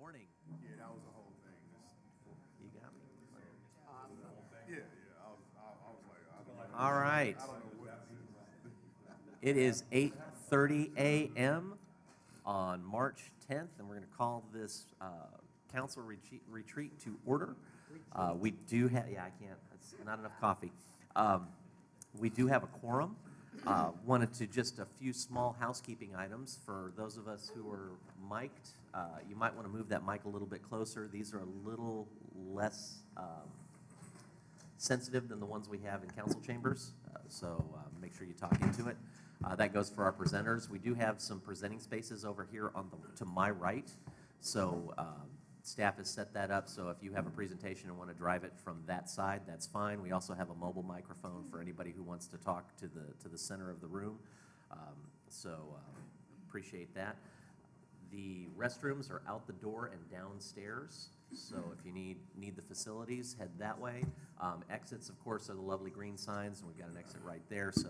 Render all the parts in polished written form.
morning. Yeah, that was the whole thing. You got me. Yeah. I was like, I don't know. All right. I don't know what It is 8:30 a.m. on March 10th, and we're going to call this council retreat to order. We do have, I can't, it's not enough coffee. We do have a quorum. Wanted to just a few small housekeeping items for those of us who are mic'd. You might want to move that mic a little bit closer. These are a little less sensitive than the ones we have in council chambers, so make sure you talk into it. That goes for our presenters. We do have some presenting spaces over here to my right, so staff has set that up, so if you have a presentation and want to drive it from that side, that's fine. We also have a mobile microphone for anybody who wants to talk to the center of the room, so appreciate that. The restrooms are out the door and downstairs, so if you need the facilities, head that way. Exits, of course, are the lovely green signs, and we've got an exit right there, so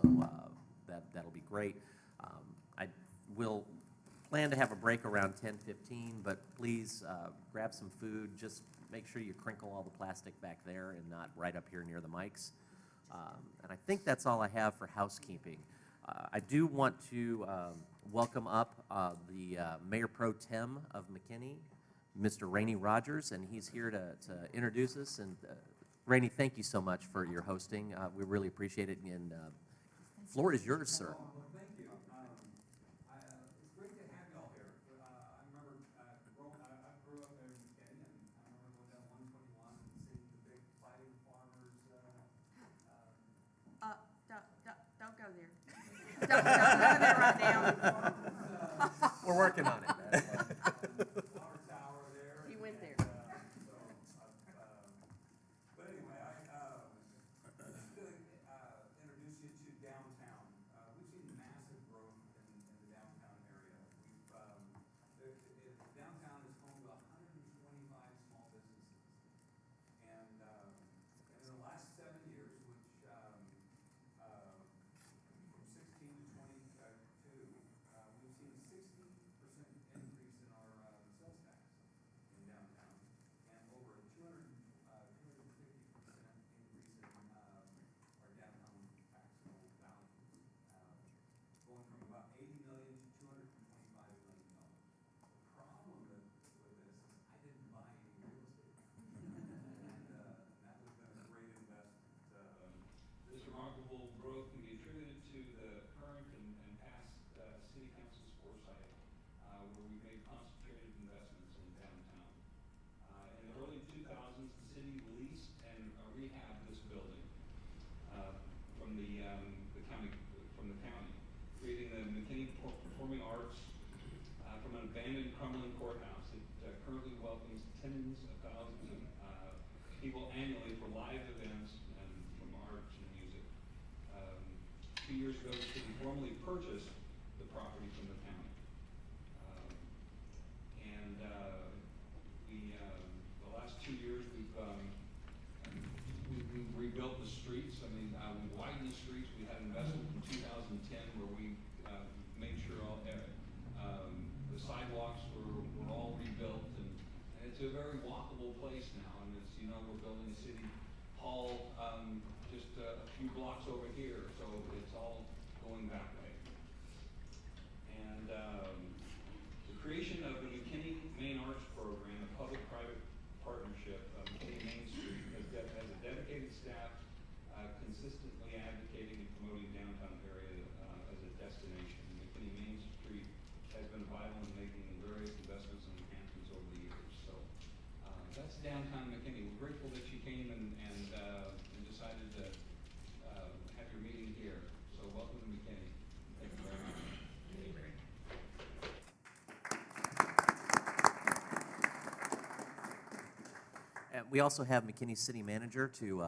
that'll be great. I will plan to have a break around 10:15, but please grab some food. Just make sure you crinkle all the plastic back there and not right up here near the mics. And I think that's all I have for housekeeping. I do want to welcome up the Mayor Pro Tem of McKinney, Mr. Rainey Rogers, and he's here to introduce us. And Rainey, thank you so much for your hosting. We really appreciate it. And floor is yours, sir. Well, thank you. It's great to have y'all here. I remember I grew up there in McKinney, and I remember going down 121 and seeing the big fighting farmers. Don't go there. Don't go there right now. We're working on it. Our tower there. You went there. But anyway, I really introduce you to downtown. We've seen massive growth in the downtown area. Downtown is home to 125 small businesses. And in the last 7 years, which from 16 to 22, we've seen a 60% increase in our sales tax in downtown, and over a 250% increase in our downtown taxable values, going from about 80 million to 225 million dollars. The problem with this is I didn't buy any real estate, and that was been a great investment. This remarkable growth can be attributed to the current and past city council's foresight, where we made concentrated investments in downtown. In the early 2000s, the city leased and rehabbed this building from the county, creating the McKinney Performing Arts from an abandoned crumbling courthouse. It currently welcomes tens of thousands of people annually for live events and from arts and music. 2 years ago, the city formally purchased the property from the county. The last 2 years, we've rebuilt the streets. I mean, we widened the streets. We had investment in 2010 where we made sure the sidewalks were all rebuilt, and it's a very walkable place now. And as you know, we're building a city hall just a few blocks over here, so it's all going that way. And the creation of the McKinney Main Arts Program, a public-private partnership of McKinney Main Street, has a dedicated staff consistently advocating and promoting downtown area as a destination. McKinney Main Street has been vital in making various investments and enhancements over the years. So that's downtown McKinney. We're grateful that you came and decided to have your meeting here. So welcome to McKinney. Thank you very much. And we also have McKinney City Manager to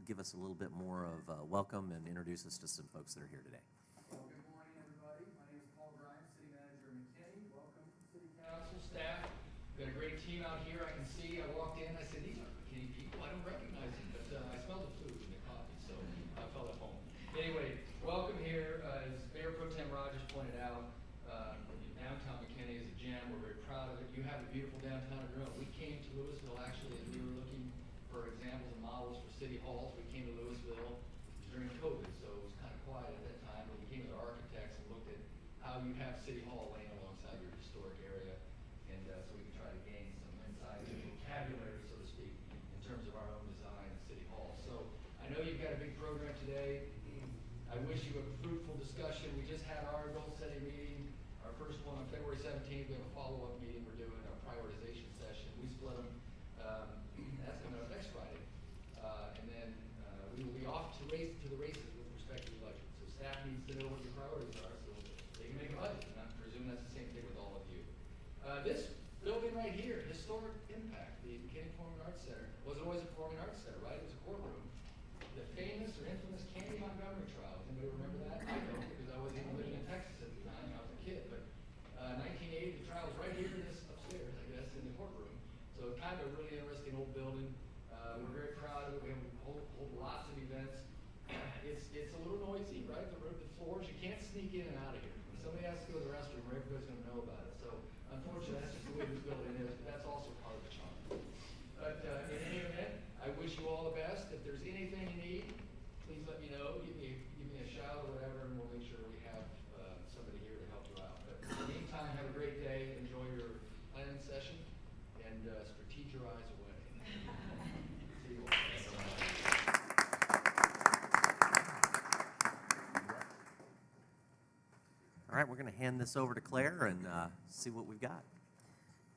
give us a little bit more of welcome and introduce us to some folks that are here today. Well, good morning, everybody. My name is Paul Grimes, City Manager of McKinney. Welcome, City Council staff. We've got a great team out here. I can see. I walked in. I said, "These are McKinney people. I don't recognize them," but I smelled the food and the coffee, so I felt at home. Anyway, welcome here. As Mayor Pro Tem Rogers pointed out, downtown McKinney is a gem. We're very proud of it. You have a beautiful downtown during COVID, so it was kind of quiet at that time. But we came as architects and looked at how you have City Hall laying alongside your historic area, and so we could try to gain some insight and vocabulary, so to speak, in terms of our own design of City Hall. So I know you've got a big program today. I wish you a fruitful discussion. We just had our goal setting meeting, our first one on February 17th. We have a follow-up meeting we're doing, our prioritization session. We split them. That's coming up next Friday. And then we will be off to the races with respect to the budget. So staff needs to know what your priorities are so they can make a budget. And I presume that's the same thing with all of you. This building right here, historic impact, the McKinney Performing Arts Center, wasn't always a performing arts center, right? It was a courtroom. The famous or infamous Candy Montgomery trial. Anybody remember that? I don't, because I wasn't even living in Texas at the time. I was a kid. But 1980, the trial was right here in this upstairs, I guess, in the courtroom. So kind of a really interesting old building. We're very proud of it. We hold lots of events. It's a little noisy, right? The floors, you can't sneak in and out of here. When somebody has to go to the restroom, everybody's going to know about it. So unfortunately, that's just the way this building is. But that's also part of the charm. But in any event, I wish you all the best. If there's anything you need, please let me know. Give me a shout or whatever, and we'll make sure we have somebody here to help you out. But in the meantime, have a great day. Enjoy your planning session, and strategize away. See you all. Thanks so much. All right, we're going to hand this over to Claire and see what we've got.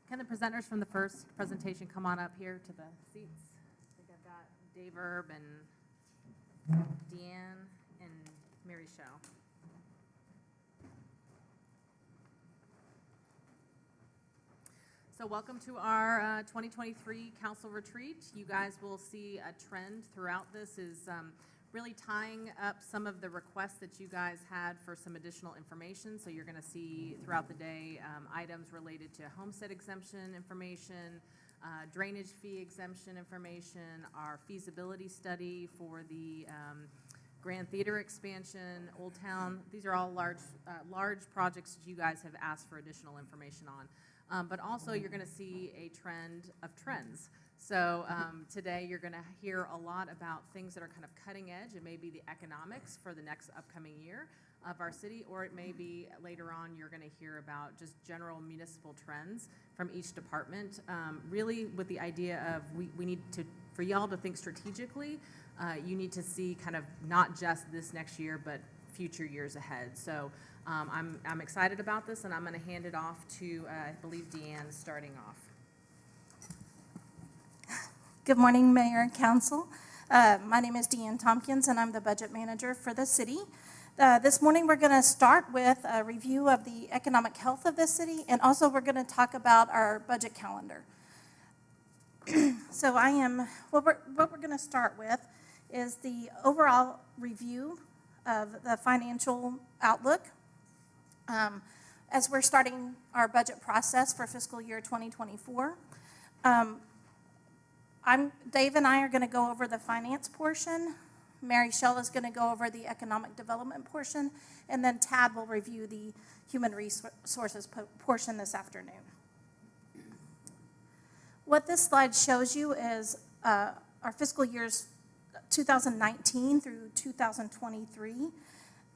Can the presenters from the first presentation come on up here to the seats? I think I've got Dave Erb and Deanne and Mary Shell. So welcome to our 2023 Council Retreat. You guys will see a trend throughout this is really tying up some of the requests that you guys had for some additional information. So you're going to see throughout the day items related to homestead exemption information, drainage fee exemption information, our feasibility study for the Grand Theater expansion, Old Town. These are all large projects that you guys have asked for additional information on. But also you're going to see a trend of trends. So today you're going to hear a lot about things that are kind of cutting edge. It may be the economics for the next upcoming year of our city, or it may be later on you're going to hear about just general municipal trends from each department, really with the idea of we need to, for y'all to think strategically, you need to see kind of not just this next year, but future years ahead. So I'm excited about this, and I'm going to hand it off to, I believe, Deanne starting off. Good morning, Mayor and Council. My name is Deanne Tompkins, and I'm the budget manager for the city. This morning, we're going to start with a review of the economic health of the city, and also we're going to talk about our budget calendar. So what we're going to start with is the overall review of the financial outlook. As we're starting our budget process for fiscal year 2024. Dave and I are going to go over the finance portion. Mary Shell is going to go over the economic development portion, and then Tad will review the human resources portion this afternoon. What this slide shows you is our fiscal years 2019 through 2023.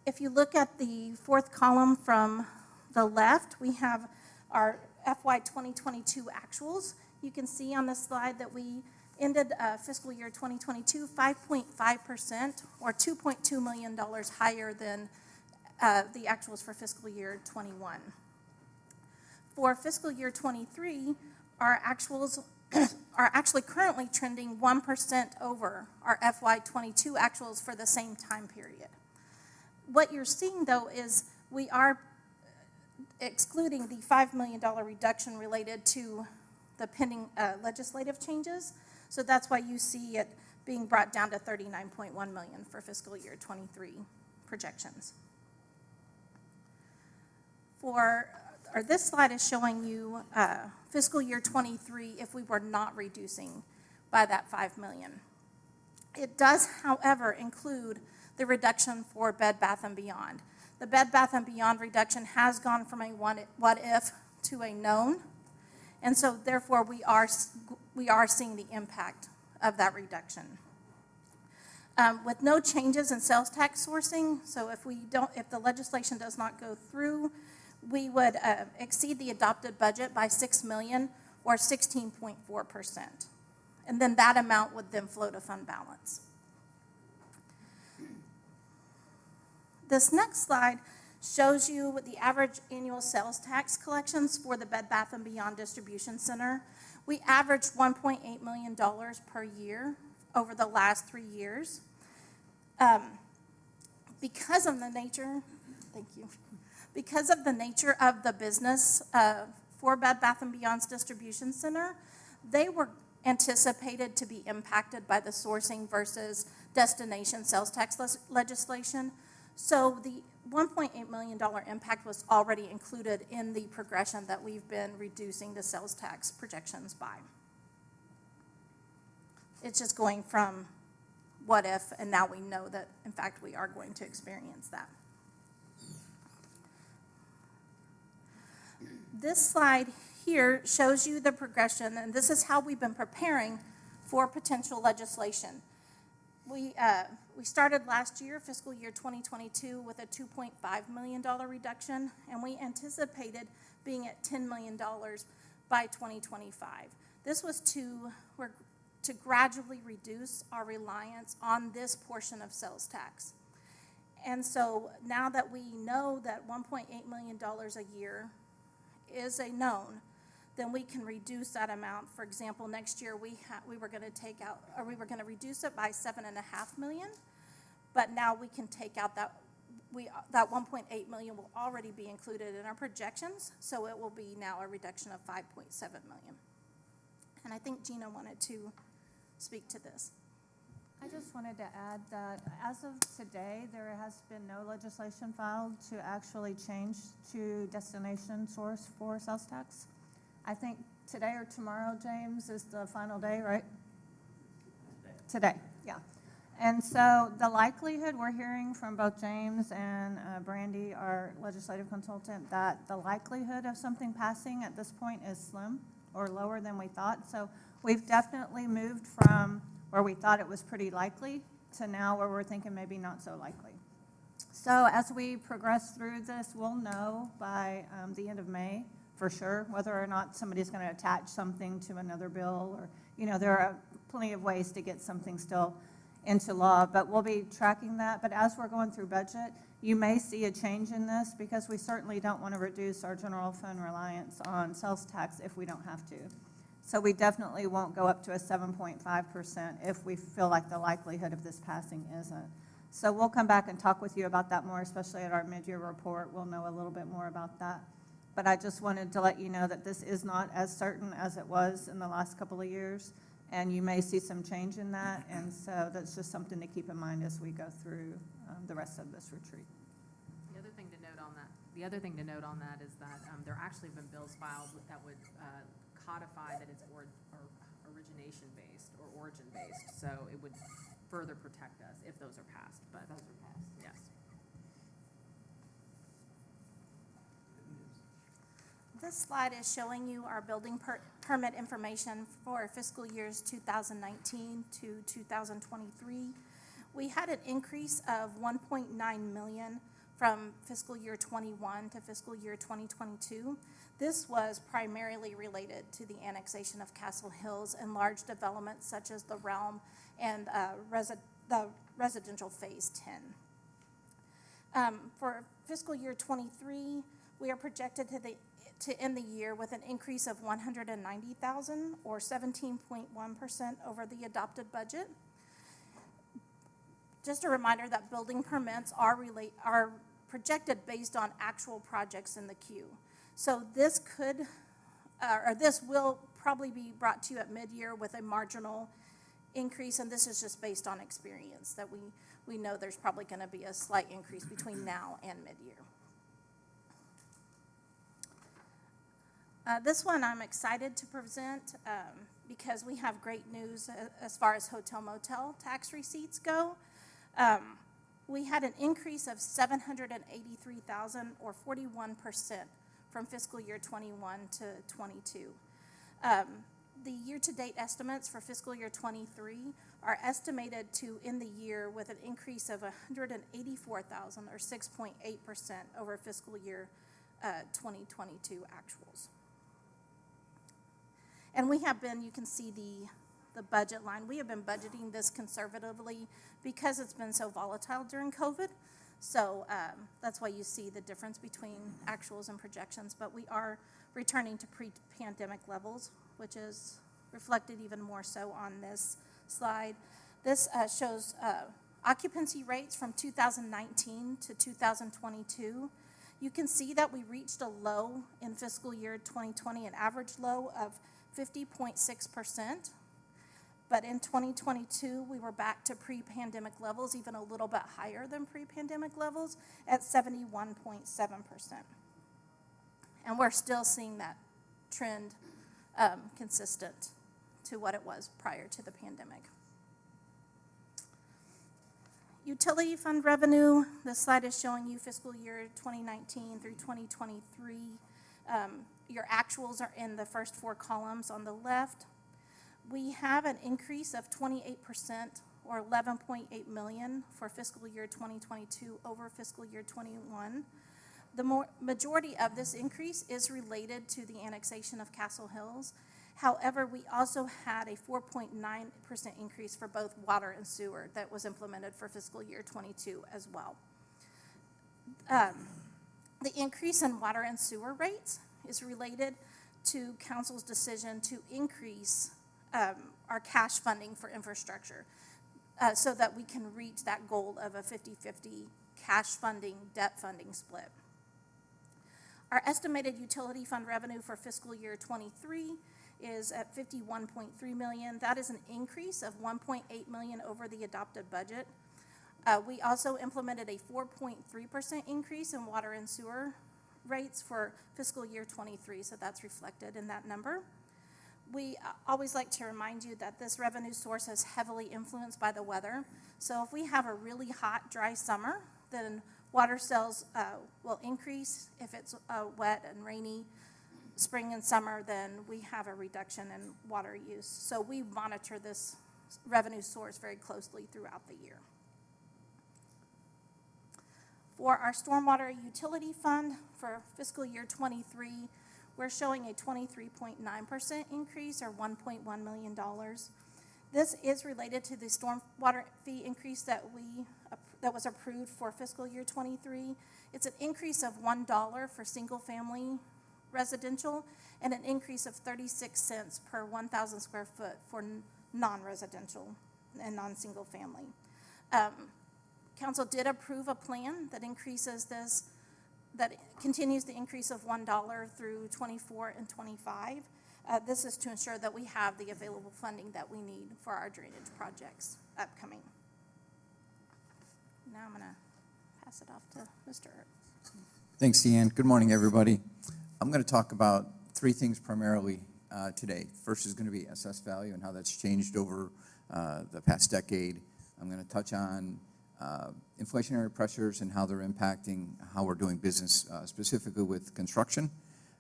If you look at the fourth column from the left, we have our FY 2022 actuals. You can see on this slide that we ended fiscal year 2022 5.5% or $2.2 million higher than the actuals for fiscal year 21. For fiscal year 23, our actuals are actually currently trending 1% over our FY 22 actuals for the same time period. What you're seeing, though, is we are excluding the $5 million reduction related to the pending legislative changes. So that's why you see it being brought down to $39.1 million for fiscal year 23 projections. This slide is showing you fiscal year 23 if we were not reducing by that $5 million. It does, however, include the reduction for Bed Bath & Beyond. The Bed Bath & Beyond reduction has gone from a what if to a known. And so, therefore, we are seeing the impact of that reduction. with no changes in sales tax sourcing. So if the legislation does not go through, we would exceed the adopted budget by $6 million or 16.4%. And then that amount would then flow to fund balance. This next slide shows you the average annual sales tax collections for the Bed Bath & Beyond Distribution Center. We averaged $1.8 million per year over the last 3 years. Because of the nature of the business for Bed Bath & Beyond's Distribution Center, they were anticipated to be impacted by the sourcing versus destination sales tax legislation. So the $1.8 million impact was already included in the progression that we've been reducing the sales tax projections by. It's just going from what if, and now we know that, in fact, we are going to experience that. This slide here shows you the progression, and this is how we've been preparing for potential legislation. We started last year, fiscal year 2022, with a $2.5 million reduction, and we anticipated being at $10 million by 2025. This was to gradually reduce our reliance on this portion of sales tax. And so now that we know that $1.8 million a year is a known, then we can reduce that amount. For example, next year we were going to reduce it by $7.5 million, but now we can take out that 1.8 million will already be included in our projections, so it will be now a reduction of 5.7 million. And I think Gina wanted to speak to this. I just wanted to add that as of today, there has been no legislation filed to actually change to destination source for sales tax. I think today or tomorrow, James, is the final day, right? Today, yeah. And so the likelihood, we're hearing from both James and Brandy, our legislative consultant, that the likelihood of something passing at this point is slim or lower than we thought. So we've definitely moved from where we thought it was pretty likely to now where we're thinking maybe not so likely. So as we progress through this, we'll know by the end of May for sure whether or not somebody's going to attach something to another bill, or, you know, there are plenty of ways to get something still into law, but we'll be tracking that. But as we're going through budget, you may see a change in this because we certainly don't want to reduce our general fund reliance on sales tax if we don't have to. So we definitely won't go up to a 7.5% if we feel like the likelihood of this passing isn't. So we'll come back and talk with you about that more, especially at our mid-year report. We'll know a little bit more about that. But I just wanted to let you know that this is not as certain as it was in the last couple of years, and you may see some change in that, and so that's just something to keep in mind as we go through the rest of this retreat. The other thing to note on that is that there actually have been bills filed that would codify that it's origination-based or origin-based, so it would further protect us if those are passed, but those are passed, yes. This slide is showing you our building permit information for fiscal years 2019 to 2023. We had an increase of 1.9 million from fiscal year 21 to fiscal year 2022. This was primarily related to the annexation of Castle Hills and large developments such as the Realm and the residential phase 10. For fiscal year 23, we are projected to end the year with an increase of 190,000 or 17.1% over the adopted budget. Just a reminder that building permits are projected based on actual projects in the queue. So this will probably be brought to you at mid-year with a marginal increase, and this is just based on experience that we know there's probably going to be a slight increase between now and mid-year. This one I'm excited to present because we have great news as far as hotel motel tax receipts go. We had an increase of 783,000 or 41% from fiscal year 21 to 22. the year-to-date estimates for fiscal year '23 are estimated to end the year with an increase of $184,000 or 6.8% over fiscal year 2022 actuals. And we have been, you can see the budget line, we have been budgeting this conservatively because it's been so volatile during COVID. So that's why you see the difference between actuals and projections, but we are returning to pre-pandemic levels, which is reflected even more so on this slide. This shows occupancy rates from 2019 to 2022. You can see that we reached a low in fiscal year 2020, an average low of 50.6%. But in 2022, we were back to pre-pandemic levels, even a little bit higher than pre-pandemic levels at 71.7%. And we're still seeing that trend consistent to what it was prior to the pandemic. Utility fund revenue, this slide is showing you fiscal year 2019 through 2023. Your actuals are in the first four columns on the left. We have an increase of 28% or $11.8 million for fiscal year 2022 over fiscal year 21. The majority of this increase is related to the annexation of Castle Hills. However, we also had a 4.9% increase for both water and sewer that was implemented for fiscal year 22 as well. The increase in water and sewer rates is related to council's decision to increase our cash funding for infrastructure so that we can reach that goal of a 50-50 cash funding, debt funding split. Our estimated utility fund revenue for fiscal year 23 is at $51.3 million. That is an increase of $1.8 million over the adopted budget. We also implemented a 4.3% increase in water and sewer rates for fiscal year 23, so that's reflected in that number. We always like to remind you that this revenue source is heavily influenced by the weather. So if we have a really hot, dry summer, then water sales will increase. If it's wet and rainy spring and summer, then we have a reduction in water use. So we monitor this revenue source very closely throughout the year. For our stormwater utility fund for fiscal year 23, we're showing a 23.9% increase or $1.1 million. This is related to the stormwater fee increase that was approved for fiscal year 23. It's an increase of $1 for single family residential and an increase of 36 cents per 1,000 square foot for non-residential and non-single family. Council did approve a plan that increases this, that continues the increase of $1 through 24 and 25. This is to ensure that we have the available funding that we need for our drainage projects upcoming. Now I'm going to pass it off to Mr. Earp. Thanks, Deanne. Good morning, everybody. I'm going to talk about three things primarily today. First is going to be assessed value and how that's changed over the past decade. I'm going to touch on inflationary pressures and how they're impacting how we're doing business, specifically with construction.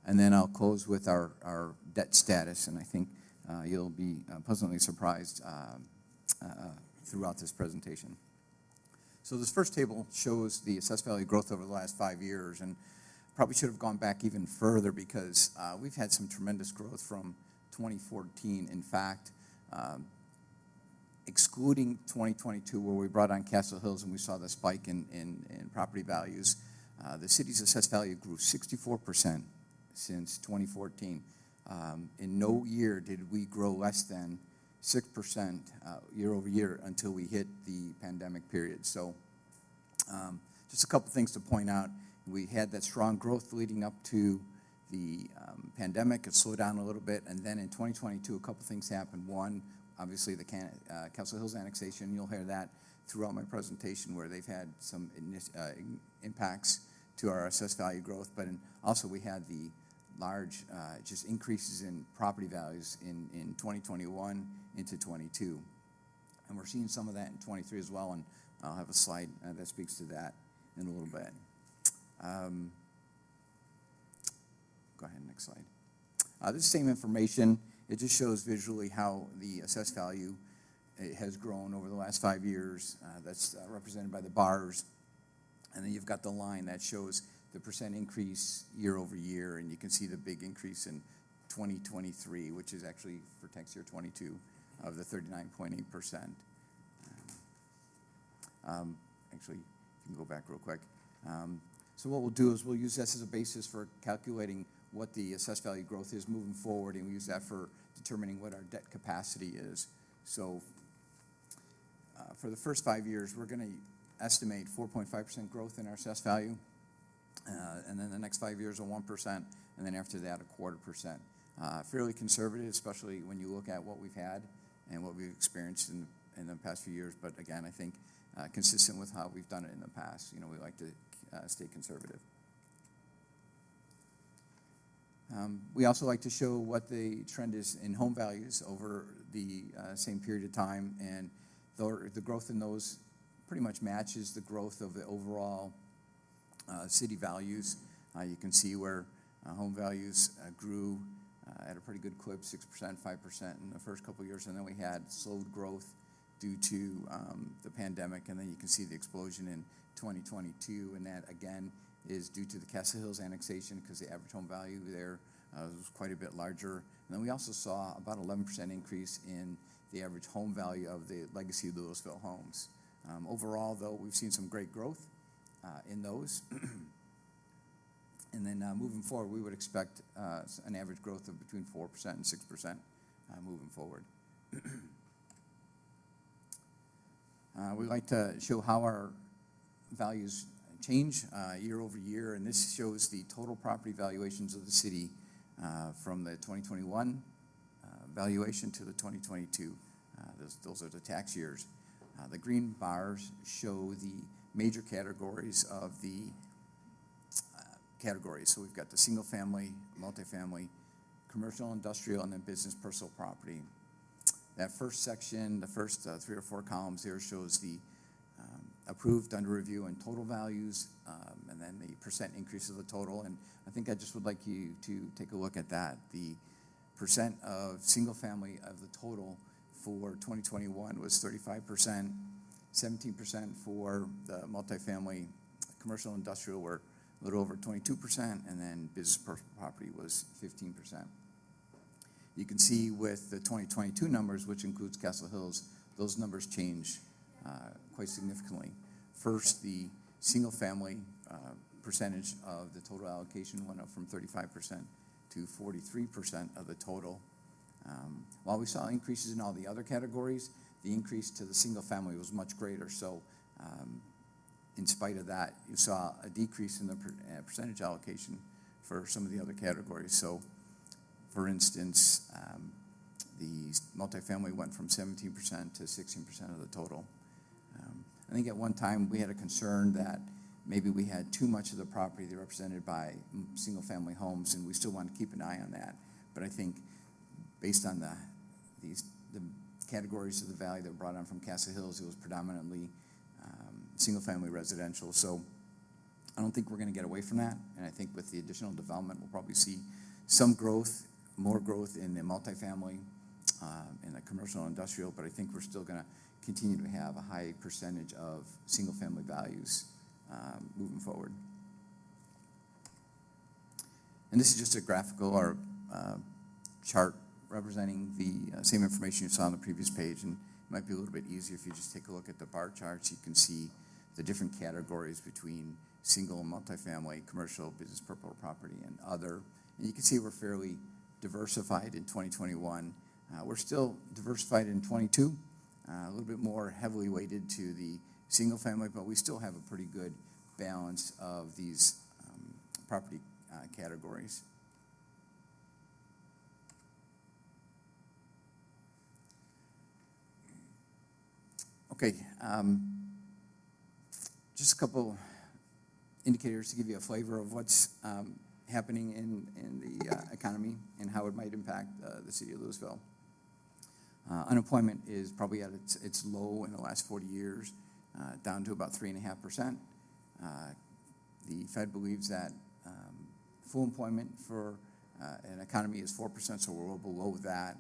And then I'll close with our debt status, and I think you'll be pleasantly surprised throughout this presentation. So this first table shows the assessed value growth over the last 5 years, and probably should have gone back even further because we've had some tremendous growth from 2014. In fact, excluding 2022, where we brought on Castle Hills and we saw the spike in property values, the city's assessed value grew 64% since 2014. In no year did we grow less than 6% year over year until we hit the pandemic period. So just a couple things to point out. We had that strong growth leading up to the pandemic. It slowed down a little bit, and then in 2022, a couple things happened. One, obviously the Castle Hills annexation. You'll hear that throughout my presentation, where they've had some impacts to our assessed value growth. But also we had the large just increases in property values in 2021 into 22. And we're seeing some of that in 23 as well, and I'll have a slide that speaks to that in a little bit. Go ahead, next slide. This same information It just shows visually how the assessed value has grown over the last 5 years. That's represented by the bars. And then you've got the line that shows the percent increase year over year, and you can see the big increase in 2023, which is actually for tax year 22, of the 39.8%. Actually, you can go back real quick. So what we'll do is we'll use this as a basis for calculating what the assessed value growth is moving forward, and we use that for determining what our debt capacity is. So for the first 5 years, we're going to estimate 4.5% growth in our assessed value, and then the next 5 years, a 1%, and then after that, a 0.25%. Fairly conservative, especially when you look at what we've had and what we've experienced in the past few years. But again, I think consistent with how we've done it in the past. You know, we like to stay conservative. We also like to show what the trend is in home values over the same period of time, and the growth in those pretty much matches the growth of the overall city values. You can see where home values grew at a pretty good clip, 6%, 5% in the first couple of years, and then we had slowed growth due to the pandemic, and then you can see the explosion in 2022, and that again is due to the Castle Hills annexation, because the average home value there was quite a bit larger. And then we also saw about 11% increase in the average home value of the legacy Lewisville homes. Overall, though, we've seen some great growth in those. And then moving forward, we would expect an average growth of between 4% and 6% moving forward. We like to show how our values change year over year, and this shows the total property valuations of the city from the 2021 valuation to the 2022. Those are the tax years. The green bars show the major categories of the categories. So we've got the single family, multifamily, commercial, industrial, and then business personal property. That first section, the first 3 or 4 columns there shows the approved, under review, and total values, and then the percent increase of the total. And I think I just would like you to take a look at that. The percent of single family of the total for 2021 was 35%, 17% for the multifamily, commercial, industrial were a little over 22%, and then business personal property was 15%. You can see with the 2022 numbers, which includes Castle Hills, those numbers change quite significantly. First, the single-family percentage of the total allocation went up from 35% to 43% of the total. While we saw increases in all the other categories, the increase to the single-family was much greater. So in spite of that, you saw a decrease in the percentage allocation for some of the other categories. So for instance, the multifamily went from 17% to 16% of the total. I think at one time we had a concern that maybe we had too much of the property that represented by single-family homes, and we still want to keep an eye on that. But I think based on the categories of the value that were brought on from Castle Hills, it was predominantly single-family residential. So I don't think we're going to get away from that, and I think with the additional development, we'll probably see some growth, more growth in the multifamily, in the commercial and industrial, but I think we're still going to continue to have a high percentage of single-family values moving forward. And this is just a graphical or chart representing the same information you saw on the previous page, and it might be a little bit easier if you just take a look at the bar charts. You can see the different categories between single and multifamily, commercial, business personal property, and other. And you can see we're fairly diversified in 2021. We're still diversified in 22, a little bit more heavily weighted to the single family, but we still have a pretty good balance of these property categories. Okay, just a couple indicators to give you a flavor of what's happening in the economy and how it might impact the city of Lewisville. Unemployment is probably at its low in the last 40 years, down to about 3.5%. The Fed believes that full employment for and economy is 4%, so we're well below that.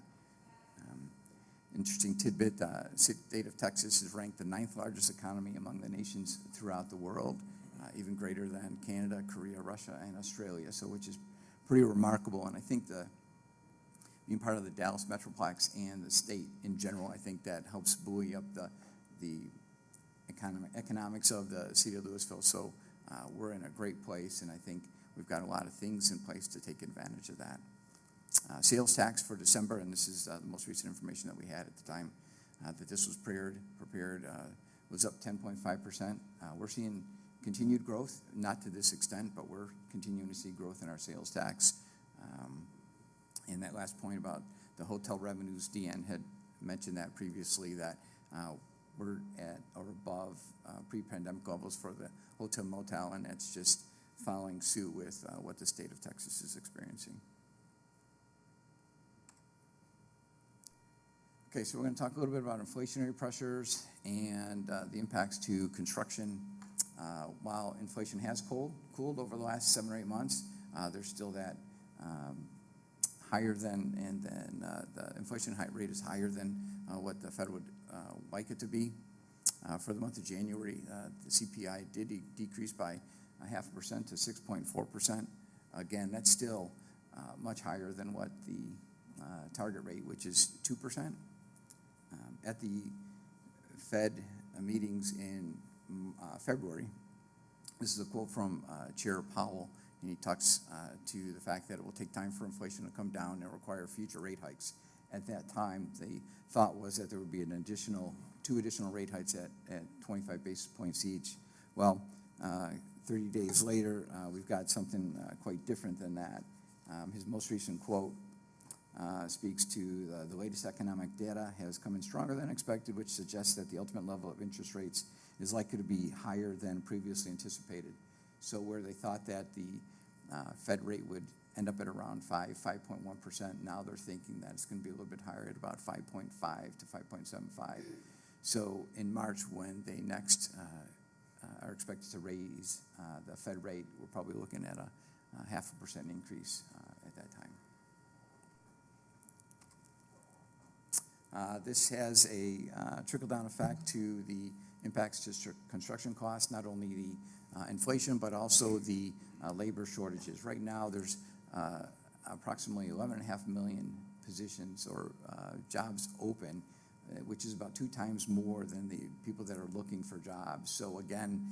Interesting tidbit, state of Texas is ranked the 9th largest economy among the nations throughout the world, even greater than Canada, Korea, Russia, and Australia, so which is pretty remarkable. And I think being part of the Dallas Metroplex and the state in general, I think that helps buoy up the economics of the city of Lewisville. So we're in a great place, and I think we've got a lot of things in place to take advantage of that. Sales tax for December, and this is the most recent information that we had at the time that this was prepared, was up 10.5%. We're seeing continued growth, not to this extent, but we're continuing to see growth in our sales tax. And that last point about the hotel revenues, Deanne had mentioned that previously, that we're at or above pre-pandemic levels for the hotel motel, and that's just following suit with what the state of Texas is experiencing. Okay, so we're going to talk a little bit about inflationary pressures and the impacts to construction. While inflation has cooled over the last 7 or 8 months, there's still that higher than, and then the inflation rate is higher than what the Fed would like it to be. For the month of January, the CPI did decrease by 0.5% to 6.4%. Again, that's still much higher than what the target rate, which is 2%. At the Fed meetings in February, this is a quote from Chair Powell, and he talks to the fact that it will take time for inflation to come down and require future rate hikes. At that time, the thought was that there would be two additional rate hikes at 25 basis points each. Well, 30 days later, we've got something quite different than that. His most recent quote speaks to the latest economic data has come in stronger than expected, which suggests that the ultimate level of interest rates is likely to be higher than previously anticipated. So where they thought that the Fed rate would end up at around 5.1%, now they're thinking that it's going to be a little bit higher at about 5.5 to 5.75. So in March, when they next are expected to raise the Fed rate, we're probably looking at a 0.5% increase at that time. This has a trickle-down effect to the impacts to construction costs, not only the inflation, but also the labor shortages. Right now, there's approximately 11.5 million positions or jobs open, which is about 2 times more than the people that are looking for jobs. So again,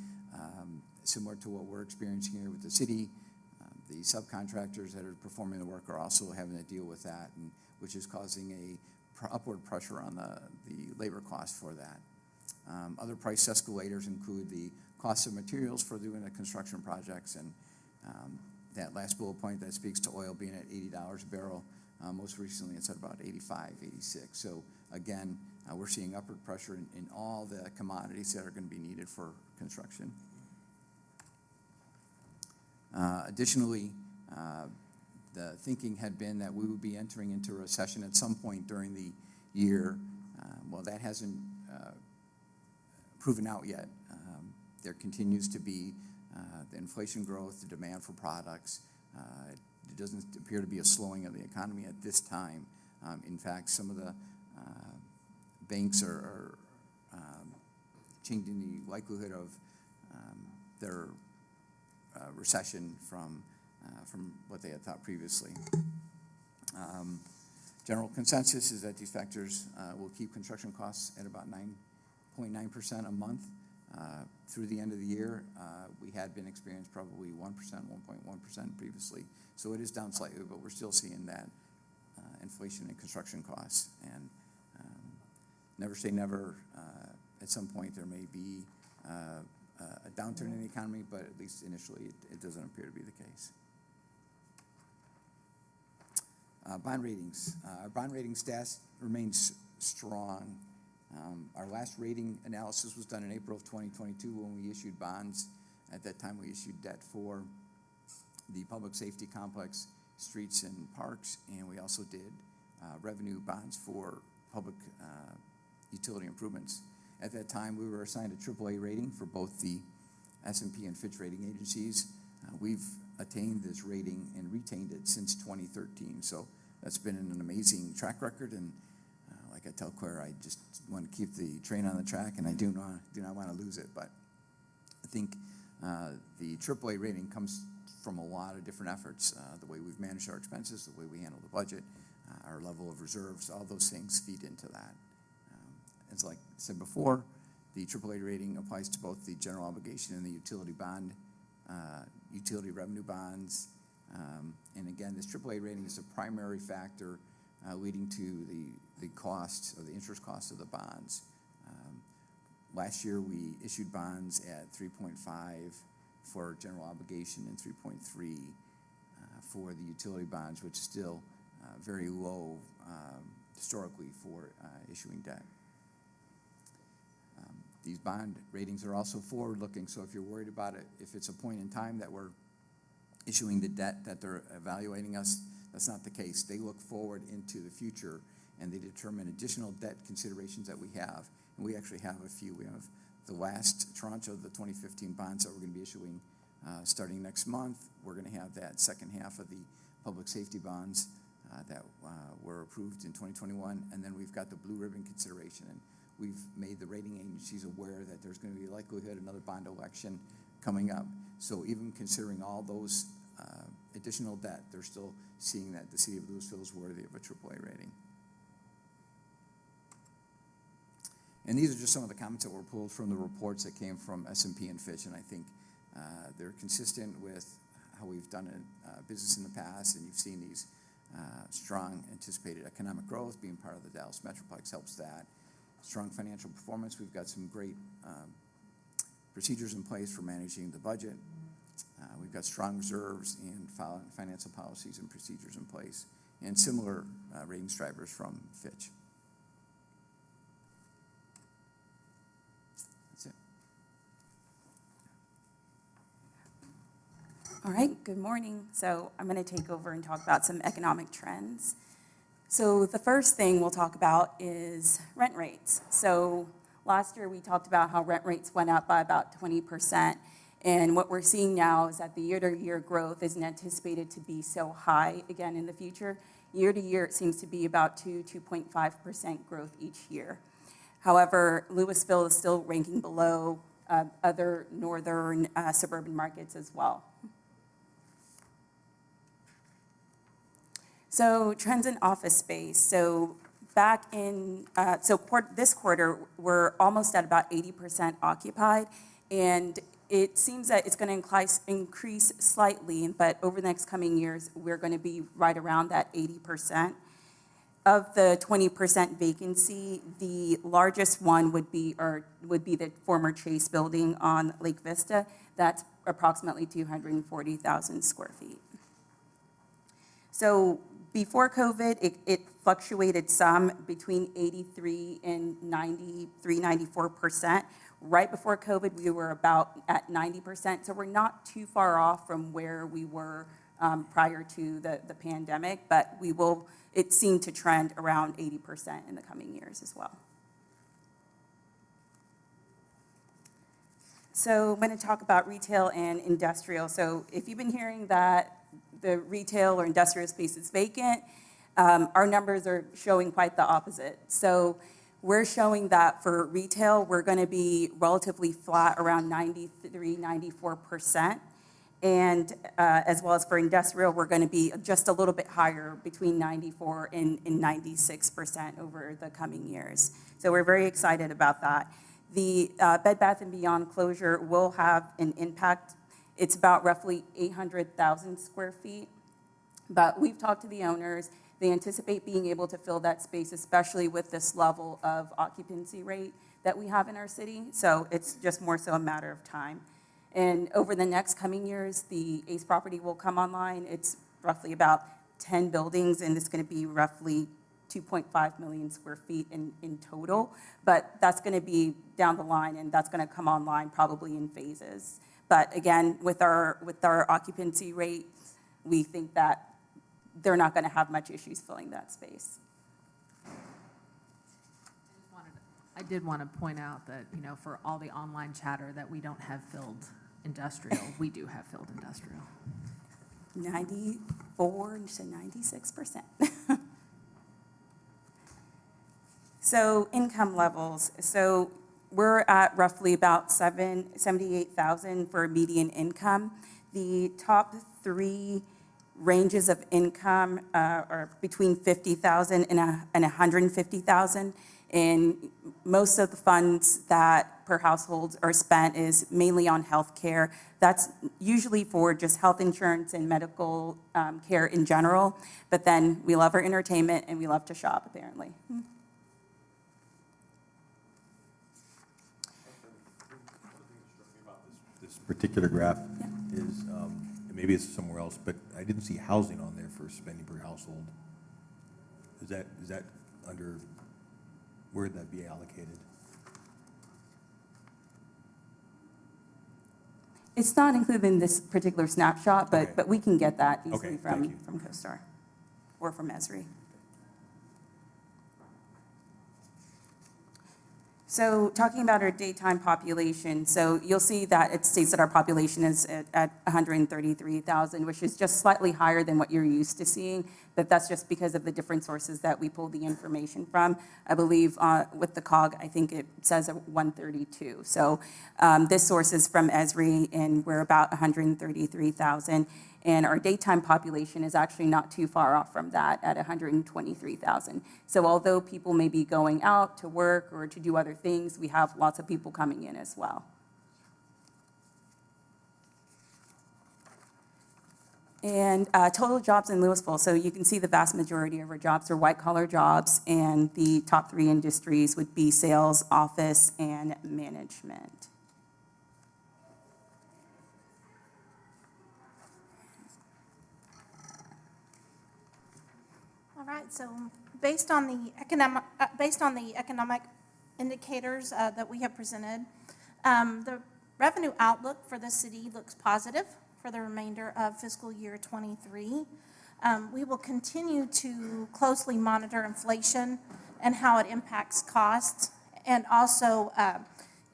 similar to what we're experiencing here with the city, the subcontractors that are performing the work are also having to deal with that, and which is causing a upward pressure on the labor cost for that. Other price escalators include the cost of materials for doing the construction projects, and that last bullet point that speaks to oil being at $80 a barrel. Most recently, it's at about 85, 86. So again, we're seeing upward pressure in all the commodities that are going to be needed for construction. Additionally, the thinking had been that we would be entering into a recession at some point during the year. Well, that hasn't proven out yet. There continues to be the inflation growth, the demand for products. It doesn't appear to be a slowing of the economy at this time. In fact, some of the banks are changing the likelihood of their recession from what they had thought previously. General consensus is that these factors will keep construction costs at about 9.9% a month through the end of the year. We had been experienced probably 1.1% previously. So it is down slightly, but we're still seeing that inflation in construction costs. And never say never. At some point there may be a downturn in the economy, but at least initially it doesn't appear to be the case. Bond ratings. Our bond rating status remains strong. Our last rating analysis was done in April of 2022 when we issued bonds. At that time, we issued debt for the public safety complex, streets and parks, and we also did revenue bonds for public utility improvements. At that time, we were assigned a AAA rating for both the S&P and Fitch rating agencies. We've attained this rating and retained it since 2013, so that's been an amazing track record, and like I tell Claire, I just want to keep the train on the track, and I do not want to lose it, but I think the AAA rating comes from a lot of different efforts, the way we've managed our expenses, the way we handle the budget, our level of reserves, all those things feed into that. As like I said before, the AAA rating applies to both the general obligation and the utility bond, utility revenue bonds. And again, this AAA rating is a primary factor leading to the cost, or the interest cost of the bonds. Last year, we issued bonds at 3.5 for general obligation and 3.3 for the utility bonds, which is still very low historically for issuing debt. These bond ratings are also forward-looking, so if you're worried about it, if it's a point in time that we're issuing the debt that they're evaluating us, that's not the case. They look forward into the future, and they determine additional debt considerations that we have. And we actually have a few. We have the last tranche of the 2015 bonds that we're going to be issuing starting next month. We're going to have that second half of the public safety bonds that were approved in 2021, and then we've got the blue ribbon consideration. And we've made the rating agencies aware that there's going to be a likelihood another bond election coming up. So even considering all those additional debt, they're still seeing that the city of Lewisville is worthy of a AAA rating. And these are just some of the comments that were pulled from the reports that came from S&P and Fitch, and I think they're consistent with how we've done business in the past, and you've seen these strong anticipated economic growth. Being part of the Dallas Metroplex helps that. Strong financial performance. We've got some great procedures in place for managing the budget. We've got strong reserves and financial policies and procedures in place, and similar ratings drivers from Fitch. That's it. All right, good morning. So I'm going to take over and talk about some economic trends. So the first thing we'll talk about is rent rates. So last year we talked about how rent rates went up by about 20%. And what we're seeing now is that the year-to-year growth isn't anticipated to be so high again in the future. Year-to-year, it seems to be about 2.5% growth each year. However, Lewisville is still ranking below other northern suburban markets as well. So trends in office space. So back in, this quarter, we're almost at about 80% occupied, and it seems that it's going to increase slightly, but over the next coming years, we're going to be right around that 80%. Of the 20% vacancy, the largest one would be the former Chase building on Lake Vista. That's approximately 240,000 square feet. So before COVID, it fluctuated some between 83 and 93, 94%. Right before COVID, we were about at 90%, so we're not too far off from where we were prior to the pandemic, but it seemed to trend around 80% in the coming years as well. So I'm going to talk about retail and industrial. So if you've been hearing that the retail or industrial space is vacant, our numbers are showing quite the opposite. So we're showing that for retail, we're going to be relatively flat around 93, 94%. And as well as for industrial, we're going to be just a little bit higher, between 94 and 96% over the coming years. So we're very excited about that. The Bed Bath & Beyond closure will have an impact. It's about roughly 800,000 square feet. But we've talked to the owners. They anticipate being able to fill that space, especially with this level of occupancy rate that we have in our city. So it's just more so a matter of time. And over the next coming years, the ACE property will come online. It's roughly about 10 buildings, and it's going to be roughly 2.5 million square feet in total. But that's going to be down the line, and that's going to come online probably in phases. But again, with our occupancy rate, we think that they're not going to have much issues filling that space. I did want to point out that, for all the online chatter, that we don't have filled industrial. We do have filled industrial. 94 to 96%. So income levels. So we're at roughly about 78,000 for median income. The top three ranges of income are between 50,000 and 150,000. And most of the funds that per household are spent is mainly on health care. That's usually for just health insurance and medical care in general. But then we love our entertainment and we love to shop, apparently. This particular graph is, and maybe it's somewhere else, but I didn't see housing on there for spending per household. Is that under, where would that be allocated? It's not included in this particular snapshot, Okay. but we can get that Okay, easily thank you. from CoStar or from Esri. So talking about our daytime population, so you'll see that it states that our population is at 133,000, which is just slightly higher than what you're used to seeing, but that's just because of the different sources that we pull the information from. I believe with the COG, I think it says 132. So this source is from Esri, and we're about 133,000. And our daytime population is actually not too far off from that at 123,000. So although people may be going out to work or to do other things, we have lots of people coming in as well. And total jobs in Lewisville. So you can see the vast majority of our jobs are white-collar jobs, and the top three industries would be sales, office, and management. All right, so based on the economic indicators that we have presented, the revenue outlook for the city looks positive for the remainder of fiscal year '23. We will continue to closely monitor inflation and how it impacts costs, and also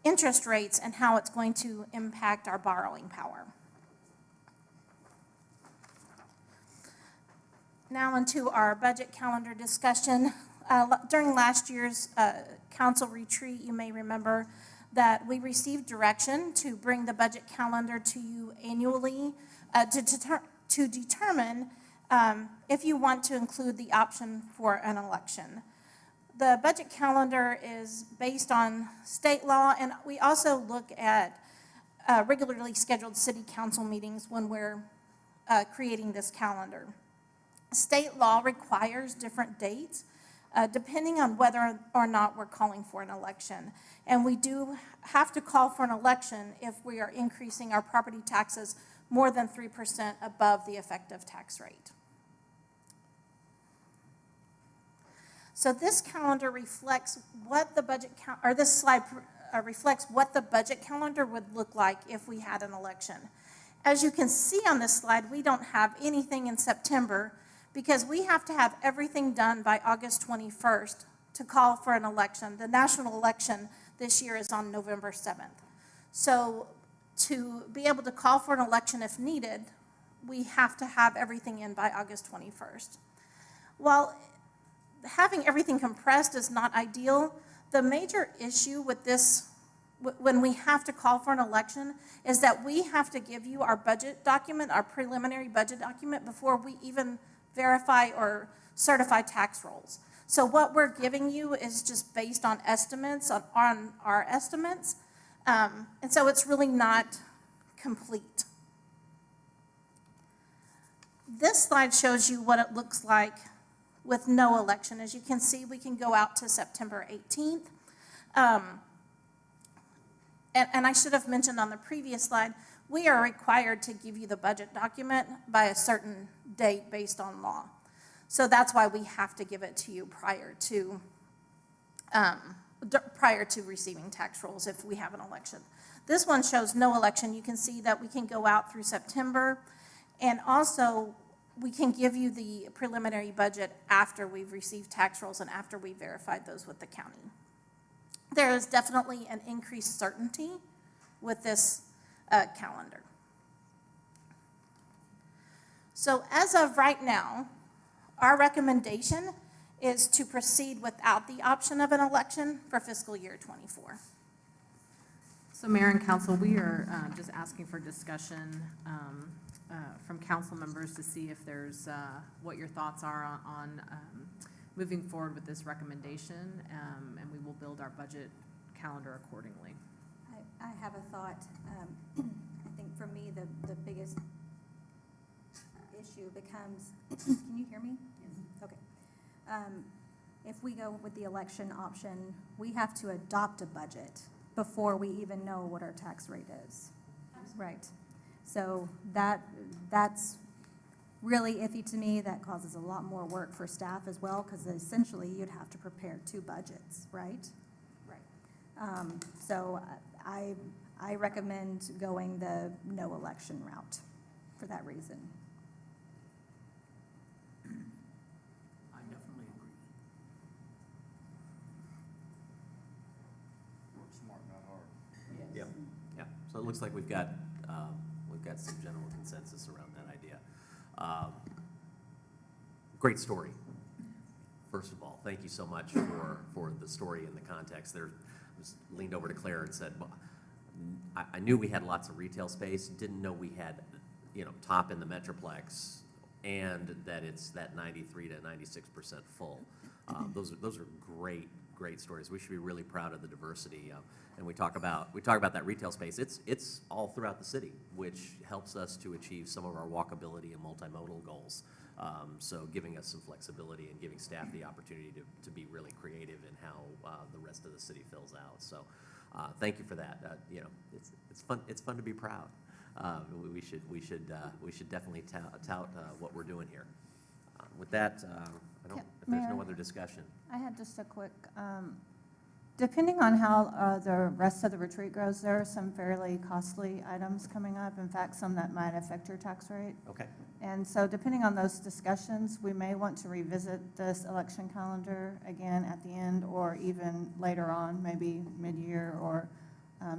interest rates and how it's going to impact our borrowing power. Now into our budget calendar discussion. During last year's council retreat, you may remember that we received direction to bring the budget calendar to you annually to determine if you want to include the option for an election. The budget calendar is based on state law, and we also look at regularly scheduled city council meetings when we're creating this calendar. State law requires different dates depending on whether or not we're calling for an election. And we do have to call for an election if we are increasing our property taxes more than 3% above the effective tax rate. So this calendar reflects what the budget this slide reflects what the budget calendar would look like if we had an election. As you can see on this slide, we don't have anything in September, because we have to have everything done by August 21st to call for an election. The national election this year is on November 7th. So to be able to call for an election if needed, we have to have everything in by August 21st. While having everything compressed is not ideal, the major issue with this, when we have to call for an election, is that we have to give you our budget document, our preliminary budget document, before we even verify or certify tax rolls. So what we're giving you is just based on estimates, on our estimates, and so it's really not complete. This slide shows you what it looks like with no election. As you can see, we can go out to September 18th. And I should have mentioned on the previous slide, we are required to give you the budget document by a certain date based on law. So that's why we have to give it to you prior to receiving tax rolls if we have an election. This one shows no election. You can see that we can go out through September, and also we can give you the preliminary budget after we've received tax rolls and after we've verified those with the county. There is definitely an increased certainty with this calendar. So as of right now, our recommendation is to proceed without the option of an election for fiscal year '24. So Mayor and Council, we are just asking for discussion from council members to see if there's, what your thoughts are on moving forward with this recommendation, and we will build our budget calendar accordingly. I have a thought. I think for me, the biggest issue becomes, can you hear me? Yes. Okay. If we go with the election option, we have to adopt a budget before we even know what our tax rate is. Right. So that's really iffy to me. That causes a lot more work for staff as well, because essentially you'd have to prepare 2 budgets, right? Right. So I recommend going the no election route for that reason. I definitely agree. Work smart, not hard. Yep, yeah. So it looks like we've got some general consensus around that idea. Great story. First of all, thank you so much for the story and the context. There, I just leaned over to Claire and said, well, I knew we had lots of retail space, didn't know we had, top in the Metroplex, and that it's that 93 to 96% full. Those are great stories. We should be really proud of the diversity. And we talk about that retail space. It's all throughout the city, which helps us to achieve some of our walkability and multimodal goals. So giving us some flexibility and giving staff the opportunity to be really creative in how the rest of the city fills out. So thank you for that. It's fun to be proud. We should definitely tout what we're doing here. With that, if there's no Mayor, other discussion. I had just a quick, depending on how the rest of the retreat goes, there are some fairly costly items coming up. In fact, some that might affect your tax rate. Okay. And so depending on those discussions, we may want to revisit this election calendar again at the end, or even later on, maybe mid-year, or,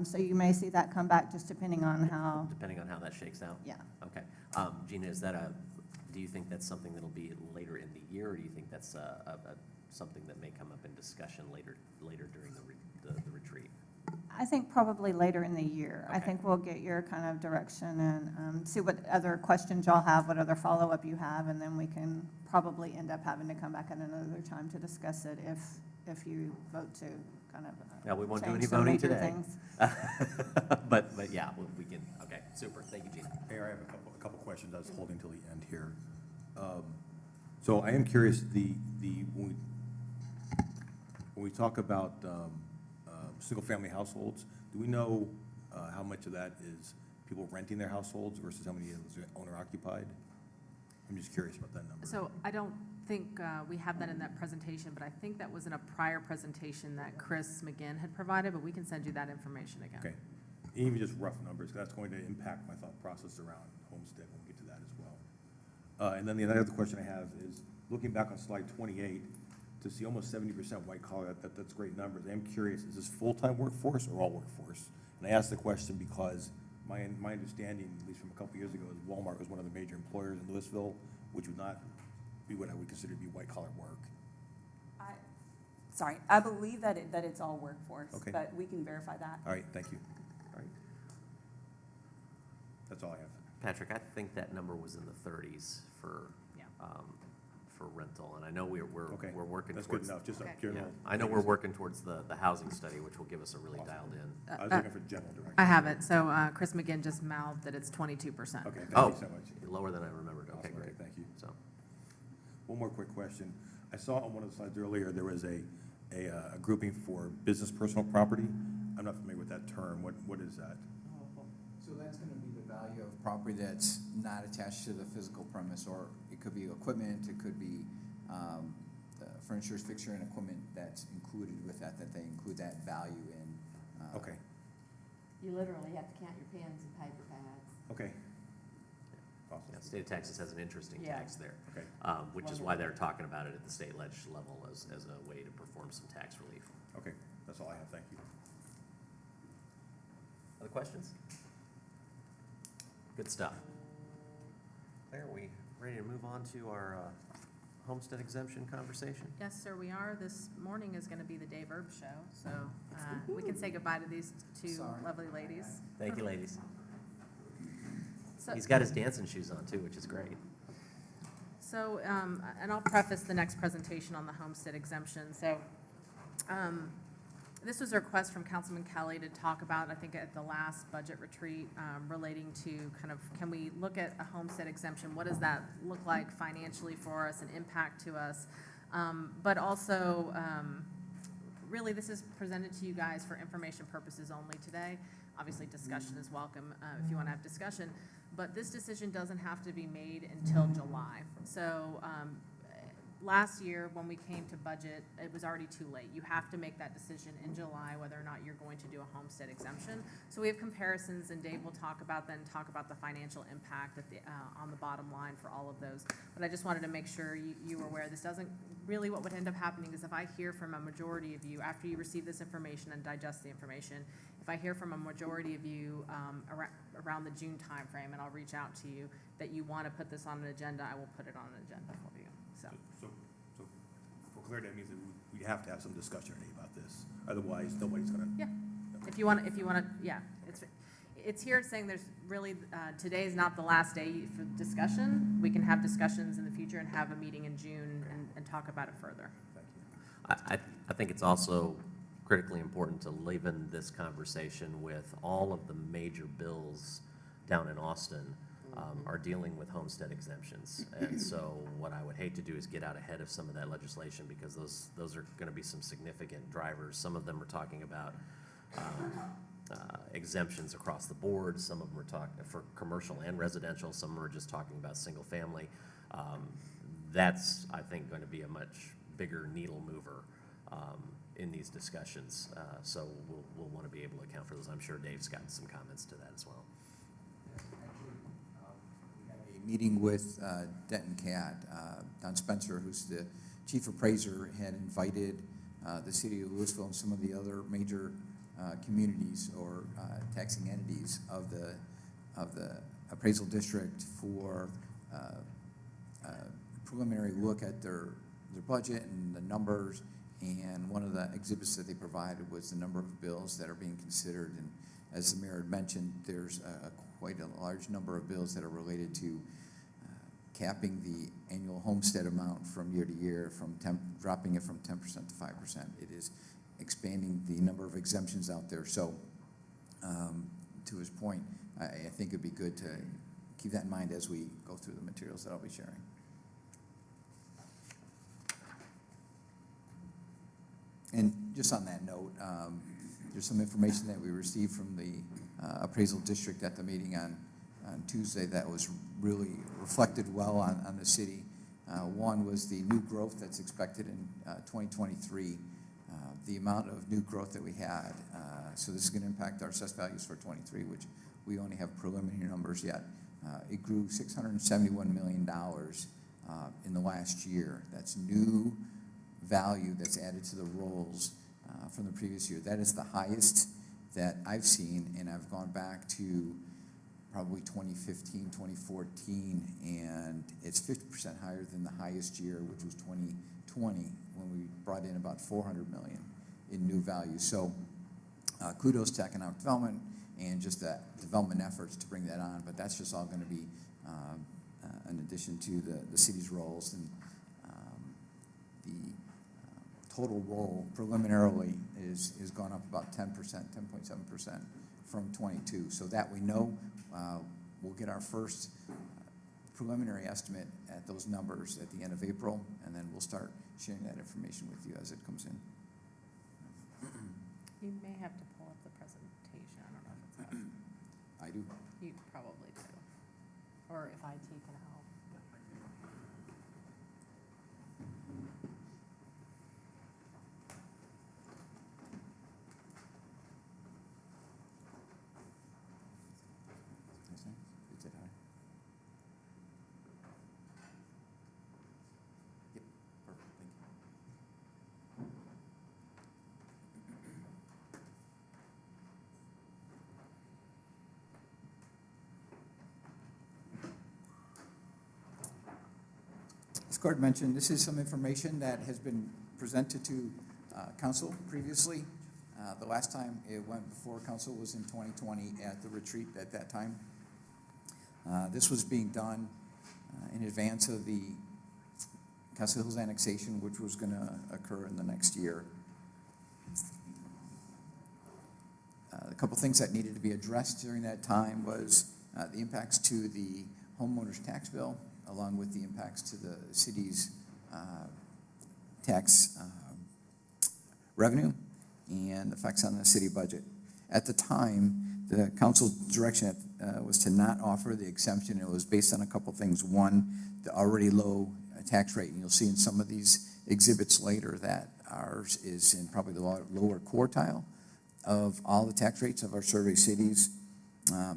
so you may see that come back just depending on how. Depending on how that shakes out? Yeah. Okay. Gina, do you think that's something that'll be later in the year, or do you think that's something that may come up in discussion later during the retreat? I think probably later in the year. I Okay. think we'll get your kind of direction and see what other questions y'all have, what other follow-up you have, and then we can probably end up having to come back at another time to discuss it if you vote to kind of Yeah, we won't do any change some voting major today. things. But yeah, we can, okay, super. Thank you, Gina. Mayor, I have a couple questions I was holding till the end here. So I am curious, when we talk about single-family households, do we know how much of that is people renting their households versus how many is owner-occupied? I'm just curious about that number. So I don't think we have that in that presentation, but I think that was in a prior presentation that Chris McKinney had provided, but we can send you that information again. Okay. Even just rough numbers, because that's going to impact my thought process around homestead when we get to that as well. And then the other question I have is, looking back on slide 28, to see almost 70% white collar, that's great numbers. I'm curious, is this full-time workforce or all workforce? And I ask the question because my understanding, at least from a couple years ago, is Walmart was one of the major employers in Lewisville, which would not be what I would consider to be white collar work. I believe that it's all workforce, Okay. but we can verify that. All right, thank you. All right. That's all I have. Patrick, I think that number was in the 30s for rental, and I know we're Okay. working That's good towards. enough, just a Okay. Yeah, general. I know we're working towards the housing study, which will give us a really Awesome. dialed in. I was looking for general direction. I have it. So Chris McKinney just mouthed that it's 22%. Okay, Oh, thank you so much. lower than I remembered. Okay, Awesome, great. thank you. So, One more quick question. I saw on one of the slides earlier, there was a grouping for business personal property. I'm not familiar with that term. What is that? So that's going to be the value of property that's not attached to the physical premise, or it could be equipment, it could be furniture, fixture, and equipment that's included with that they include that value in. Okay, You literally have to count your pens and paper pads. okay. yeah, Awesome. state of Texas has an interesting Yeah. tax there, Okay, which is why they're talking about it at the state ledge level as a way to perform some tax relief. okay. That's all I have. Thank you. Other questions? Good stuff. Claire, are we ready to move on to our homestead exemption conversation? Yes, sir, we are. This morning is going to be the Dave Erb show, so we can say goodbye to these two lovely ladies. Thank you, ladies. So- He's got his dancing shoes on too, which is great. So, and I'll preface the next presentation on the homestead exemption. So, this was a request from Councilman Kelly to talk about, I think at the last budget retreat, relating to kind of, can we look at a homestead exemption? What does that look like financially for us and impact to us? But also, really, this is presented to you guys for information purposes only today. Obviously, discussion is welcome if you want to have discussion. But this decision doesn't have to be made until July. So last year, when we came to budget, it was already too late. You have to make that decision in July whether or not you're going to do a homestead exemption. So we have comparisons, and Dave will talk about the financial impact at the, on the bottom line for all of those. But I just wanted to make sure you were aware. This doesn't, really what would end up happening is if I hear from a majority of you, after you receive this information and digest the information, if I hear from a majority of you around the June timeframe, and I'll reach out to you, that you want to put this on an agenda, I will put it on an agenda for you, so. So for clarity, that means that we have to have some discussion about this. Otherwise, nobody's gonna. Yeah, if you want to, yeah, it's here saying there's really, today is not the last day for discussion. We can have discussions in the future and have a meeting in June and talk about it further. Thank you. I think it's also critically important to leave in this conversation with all of the major bills down in Austin are dealing with homestead exemptions. And so what I would hate to do is get out ahead of some of that legislation, because those are going to be some significant drivers. Some of them are talking about exemptions across the board. Some of them are talking for commercial and residential. Some of them are just talking about single family. That's, I think, going to be a much bigger needle mover in these discussions. So we'll want to be able to account for those. I'm sure Dave's got some comments to that as well. A meeting with Denton Cat, Don Spencer, who's the chief appraiser, had invited the city of Lewisville and some of the other major communities or taxing entities of the appraisal district for a preliminary look at their budget and the numbers. And one of the exhibits that they provided was the number of bills that are being considered. And as the mayor had mentioned, there's quite a large number of bills that are related to capping the annual homestead amount from year to year, dropping it from 10% to 5%. It is expanding the number of exemptions out there. So to his point, I think it'd be good to keep that in mind as we go through the materials that I'll be sharing. And just on that note, there's some information that we received from the appraisal district at the meeting on Tuesday that was really reflected well on the city. One was the new growth that's expected in 2023, the amount of new growth that we had. So this is going to impact our assessed values for 23, which we only have preliminary numbers yet. It grew $671 million in the last year. That's new value that's added to the rolls from the previous year. That is the highest that I've seen, and I've gone back to probably 2015, 2014, and it's 50% higher than the highest year, which was 2020, when we brought in about $400 million in new value. So kudos to economic development and just the development efforts to bring that on, but that's just all going to be in addition to the city's roles. And the total roll preliminarily is gone up about 10%, 10.7% from 22. So that we know, we'll get our first preliminary estimate at those numbers at the end of April, and then we'll start sharing that information with you as it comes in. You may have to pull up the presentation. I don't know if it's up. I do. You probably do. Or if IT can help. Is it high? Yep, perfect, thank you. Court mentioned, this is some information that has been presented to council previously. The last time it went before council was in 2020 at the retreat at that time. This was being done in advance of the Castle Hills annexation, which was going to occur in the next year. A couple things that needed to be addressed during that time was the impacts to the homeowner's tax bill, along with the impacts to the city's tax revenue and effects on the city budget. At the time, the council's direction was to not offer the exemption. It was based on a couple things. One, the already low tax rate, and you'll see in some of these exhibits later that ours is in probably the lower quartile of all the tax rates of our survey cities.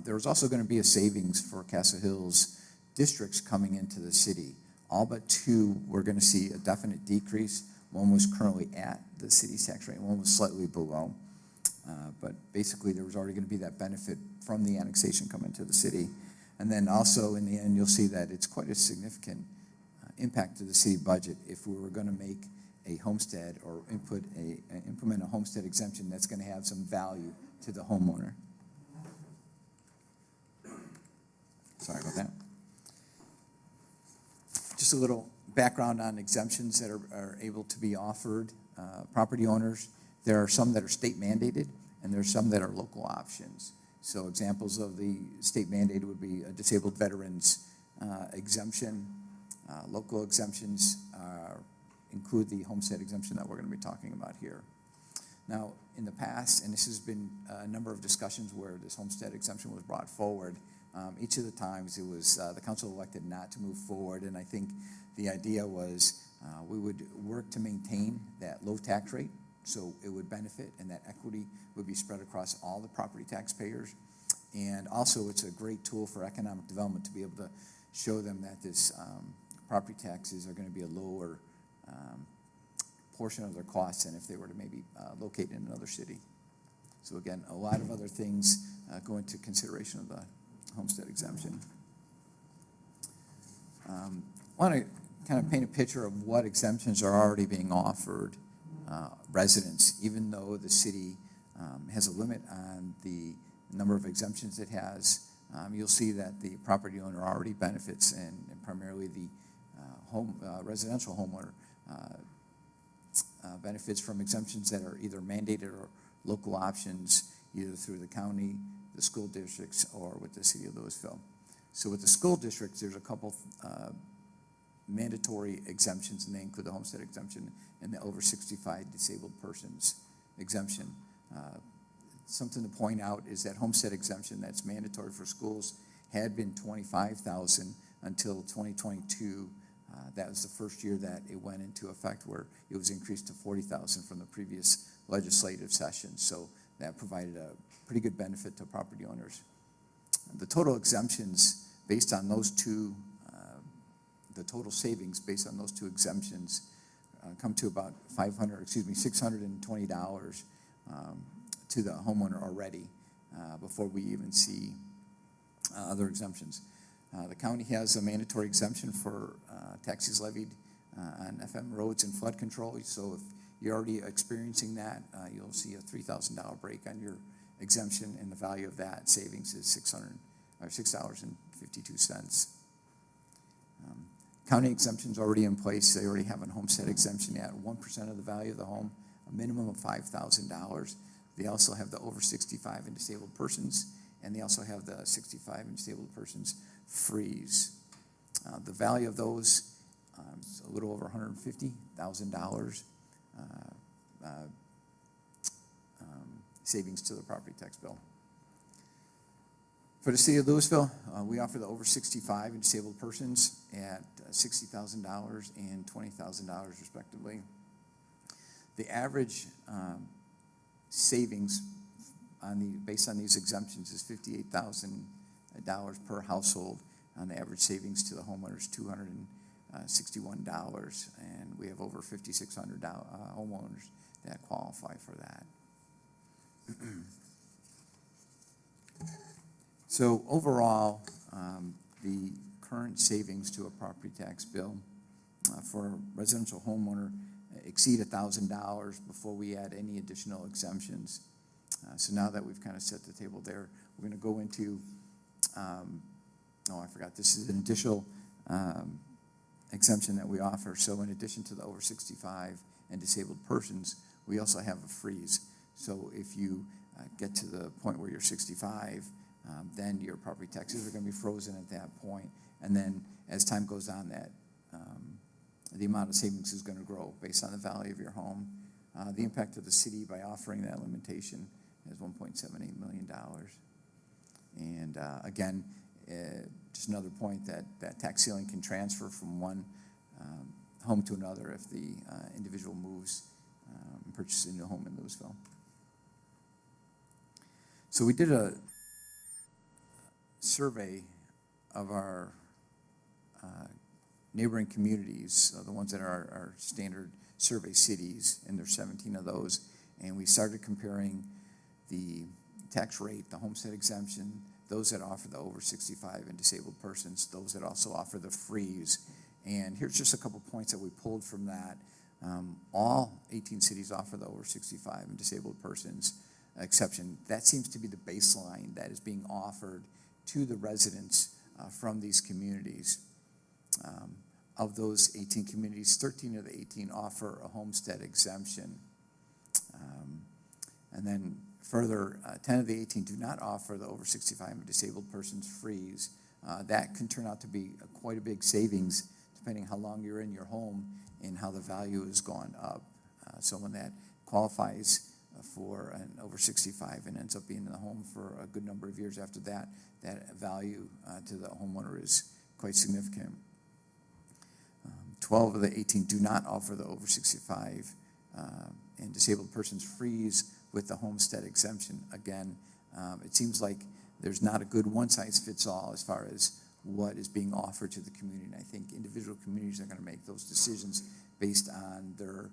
There was also going to be a savings for Castle Hills districts coming into the city. All but two were going to see a definite decrease. One was currently at the city's tax rate, and one was slightly below. But basically, there was already going to be that benefit from the annexation coming to the city. And then also, in the end, you'll see that it's quite a significant impact to the city budget if we were going to make a homestead or implement a homestead exemption that's going to have some value to the homeowner. Sorry about that. Just a little background on exemptions that are able to be offered property owners. There are some that are state mandated, and there are some that are local options. So examples of the state mandated would be a disabled veterans exemption. Local exemptions include the homestead exemption that we're going to be talking about here. Now, in the past, and this has been a number of discussions where this homestead exemption was brought forward, each of the times it was the council elected not to move forward, and I think the idea was we would work to maintain that low tax rate so it would benefit and that equity would be spread across all the property taxpayers. And also it's a great tool for economic development to be able to show them that this property taxes are going to be a lower portion of their costs than if they were to maybe locate in another city. So again, a lot of other things go into consideration of the homestead exemption. I want to kind of paint a picture of what exemptions are already being offered residents, even though the city has a limit on the number of exemptions it has. You'll see that the property owner already benefits, and primarily the residential homeowner benefits from exemptions that are either mandated or local options, either through the county, the school districts, or with the city of Lewisville. So with the school districts, there's a couple mandatory exemptions, and they include the homestead exemption and the over 65 disabled persons exemption. Something to point out is that homestead exemption that's mandatory for schools had been $25,000 until 2022. That was the first year that it went into effect, where it was increased to $40,000 from the previous legislative session. So that provided a pretty good benefit to property owners. The total exemptions based on those two, the total savings based on those two exemptions come to about $620 to the homeowner already before we even see other exemptions. The county has a mandatory exemption for taxes levied on FM roads and flood control. So if you're already experiencing that, you'll see a $3,000 break on your exemption, and the value of that savings is $6.52. County exemptions already in place. They already have a homestead exemption at 1% of the value of the home, a minimum of $5,000. They also have the over 65 and disabled persons, and they also have the 65 and disabled persons freeze. The value of those is a little over $150,000 savings to the property tax bill. For the city of Lewisville, we offer the over 65 and disabled persons at $60,000 and $20,000 respectively. The average savings based on these exemptions is $58,000 per household. On the average savings to the homeowner is $261, and we have over 5,600 homeowners that qualify for that. So overall, the current savings to a property tax bill for a residential homeowner exceed $1,000 before we add any additional exemptions. So now that we've kind of set the table there, we're going to go into, I forgot, this is an additional exemption that we offer. So in addition to the over 65 and disabled persons, we also have a freeze. So if you get to the point where you're 65, then your property taxes are going to be frozen at that point. And then as time goes on, that the amount of savings is going to grow based on the value of your home. The impact of the city by offering that limitation is $1.78 million. And again, just another point that tax ceiling can transfer from one home to another if the individual moves and purchases a new home in Lewisville. So we did a survey of our neighboring communities, the ones that are our standard survey cities, and there's 17 of those, and we started comparing the tax rate, the homestead exemption, those that offer the over 65 and disabled persons, those that also offer the freeze. And here's just a couple points that we pulled from that. All 18 cities offer the over 65 and disabled persons exception. That seems to be the baseline that is being offered to the residents from these communities. Of those 18 communities, 13 of the 18 offer a homestead exemption. And then further, 10 of the 18 do not offer the over 65 and disabled persons freeze. That can turn out to be quite a big savings depending how long you're in your home and how the value has gone up. Someone that qualifies for an over 65 and ends up being in the home for a good number of years after that, that value to the homeowner is quite significant. 12 of the 18 do not offer the over 65 and disabled persons freeze with the homestead exemption. Again, it seems like there's not a good one-size-fits-all as far as what is being offered to the community. And I think individual communities are going to make those decisions based on their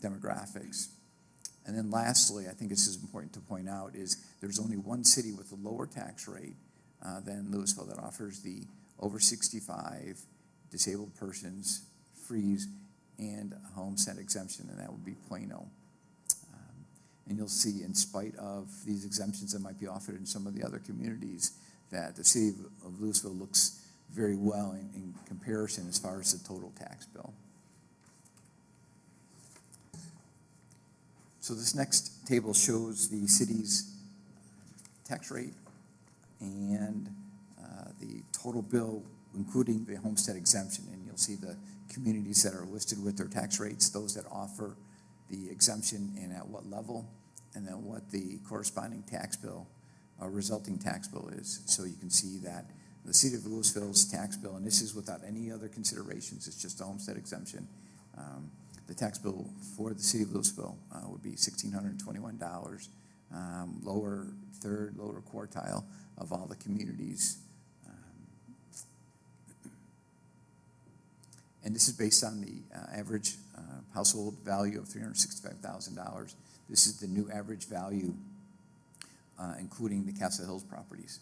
demographics. And then lastly, I think this is important to point out, is there's only one city with a lower tax rate than Lewisville that offers the over 65 disabled persons freeze and a homestead exemption, and that would be Plano. And you'll see, in spite of these exemptions that might be offered in some of the other communities, that the city of Lewisville looks very well in comparison as far as the total tax bill. So this next table shows the city's tax rate and the total bill, including the homestead exemption. And you'll see the communities that are listed with their tax rates, those that offer the exemption and at what level, and then what the corresponding tax bill or resulting tax bill is. So you can see that the city of Lewisville's tax bill, and this is without any other considerations, it's just a homestead exemption. The tax bill for the city of Lewisville would be $1,621, lower third, lower quartile of all the communities. And this is based on the average household value of $365,000. This is the new average value, including the Castle Hills properties.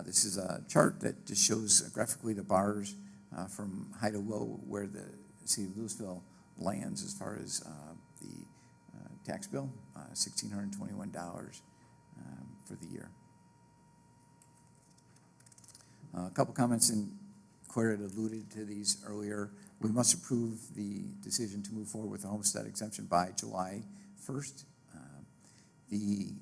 This is a chart that just shows graphically the bars from high to low where the city of Lewisville lands as far as the tax bill, $1,621 for the year. A couple comments, and Claire had alluded to these earlier. We must approve the decision to move forward with the homestead exemption by July 1st. The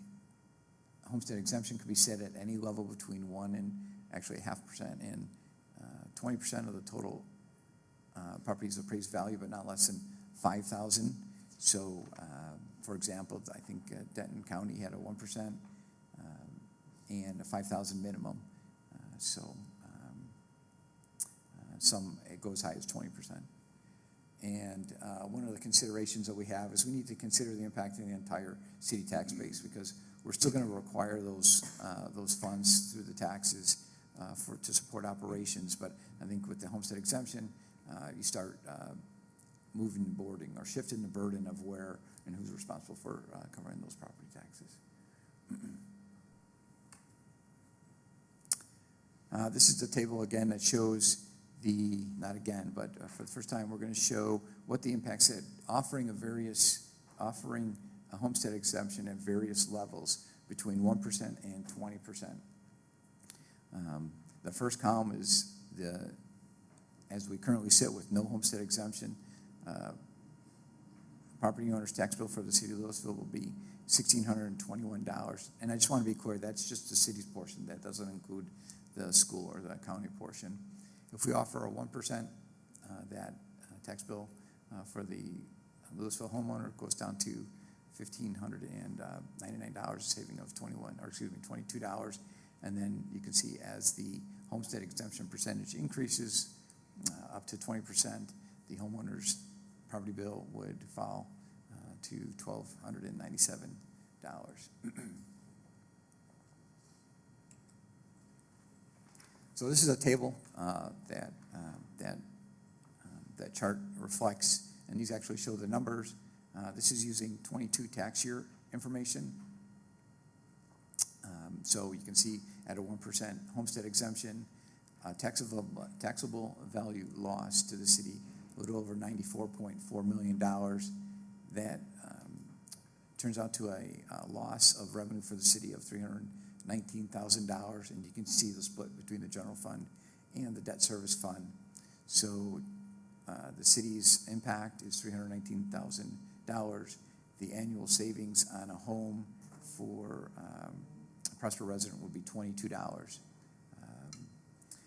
homestead exemption could be set at any level between 1% and actually 0.5% and 20% of the total property's appraised value, but not less than $5,000. So, for example, I think Denton County had a 1% and a $5,000 minimum. Some, it goes high as 20%. And one of the considerations that we have is we need to consider the impact of the entire city tax base, because we're still going to require those funds through the taxes to support operations. But I think with the homestead exemption, you start moving the boarding or shifting the burden of where and who's responsible for covering those property taxes. This is the table again that shows not again, but for the first time, we're going to show what the impacts that offering a homestead exemption at various levels between 1% and 20%. The first column is as we currently sit with no homestead exemption, property owner's tax bill for the city of Lewisville will be $1,621. And I just want to be clear, that's just the city's portion. That doesn't include the school or the county portion. If we offer a 1%, that tax bill for the Lewisville homeowner goes down to $1,599, a saving of $22. And then you can see as the homestead exemption percentage increases up to 20%, the homeowner's property bill would fall to $1,297. So this is a table that chart reflects, and these actually show the numbers. This is using 22 tax year information. So you can see at a 1% homestead exemption, taxable value loss to the city, a little over $94.4 million. That turns out to a loss of revenue for the city of $319,000, and you can see the split between the general fund and the debt service fund. So the city's impact is $319,000. The annual savings on a home for a Prosper resident would be $22.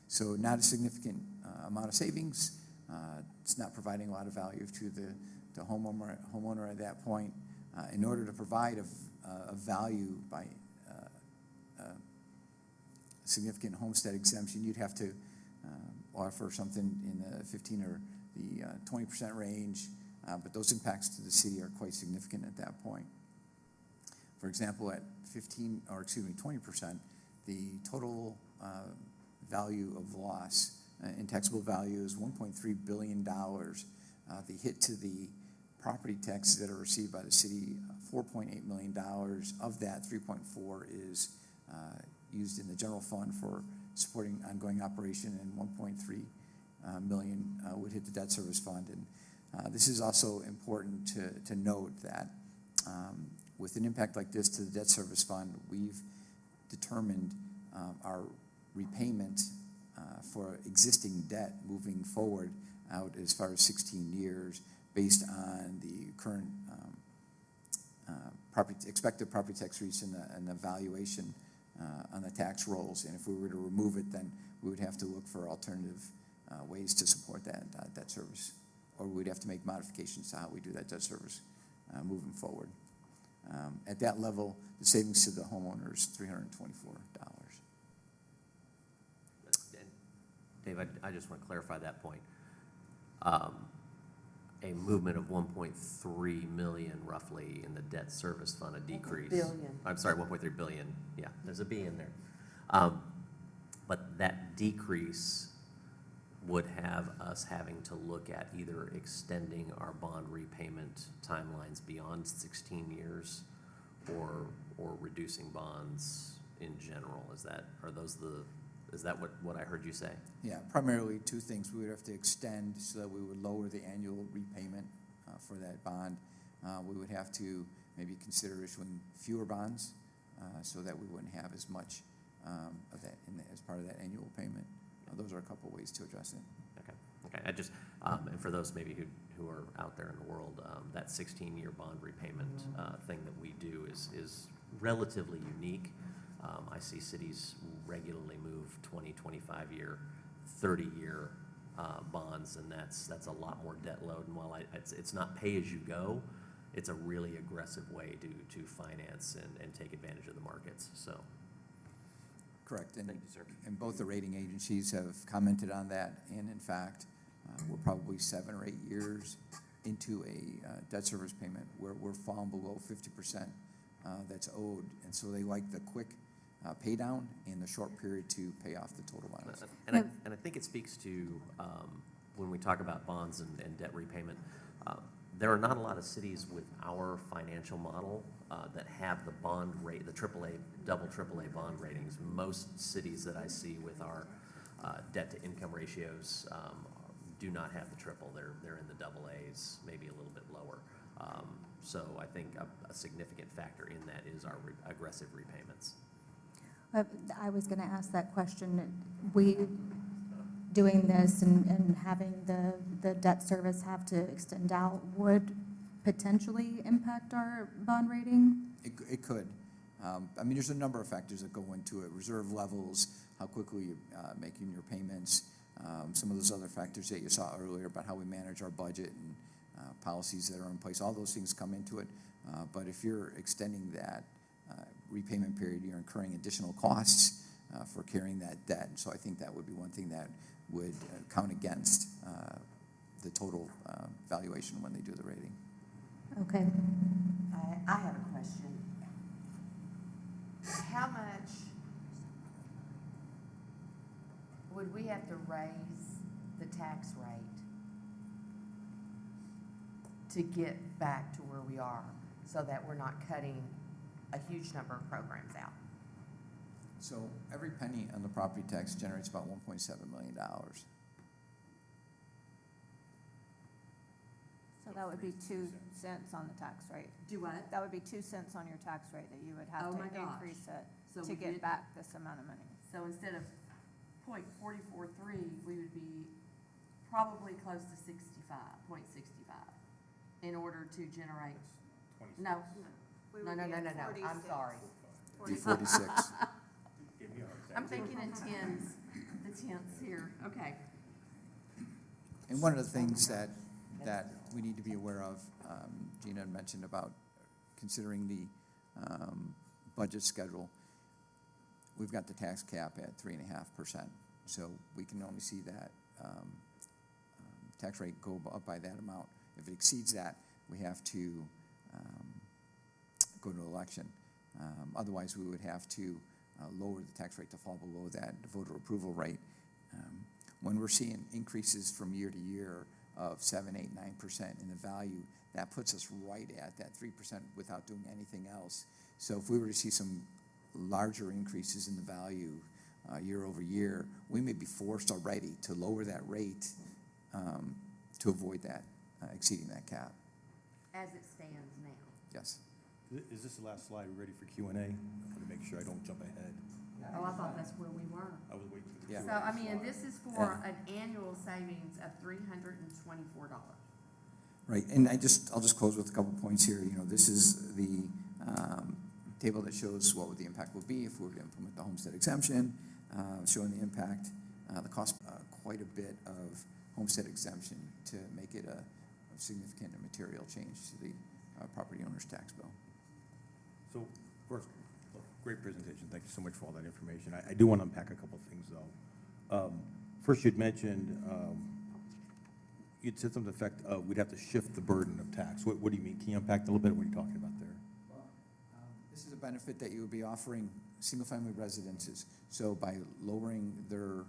So not a significant amount of savings. It's not providing a lot of value to the homeowner at that point. In order to provide a value by significant homestead exemption, you'd have to offer something in the 15 or the 20% range, but those impacts to the city are quite significant at that point. For example, at 20%, the total value of loss in taxable value is $1.3 billion. The hit to the property taxes that are received by the city, $4.8 million. Of that, 3.4 is used in the general fund for supporting ongoing operation, and 1.3 million would hit the debt service fund. And this is also important to note that with an impact like this to the debt service fund, we've determined our repayment for existing debt moving forward out as far as 16 years based on the current expected property tax rates and the valuation on the tax rolls. And if we were to remove it, then we would have to look for alternative ways to support that debt service, or we'd have to make modifications to how we do that debt service moving forward. At that level, the savings to the homeowner is $324. Dave, I just want to clarify that point. A movement of 1.3 million roughly in the debt service fund, a decrease. Billion. I'm sorry, 1.3 billion. Yeah, there's a B in there. But that decrease would have us having to look at either extending our bond repayment timelines beyond 16 years or reducing bonds in general. Is that what I heard you say? Yeah, primarily two things. We would have to extend so that we would lower the annual repayment for that bond. We would have to maybe consider issuing fewer bonds so that we wouldn't have as much of that as part of that annual payment. Those are a couple ways to address it. Okay. I just and for those maybe who are out there in the world, that 16-year bond repayment thing that we do is relatively unique. I see cities regularly move 20, 25-year, 30-year bonds, and that's a lot more debt load. And while it's not pay as you go, it's a really aggressive way to finance and take advantage of the markets. So. Correct. Thank you, sir. And both the rating agencies have commented on that. And in fact, we're probably 7 or 8 years into a debt service payment where we're falling below 50% that's owed. And so they like the quick pay down in the short period to pay off the total bonds. And I think it speaks to when we talk about bonds and debt repayment, there are not a lot of cities with our financial model that have the bond rate, the AAA, double AAA bond ratings. Most cities that I see with our Debt-to-income ratios do not have the triple. They're in the double A's, maybe a little bit lower. So I think a significant factor in that is our aggressive repayments. I was going to ask that question. We, doing this and having the debt service have to extend out would potentially impact our bond rating? It could. I mean, there's a number of factors that go into it. Reserve levels, how quickly you're making your payments, some of those other factors that you saw earlier about how we manage our budget and policies that are in place. All those things come into it. But if you're extending that repayment period, you're incurring additional costs for carrying that debt. So I think that would be one thing that would count against the total valuation when they do the rating. Okay. I have a question. How much would we have to raise the tax rate to get back to where we are so that we're not cutting a huge number of programs out? So every penny on the property tax generates about $1.7 million. So that would be 2 cents on the tax rate. Do what? That would be 2 cents on your tax rate that you would have Oh to my gosh. increase it So to we get did- back this amount of money. So instead of .443, we would be probably close to 0.65, in order to generate, no, I'm sorry. Be 46. I'm thinking in tens, the tenths here, okay. And one of the things that we need to be aware of, Gina had mentioned about considering the budget schedule. We've got the tax cap at 3.5%, so we can only see that tax rate go up by that amount. If it exceeds that, we have to go to election. Otherwise, we would have to lower the tax rate to fall below that voter approval rate. When we're seeing increases from year to year of 7, 8, 9% in the value, that puts us right at that 3% without doing anything else. So if we were to see some larger increases in the value year over year, we may be forced already to lower that rate to avoid that, exceeding that cap. As it stands now. Yes. Is this the last slide? We're ready for Q&A? I want to make sure I don't jump ahead. Oh, I thought that's where we were. I was waiting for the Yeah. So, I mean, and this is for an annual savings of $324. Right, and I'll just close with a couple points here. You know, this is the table that shows what the impact would be if we were to implement the homestead exemption, showing the impact, the cost, quite a bit of homestead exemption to make it a significant and material change to the property owner's tax bill. So, first, great presentation. Thank you so much for all that information. I do want to unpack a couple of things, though. First, you'd mentioned, you'd said something to the effect of we'd have to shift the burden of tax. What do you mean? Can you unpack that a little bit? What are you talking about there? Well, this is a benefit that you would be offering single-family residences. So by lowering their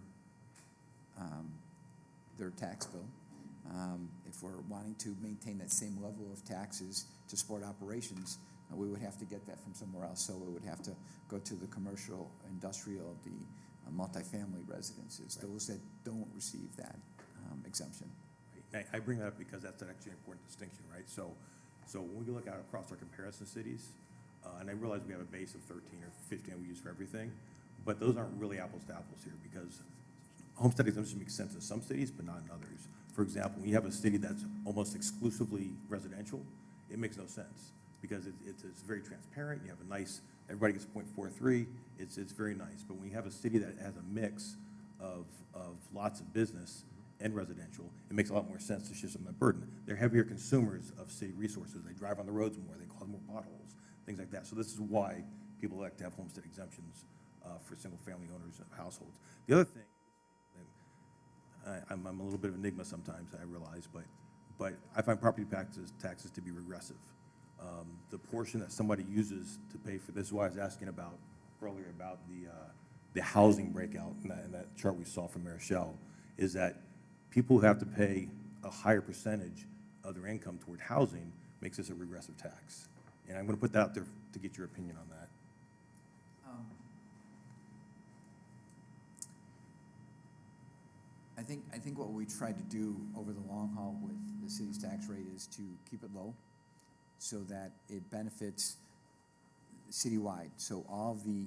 tax bill, if we're wanting to maintain that same level of taxes to support operations, we would have to get that from somewhere else. So we would have to go to the commercial, industrial, the multifamily residences, Right. those that don't receive that exemption. I bring that up because that's actually an important distinction, right? So when we look out across our comparison cities, and I realize we have a base of 13 or 15 we use for everything, but those aren't really apples to apples here because homestead exemption makes sense in some cities, but not in others. For example, when you have a city that's almost exclusively residential, it makes no sense because it's very transparent. You have a nice, everybody gets 0.43. It's very nice. But when you have a city that has a mix of lots of business and residential, it makes a lot more sense to shift some of that burden. They're heavier consumers of city resources. They drive on the roads more. They cause more potholes, things like that. So this is why people like to have homestead exemptions for single-family owners of households. The other thing, I'm a little bit of an enigma sometimes, I realize, but I find property taxes to be regressive. The portion that somebody uses to pay for this is why I was asking about earlier about the housing breakout in that chart we saw from Marichelle, is that people who have to pay a higher percentage of their income toward housing makes this a regressive tax. And I'm going to put that out there to get your opinion on that. I think what we tried to do over the long haul with the city's tax rate is to keep it low so that it benefits citywide. So all of the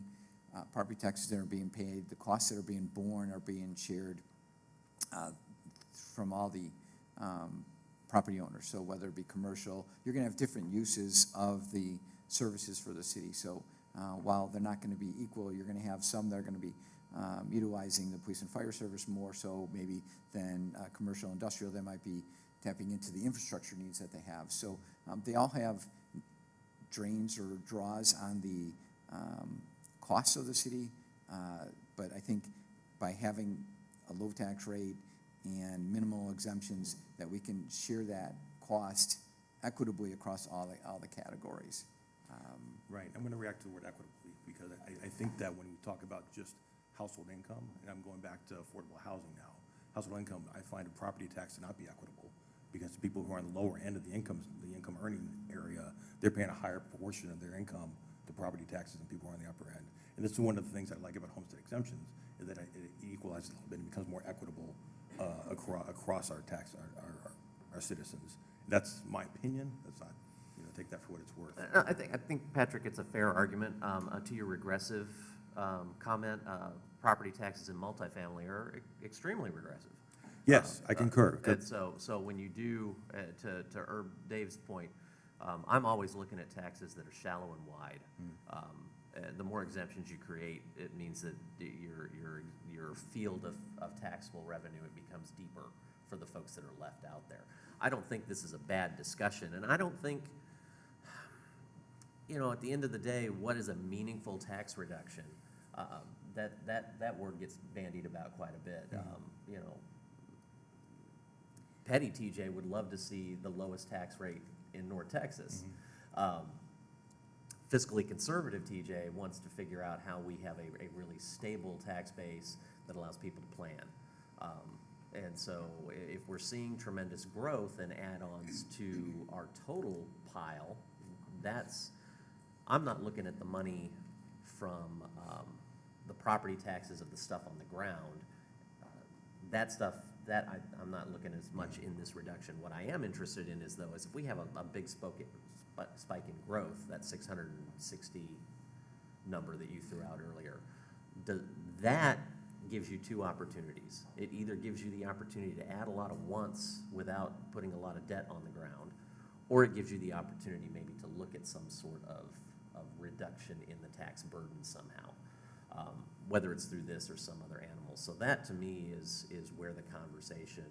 property taxes that are being paid, the costs that are being borne are being shared from all the property owners. So whether it be commercial, you're going to have different uses of the services for the city. So while they're not going to be equal, you're going to have some that are going to be utilizing the police and fire service more so maybe than commercial industrial that might be tapping into the infrastructure needs that they have. So they all have drains or draws on the costs of the city, but I think by having a low tax rate and minimal exemptions, that we can share that cost equitably across all the categories. Right, I'm going to react to the word equitably, because I think that when we talk about just household income, and I'm going back to affordable housing now, household income, I find a property tax to not be equitable, because the people who are on the lower end of the income earning area, they're paying a higher portion of their income to property taxes than people who are on the upper end. And this is one of the things I like about homestead exemptions, is that it equalizes a little bit and becomes more equitable across our our citizens. That's my opinion. That's not, take that for what it's worth. I think, Patrick, it's a fair argument. To your regressive comment, property taxes in multifamily are extremely regressive. Yes, I concur. And so when you do, to Dave's point, I'm always looking at taxes that are shallow and wide. The more exemptions you create, it means that your field of taxable revenue, it becomes deeper for the folks that are left out there. I don't think this is a bad discussion, and I don't think, at the end of the day, what is a meaningful tax reduction? That word gets bandied about quite a bit. Petty TJ would love to see the lowest tax rate in North Texas. Fiscally conservative TJ wants to figure out how we have a really stable tax base that allows people to plan. And so if we're seeing tremendous growth and add-ons to our total pile, I'm not looking at the money from the property taxes of the stuff on the ground. That stuff, I'm not looking as much in this reduction. What I am interested in is if we have a big spike in growth, that 660 number that you threw out earlier, that gives you two opportunities. It either gives you the opportunity to add a lot of once without putting a lot of debt on the ground, or it gives you the opportunity maybe to look at some sort of reduction in the tax burden somehow, whether it's through this or some other animal. So that, to me, is where the conversation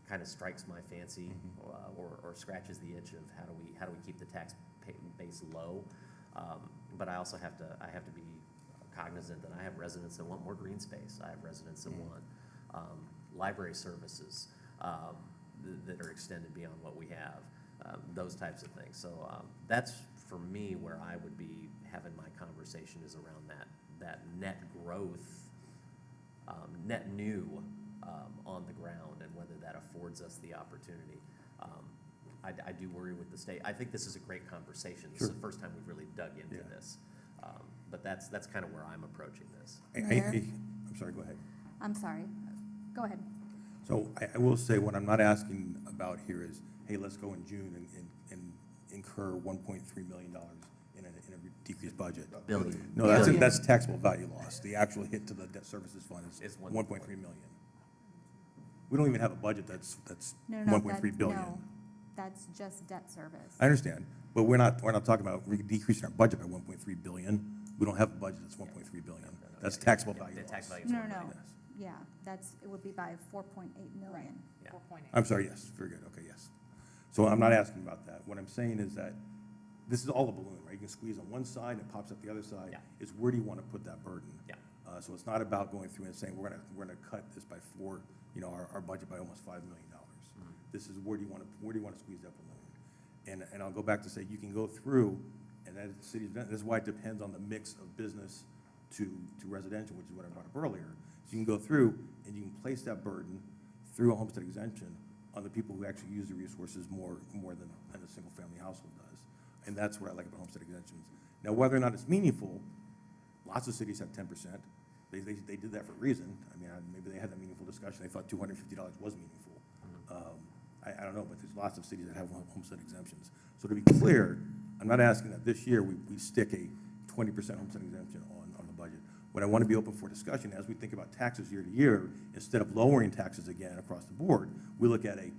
kind of strikes my fancy, or scratches the itch of how do we keep the tax base low. But I also have to be cognizant that I have residents that want more green space. I have residents that want library services that are extended beyond what we have, those types of things. So that's, for me, where I would be having my conversation, is around that net growth, net new on the ground, and whether that affords us the opportunity. I do worry with the state. I think this is a great conversation. This is the first time we've really dug into this. But that's kind of where I'm approaching this. I'm sorry, go ahead. I'm sorry. Go ahead. So I will say, what I'm not asking about here is, hey, let's go in June and incur $1.3 million in a decreased budget. Billion. No, that's taxable value loss. The actual hit to the debt services fund is 1.3 million. We don't even have a budget that's No, 1.3 billion. No, that's just debt service. I understand, but we're not talking about decreasing our budget by 1.3 billion. We don't have a budget that's 1.3 billion. That's taxable value loss. Tax value is No, $1 no, million. yeah, it would be by 4.8 million. Yeah. 4.8. I'm sorry, yes, very good, okay, yes. So I'm not asking about that. What I'm saying is that this is all a balloon, right? You can squeeze on one side and it pops up the other side. Yeah. It's where do you want to put that burden? Yeah. So it's not about going through and saying, we're gonna cut this by our budget by almost $5 million. This is where do you want to squeeze that balloon? And I'll go back to say, you can go through, and that city, this is why it depends on the mix of business to residential, which is what I brought up earlier. So you can go through and you can place that burden through a homestead exemption on the people who actually use the resources more than a single family household does. And that's what I like about homestead exemptions. Now, whether or not it's meaningful, lots of cities have 10%. They did that for a reason. I mean, maybe they had that meaningful discussion. They thought $250 was meaningful. I don't know, but there's lots of cities that have homestead exemptions. So to be clear, I'm not asking that this year we stick a 20% homestead exemption on the budget. What I want to be open for discussion as we think about taxes year to year, instead of lowering taxes again across the board, we look at a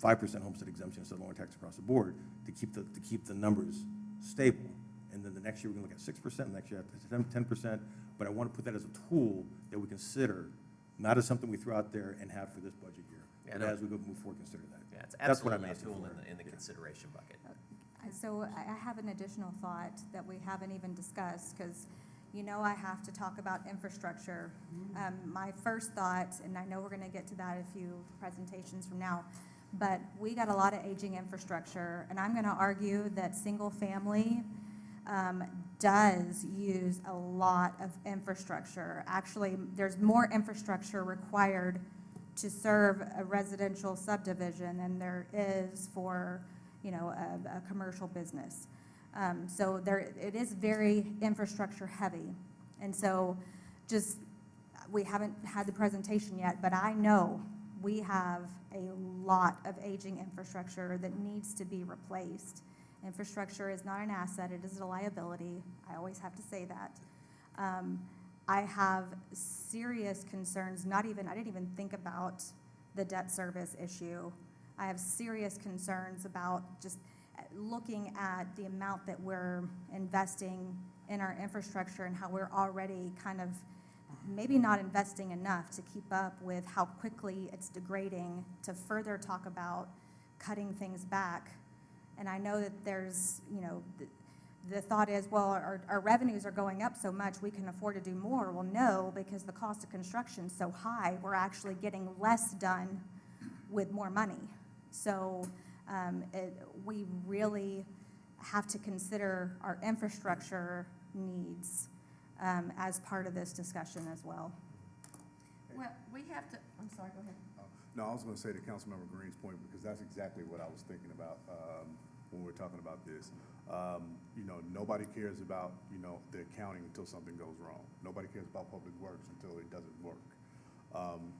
5% homestead exemption instead of lowering taxes across the board to keep the numbers stable. And then the next year, we're going to look at 6%, next year, 10%. But I want to put that as a tool that we consider, not as something we throw out there and have for this budget year. Yeah, But as we move forward, consider that. Yeah, it's That's what I'm absolutely a asking tool for. in the consideration bucket. So I have an additional thought that we haven't even discussed, because I have to talk about infrastructure. My first thought, and I know we're going to get to that a few presentations from now, but we got a lot of aging infrastructure, and I'm going to argue that single family does use a lot of infrastructure. Actually, there's more infrastructure required to serve a residential subdivision than there is for, a commercial business. So it is very infrastructure heavy. And so we haven't had the presentation yet, but I know we have a lot of aging infrastructure that needs to be replaced. Infrastructure is not an asset, it is a liability. I always have to say that. I have serious concerns, I didn't even think about the debt service issue. I have serious concerns about just looking at the amount that we're investing in our infrastructure and how we're already kind of maybe not investing enough to keep up with how quickly it's degrading, to further talk about cutting things back. And I know that there's, the thought is, well, our revenues are going up so much, we can afford to do more. Well, no, because the cost of construction is so high, we're actually getting less done with more money. So we really have to consider our infrastructure needs as part of this discussion as well. Well, we have to, I'm sorry, go ahead. No, I was going to say to Councilmember Green's point, because that's exactly what I was thinking about when we're talking about this. Nobody cares about, the accounting until something goes wrong. Nobody cares about public works until it doesn't work.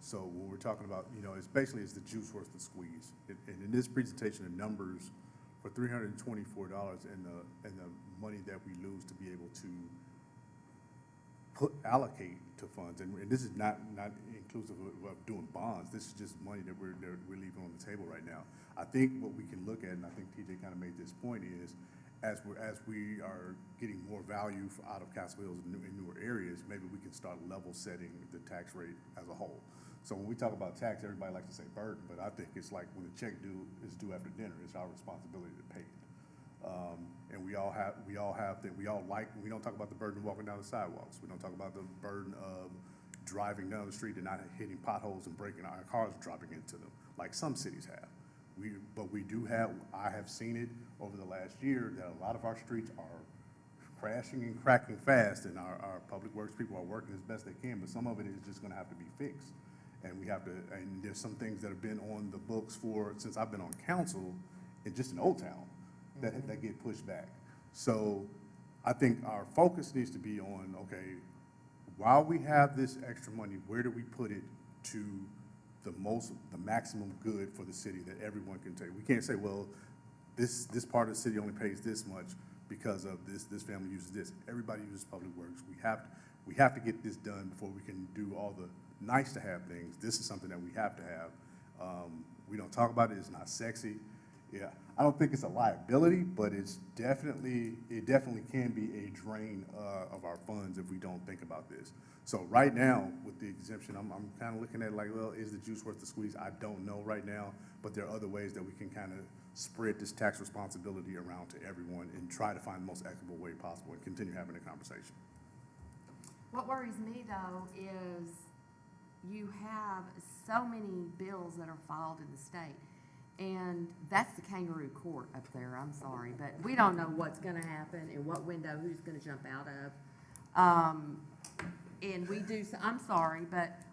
So when we're talking about, it's the juice worth the squeeze. And in this presentation, the numbers for $324 and the money that we lose to be able to allocate to funds, and this is not inclusive of doing bonds. This is just money that we're leaving on the table right now. I think what we can look at, and I think TJ kind of made this point, is as we are getting more value out of Castle Hills in newer areas, maybe we can start level setting the tax rate as a whole. So when we talk about tax, everybody likes to say burden, but I think it's like when the check is due after dinner, it's our responsibility to pay it. And we all don't talk about the burden of walking down the sidewalks. We don't talk about the burden of driving down the street and not hitting potholes and breaking our cars dropping into them, like some cities have. But we do have, I have seen it over the last year, that a lot of our streets are crashing and cracking fast, and our public works people are working as best they can, but some of it is just gonna have to be fixed. And and there's some things that have been on the books since I've been on council, just in Old Town, that get pushed back. So I think our focus needs to be on, okay, while we have this extra money, where do we put it to the maximum good for the city that everyone can take? We can't say, well, this part of the city only pays this much because of this family uses this. Everybody uses public works. We have to get this done before we can do all the nice to have things. This is something that we have to have. We don't talk about it. It's not sexy. Yeah, I don't think it's a liability, but it definitely can be a drain of our funds if we don't think about this. So right now, with the exemption, I'm kind of looking at it like, well, is the juice worth the squeeze? I don't know right now, but there are other ways that we can kind of spread this tax responsibility around to everyone and try to find the most equitable way possible and continue having a conversation. What worries me, though, is you have so many bills that are filed in the state. And that's the kangaroo court up there, I'm sorry, but we don't know what's gonna happen and what window who's gonna jump out of. And we do, I'm sorry,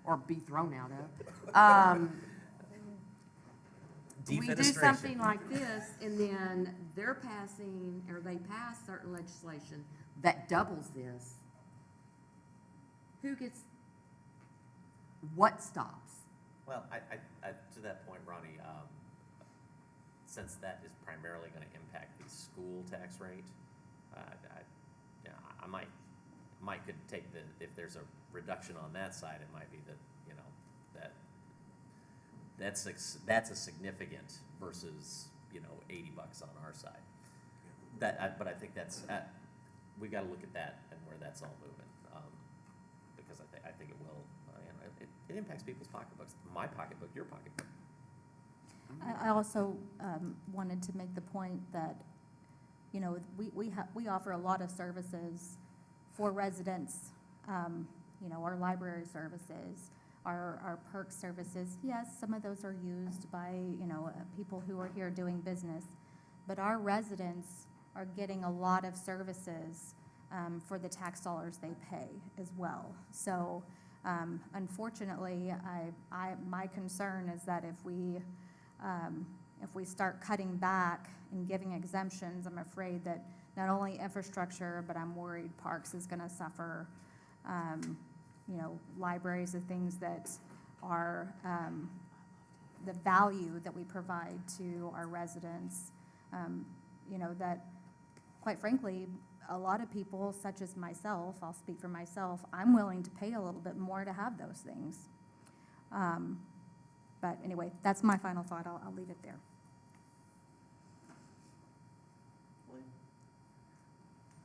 or be thrown out of. We do something like this, and then they pass certain legislation that doubles this. who gets, what stops? Well, to that point, Ronnie, since that is primarily gonna impact the school tax rate, yeah, I might could take if there's a reduction on that side, it might be that, you know, that's a significant versus, you know, $80 on our side. But I think that's, we gotta look at that and where that's all moving, because I think it will, you know, it impacts people's pocketbooks, my pocketbook, your pocketbook. I also wanted to make the point that, you know, we offer a lot of services for residents, you know, our library services, our perk services. Yes, some of those are used by, you know, people who are here doing business, but our residents are getting a lot of services for the tax dollars they pay as well. So unfortunately, my concern is that if we start cutting back and giving exemptions, I'm afraid that not only infrastructure, but I'm worried parks is going to suffer. You know, libraries are things that are the value that we provide to our residents. You know, that quite frankly, a lot of people, such as myself, I'll speak for myself, I'm willing to pay a little bit more to have those things. But anyway, that's my final thought. I'll leave it there.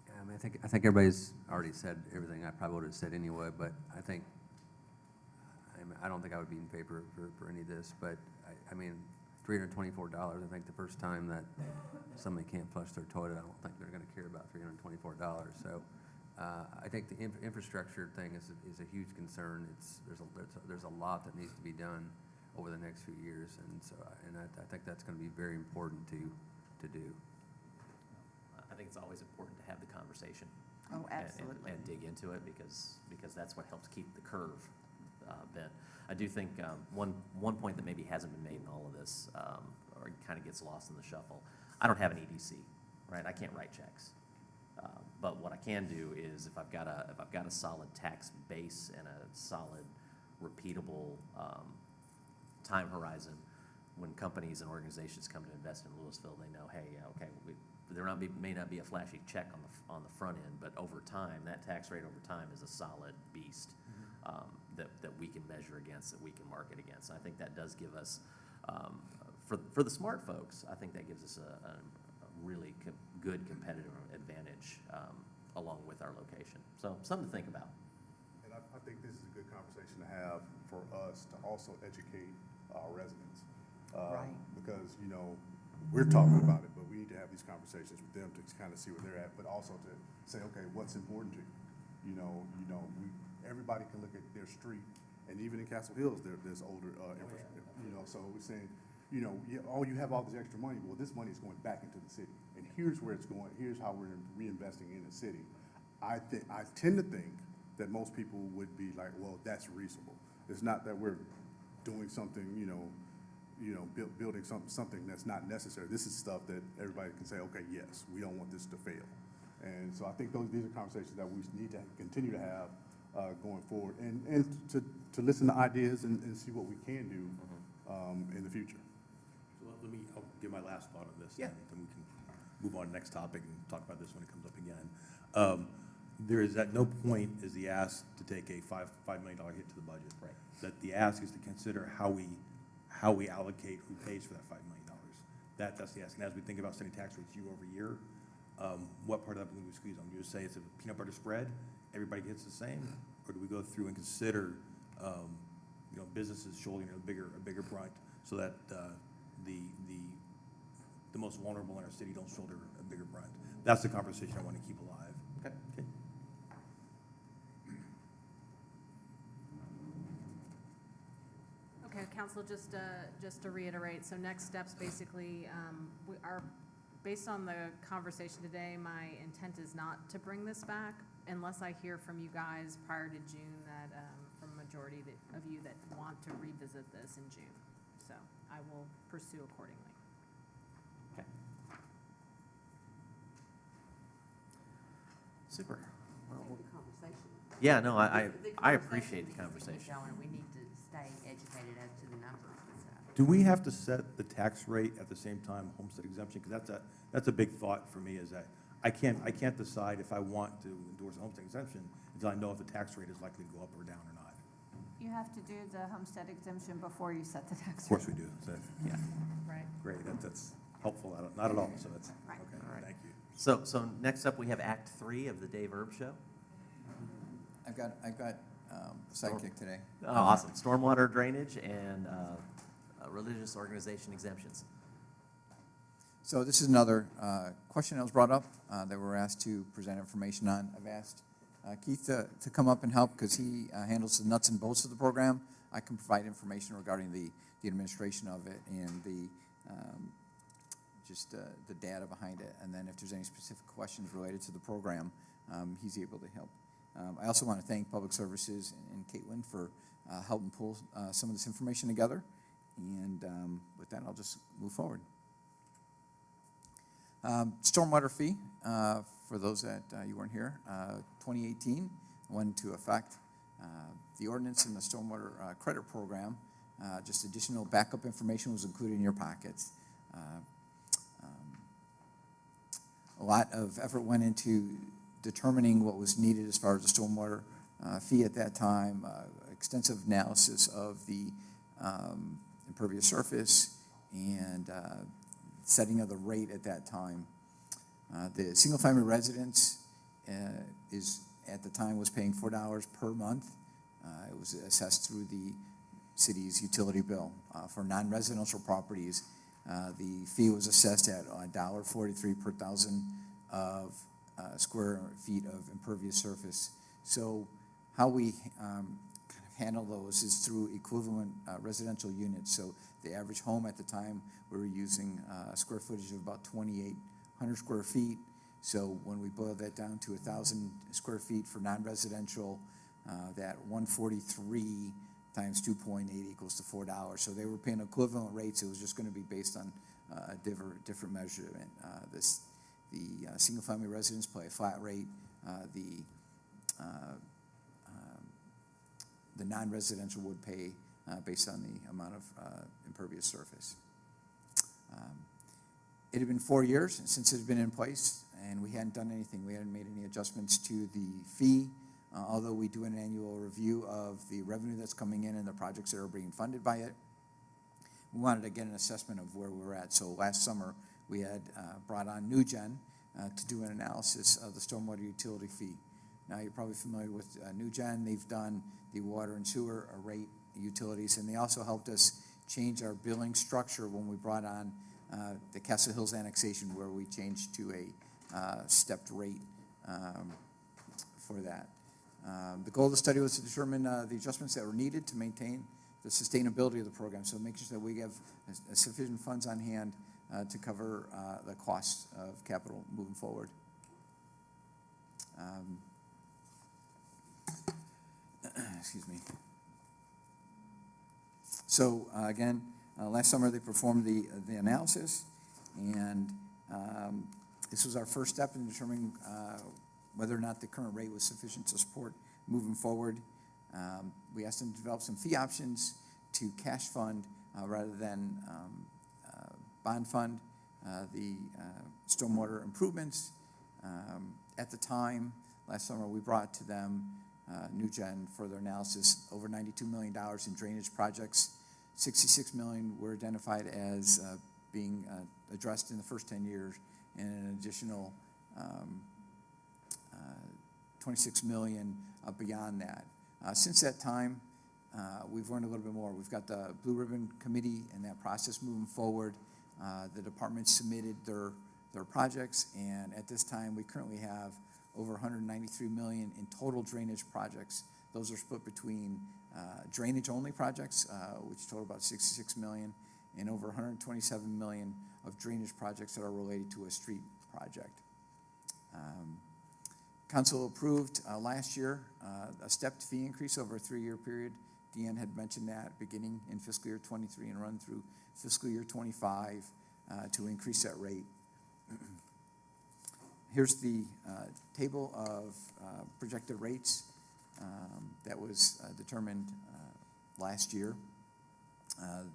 Yeah, I mean, I think everybody's already said everything I probably would have said anyway, but I don't think I would be in favor for any of this, but I mean, $324, I think the first time that somebody can't flush their toilet, I don't think they're gonna care about $324. So I think the infrastructure thing is a huge concern. There's a lot that needs to be done over the next few years, and so I think that's gonna be very important to do. I think it's always important to have the conversation. Oh, absolutely. And dig into it, because that's what helps keep the curve bent. I do think one point that maybe hasn't been made in all of this, or kind of gets lost in the shuffle, I don't have an EDC, right? I can't write checks. But what I can do is if I've got a solid tax base and a solid, repeatable time horizon, when companies and organizations come to invest in Lewisville, they know, hey, okay, may not be a flashy check on the front end, but over time, that tax rate over time is a solid beast that we can measure against, that we can market against. And I think that does give us, for the smart folks, I think that gives us a really good competitive advantage along with our location. So something to think about. And I think this is a good conversation to have for us to also educate our residents. Right. Because, you know, we're talking about it, but we need to have these conversations with them to kind of see where they're at, but also to say, okay, what's important to you? Everybody can look at their street, and even in Castle Hills, there's older infrastructure. You know, so we're saying, you have all this extra money. Well, this money is going back into the city, and here's where it's going. Here's how we're reinvesting in the city. I tend to think that most people would be like, well, that's reasonable. It's not that we're doing something, building something that's not necessary. This is stuff that everybody can say, okay, yes, we don't want this to fail. And so I think these are conversations that we need to continue to have going forward, and to listen to ideas and see what we can do in the future. So I'll give my last thought on this. Yeah. And then we can move on to the next topic and talk about this when it comes up again. There is at no point is the ask to take a $5 million hit to the budget. Right. That the ask is to consider how we allocate who pays for that $5 million. That's the ask. And as we think about setting tax rates year over year, what part of that do we squeeze on? Do we just say it's a peanut butter spread, everybody gets the same, or do we go through and consider, businesses shouldering a bigger brunt so that the most vulnerable in our city don't shoulder a bigger brunt? That's the conversation I want to keep alive. Okay. Okay, council, just to reiterate, so next steps, basically, based on the conversation today, my intent is not to bring this back unless I hear from you guys prior to June that, from a majority of you that want to revisit this in June. So I will pursue accordingly. Okay. Super. Well, Conversation. Yeah, no, I conversation appreciate the needs to keep conversation. going. We need to stay educated as to the numbers and stuff. Do we have to set the tax rate at the same time homestead exemption? Because that's a big thought for me, is that I can't decide if I want to endorse a homestead exemption until I know if the tax rate is likely to go up or down or not. You have to do the homestead exemption before you set the tax rate. Of course we do. So, yeah, Right. great, that's helpful, not at all, so that's, Right. okay, All right. thank you. So next up, we have Act 3 of the Dave Erb Show. I've got a sidekick today. Oh, awesome. Stormwater drainage and religious organization exemptions. So this is another question that was brought up that we're asked to present information on. I've asked Keith to come up and help because he handles the nuts and bolts of the program. I can provide information regarding the administration of it and the data behind it. And then if there's any specific questions related to the program, he's able to help. I also want to thank Public Services and Caitlin for helping pull some of this information together. And with that, I'll just move forward. Stormwater fee, for those that you weren't here, 2018 went into effect. The ordinance in the stormwater credit program, just additional backup information was included in your packets. A lot of effort went into determining what was needed as far as the stormwater fee at that time, extensive analysis of the impervious surface, and setting of the rate at that time. The single-family residence is, at the time, was paying $4 per month. It was assessed through the city's utility bill. For non-residential properties, the fee was assessed at $1.43 per thousand of square feet of impervious surface. So how we kind of handle those is through equivalent residential units. So the average home at the time, we were using square footage of about 2,800 square feet. So when we boil that down to 1,000 square feet for non-residential, that 143 times 2.8 equals to $4. So they were paying equivalent rates. It was just going to be based on a different measurement. The single-family residents pay a flat rate. The non-residential would pay based on the amount of impervious surface. It had been 4 years since it had been in place, and we hadn't done anything. We hadn't made any adjustments to the fee, although we do an annual review of the revenue that's coming in and the projects that are being funded by it. We wanted to get an assessment of where we're at. So last summer, we had brought on NewGen to do an analysis of the stormwater utility fee. Now, you're probably familiar with NewGen. They've done the water and sewer rate utilities, and they also helped us change our billing structure when we brought on the Castle Hills annexation, where we changed to a stepped rate for that. The goal of the study was to determine the adjustments that were needed to maintain the sustainability of the program, so making sure that we have sufficient funds on hand to cover the costs of capital moving forward. Excuse me. So again, last summer they performed the analysis, and this was our first step in determining whether or not the current rate was sufficient to support moving forward. We asked them to develop some fee options to cash fund rather than bond fund the stormwater improvements. At the time, last summer, we brought to them NewGen for their analysis over $92 million in drainage projects. 66 million were identified as being addressed in the first 10 years, and an additional 26 million beyond that. Since that time, we've learned a little bit more. We've got the Blue Ribbon Committee and that process moving forward. The department submitted their projects, and at this time, we currently have over 193 million in total drainage projects. Those are split between drainage-only projects, which total about 66 million, and over 127 million of drainage projects that are related to a street project. Council approved last year a stepped fee increase over a 3-year period. Deanne had mentioned that beginning in fiscal year 23 and run through fiscal year 25 to increase that rate. Here's the table of projected rates that was determined last year.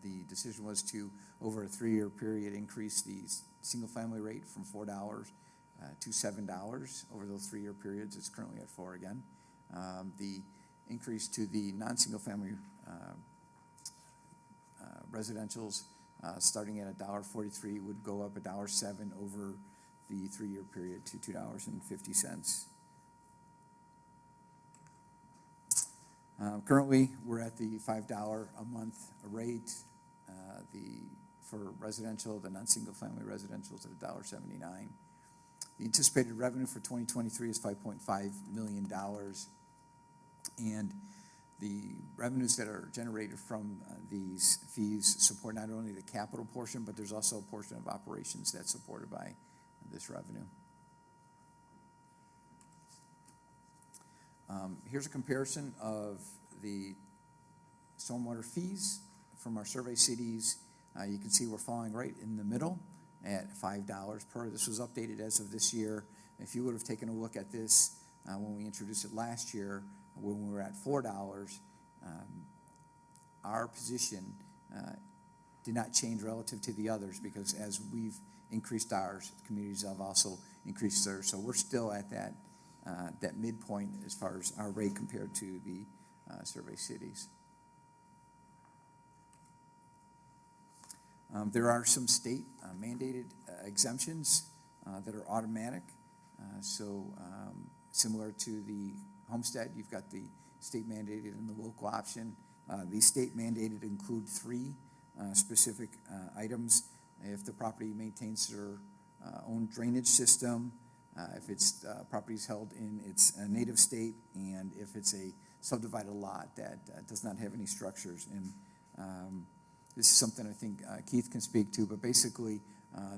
The decision was to, over a 3-year period, increase the single-family rate from $4 to $7 over those 3-year periods. It's currently at $4 again. The increase to the non-single-family residentials, starting at $1.43, would go up $1.07 over the 3-year period to $2.50. Currently, we're at the $5 a month rate. For residential, the non-single-family residential is at $1.79. The anticipated revenue for 2023 is $5.5 million, and the revenues that are generated from these fees support not only the capital portion, but there's also a portion of operations that's supported by this revenue. Here's a comparison of the stormwater fees from our survey cities. You can see we're falling right in the middle at $5 per. This was updated as of this year. If you would have taken a look at this when we introduced it last year, when we were at $4, our position did not change relative to the others, because as we've increased ours, communities have also increased theirs. So we're still at that midpoint as far as our rate compared to the survey cities. There are some state mandated exemptions that are automatic. Similar to the homestead, you've got the state mandated and the local option. The state mandated include 3 specific items. If the property maintains their own drainage system, if its property is held in its native state, and if it's a subdivided lot that does not have any structures. And this is something I think Keith can speak to, but basically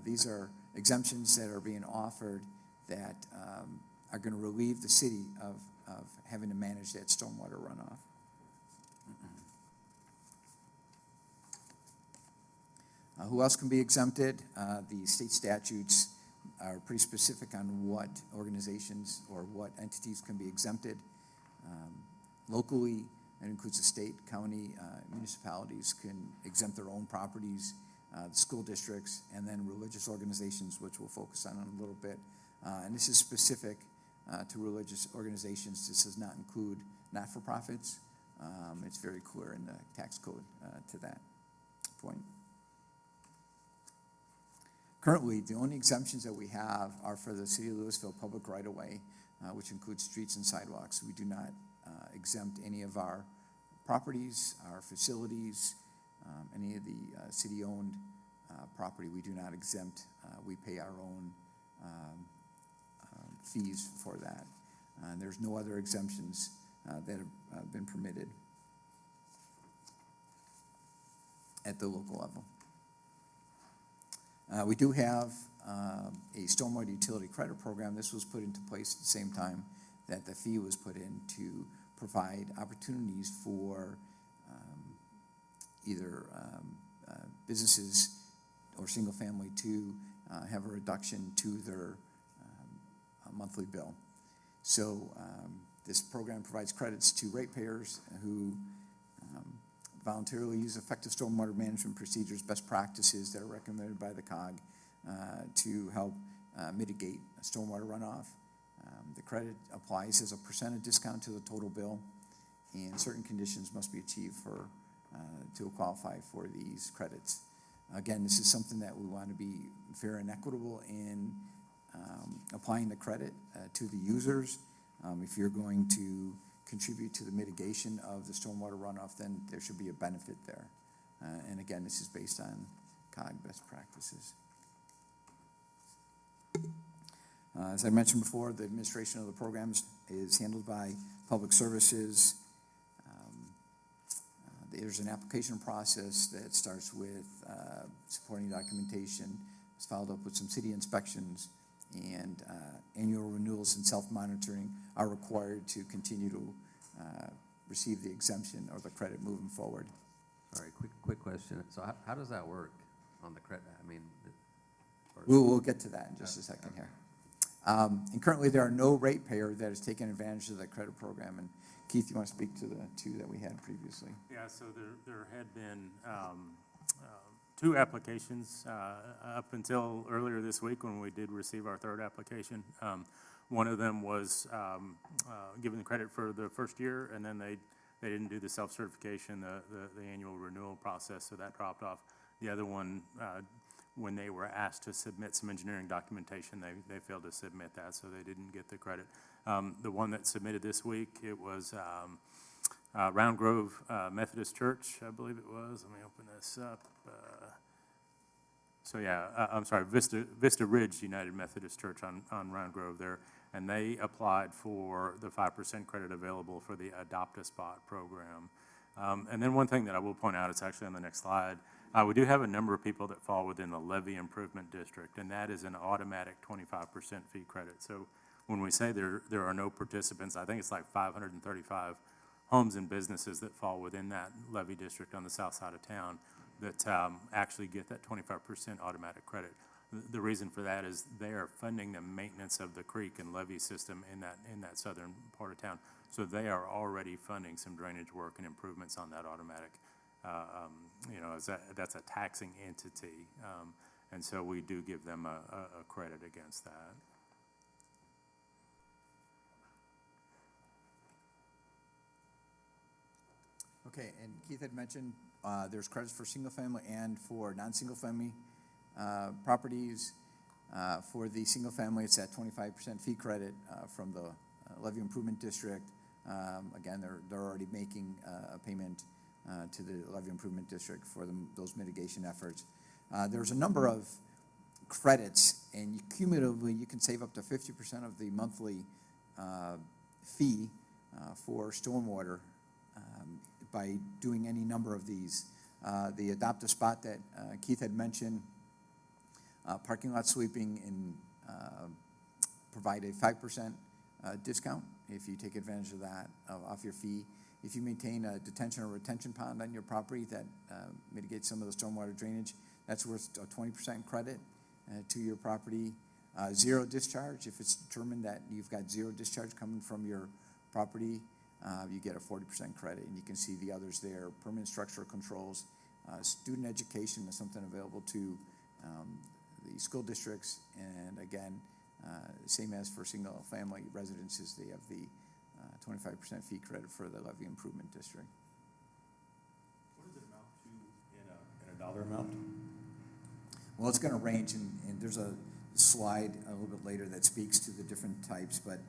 these are exemptions that are being offered that are going to relieve the city of having to manage that stormwater runoff. Who else can be exempted? The state statutes are pretty specific on what organizations or what entities can be exempted. Locally, it includes the state, county, municipalities can exempt their own properties, the school districts, and then religious organizations, which we'll focus on in a little bit. And this is specific to religious organizations. This does not include not-for-profits. It's very clear in the tax code to that point. Currently, the only exemptions that we have are for the City of Lewisville public right-of-way, which includes streets and sidewalks. We do not exempt any of our properties, our facilities, any of the city-owned property. We do not exempt. We pay our own fees for that. There's no other exemptions that have been permitted at the local level. We do have a stormwater utility credit program. This was put into place at the same time that the fee was put in to provide opportunities for either businesses or single family to have a reduction to their monthly bill. So this program provides credits to ratepayers who voluntarily use effective stormwater management procedures, best practices that are recommended by the COG to help mitigate stormwater runoff. The credit applies as a percentage discount to the total bill, and certain conditions must be achieved to qualify for these credits. Again, this is something that we want to be fair and equitable in applying the credit to the users. If you're going to contribute to the mitigation of the stormwater runoff, then there should be a benefit there. And again, this is based on COG best practices. As I mentioned before, the administration of the programs is handled by Public Services. There's an application process that starts with supporting documentation. It's followed up with some city inspections, and annual renewals and self-monitoring are required to continue to receive the exemption or the credit moving forward. Sorry, quick question. So how does that work on the credit? I mean, we'll get to that in just a second here. And currently, there are no ratepayer that has taken advantage of the credit program. And Keith, you want to speak to the two that we had previously? Yeah, so there had been two applications up until earlier this week when we did receive our third application. One of them was given the credit for the first year, and then they didn't do the self-certification, the annual renewal process, so that dropped off. The other one, when they were asked to submit some engineering documentation, they failed to submit that, so they didn't get the credit. The one that submitted this week, it was Round Grove Methodist Church, I believe it was. Let me open this up. I'm sorry, Vista Ridge United Methodist Church on Round Grove there, and they applied for the 5% credit available for the Adopt a Spot program. And then one thing that I will point out, it's actually on the next slide, we do have a number of people that fall within the Levy Improvement District, and that is an automatic 25% fee credit. So when we say there are no participants, I think it's like 535 homes and businesses that fall within that levy district on the south side of town that actually get that 25% automatic credit. The reason for that is they are funding the maintenance of the creek and levee system in that southern part of town. So they are already funding some drainage work and improvements on that automatic. That's a taxing entity, and so we do give them a credit against that. Okay, and Keith had mentioned there's credits for single-family and for non-single-family properties. For the single-family, it's at 25% fee credit from the Levy Improvement District. Again, they're already making a payment to the Levy Improvement District for those mitigation efforts. There's a number of credits, and cumulatively, you can save up to 50% of the monthly fee for stormwater by doing any number of these. The Adopt a Spot that Keith had mentioned, parking lot sweeping, and provide a 5% discount if you take advantage of that off your fee. If you maintain a detention or retention pond on your property that mitigates some of the stormwater drainage, that's worth a 20% credit to your property. Zero discharge, if it's determined that you've got zero discharge coming from your property, you get a 40% credit, and you can see the others there. Permanent structural controls, student education is something available to the school districts, and again, same as for single-family residences, they have the 25% fee credit for the Levy Improvement District. What does it amount to in a dollar amount? Well, it's going to range, and there's a slide a little bit later that speaks to the different types, but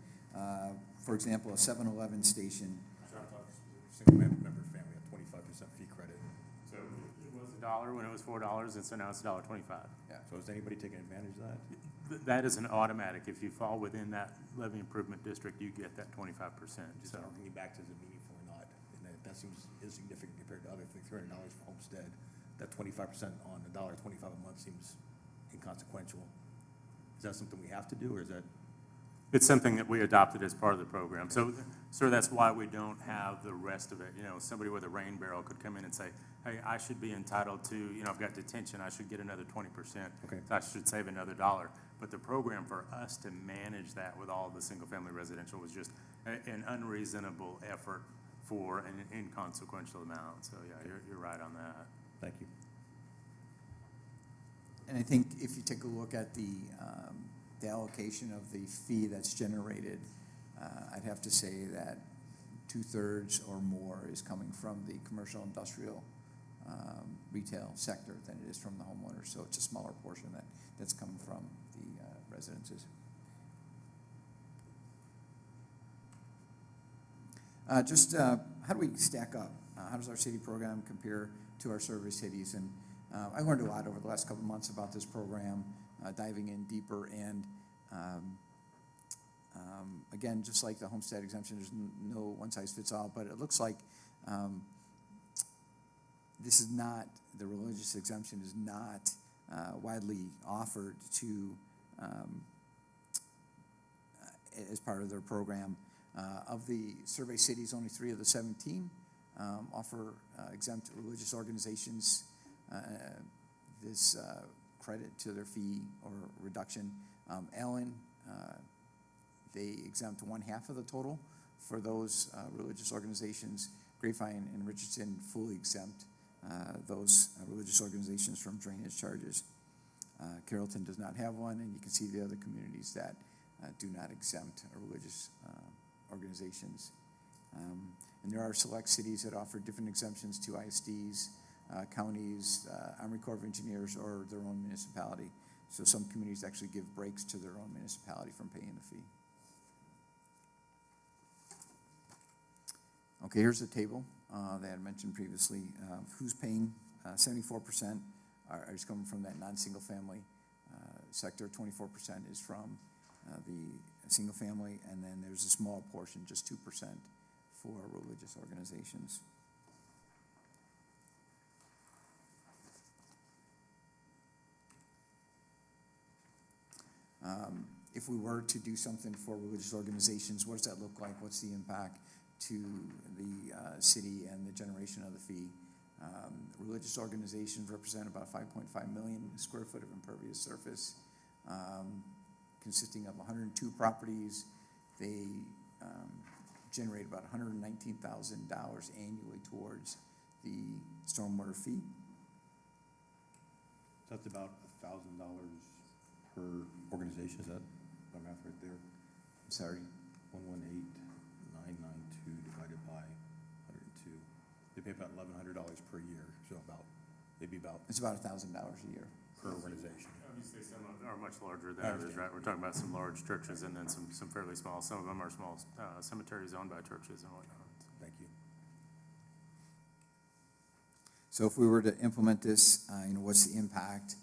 for example, a 7-Eleven station. Single-member family, a 25% fee credit. So it was $1 when it was $4, and so now it's $1.25. Yeah. So is anybody taking advantage of that? That is an automatic. If you fall within that levy improvement district, you get that 25%. Just So bringing back to is it meaningful or not? And that seems insignificant compared to other things. $300 for homestead. That 25% on $1.25 a month seems inconsequential. Is that something we have to do, or is that? it's something that we adopted as part of the program. So that's why we don't have the rest of it. You know, somebody with a rain barrel could come in and say, hey, I should be entitled to, you know, I've got detention, I should get another 20%. Okay. I should save another $1. But the program for us to manage that with all the single-family residential was just an unreasonable effort for an inconsequential amount. So, yeah, you're right on that. Thank you. And I think if you take a look at the allocation of the fee that's generated, I'd have to say that 2/3 or more is coming from the commercial, industrial, retail sector than it is from the homeowners. So it's a smaller portion that's coming from the residences. How do we stack up? How does our city program compare to our survey cities? And I learned a lot over the last couple of months about this program, diving in deeper. And again, just like the homestead exemption, there's no one-size-fits-all, but it looks like this is not, the religious exemption is not widely offered to as part of their program. Of the survey cities, only 3 of the 17 offer exempt religious organizations this credit to their fee or reduction. Allen, they exempt 1/2 of the total For those religious organizations, Grapevine and Richardson fully exempt those religious organizations from drainage charges. Carrollton does not have one, and you can see the other communities that do not exempt religious organizations. And there are select cities that offer different exemptions to ISDs, counties, Army Corps of Engineers, or their own municipality. So some communities actually give breaks to their own municipality from paying the fee. Okay, here's the table that I had mentioned previously. Who's paying? 74% is coming from that non-single family sector. 24% is from the single family, and then there's a small portion, just 2%, for religious organizations. If we were to do something for religious organizations, what does that look like? What's the impact to the city and the generation of the fee? Religious organizations represent about 5.5 million square foot of impervious surface, consisting of 102 properties. They generate about $119,000 annually towards the stormwater fee. So that's about $1,000 per organization, is that my math right there? I'm sorry. 118,992 divided by 102. They pay about $1,100 per year, so it's about $1,000 a year per organization. Obviously, some of them are much larger than others, right? We're talking about some large churches and then some fairly small. Some of them are small cemeteries owned by churches and whatnot. Thank you. So if we were to implement this, what's the impact?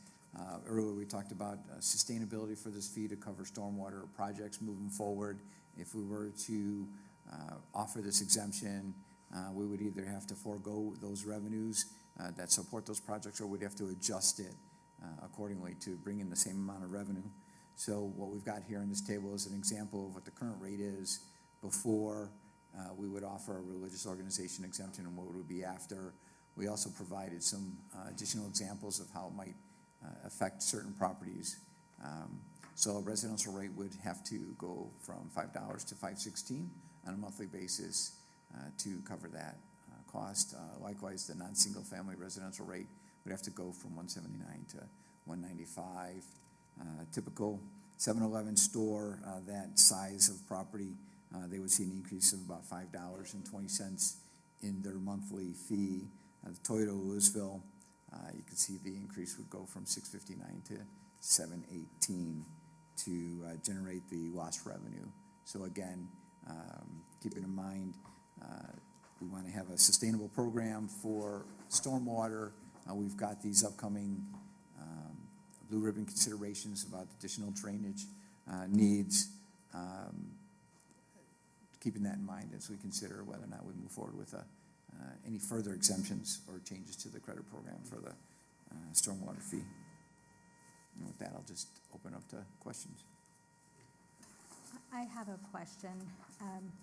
Earlier we talked about sustainability for this fee to cover stormwater projects moving forward. If we were to offer this exemption, we would either have to forego those revenues that support those projects, or we'd have to adjust it accordingly to bring in the same amount of revenue. So what we've got here in this table is an example of what the current rate is before we would offer a religious organization exemption and what it would be after. We also provided some additional examples of how it might affect certain properties. So a residential rate would have to go from $5 to $5.16 on a monthly basis to cover that cost. Likewise, the non-single family residential rate would have to go from $179 to $195. Typical 7-Eleven store, that size of property, they would see an increase of about $5.20 in their monthly fee. The Toyota Lewisville, you can see the increase would go from $6.59 to $7.18 to generate the lost revenue. So again, keeping in mind, we want to have a sustainable program for stormwater. We've got these upcoming blue ribbon considerations about additional drainage needs. Keeping that in mind as we consider whether or not we move forward with any further exemptions or changes to the credit program for the stormwater fee. And with that, I'll just open up to questions. I have a question.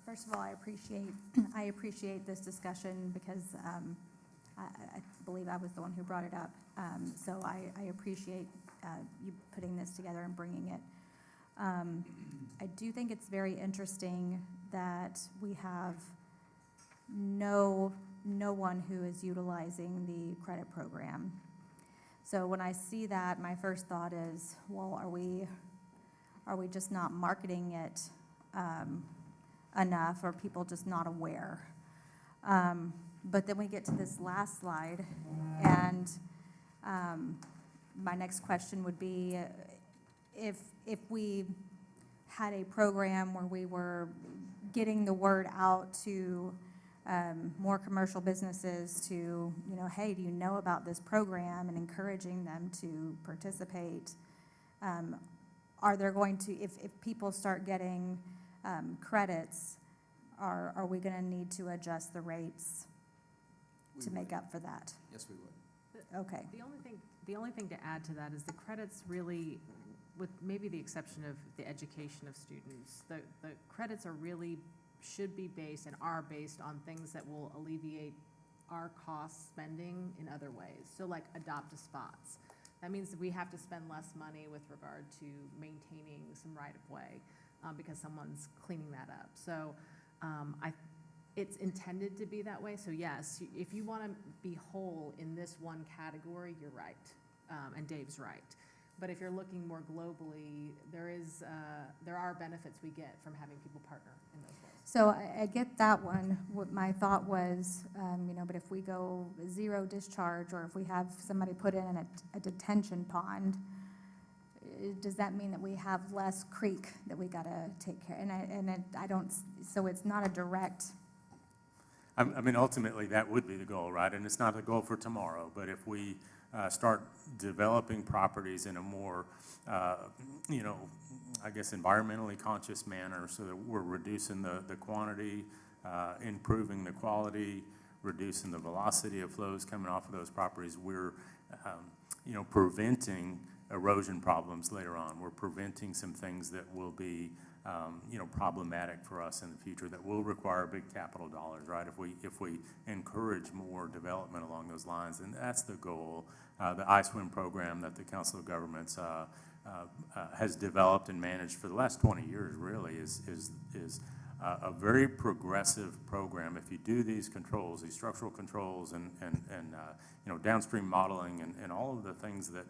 First of all, I appreciate this discussion because I believe I was the one who brought it up. So I appreciate you putting this together and bringing it. I do think it's very interesting that we have no one who is utilizing the credit program. So when I see that, my first thought is, well, are we just not marketing it enough, or people just not aware? But then we get to this last slide, and my next question would be, if we had a program where we were getting the word out to more commercial businesses to, hey, do you know about this program, and encouraging them to participate, are there going to, if people start getting credits, are we going to need to adjust the rates to make up for that? Yes, we would. Okay. The only thing to add to that is the credits really, with maybe the exception of the education of students, the credits are really, should be based and are based on things that will alleviate our cost spending in other ways. So like adopt-a-spots. That means that we have to spend less money with regard to maintaining some right-of-way because someone's cleaning that up. So It's intended to be that way, so yes, if you want to be whole in this one category, you're right, and Dave's right. But if you're looking more globally, there are benefits we get from having people partner in those ways. So I get that one. What my thought was, but if we go zero discharge, or if we have somebody put in a detention pond, does that mean that we have less creek that we gotta take care? I don't, so it's not a direct. I mean, ultimately, that would be the goal, right? And it's not a goal for tomorrow, but if we start developing properties in a more, I guess, environmentally conscious manner, so that we're reducing the quantity, improving the quality, reducing the velocity of flows coming off of those properties, we're, preventing erosion problems later on. We're preventing some things that will be, problematic for us in the future, that will require big capital dollars, right? If we encourage more development along those lines, and that's the goal. The ISWIM program that the Council of Governments has developed and managed for the last 20 years really is a very progressive program. If you do these controls, these structural controls and downstream modeling and all of the things that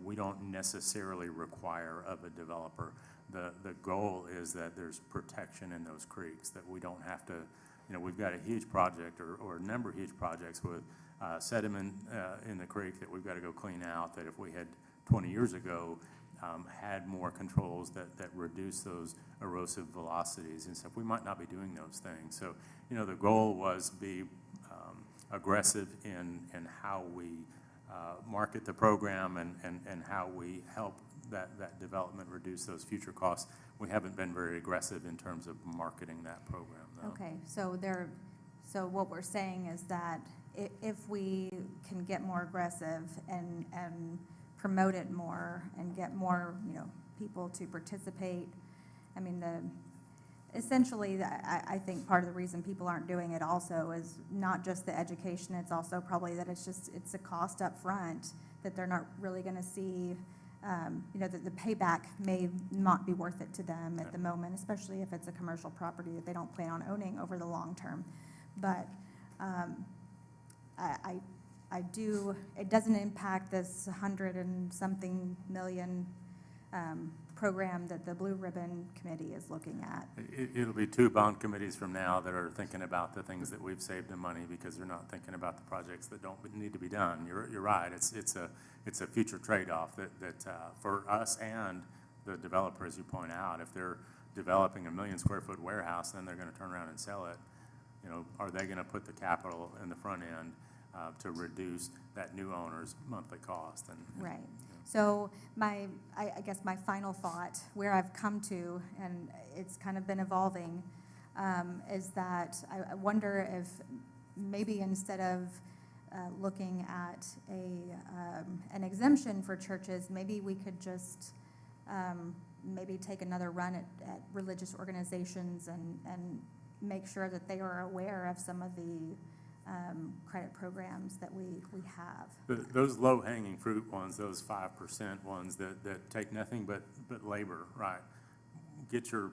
we don't necessarily require of a developer. The goal is that there's protection in those creeks, that we don't have to, we've got a huge project or a number of huge projects with sediment in the creek that we've got to go clean out, that if we had 20 years ago had more controls that reduce those erosive velocities and stuff, we might not be doing those things. So, the goal was be aggressive in how we market the program and how we help that development reduce those future costs. We haven't been very aggressive in terms of marketing that program, though. Okay, so what we're saying is that if we can get more aggressive and promote it more and get more, people to participate, I mean, essentially, I think part of the reason people aren't doing it also is not just the education, it's also probably that it's a cost up front that they're not really gonna see, that the payback may not be worth it to them at the moment, especially if it's a commercial property that they don't plan on owning over the long term. But it doesn't impact this 100 and something million program that the Blue Ribbon Committee is looking at. It'll be 2 bond committees from now that are thinking about the things that we've saved in money, because they're not thinking about the projects that don't need to be done. You're right. It's a future trade-off that for us and the developer, as you point out, if they're developing a 1 million square foot warehouse, then they're going to turn around and sell it. Are they going to put the capital in the front end to reduce that new owner's monthly cost? Right. So I guess my final thought, where I've come to, and it's kind of been evolving, is that I wonder if maybe instead of looking at an exemption for churches, maybe we could just maybe take another run at religious organizations and make sure that they are aware of some of the credit programs that we have. Those low-hanging fruit ones, those 5% ones that take nothing but labor, right? Get your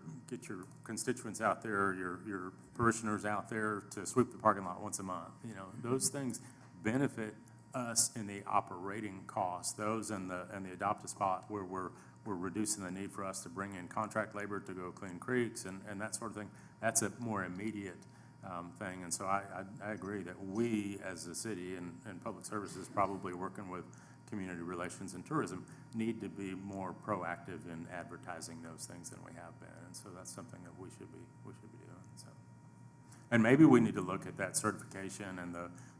constituents out there, your parishioners out there to sweep the parking lot once a month. Those things benefit us in the operating costs. Those and the adopt a spot where we're reducing the need for us to bring in contract labor to go clean creeks and that sort of thing. That's a more immediate thing. And so I agree that we as a city and public services, probably working with community relations and tourism, need to be more proactive in advertising those things than we have been. And so that's something that we should be doing. So, and maybe we need to look at that certification and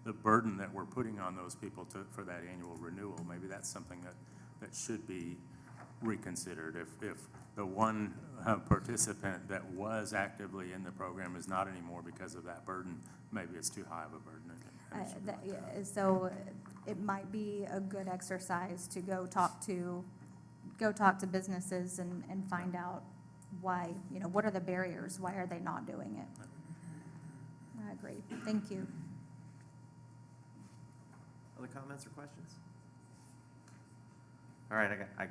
the burden that we're putting on those people for that annual renewal. Maybe that's something that should be reconsidered. If the one participant that was actively in the program is not anymore because of that burden, maybe it's too high of a burden. So it might be a good exercise to go talk to businesses and find out why, what are the barriers? Why are they not doing it? I agree. Thank you. Other comments or questions? All right, I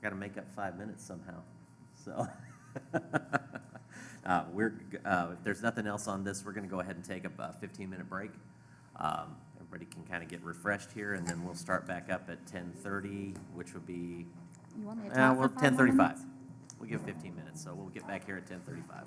got to make up 5 minutes somehow. So If there's nothing else on this, we're going to go ahead and take a 15-minute break. Everybody can kind of get refreshed here, and then we'll start back up at 10:30, which would be, You want me to talk well, for 5 more 10:35. minutes? We'll give 15 minutes, so we'll get back here at 10:35.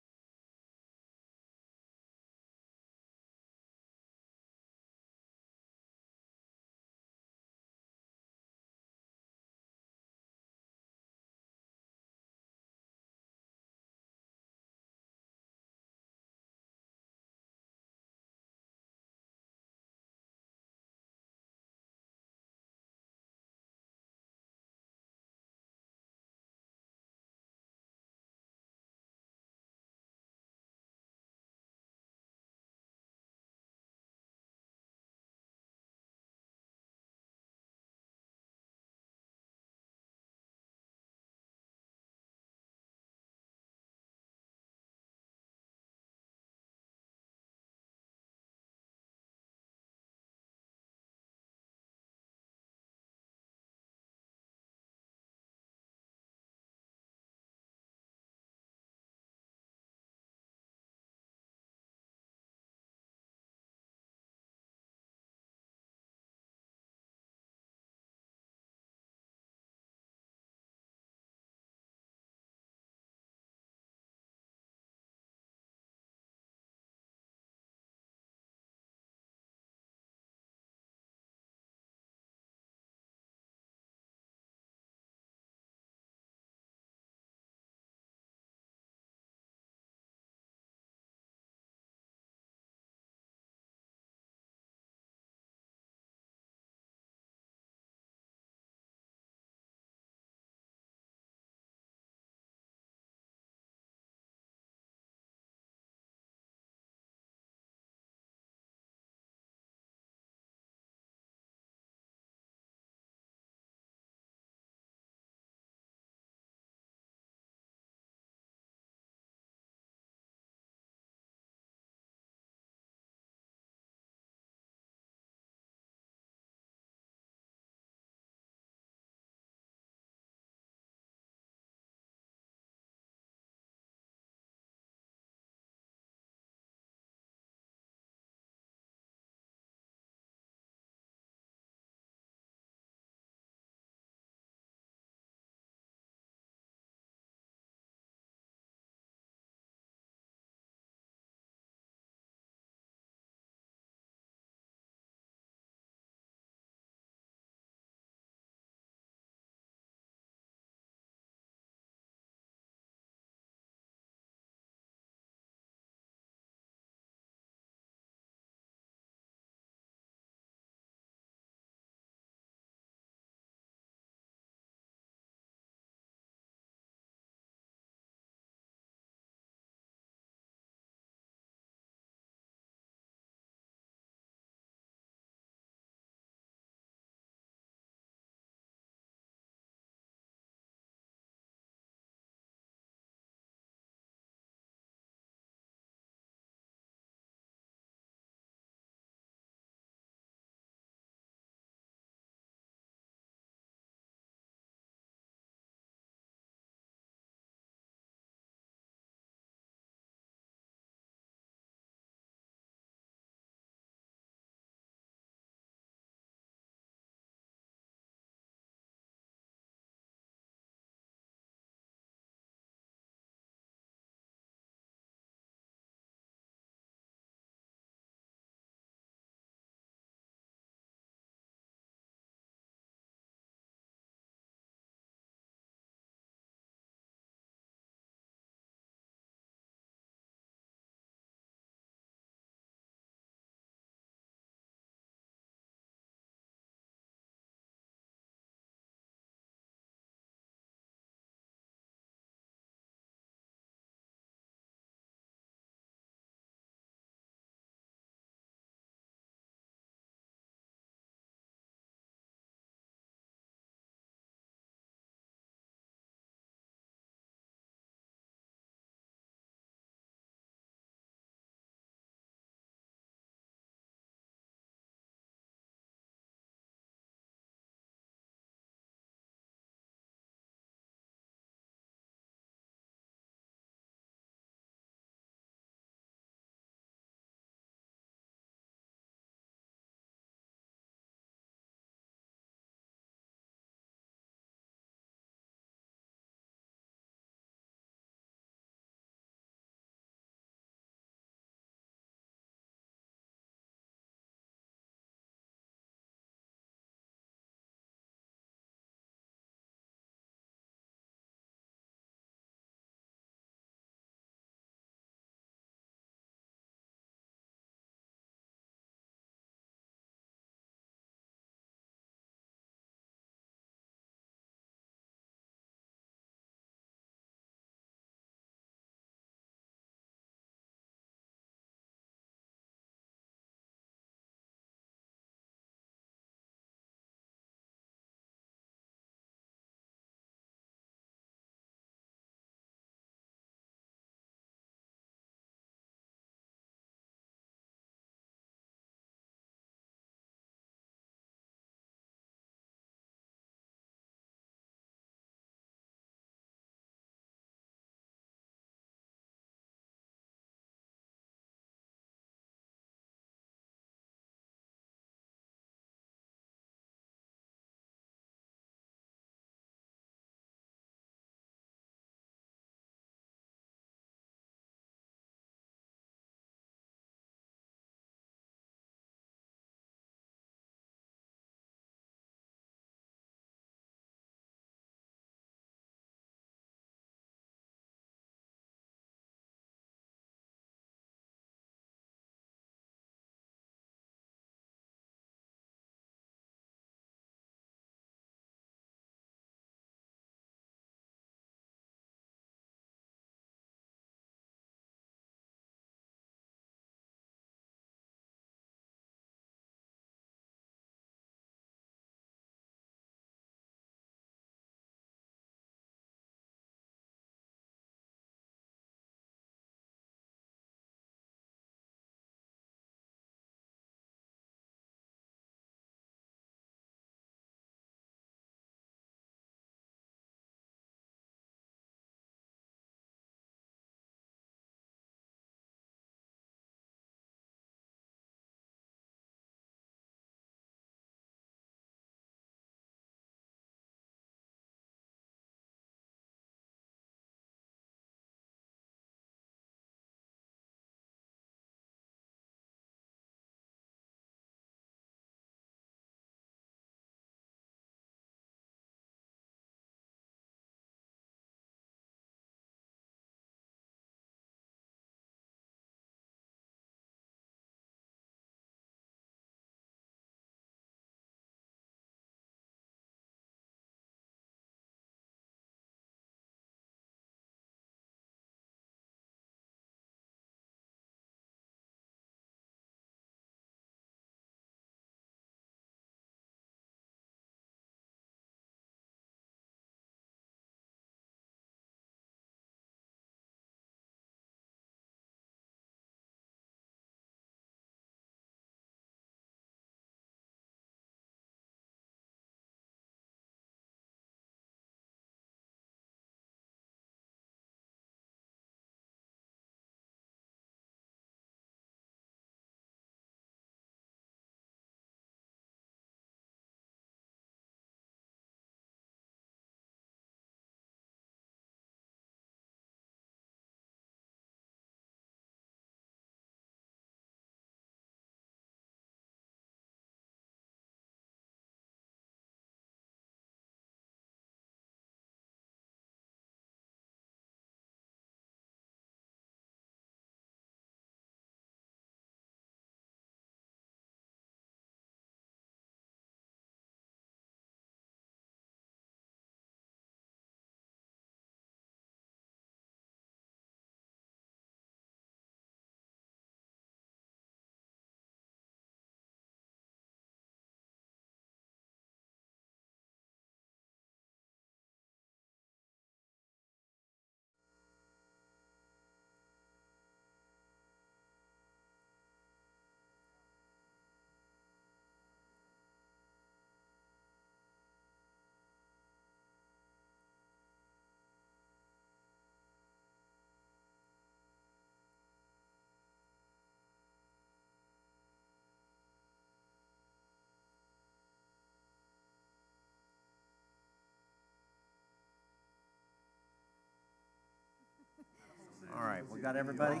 right, we got everybody?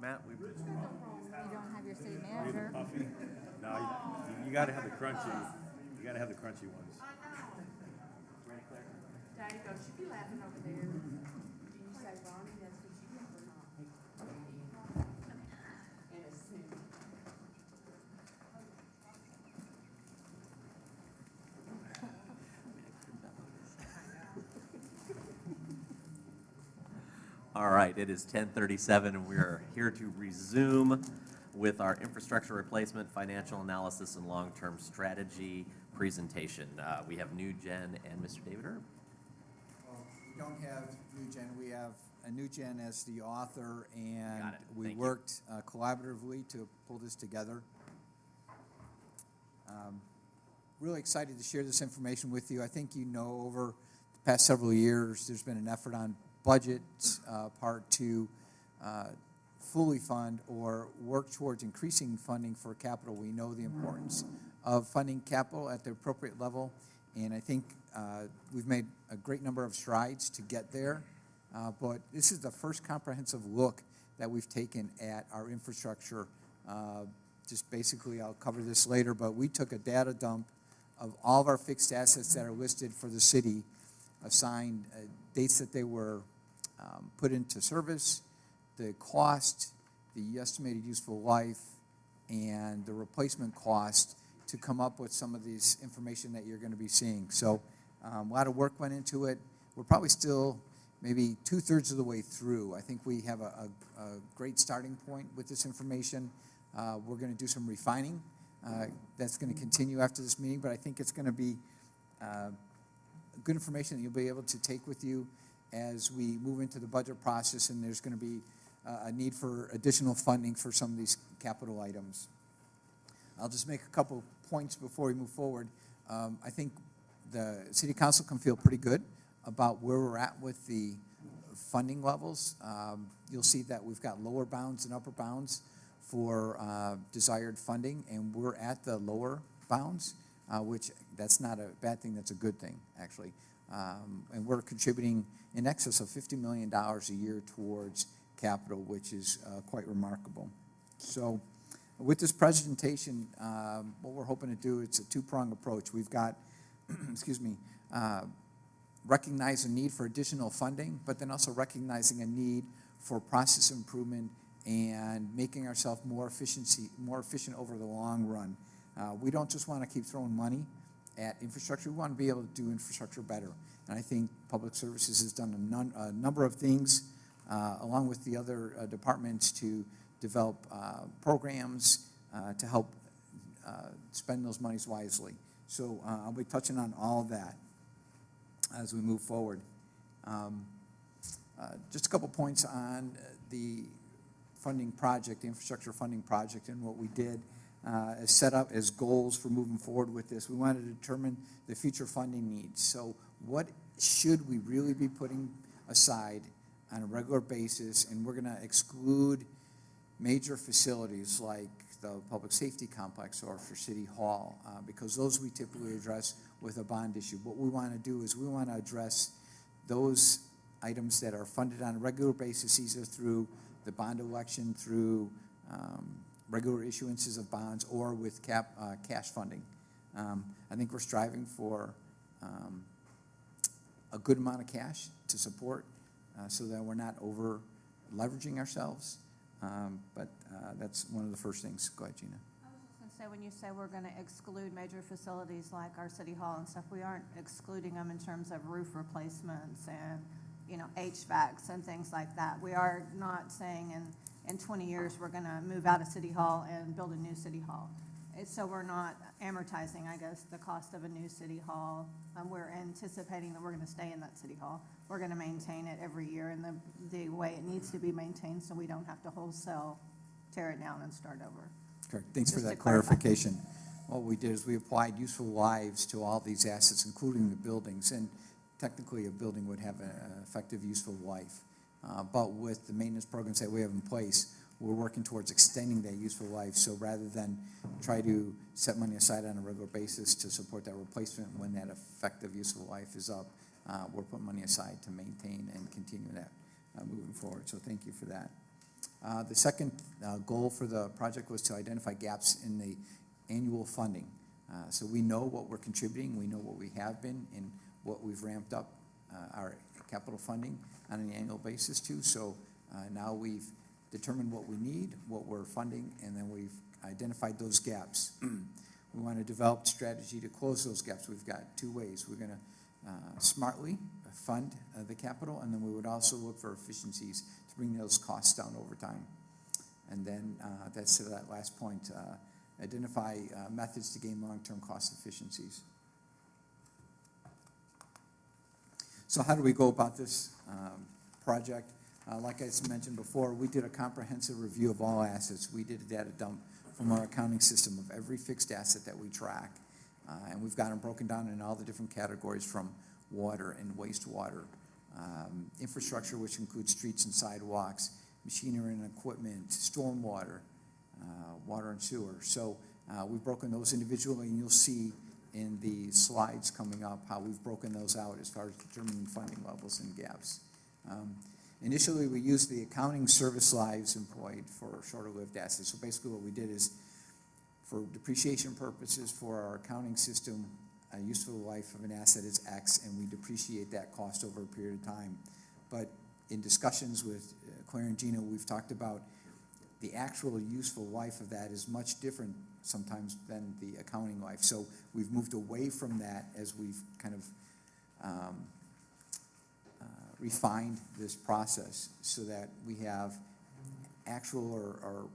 Matt, we. You don't have your city manager. Puffy? No, you gotta have the crunchy, you gotta have the crunchy ones. Daddy, don't you be laughing over there. Do you say, Bonnie, that's what you get or not? And assume. All right, it is 10:37, and we are here to resume with our infrastructure replacement, financial analysis, and long-term strategy presentation. We have New Gen and Mr. David Erb. Well, we don't have New Gen. We have a New Gen as the author, and Got it. we Thank you. worked collaboratively to pull this together. Really excited to share this information with you. I think you know over the past several years, there's been an effort on budget part to fully fund or work towards increasing funding for capital. We know the importance of funding capital at the appropriate level, and I think we've made a great number of strides to get there, but this is the first comprehensive look that we've taken at our infrastructure. Just basically, I'll cover this later, but we took a data dump of all of our fixed assets that are listed for the city, assigned dates that they were put into service, the cost, the estimated useful life, and the replacement cost to come up with some of these information that you're going to be seeing. So a lot of work went into it. We're probably still maybe 2/3 of the way through. I think we have a great starting point with this information. We're going to do some refining. That's going to continue after this meeting, but I think it's going to be good information that you'll be able to take with you as we move into the budget process, and there's going to be a need for additional funding for some of these capital items. I'll just make a couple points before we move forward. I think the City Council can feel pretty good about where we're at with the funding levels. You'll see that we've got lower bounds and upper bounds for desired funding, and we're at the lower bounds, which that's not a bad thing, that's a good thing, actually. And we're contributing in excess of $50 million a year towards capital, which is quite remarkable. So with this presentation, what we're hoping to do, it's a two-pronged approach. We've got, excuse me, recognize a need for additional funding, but then also recognizing a need for process improvement and making ourselves more efficient over the long run. We don't just want to keep throwing money at infrastructure. We want to be able to do infrastructure better. And I think Public Services has done a number of things, along with the other departments, to develop programs to help spend those monies wisely. So I'll be touching on all of that as we move forward. Just a couple points on the funding project, the infrastructure funding project, and what we did is set up as goals for moving forward with this. We wanted to determine the future funding needs. So what should we really be putting aside on a regular basis? And we're going to exclude major facilities like the public safety complex or for City Hall, because those we typically address with a bond issue. What we want to do is we want to address those items that are funded on a regular basis, either through the bond election, through regular issuances of bonds, or with cash funding. I think we're striving for a good amount of cash to support so that we're not over leveraging ourselves. But that's one of the first things. Go ahead, Gina. I was just going to say, when you say we're going to exclude major facilities like our City Hall and stuff, we aren't excluding them in terms of roof replacements and, HVACs and things like that. We are not saying in 20 years we're going to move out of City Hall and build a new City Hall. So we're not amortizing, I guess, the cost of a new City Hall. We're anticipating that we're going to stay in that City Hall. We're going to maintain it every year in the way it needs to be maintained, so we don't have to wholesale tear it down and start over. Correct. Thanks for Just that to clarify. clarification. What we did is we applied useful lives to all these assets, including the buildings, and technically a building would have an effective useful life. But with the maintenance programs that we have in place, we're working towards extending that useful life. So rather than try to set money aside on a regular basis to support that replacement when that effective useful life is up, we're putting money aside to maintain and continue that moving forward, so thank you for that. The second goal for the project was to identify gaps in the annual funding. So we know what we're contributing, we know what we have been, and what we've ramped up our capital funding on an annual basis to. So now we've determined what we need, what we're funding, and then we've identified those gaps. We want to develop strategy to close those gaps. We've got two ways. We're going to smartly fund the capital, and then we would also look for efficiencies to bring those costs down over time. And then that's to that last point, identify methods to gain long-term cost efficiencies. So how do we go about this project? Like I mentioned before, we did a comprehensive review of all assets. We did a data dump from our accounting system of every fixed asset that we track. And we've got them broken down in all the different categories from water and wastewater, infrastructure, which includes streets and sidewalks, machinery and equipment, stormwater, water and sewer. So we've broken those individually, and you'll see in the slides coming up how we've broken those out as far as determining funding levels and gaps. Initially, we used the accounting service lives employed for shorter-lived assets. So basically what we did is, for depreciation purposes for our accounting system, a useful life of an asset is X, and we depreciate that cost over a period of time. But in discussions with Claire and Gina, we've talked about the actual useful life of that is much different sometimes than the accounting life. So we've moved away from that as we've kind of refined this process so that we have actual or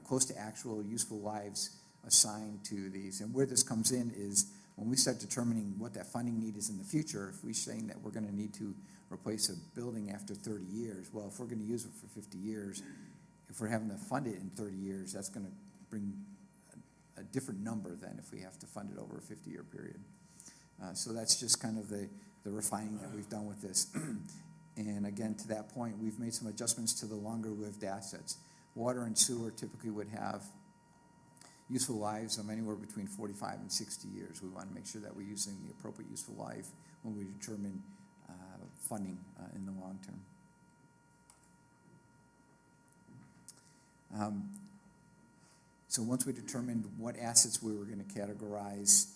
close to actual useful lives assigned to these. And where this comes in is when we start determining what that funding need is in the future. If we're saying that we're going to need to replace a building after 30 years, well, if we're going to use it for 50 years, if we're having to fund it in 30 years, that's going to bring a different number than if we have to fund it over a 50-year period. So that's just kind of the refining that we've done with this. And again, to that point, we've made some adjustments to the longer-lived assets. Water and sewer typically would have useful lives of anywhere between 45 and 60 years. We want to make sure that we're using the appropriate useful life when we determine funding in the long term. So once we determined what assets we were going to categorize,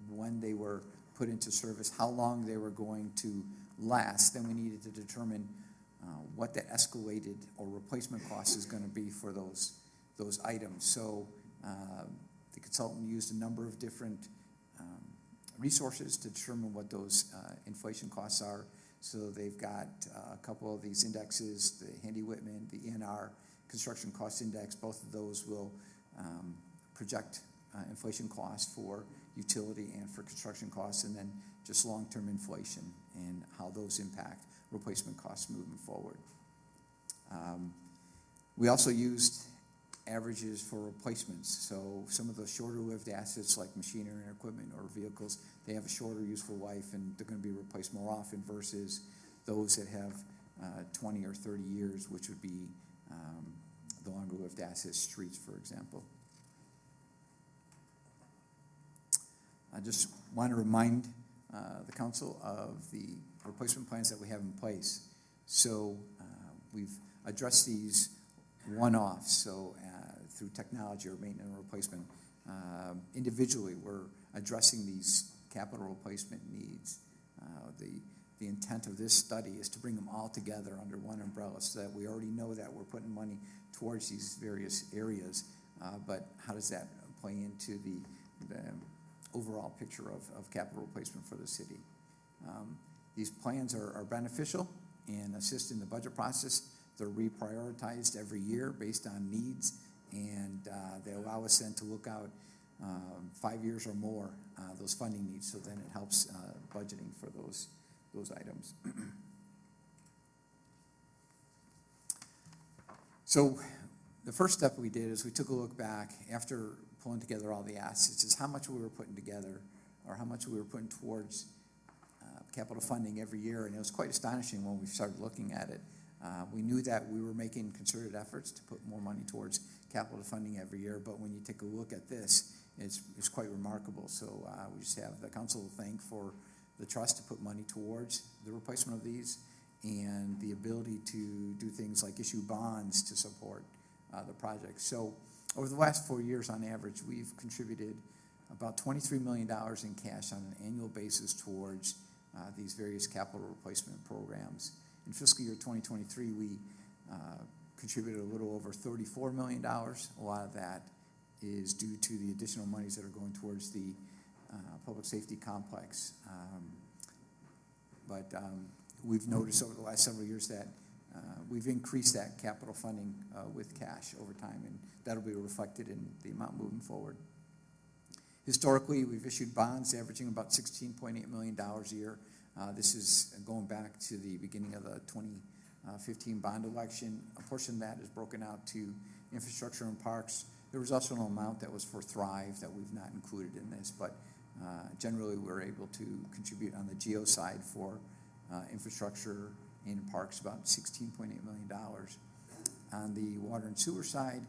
when they were put into service, how long they were going to last, then we needed to determine what the escalated or replacement cost is going to be for those items. So the consultant used a number of different resources to determine what those inflation costs are. So they've got a couple of these indexes, the Handy Whitman, the ENR Construction Cost Index. Both of those will project inflation costs for utility and for construction costs, and then just long-term inflation and how those impact replacement costs moving forward. We also used averages for replacements. So some of those shorter-lived assets like machinery and equipment or vehicles, they have a shorter useful life and they're going to be replaced more often versus those that have 20 or 30 years, which would be the longer-lived assets, streets, for example. I just want to remind the council of the replacement plans that we have in place. So we've addressed these one-offs, so through technology or maintenance and replacement. Individually, we're addressing these capital replacement needs. The intent of this study is to bring them all together under one umbrella so that we already know that we're putting money towards these various areas, but how does that play into the overall picture of capital replacement for the city? These plans are beneficial and assist in the budget process. They're reprioritized every year based on needs, and they allow us then to look out 5 years or more, those funding needs, so then it helps budgeting for those items. So the first step we did is we took a look back after pulling together all the assets, is how much we were putting together or how much we were putting towards capital funding every year, and it was quite astonishing when we started looking at it. We knew that we were making concerted efforts to put more money towards capital funding every year, but when you take a look at this, it's quite remarkable. So we just have the council to thank for the trust to put money towards the replacement of these, and the ability to do things like issue bonds to support the project. So over the last 4 years, on average, we've contributed about $23 million in cash on an annual basis towards these various capital replacement programs. In fiscal year 2023, we contributed a little over $34 million. A lot of that is due to the additional monies that are going towards the public safety complex. But we've noticed over the last several years that we've increased that capital funding with cash over time, and that'll be reflected in the amount moving forward. Historically, we've issued bonds averaging about $16.8 million a year. This is going back to the beginning of the 2015 bond election. A portion of that is broken out to infrastructure and parks. There was also an amount that was for Thrive that we've not included in this, but generally we're able to contribute on the GEO side for infrastructure and parks about $16.8 million. On the water and sewer side,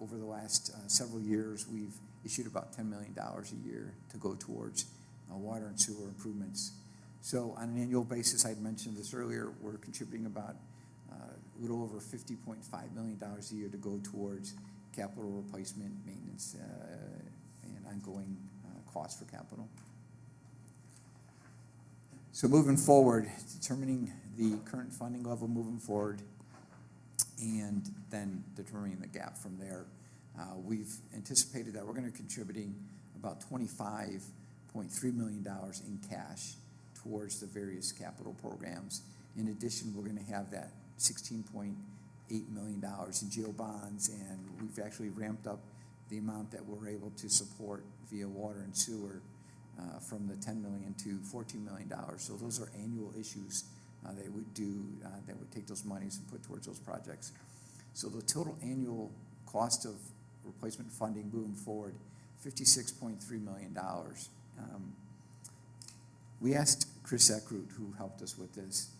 over the last several years, we've issued about $10 million a year to go towards water and sewer improvements. So on an annual basis, I'd mentioned this earlier, we're contributing about a little over $50.5 million a year to go towards capital replacement, maintenance, and ongoing costs for capital. So moving forward, determining the current funding level moving forward, and then determining the gap from there. We've anticipated that we're going to be contributing about $25.3 million in cash towards the various capital programs. In addition, we're going to have that $16.8 million in GEO bonds, and we've actually ramped up the amount that we're able to support via water and sewer from the $10 million to $14 million. So those are annual issues they would do that would take those monies and put towards those projects. So the total annual cost of replacement funding moving forward, $56.3 million. We asked Chris Eckroot, who helped us with this,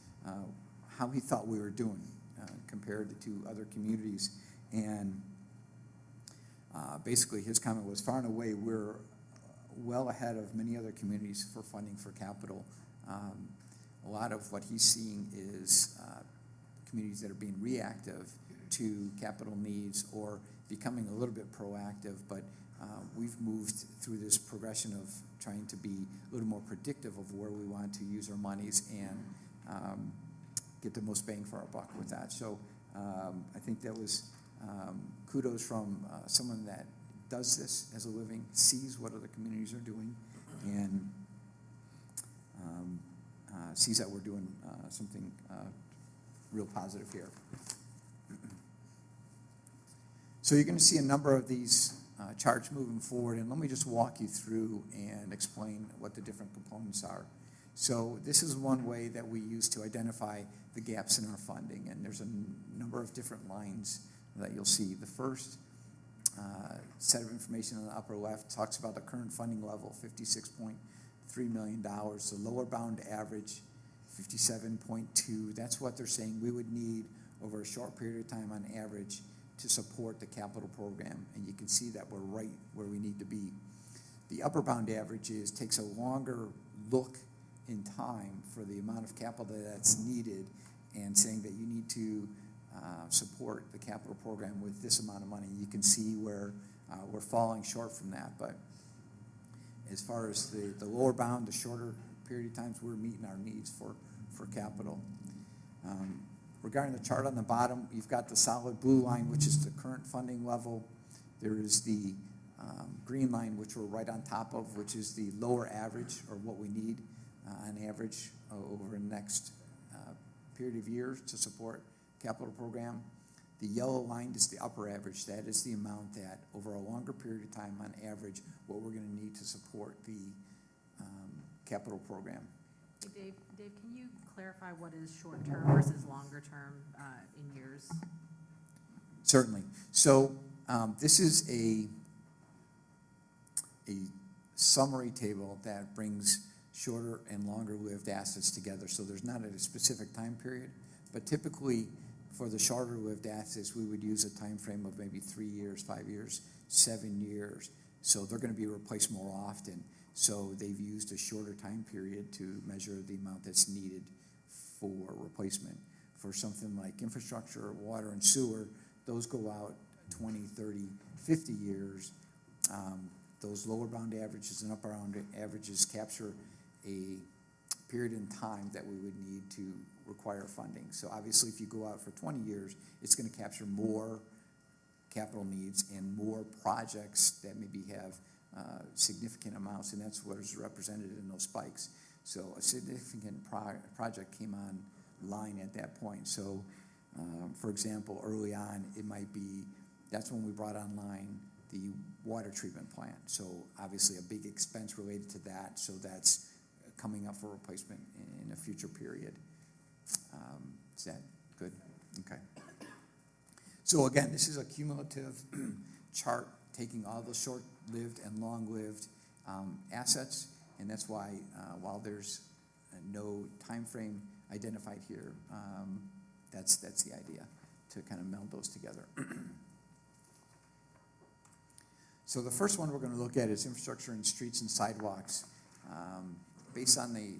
how he thought we were doing compared to other communities. And basically his comment was, far and away, we're well ahead of many other communities for funding for capital. A lot of what he's seeing is communities that are being reactive to capital needs or becoming a little bit proactive, but we've moved through this progression of trying to be a little more predictive of where we want to use our monies and get the most bang for our buck with that. So I think that was kudos from someone that does this as a living, sees what other communities are doing, and sees that we're doing something real positive here. So you're going to see a number of these charts moving forward, and let me just walk you through and explain what the different components are. So this is one way that we use to identify the gaps in our funding, and there's a number of different lines that you'll see. The first set of information on the upper left talks about the current funding level, $56.3 million. The lower bound average, 57.2. That's what they're saying we would need over a short period of time on average to support the capital program, and you can see that we're right where we need to be. The upper bound average takes a longer look in time for the amount of capital that's needed, and saying that you need to support the capital program with this amount of money. You can see where we're falling short from that, but as far as the lower bound, the shorter period of times, we're meeting our needs for capital. Regarding the chart on the bottom, you've got the solid blue line, which is the current funding level. There is the green line, which we're right on top of, which is the lower average, or what we need on average over the next period of years to support capital program. The yellow line is the upper average. That is the amount that over a longer period of time on average, what we're going to need to support the capital program. Hey, Dave, can you clarify what is short-term versus longer-term in years? Certainly. So this is a summary table that brings shorter and longer-lived assets together. So there's not a specific time period, but typically for the shorter-lived assets, we would use a time frame of maybe 3 years, 5 years, 7 years. So they're going to be replaced more often. So they've used a shorter time period to measure the amount that's needed for replacement. For something like infrastructure, water and sewer, those go out 20, 30, 50 years. Those lower bound averages and upper bound averages capture a period in time that we would need to require funding. So obviously, if you go out for 20 years, it's going to capture more capital needs and more projects that maybe have significant amounts, and that's what is represented in those spikes. So a significant project came online at that point. So, for example, early on, it might be, that's when we brought online the water treatment plant. So obviously a big expense related to that, so that's coming up for replacement in a future period. Is that good? Okay. So again, this is a cumulative chart taking all the short-lived and long-lived assets, and that's why while there's no time frame identified here, that's the idea, to kind of meld those together. So the first one we're going to look at is infrastructure and streets and sidewalks. Based on the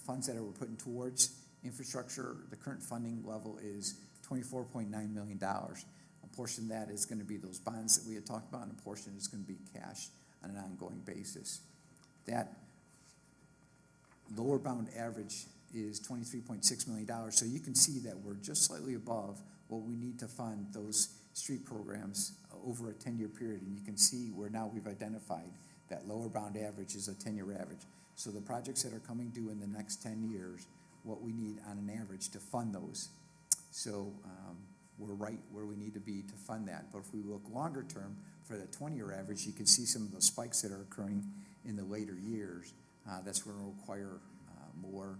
funds that we're putting towards infrastructure, the current funding level is $24.9 million. A portion of that is going to be those bonds that we had talked about, and a portion is going to be cash on an ongoing basis. That lower bound average is $23.6 million, so you can see that we're just slightly above what we need to fund those street programs over a 10-year period, and you can see where now we've identified that lower bound average is a 10-year average. So the projects that are coming due in the next 10 years, what we need on an average to fund those. So we're right where we need to be to fund that. But if we look longer term for the 20-year average, you can see some of the spikes that are occurring in the later years. That's going to require more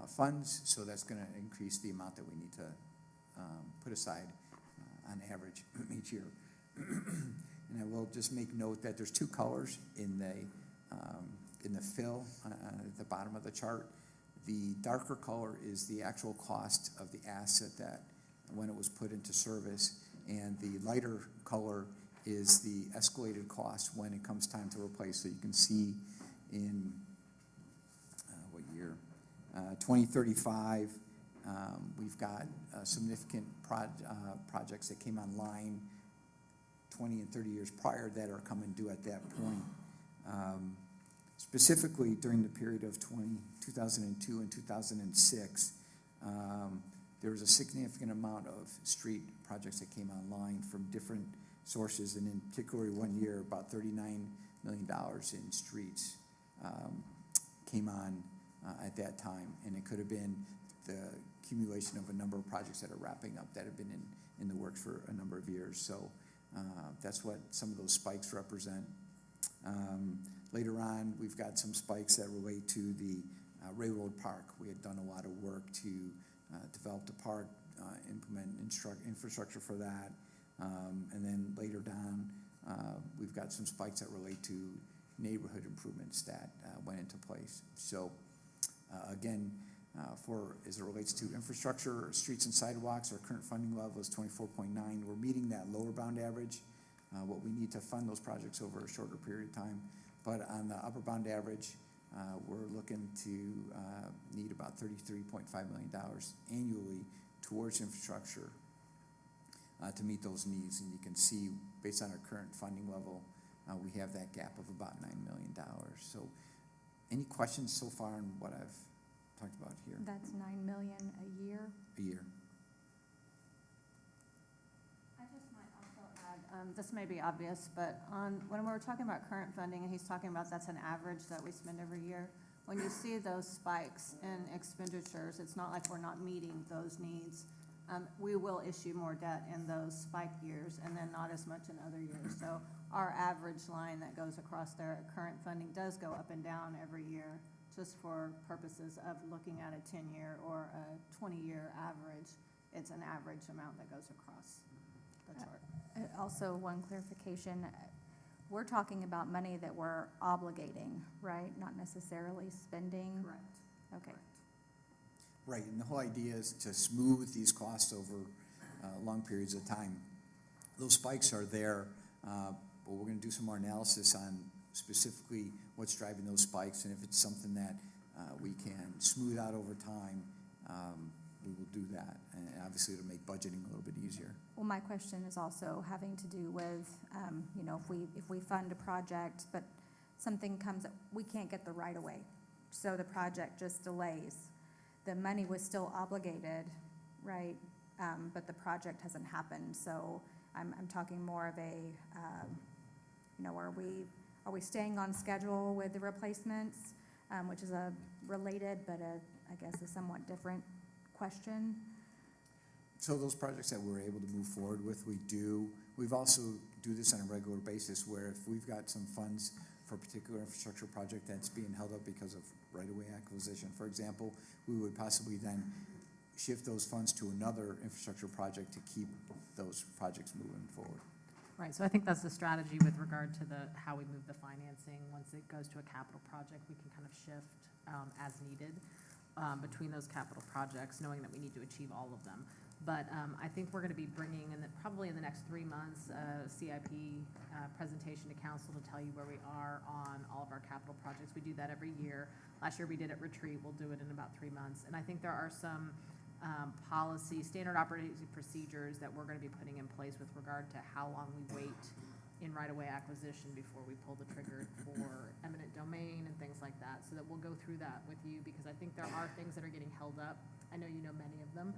funds, so that's going to increase the amount that we need to put aside on average each year. And I will just make note that there's two colors in the fill at the bottom of the chart. The darker color is the actual cost of the asset that when it was put into service, and the lighter color is the escalated cost when it comes time to replace. So you can see in what year? 2035, we've got significant projects that came online 20 and 30 years prior that are coming due at that point. Specifically during the period of 2002 and 2006, there was a significant amount of street projects that came online from different sources, and in particular 1 year, about $39 million in streets came on at that time, and it could have been the accumulation of a number of projects that are wrapping up that have been in the works for a number of years. So that's what some of those spikes represent. Later on, we've got some spikes that relate to the railroad park. We had done a lot of work to develop the park, implement infrastructure for that. And then later down, we've got some spikes that relate to neighborhood improvements that went into place. So again, as it relates to infrastructure, streets and sidewalks, our current funding level is 24.9. We're meeting that lower bound average, what we need to fund those projects over a shorter period of time. But on the upper bound average, we're looking to need about $33.5 million annually towards infrastructure to meet those needs. And you can see, based on our current funding level, we have that gap of about $9 million. So any questions so far on what I've talked about here? That's $9 million a year? A year. I just might also add, this may be obvious, but when we're talking about current funding, and he's talking about that's an average that we spend every year, when you see those spikes in expenditures, it's not like we're not meeting those needs. We will issue more debt in those spike years and then not as much in other years. So our average line that goes across there at current funding does go up and down every year, just for purposes of looking at a 10-year or a 20-year average. It's an average amount that goes across the chart. Also, one clarification, we're talking about money that we're obligating, right? Not necessarily spending? Correct. Okay. Right, and the whole idea is to smooth these costs over long periods of time. Those spikes are there, but we're going to do some more analysis on specifically what's driving those spikes, and if it's something that we can smooth out over time, we will do that. And obviously, it'll make budgeting a little bit easier. Well, my question is also having to do with, you know, if we fund a project, but something comes up, we can't get the right of way, so the project just delays. The money was still obligated, right? But the project hasn't happened, so I'm talking more of a, you know, are we staying on schedule with the replacements, which is a related, but I guess a somewhat different question. So those projects that we're able to move forward with, we've also do this on a regular basis, where if we've got some funds for a particular infrastructure project that's being held up because of right-of-way acquisition, for example, we would possibly then shift those funds to another infrastructure project to keep those projects moving forward. Right, so I think that's the strategy with regard to how we move the financing. Once it goes to a capital project, we can kind of shift as needed between those capital projects, knowing that we need to achieve all of them. But I think we're going to be bringing, probably in the next 3 months, a CIP presentation to council to tell you where we are on all of our capital projects. We do that every year. Last year we did at Retreat. We'll do it in about 3 months. And I think there are some standard operating procedures that we're going to be putting in place with regard to how long we wait in right-of-way acquisition before we pull the trigger for eminent domain and things like that, so that we'll go through that with you, because I think there are things that are getting held up. I know you know many of them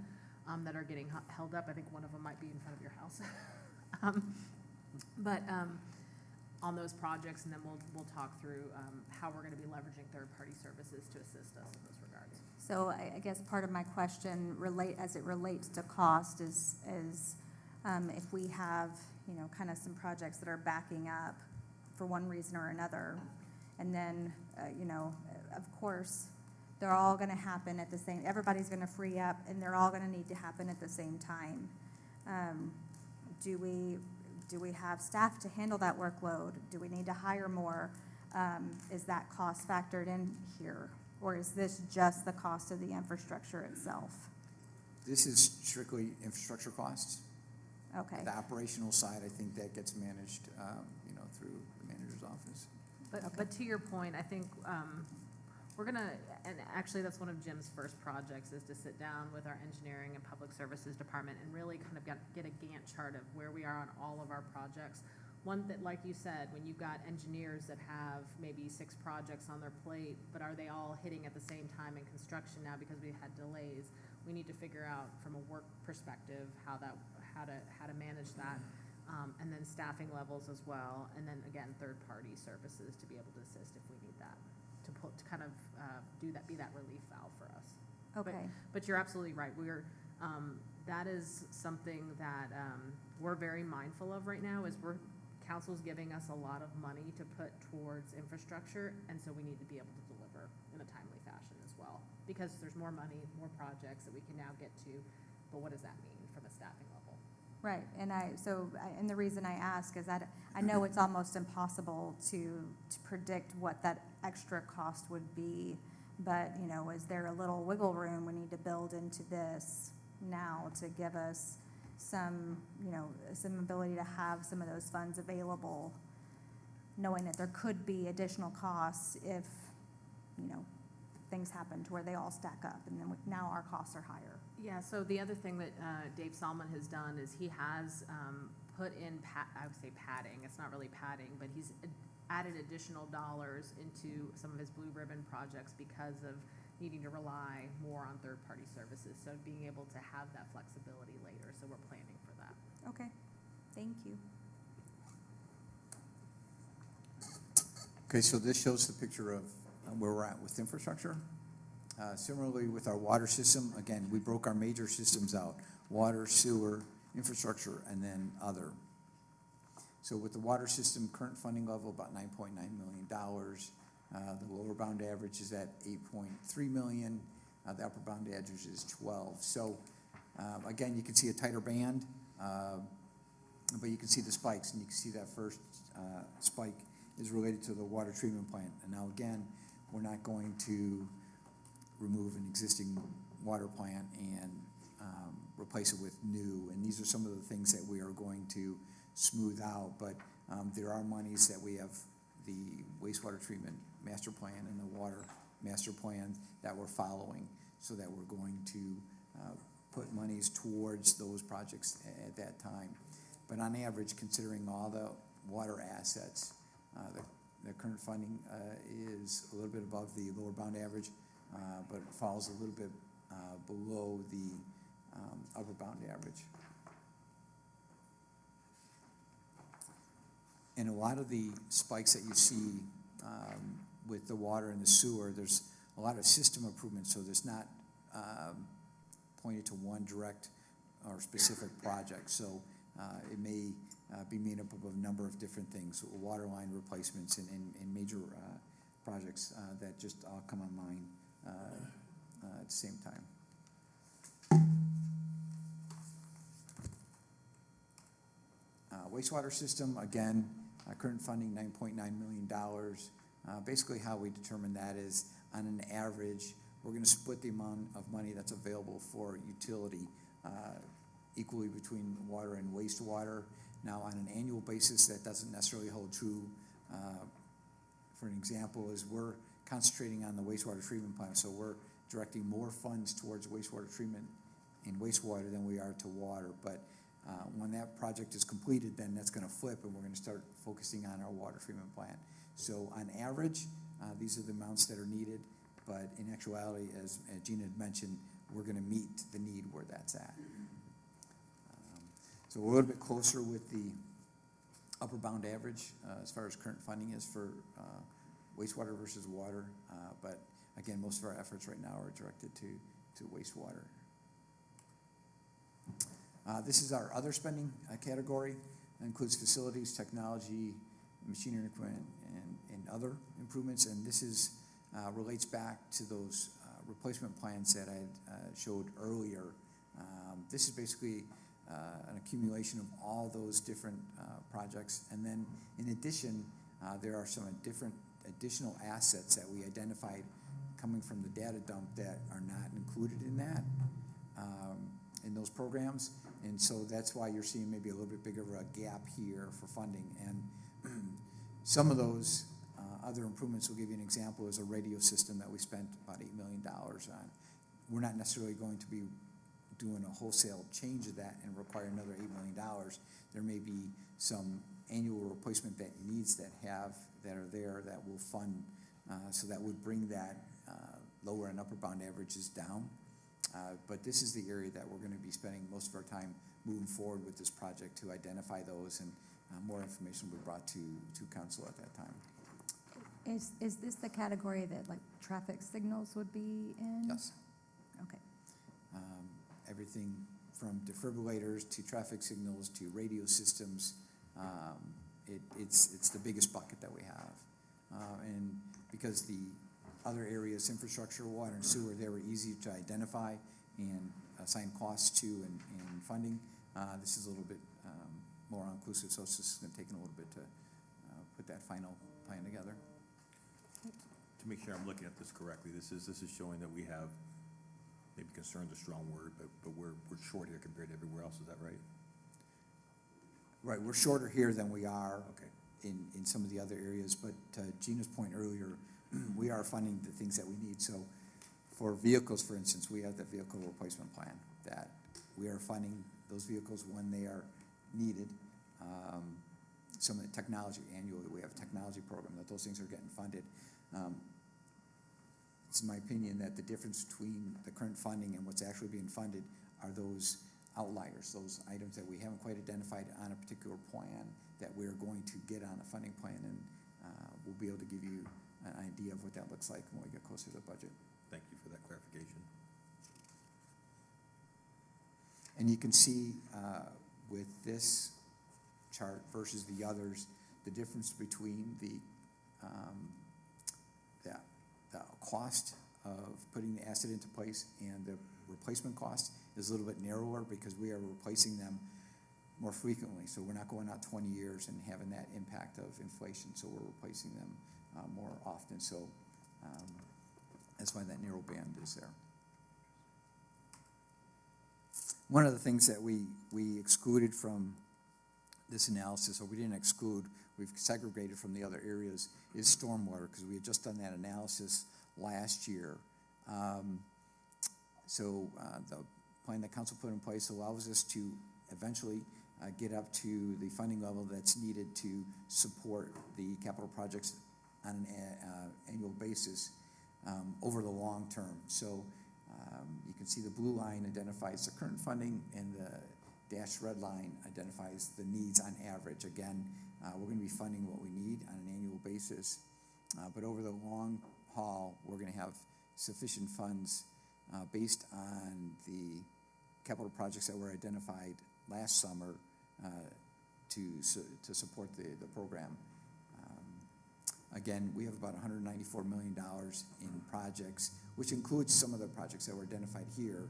that are getting held up. I think one of them might be in front of your house. But on those projects, and then we'll talk through how we're going to be leveraging third-party services to assist us in those regards. So I guess part of my question as it relates to cost is if we have, you know, kind of some projects that are backing up for one reason or another, and then, you know, of course, they're all going to happen at the same, everybody's going to free up, and they're all going to need to happen at the same time. Do we have staff to handle that workload? Do we need to hire more? Is that cost factored in here? Or is this just the cost of the infrastructure itself? This is strictly infrastructure costs. Okay. The operational side, I think that gets managed, you know, through the manager's office. But to your point, I think we're gonna, and actually that's one of Jim's first projects, is to sit down with our engineering and public services department and really kind of get a Gantt chart of where we are on all of our projects. One that, like you said, when you've got engineers that have maybe 6 projects on their plate, but are they all hitting at the same time in construction now because we had delays? We need to figure out from a work perspective how to manage that, and then staffing levels as well, and then again third-party services to be able to assist if we need that, to kind of be that relief valve for us. Okay. But you're absolutely right. That is something that we're very mindful of right now. Council's giving us a lot of money to put towards infrastructure, and so we need to be able to deliver in a timely fashion as well, because there's more money, more projects that we can now get to, but what does that mean from a staffing level? Right, and the reason I ask is that I know it's almost impossible to predict what that extra cost would be, but, you know, is there a little wiggle room we need to build into this now to give us some, you know, some ability to have some of those funds available, knowing that there could be additional costs if, you know, things happen to where they all stack up, and then now our costs are higher. Yeah, so the other thing that Dave Salmon has done is he has put in, I would say padding, it's not really padding, but he's added additional dollars into some of his blue ribbon projects because of needing to rely more on third-party services, so being able to have that flexibility later, so we're planning for that. Okay, thank you. Okay, so this shows the picture of where we're at with infrastructure. Similarly with our water system, again, we broke our major systems out: water, sewer, infrastructure, and then other. So with the water system, current funding level about $9.9 million. The lower bound average is at $8.3 million. The upper bound average is 12. So again, you can see a tighter band, but you can see the spikes, and you can see that first spike is related to the water treatment plant. And now again, we're not going to remove an existing water plant and replace it with new. And these are some of the things that we are going to smooth out. But there are monies that we have, the wastewater treatment master plan and the water master plan that we're following so that we're going to put monies towards those projects at that time. But on average, considering all the water assets, the current funding is a little bit above the lower bound average, but it falls a little bit below the upper bound average. And a lot of the spikes that you see with the water and the sewer, there's a lot of system improvements, so there's not pointed to one direct or specific project. So it may be made up of a number of different things, water line replacements and major projects that just all come online at the same time. Wastewater system, again, current funding $9.9 million. Basically how we determine that is on an average, we're going to split the amount of money that's available for utility equally between water and wastewater. Now, on an annual basis, that doesn't necessarily hold true. For an example, is we're concentrating on the wastewater treatment plant, so we're directing more funds towards wastewater treatment and wastewater than we are to water. But when that project is completed, then that's going to flip, and we're going to start focusing on our water treatment plant. So on average, these are the amounts that are needed, but in actuality, as Gina had mentioned, we're going to meet the need where that's at. So we're a little bit closer with the upper bound average as far as current funding is for wastewater versus water, but again, most of our efforts right now are directed to wastewater. This is our other spending category. It includes facilities, technology, machinery and equipment, and other improvements. And this is relates back to those replacement plans that I showed earlier. This is basically an accumulation of all those different projects. And then in addition, there are some additional assets that we identified coming from the data dump that are not included in that, in those programs. And so that's why you're seeing maybe a little bit bigger of a gap here for funding. And some of those other improvements, will give you an example, is a radio system that we spent about $8 million on. We're not necessarily going to be doing a wholesale change of that and require another $8 million. There may be some annual replacement that needs that are there that will fund, so that would bring that lower and upper bound averages down. But this is the area that we're going to be spending most of our time moving forward with this project to identify those, and more information will be brought to council at that time. Is this the category that like traffic signals would be in? Yes. Okay. Everything from defibrillators to traffic signals to radio systems. It's the biggest bucket that we have. And because the other areas, infrastructure, water and sewer, they were easy to identify and assign costs to and funding. This is a little bit more inclusive, so it's just going to take a little bit to put that final plan together. To make sure I'm looking at this correctly, this is showing that we have, maybe concern's a strong word, but we're short here compared to everywhere else. Is that right? Right, we're shorter here than we are in some of the other areas, but to Gina's point earlier, we are funding the things that we need. So for vehicles, for instance, we have the vehicle replacement plan that we are funding those vehicles when they are needed. Some of the technology, annually we have a technology program that those things are getting funded. It's my opinion that the difference between the current funding and what's actually being funded are those outliers, those items that we haven't quite identified on a particular plan that we're going to get on a funding plan, and we'll be able to give you an idea of what that looks like when we get closer to the budget. Thank you for that clarification. And you can see with this chart versus the others, the difference between the cost of putting the asset into place and the replacement cost is a little bit narrower because we are replacing them more frequently. So we're not going out 20 years and having that impact of inflation. So we're replacing them more often. So that's why that narrow band is there. One of the things that we excluded from this analysis, or we didn't exclude, we've segregated from the other areas, is stormwater, because we had just done that analysis last year. So the plan that council put in place allows us to eventually get up to the funding level that's needed to support the capital projects on an annual basis over the long term. So you can see the blue line identifies the current funding, and the dashed red line identifies the needs on average. Again, we're going to be funding what we need on an annual basis, but over the long haul, we're going to have sufficient funds based on the capital projects that were identified last summer to support the program. Again, we have about $194 million in projects, which includes some of the projects that were identified here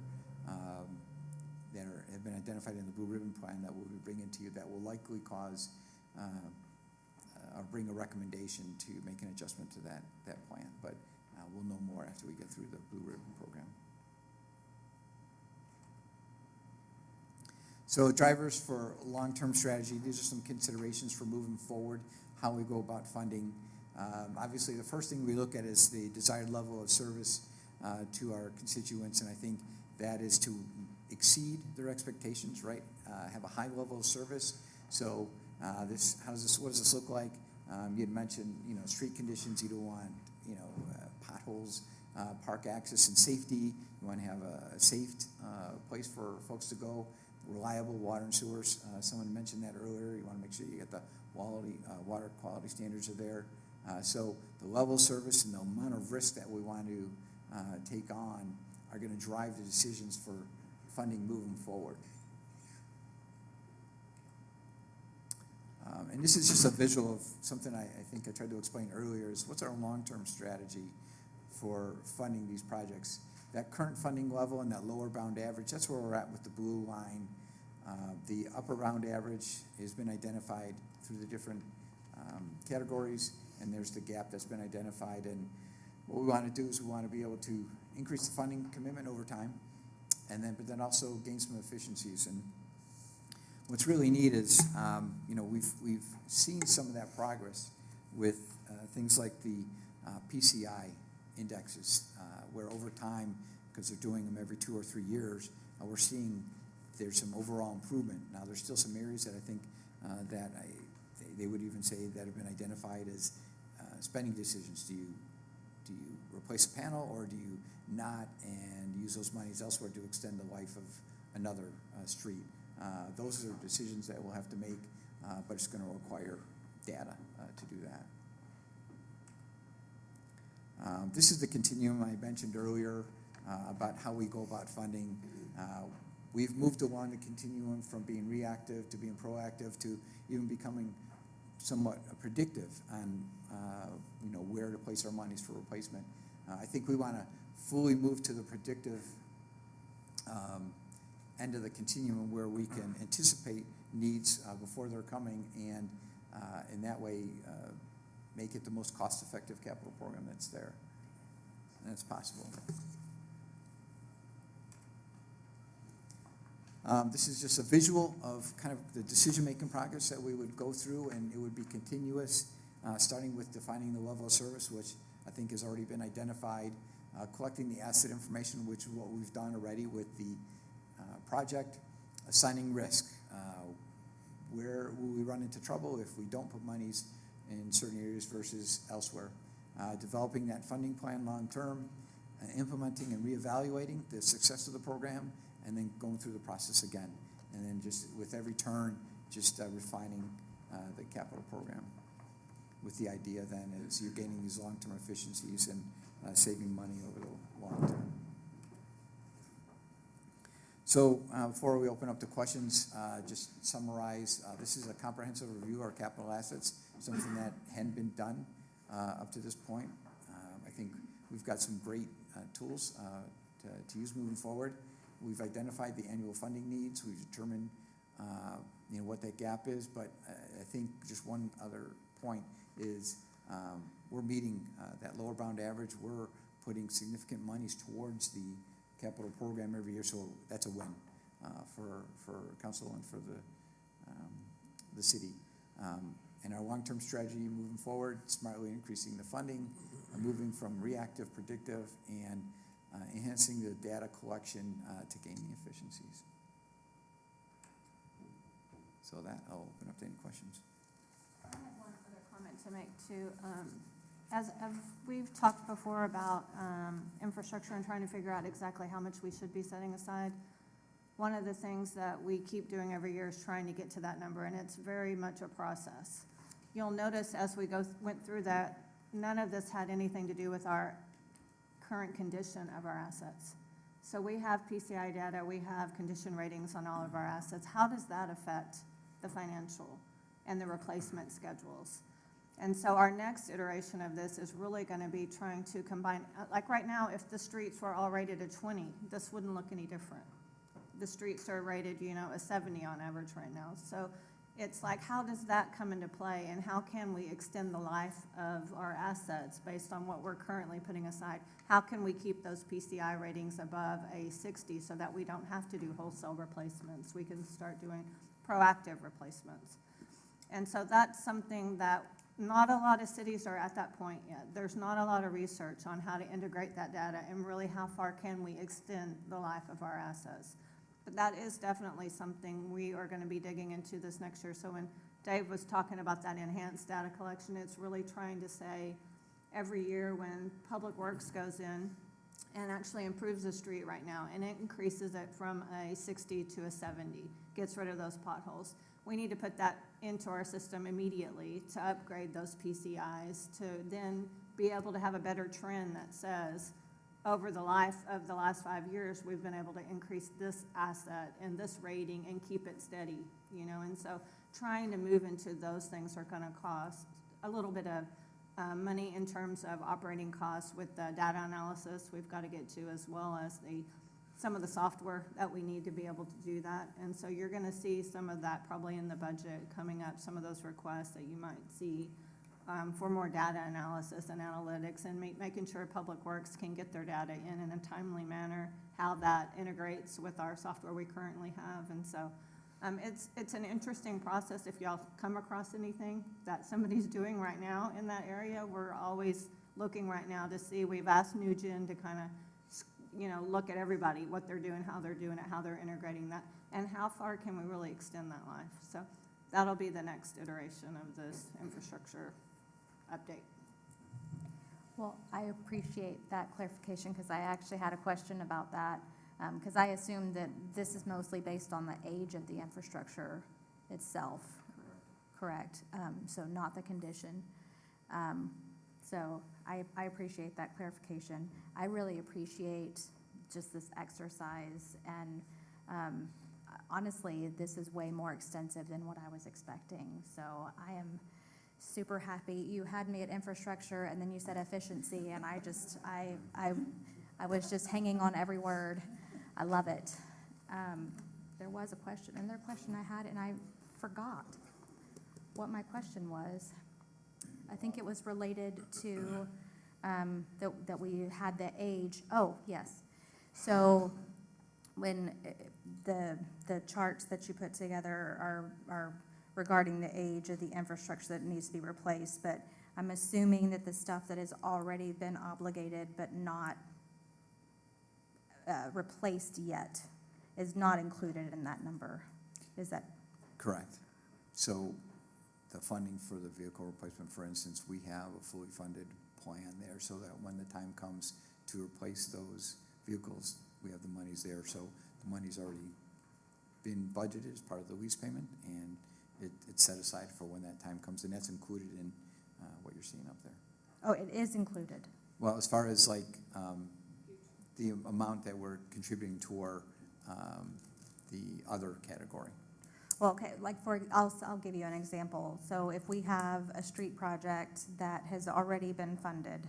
that have been identified in the Blue Ribbon Plan that we'll be bringing to you that will likely cause or bring a recommendation to make an adjustment to that plan. But we'll know more after we get through the Blue Ribbon program. So drivers for long-term strategy, these are some considerations for moving forward, how we go about funding. Obviously, the first thing we look at is the desired level of service to our constituents, and I think that is to exceed their expectations, right? Have a high level of service. So what does this look like? You had mentioned, street conditions. You don't want, potholes, park access and safety. You want to have a safe place for folks to go. Reliable water and sewers. Someone mentioned that earlier. You want to make sure you get the water quality standards are there. So the level of service and the amount of risk that we want to take on are going to drive the decisions for funding moving forward. And this is just a visual of something I think I tried to explain earlier is what's our long-term strategy for funding these projects. That current funding level and that lower bound average, that's where we're at with the blue line. The upper bound average has been identified through the different categories, and there's the gap that's been identified. And what we want to do is we want to be able to increase the funding commitment over time, but then also gain some efficiencies. And what's really neat is, we've seen some of that progress with things like the PCI indexes, where over time, because they're doing them every 2 or 3 years, we're seeing there's some overall improvement. Now, there's still some areas that I think that they would even say that have been identified as spending decisions. Do you replace a panel, or do you not and use those monies elsewhere to extend the life of another street? Those are decisions that we'll have to make, but it's going to require data to do that. This is the continuum I mentioned earlier about how we go about funding. We've moved along the continuum from being reactive to being proactive to even becoming somewhat predictive on where to place our monies for replacement. I think we want to fully move to the predictive end of the continuum where we can anticipate needs before they're coming, and in that way make it the most cost-effective capital program that's there, and that's possible. This is just a visual of kind of the decision-making progress that we would go through, and it would be continuous, starting with defining the level of service, which I think has already been identified, collecting the asset information, which is what we've done already with the project, assigning risk. Where will we run into trouble if we don't put monies in certain areas versus elsewhere? Developing that funding plan long-term, implementing and reevaluating the success of the program, and then going through the process again. And then just with every turn, just refining the capital program with the idea then is you're gaining these long-term efficiencies and saving money over the long term. So before we open up to questions, just summarize, this is a comprehensive review of our capital assets, something that hadn't been done up to this point. I think we've got some great tools to use moving forward. We've identified the annual funding needs. We've determined what that gap is, but I think just one other point is we're meeting that lower bound average. We're putting significant monies towards the capital program every year, so that's a win for council and for the city. And our long-term strategy moving forward, smartly increasing the funding, moving from reactive, predictive, and enhancing the data collection to gain the efficiencies. So that, I'll open up to any questions. I have one other comment to make too. As we've talked before about infrastructure and trying to figure out exactly how much we should be setting aside, one of the things that we keep doing every year is trying to get to that number, and it's very much a process. You'll notice as we went through that, none of this had anything to do with our current condition of our assets. So we have PCI data, we have condition ratings on all of our assets. How does that affect the financial and the replacement schedules? And so our next iteration of this is really going to be trying to combine, like right now, if the streets were all rated a 20, this wouldn't look any different. The streets are rated, a 70 on average right now. So it's like, how does that come into play, and how can we extend the life of our assets based on what we're currently putting aside? How can we keep those PCI ratings above a 60 so that we don't have to do wholesale replacements? We can start doing proactive replacements. And so that's something that not a lot of cities are at that point yet. There's not a lot of research on how to integrate that data and really how far can we extend the life of our assets. But that is definitely something we are going to be digging into this next year. So when Dave was talking about that enhanced data collection, it's really trying to say every year when Public Works goes in and actually improves the street right now, and it increases it from a 60 to a 70, gets rid of those potholes. We need to put that into our system immediately to upgrade those PCIs, to then be able to have a better trend that says, over the life of the last 5 years, we've been able to increase this asset and this rating and keep it steady, and so trying to move into those things are going to cost a little bit of money in terms of operating costs with the data analysis we've got to get to, as well as some of the software that we need to be able to do that. And so you're going to see some of that probably in the budget coming up, some of those requests that you might see for more data analysis and analytics, and making sure Public Works can get their data in a timely manner, how that integrates with our software we currently have. And so it's an interesting process. If y'all come across anything that somebody's doing right now in that area, we're always looking right now to see. We've asked NewGen to kind of look at everybody, what they're doing, how they're doing it, how they're integrating that, and how far can we really extend that life. So that'll be the next iteration of this infrastructure update. Well, I appreciate that clarification, because I actually had a question about that, because I assumed that this is mostly based on the age of the infrastructure itself. Correct. So not the condition. So I appreciate that clarification. I really appreciate just this exercise, and honestly, this is way more extensive than what I was expecting. So I am super happy. You had me at infrastructure, and then you said efficiency, and I was just hanging on every word. I love it. There was a question, another question I had, and I forgot what my question was. I think it was related to that we had the age. Oh, yes. So when the charts that you put together are regarding the age of the infrastructure that needs to be replaced, but I'm assuming that the stuff that has already been obligated but not replaced yet is not included in that number. Is that Correct. So the funding for the vehicle replacement, for instance, we have a fully funded plan there so that when the time comes to replace those vehicles, we have the monies there. So the money's already been budgeted as part of the lease payment, and it's set aside for when that time comes, and that's included in what you're seeing up there. Oh, it is included. Well, as far as the amount that we're contributing toward the other category. Well, okay, I'll give you an example. So if we have a street project that has already been funded,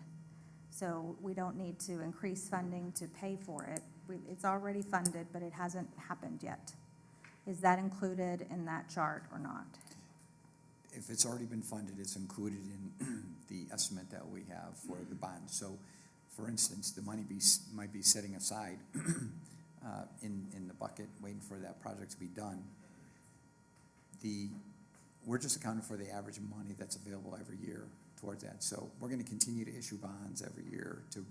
so we don't need to increase funding to pay for it. It's already funded, but it hasn't happened yet. Is that included in that chart or not? If it's already been funded, it's included in the estimate that we have for the bond. So, for instance, the money might be setting aside in the bucket, waiting for that project to be done. We're just accounting for the average money that's available every year towards that. So we're going to continue to issue bonds every year to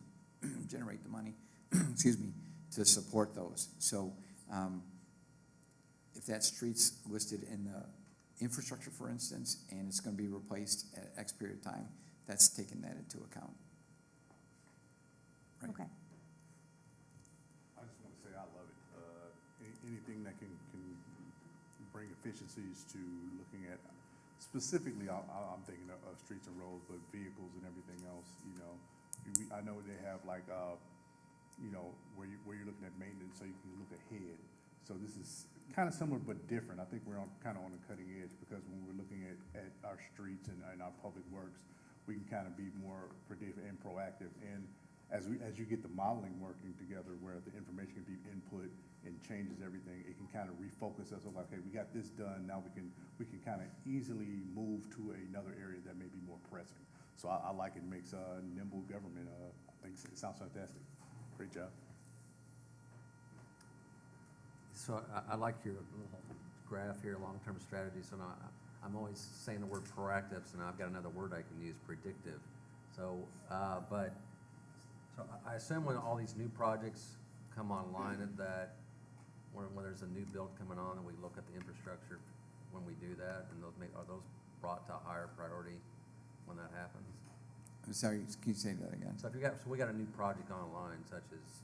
generate the money. excuse me, to support those. So if that street's listed in the infrastructure, for instance, and it's going to be replaced at X period of time, that's taking that into account. Right. Okay. I just want to say I love it. Anything that can bring efficiencies to looking at, specifically, I'm thinking of streets and roads, but vehicles and everything else, you know. I know they have like, you know, where you're looking at maintenance, so you can look ahead. So this is kind of similar but different. I think we're kind of on the cutting edge, because when we're looking at our streets and our public works, we can kind of be more predictive and proactive. And as you get the modeling working together, where the information can be input and changes everything, it can kind of refocus us of like, okay, we got this done, now we can kind of easily move to another area that may be more pressing. So I like it. It makes nimble government. I think it sounds fantastic. Great job. So I like your little graph here, long-term strategy. So now I'm always saying the word proactive, so now I've got another word I can use, predictive. So, so I assume when all these new projects come online, that when there's a new build coming on, and we look at the infrastructure when we do that, and are those brought to a higher priority when that happens? I'm sorry, can you say that again? So we got a new project online, such as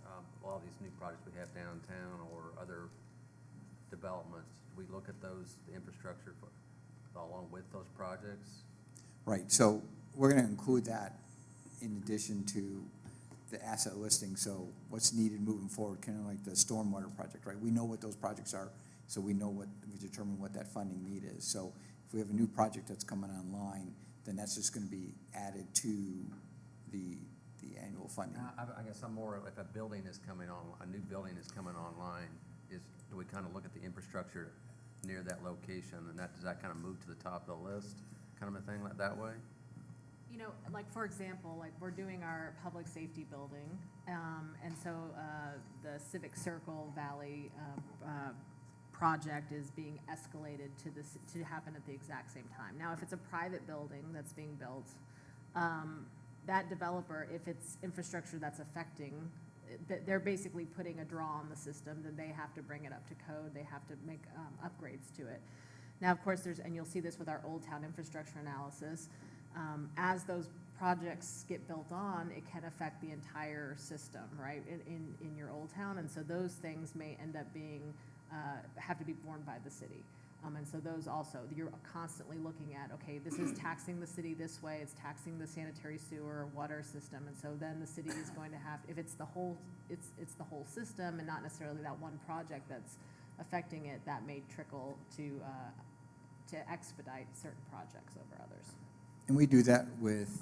a lot of these new projects we have downtown or other developments. We look at those, the infrastructure along with those projects. Right, so we're going to include that in addition to the asset listing. So what's needed moving forward, kind of like the stormwater project, right? We know what those projects are, so we determine what that funding need is. So if we have a new project that's coming online, then that's just going to be added to the annual funding. I guess I'm more, if a building is coming on, a new building is coming online, do we kind of look at the infrastructure near that location, and does that kind of move to the top of the list, kind of a thing like that way? You know, like, for example, like, we're doing our public safety building, and so the Civic Circle Valley project is being escalated to happen at the exact same time. Now, if it's a private building that's being built, that developer, if it's infrastructure that's affecting, they're basically putting a draw on the system, then they have to bring it up to code, they have to make upgrades to it. Now, of course, and you'll see this with our Old Town infrastructure analysis, as those projects get built on, it can affect the entire system, right, in your Old Town, and so those things may end up being, have to be borne by the city. And so those also, you're constantly looking at, okay, this is taxing the city this way, it's taxing the sanitary sewer, water system, and so then the city is going to have, if it's the whole, it's the whole system and not necessarily that one project that's affecting it, that may trickle to expedite certain projects over others. And we do that with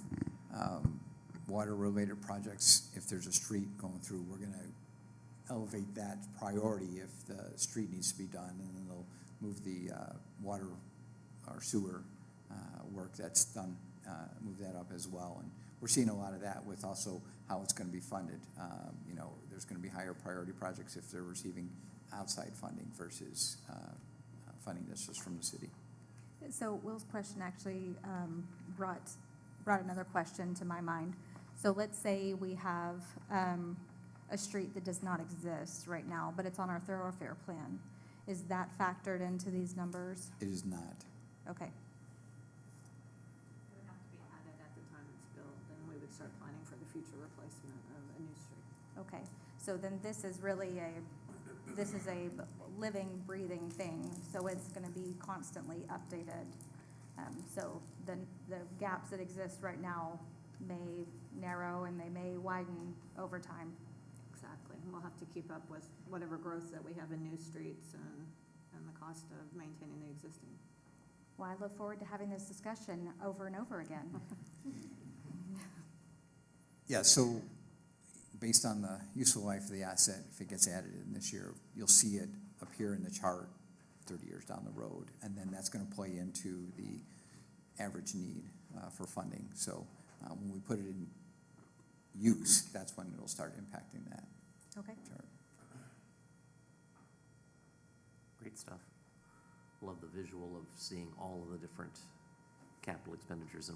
water-related projects. If there's a street going through, we're going to elevate that priority if the street needs to be done, and then they'll move the water or sewer work that's done, move that up as well. And we're seeing a lot of that with also how it's going to be funded. You know, there's going to be higher priority projects if they're receiving outside funding versus funding that's just from the city. So Will's question actually brought another question to my mind. So let's say we have a street that does not exist right now, but it's on our thoroughfare plan. Is that factored into these numbers? It is not. Okay. It would have to be added at the time it's built, then we would start planning for the future replacement of a new street. Okay, so then this is really a living, breathing thing, so it's gonna be constantly updated. So then the gaps that exist right now may narrow and they may widen over time. Exactly. We'll have to keep up with whatever growth that we have in new streets and the cost of maintaining the existing. Well, I look forward to having this discussion over and over again. Yeah, so based on the useful life of the asset, if it gets added in this year, you'll see it appear in the chart 30 years down the road, and then that's going to play into the average need for funding. So when we put it in use, that's when it'll start impacting that Okay. chart. Great stuff. Love the visual of seeing all of the different capital expenditures in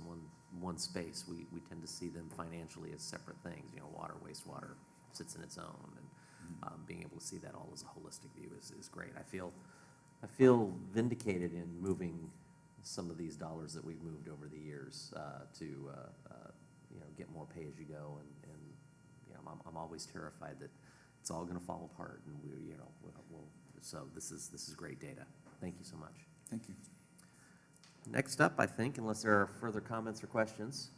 one space. We tend to see them financially as separate things, you know, water, wastewater, sits in its own, and being able to see that all as a holistic view is great. I feel vindicated in moving some of these dollars that we've moved over the years to get more pay-as-you-go, and I'm always terrified that it's all going to fall apart, and so this is great data. Thank you so much. Thank you. Next up, I think, unless there are further comments or questions,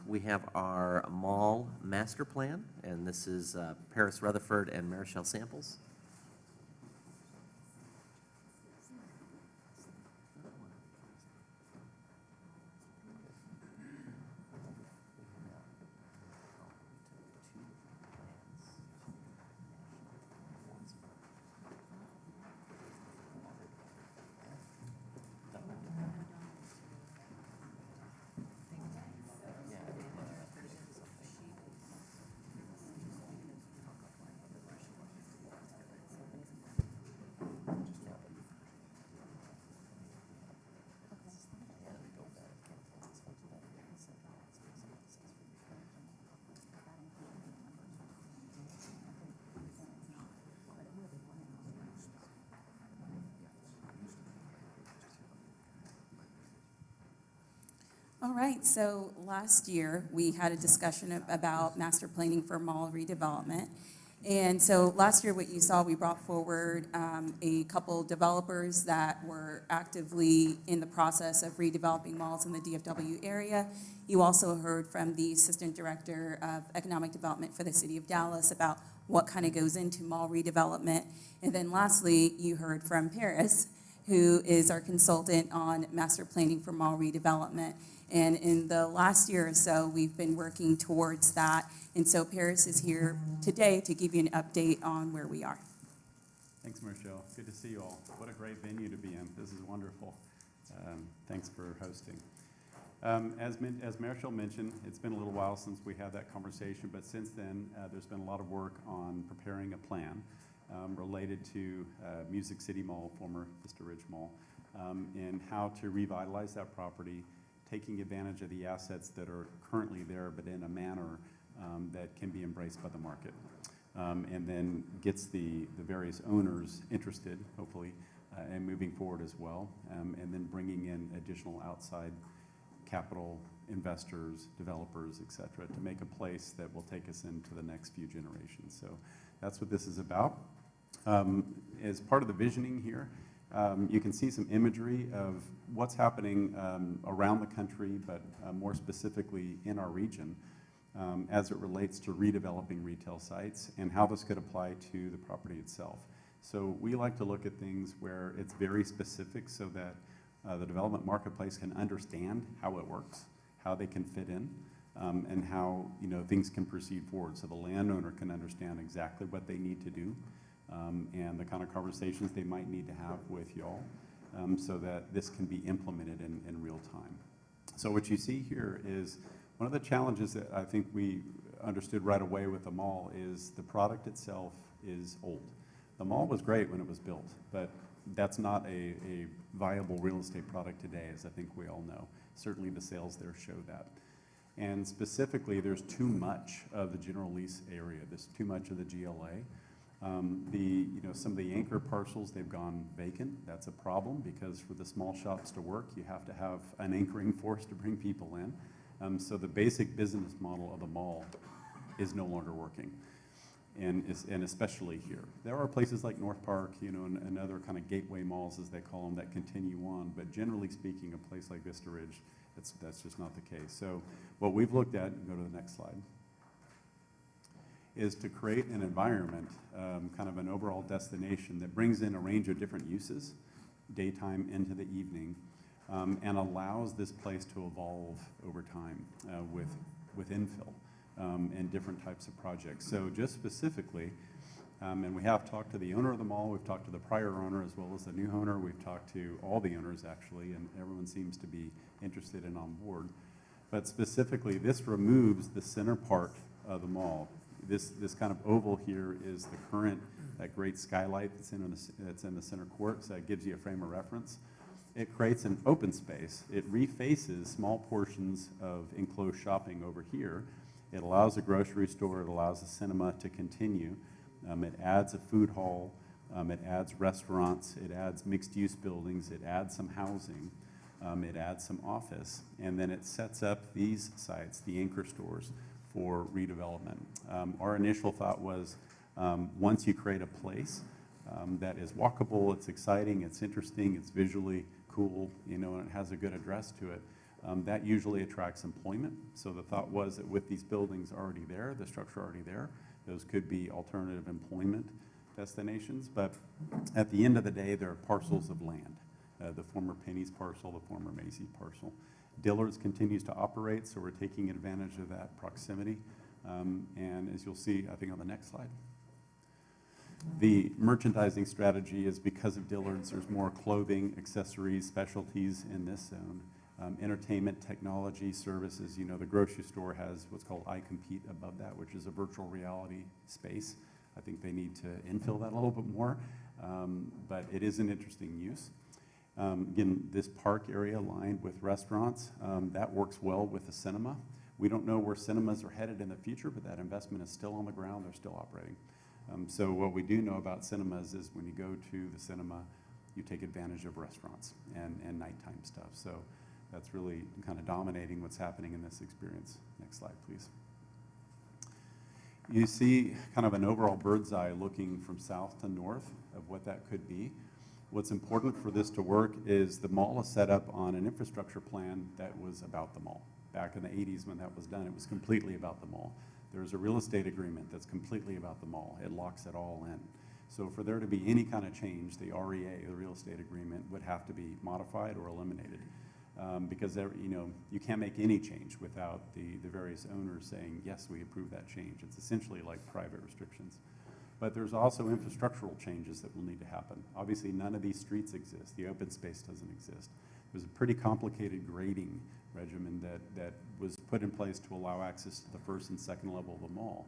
we have our mall master plan, and this is Paris Rutherford and Marichelle Samples. All right, so last year, we had a discussion about master planning for mall redevelopment. And so last year, what you saw, we brought forward a couple developers that were actively in the process of redeveloping malls in the DFW area. You also heard from the Assistant Director of Economic Development for the City of Dallas about what kind of goes into mall redevelopment. And then lastly, you heard from Paris, who is our consultant on master planning for mall redevelopment. And in the last year or so, we've been working towards that. And so Paris is here today to give you an update on where we are. Thanks, Marichelle. Good to see you all. What a great venue to be in. This is wonderful. Thanks for hosting. As Marichelle mentioned, it's been a little while since we had that conversation, but since then, there's been a lot of work on preparing a plan related to Music City Mall, former Vista Ridge Mall, and how to revitalize that property, taking advantage of the assets that are currently there, but in a manner that can be embraced by the market, and then gets the various owners interested, hopefully, and moving forward as well, and then bringing in additional outside capital investors, developers, et cetera, to make a place that will take us into the next few generations. So that's what this is about. As part of the visioning here, you can see some imagery of what's happening around the country, but more specifically in our region, as it relates to redeveloping retail sites and how this could apply to the property itself. So we like to look at things where it's very specific so that the development marketplace can understand how it works, how they can fit in, and how things can proceed forward. So the landowner can understand exactly what they need to do, and the kind of conversations they might need to have with y'all, so that this can be implemented in real time. So what you see here is one of the challenges that I think we understood right away with the mall is the product itself is old. The mall was great when it was built, but that's not a viable real estate product today, as I think we all know. Certainly the sales there show that. And specifically, there's too much of the general lease area. There's too much of the GLA. Some of the anchor parcels, they've gone vacant. That's a problem because for the small shops to work, you have to have an anchoring force to bring people in. So the basic business model of the mall is no longer working, and especially here. There are places like North Park, and other kind of gateway malls, as they call them, that continue on. But generally speaking, a place like Vista Ridge, that's just not the case. So what we've looked at, go to the next slide, is to create an environment, kind of an overall destination that brings in a range of different uses, daytime into the evening, and allows this place to evolve over time with infill and different types of projects. So just specifically, and we have talked to the owner of the mall, we've talked to the prior owner as well as the new owner, we've talked to all the owners actually, and everyone seems to be interested and on board. But specifically, this removes the center part of the mall. This kind of oval here is the current, that great skylight that's in the center court, so it gives you a frame of reference. It creates an open space. It refaces small portions of enclosed shopping over here. It allows a grocery store, it allows a cinema to continue. It adds a food hall, it adds restaurants, it adds mixed-use buildings, it adds some housing, it adds some office, and then it sets up these sites, the anchor stores, for redevelopment. Our initial thought was, once you create a place that is walkable, it's exciting, it's interesting, it's visually cool, you know, and it has a good address to it, that usually attracts employment. So the thought was that with these buildings already there, the structure already there, those could be alternative employment destinations. But at the end of the day, there are parcels of land. The former Penny's parcel, the former Macy's parcel. Dillard's continues to operate, so we're taking advantage of that proximity. And as you'll see, I think on the next slide, the merchandising strategy is because of Dillard's, there's more clothing, accessories, specialties in this zone. Entertainment, technology, services. You know, the grocery store has what's called iCompete above that, which is a virtual reality space. I think they need to infill that a little bit more, but it is an interesting use. Again, this park area lined with restaurants, that works well with the cinema. We don't know where cinemas are headed in the future, but that investment is still on the ground, they're still operating. So what we do know about cinemas is when you go to the cinema, you take advantage of restaurants and nighttime stuff. So that's really kind of dominating what's happening in this experience. Next slide, please. You see kind of an overall bird's eye looking from south to north of what that could be. What's important for this to work is the mall is set up on an infrastructure plan that was about the mall. Back in the 80s when that was done, it was completely about the mall. There's a real estate agreement that's completely about the mall. It locks it all in. So for there to be any kind of change, the REA, the real estate agreement, would have to be modified or eliminated. Because you know, you can't make any change without the various owners saying, yes, we approve that change. It's essentially like private restrictions. But there's also infrastructural changes that will need to happen. Obviously, none of these streets exist. The open space doesn't exist. There's a pretty complicated grading regimen that was put in place to allow access to the first and second level of the mall.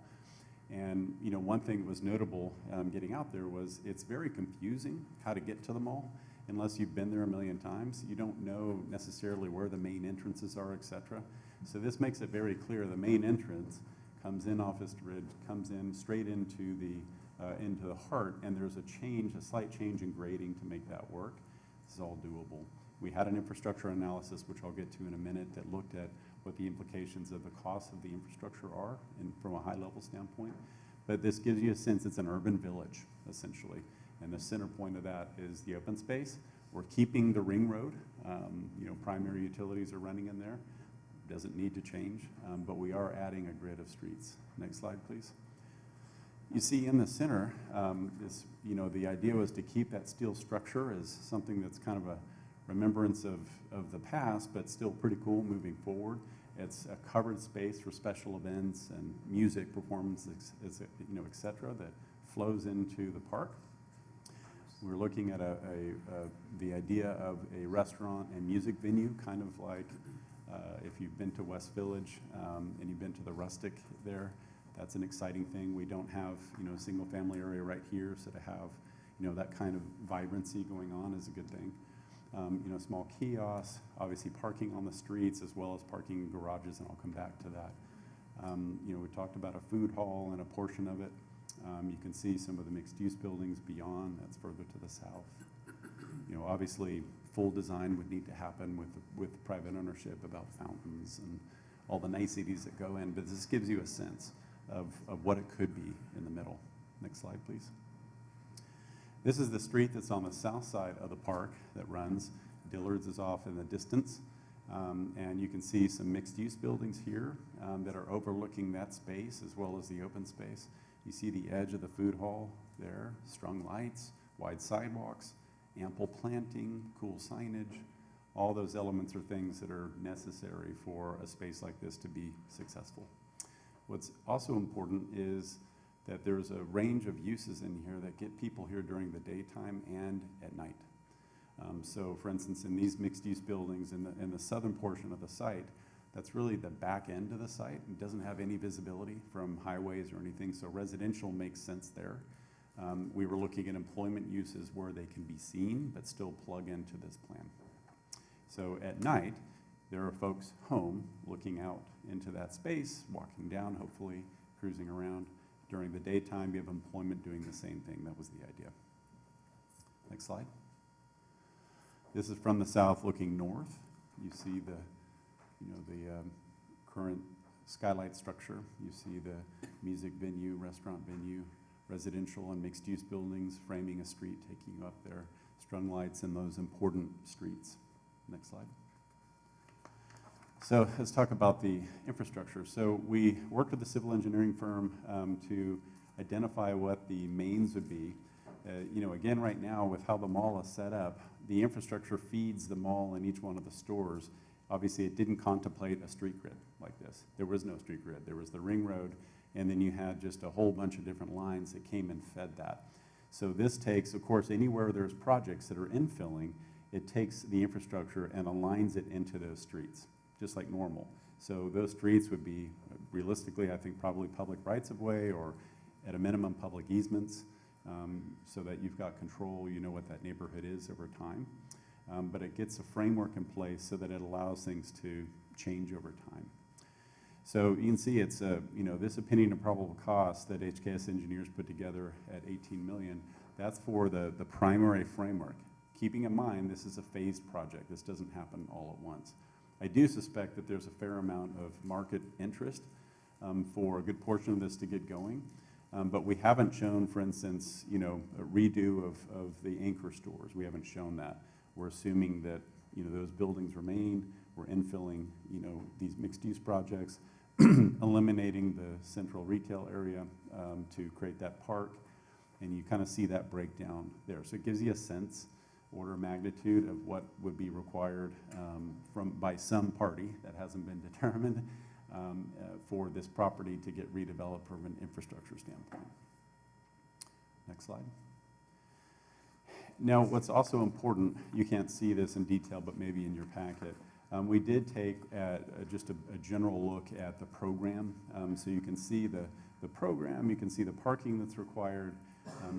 And you know, one thing that was notable getting out there was it's very confusing how to get to the mall. Unless you've been there a million times, you don't know necessarily where the main entrances are, et cetera. So this makes it very clear the main entrance comes in off Vista Ridge, comes in straight into the heart, and there's a slight change in grading to make that work. This is all doable. We had an infrastructure analysis, which I'll get to in a minute, that looked at what the implications of the cost of the infrastructure are from a high-level standpoint. But this gives you a sense it's an urban village, essentially. And the center point of that is the open space. We're keeping the ring road. You know, primary utilities are running in there. Doesn't need to change, but we are adding a grid of streets. Next slide, please. You see in the center, you know, the idea was to keep that steel structure as something that's kind of a remembrance of the past, but still pretty cool moving forward. It's a covered space for special events and music performances, you know, et cetera, that flows into the park. We're looking at the idea of a restaurant and music venue, kind of like if you've been to West Village and you've been to the Rustic there, that's an exciting thing. We don't have, you know, a single family area right here, so to have, you know, that kind of vibrancy going on is a good thing. You know, small kiosks, obviously parking on the streets as well as parking in garages, and I'll come back to that. You know, we talked about a food hall and a portion of it. You can see some of the mixed-use buildings beyond, that's further to the south. You know, obviously, full design would need to happen with private ownership about fountains and all the niceties that go in, but this gives you a sense of what it could be in the middle. Next slide, please. This is the street that's on the south side of the park that runs. Dillard's is off in the distance. And you can see some mixed-use buildings here that are overlooking that space as well as the open space. You see the edge of the food hall there, strung lights, wide sidewalks, ample planting, cool signage. All those elements are things that are necessary for a space like this to be successful. What's also important is that there's a range of uses in here that get people here during the daytime and at night. So for instance, in these mixed-use buildings in the southern portion of the site, that's really the back end of the site. It doesn't have any visibility from highways or anything, so residential makes sense there. We were looking at employment uses where they can be seen but still plug into this plan. So at night, there are folks home looking out into that space, walking down, hopefully cruising around. During the daytime, you have employment doing the same thing. That was the idea. Next slide. This is from the south looking north. You see the current skylight structure. You see the music venue, restaurant venue, residential and mixed-use buildings framing a street, taking you up there, strung lights in those important streets. Next slide. So let's talk about the infrastructure. So we worked with a civil engineering firm to identify what the mains would be. Again, right now, with how the mall is set up, the infrastructure feeds the mall and each one of the stores. Obviously, it didn't contemplate a street grid like this. There was no street grid. There was the ring road, and then you had just a whole bunch of different lines that came and fed that. So this takes, of course, anywhere there's projects that are infilling, it takes the infrastructure and aligns it into those streets, just like normal. So those streets would be, realistically, I think probably public rights-of-way or at a minimum public easements, so that you've got control, you know what that neighborhood is over time. But it gets a framework in place so that it allows things to change over time. So you can see it's this opinion of probable cost that HKS engineers put together at $18 million, that's for the primary framework. Keeping in mind, this is a phased project. This doesn't happen all at once. I do suspect that there's a fair amount of market interest for a good portion of this to get going. But we haven't shown, for instance, a redo of the anchor stores. We haven't shown that. We're assuming that, those buildings remain. We're infilling, these mixed-use projects, eliminating the central retail area to create that park. And you kind of see that breakdown there. So it gives you a sense, order of magnitude of what would be required by some party that hasn't been determined for this property to get redeveloped from an infrastructure standpoint. Next slide. Now, what's also important, you can't see this in detail, but maybe in your packet, we did take just a general look at the program. So you can see the program, you can see the parking that's required,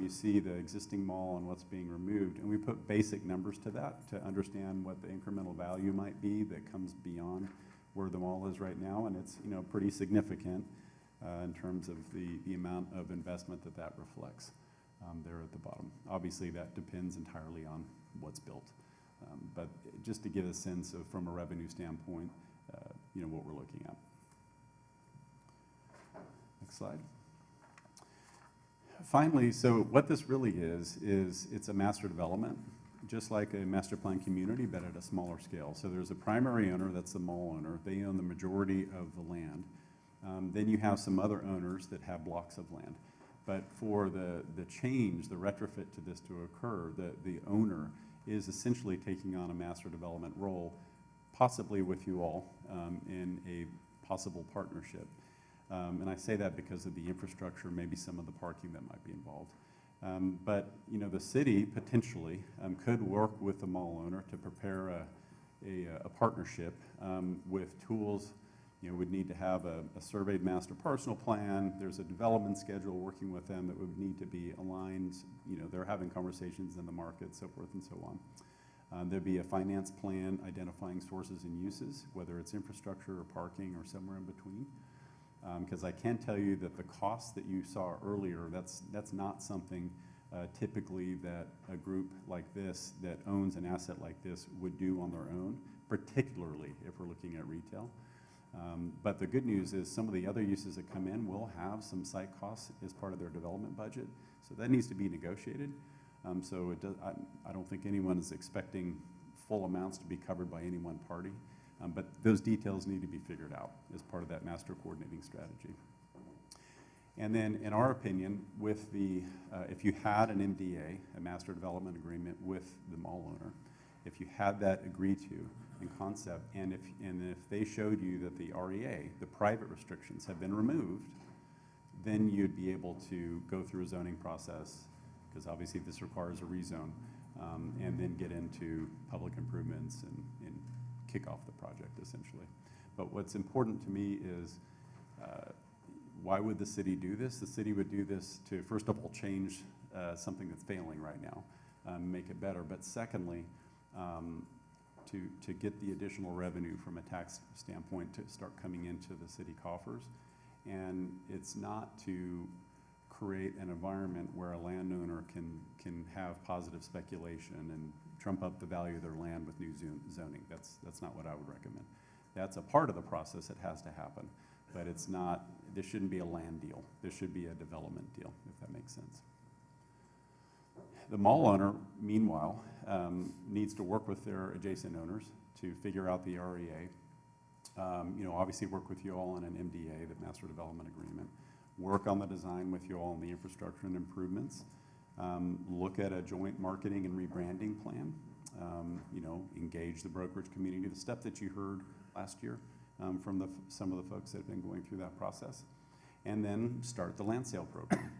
you see the existing mall and what's being removed, and we put basic numbers to that to understand what the incremental value might be that comes beyond where the mall is right now, and it's pretty significant in terms of the amount of investment that reflects there at the bottom. Obviously, that depends entirely on what's built, but just to give a sense of, from a revenue standpoint, what we're looking at. Next slide. Finally, so what this really is it's a master development, just like a master plan community, but at a smaller scale. So there's a primary owner, that's the mall owner. They own the majority of the land. Then you have some other owners that have blocks of land. But for the change, the retrofit to this to occur, the owner is essentially taking on a master development role, possibly with you all in a possible partnership. And I say that because of the infrastructure, maybe some of the parking that might be involved. But the city potentially could work with the mall owner to prepare a partnership with tools. We'd need to have a surveyed master parcel plan. There's a development schedule working with them that would need to be aligned. They're having conversations in the market, so forth and so on. There'd be a finance plan identifying sources and uses, whether it's infrastructure or parking or somewhere in between. Because I can tell you that the costs that you saw earlier, that's not something typically that a group like this that owns an asset like this would do on their own, particularly if we're looking at retail. But the good news is some of the other uses that come in will have some site costs as part of their development budget. So that needs to be negotiated. So I don't think anyone is expecting full amounts to be covered by any one party. But those details need to be figured out as part of that master coordinating strategy. And then, in our opinion, with if you had an MDA, a master development agreement with the mall owner, if you had that agreed to in concept, and if they showed you that the REA, the private restrictions, have been removed, then you'd be able to go through a zoning process, because obviously this requires a rezone, and then get into public improvements and kick off the project, essentially. But what's important to me is, why would the city do this? The city would do this to, first of all, change something that's failing right now, make it better. But secondly, to get the additional revenue from a tax standpoint to start coming into the city coffers. And it's not to create an environment where a landowner can have positive speculation and trump up the value of their land with new zoning. That's not what I would recommend. That's a part of the process that has to happen, but it's not, this shouldn't be a land deal. This should be a development deal, if that makes sense. The mall owner, meanwhile, needs to work with their adjacent owners to figure out the REA. Obviously work with you all on an MDA, the Master Development Agreement. Work on the design with you all on the infrastructure and improvements. Look at a joint marketing and rebranding plan. Engage the brokerage community, the stuff that you heard last year from some of the folks that have been going through that process. And then start the land sale program.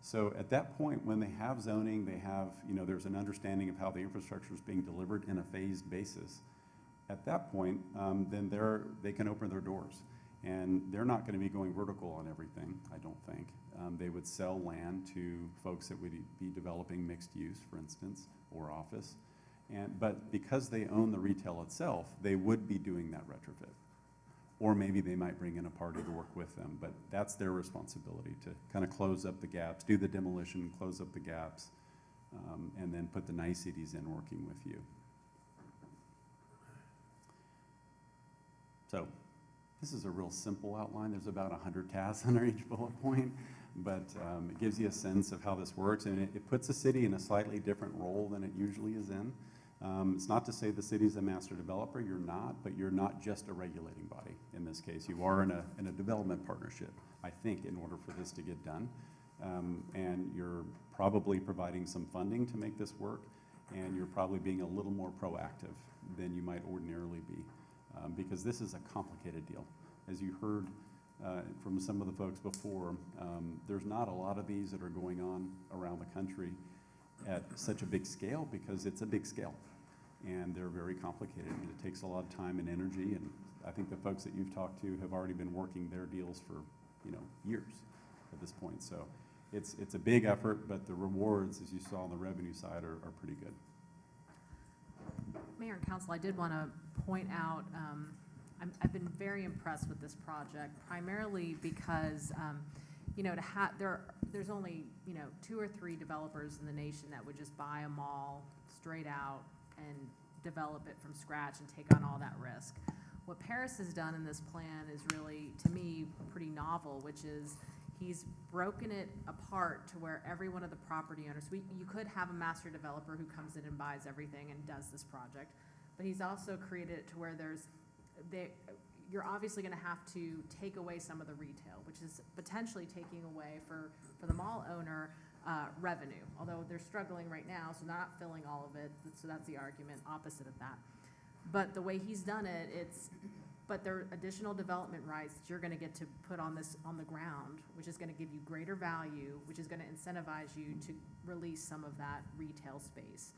So at that point, when they have zoning, they have, there's an understanding of how the infrastructure is being delivered in a phased basis. At that point, then they can open their doors. And they're not going to be going vertical on everything, I don't think. They would sell land to folks that would be developing mixed use, for instance, or office. But because they own the retail itself, they would be doing that retrofit. Or maybe they might bring in a party to work with them, but that's their responsibility to kind of close up the gaps, do the demolition, close up the gaps, and then put the niceties in working with you. So this is a real simple outline. There's about 100 tasks under each bullet point, but it gives you a sense of how this works, and it puts the city in a slightly different role than it usually is in. It's not to say the city's a master developer, you're not, but you're not just a regulating body in this case. You are in a development partnership, I think, in order for this to get done. And you're probably providing some funding to make this work, and you're probably being a little more proactive than you might ordinarily be, because this is a complicated deal. As you heard from some of the folks before, there's not a lot of these that are going on around the country at such a big scale, because it's a big scale. And they're very complicated, and it takes a lot of time and energy, and I think the folks that you've talked to have already been working their deals for, years at this point. So it's a big effort, but the rewards, as you saw on the revenue side, are pretty good. Mayor and Council, I did want to point out, I've been very impressed with this project, primarily because, there's only, 2 or 3 developers in the nation that would just buy a mall straight out and develop it from scratch and take on all that risk. What Paris has done in this plan is really, to me, pretty novel, which is he's broken it apart to where every one of the property owners, you could have a master developer who comes in and buys everything and does this project, but he's also created it to where you're obviously going to have to take away some of the retail, which is potentially taking away for the mall owner revenue, although they're struggling right now, so they're not filling all of it, so that's the argument opposite of that. But the way he's done it, but there are additional development rights that you're going to get to put on the ground, which is going to give you greater value, which is going to incentivize you to release some of that retail space.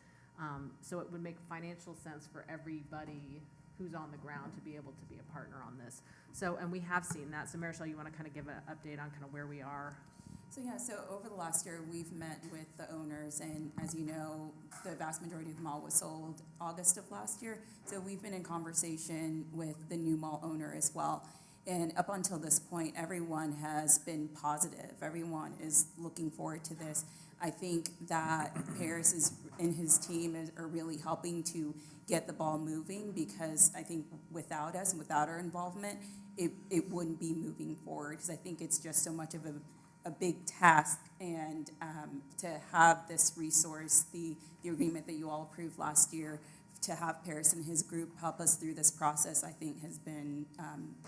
So it would make financial sense for everybody who's on the ground to be able to be a partner on this. So, and we have seen that. So Marichelle, you want to kind of give an update on kind of where we are? So over the last year, we've met with the owners, and as you know, the vast majority of the mall was sold August of last year. So we've been in conversation with the new mall owner as well. And up until this point, everyone has been positive. Everyone is looking forward to this. I think that Paris and his team are really helping to get the ball moving, because I think without us and without our involvement, it wouldn't be moving forward, because I think it's just so much of a big task, and to have this resource, the agreement that you all approved last year, to have Paris and his group help us through this process, I think has been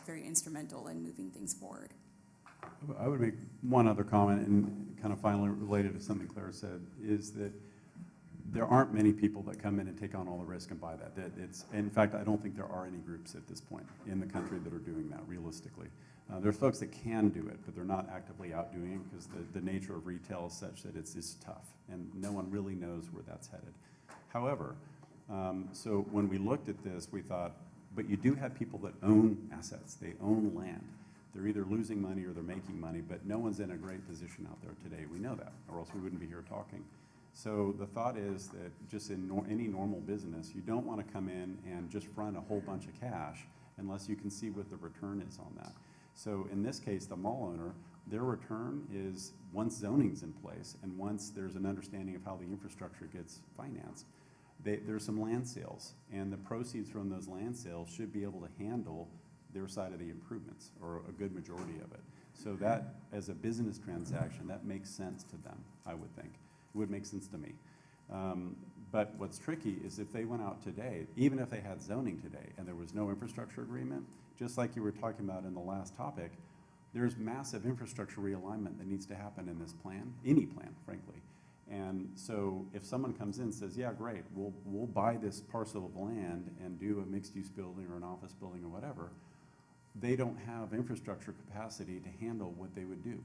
very instrumental in moving things forward. I would make one other comment, and kind of finally related to something Claire said, is that there aren't many people that come in and take on all the risk and buy that. In fact, I don't think there are any groups at this point in the country that are doing that realistically. There's folks that can do it, but they're not actively out doing it, because the nature of retail is such that it's tough, and no one really knows where that's headed. However, so when we looked at this, we thought, but you do have people that own assets, they own land. They're either losing money or they're making money, but no one's in a great position out there today. We know that, or else we wouldn't be here talking. So the thought is that just in any normal business, you don't want to come in and just front a whole bunch of cash unless you can see what the return is on that. So in this case, the mall owner, their return is once zoning's in place and once there's an understanding of how the infrastructure gets financed, there's some land sales, and the proceeds from those land sales should be able to handle their side of the improvements, or a good majority of it. So that, as a business transaction, that makes sense to them, I would think. It would make sense to me. But what's tricky is if they went out today, even if they had zoning today and there was no infrastructure agreement, just like you were talking about in the last topic, there's massive infrastructure realignment that needs to happen in this plan, any plan, frankly. And so if someone comes in and says, yeah, great, we'll buy this parcel of land and do a mixed-use building or an office building or whatever, they don't have infrastructure capacity to handle what they would do.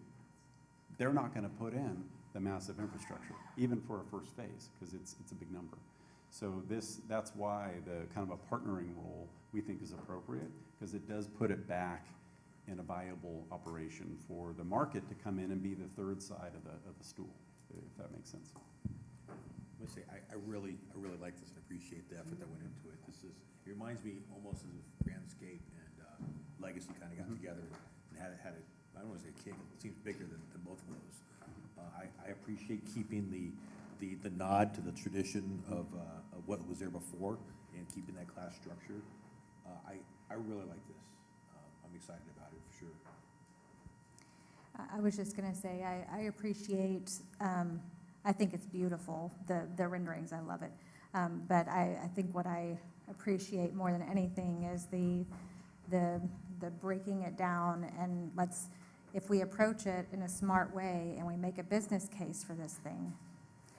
They're not going to put in the massive infrastructure, even for a first phase, because it's a big number. So that's why the kind of a partnering role we think is appropriate, because it does put it back in a viable operation for the market to come in and be the third side of the stool, if that makes sense. I must say, I really like this and appreciate the effort that went into it. It reminds me almost of Grandscape and Legacy kind of got together and had a, I don't want to say a kick, it seems bigger than both of those. I appreciate keeping the nod to the tradition of what was there before and keeping that class structure. I really like this. I'm excited about it for sure. I was just going to say, I appreciate, I think it's beautiful, the renderings, I love it. But I think what I appreciate more than anything is the breaking it down, and if we approach it in a smart way and we make a business case for this thing,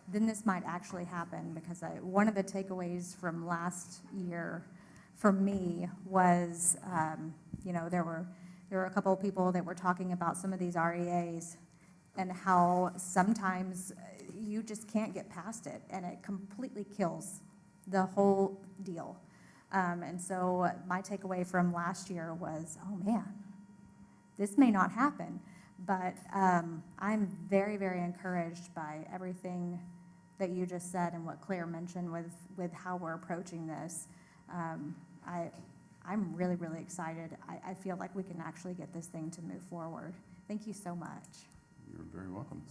then this might actually happen, because one of the takeaways from last year for me was, there were a couple of people that were talking about some of these REAs and how sometimes you just can't get past it, and it completely kills the whole deal. And so my takeaway from last year was, oh man, this may not happen, but I'm very, very encouraged by everything that you just said and what Claire mentioned with how we're approaching this. I'm really, really excited. I feel like we can actually get this thing to move forward. Thank you so much. You're very welcome.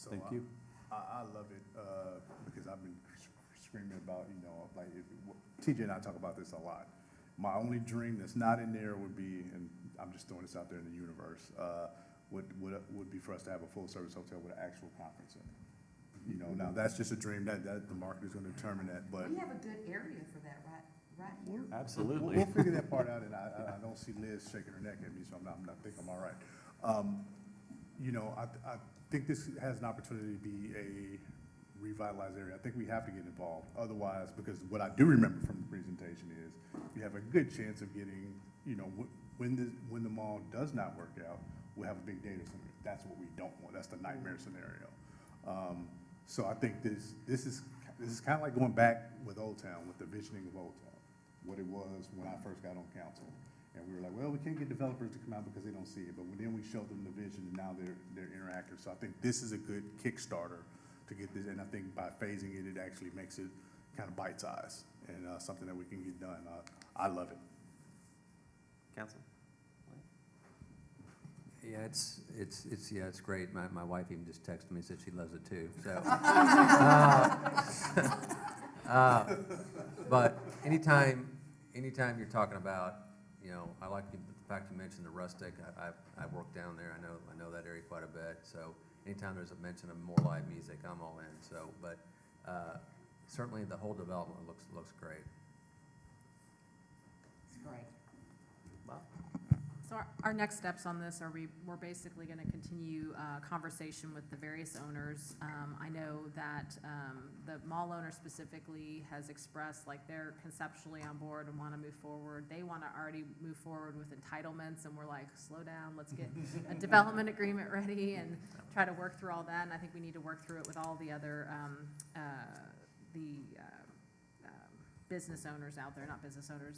Thank you. I love it because I've been screaming about, like TJ and I talk about this a lot. My only dream that's not in there would be, and I'm just throwing this out there in the universe, would be for us to have a full-service hotel with an actual conference center. Now that's just a dream that the market is going to determine that, but We have a good area for that right here. Absolutely. We'll figure that part out, and I don't see Liz shaking her neck at me, so I think I'm all right. I think this has an opportunity to be a revitalized area. I think we have to get involved. Otherwise, because what I do remember from the presentation is you have a good chance of getting, when the mall does not work out, we'll have a big data center. That's what we don't want. That's the nightmare scenario. So I think this is kind of like going back with Old Town, with the visioning of Old Town, what it was when I first got on council. And we were like, well, we can't get developers to come out because they don't see it. But then we showed them the vision, and now they're interactive. So I think this is a good Kickstarter to get this. And I think by phasing it, it actually makes it kind of bite-sized and something that we can get done. I love it. Council? Yeah, it's great. My wife even just texted me and said she loves it too. So, but anytime you're talking about, I like the fact you mentioned the rustic. I work down there. I know that area quite a bit. So anytime there's a mention of more live music, I'm all in. So, but certainly the whole development looks great. It's great. Well, So our next steps on this are we're basically going to continue conversation with the various owners. I know that the mall owner specifically has expressed like they're conceptually on board and want to move forward. They want to already move forward with entitlements, and we're like, slow down, let's get a development agreement ready and try to work through all that. And I think we need to work through it with all the other business owners out there, not business owners,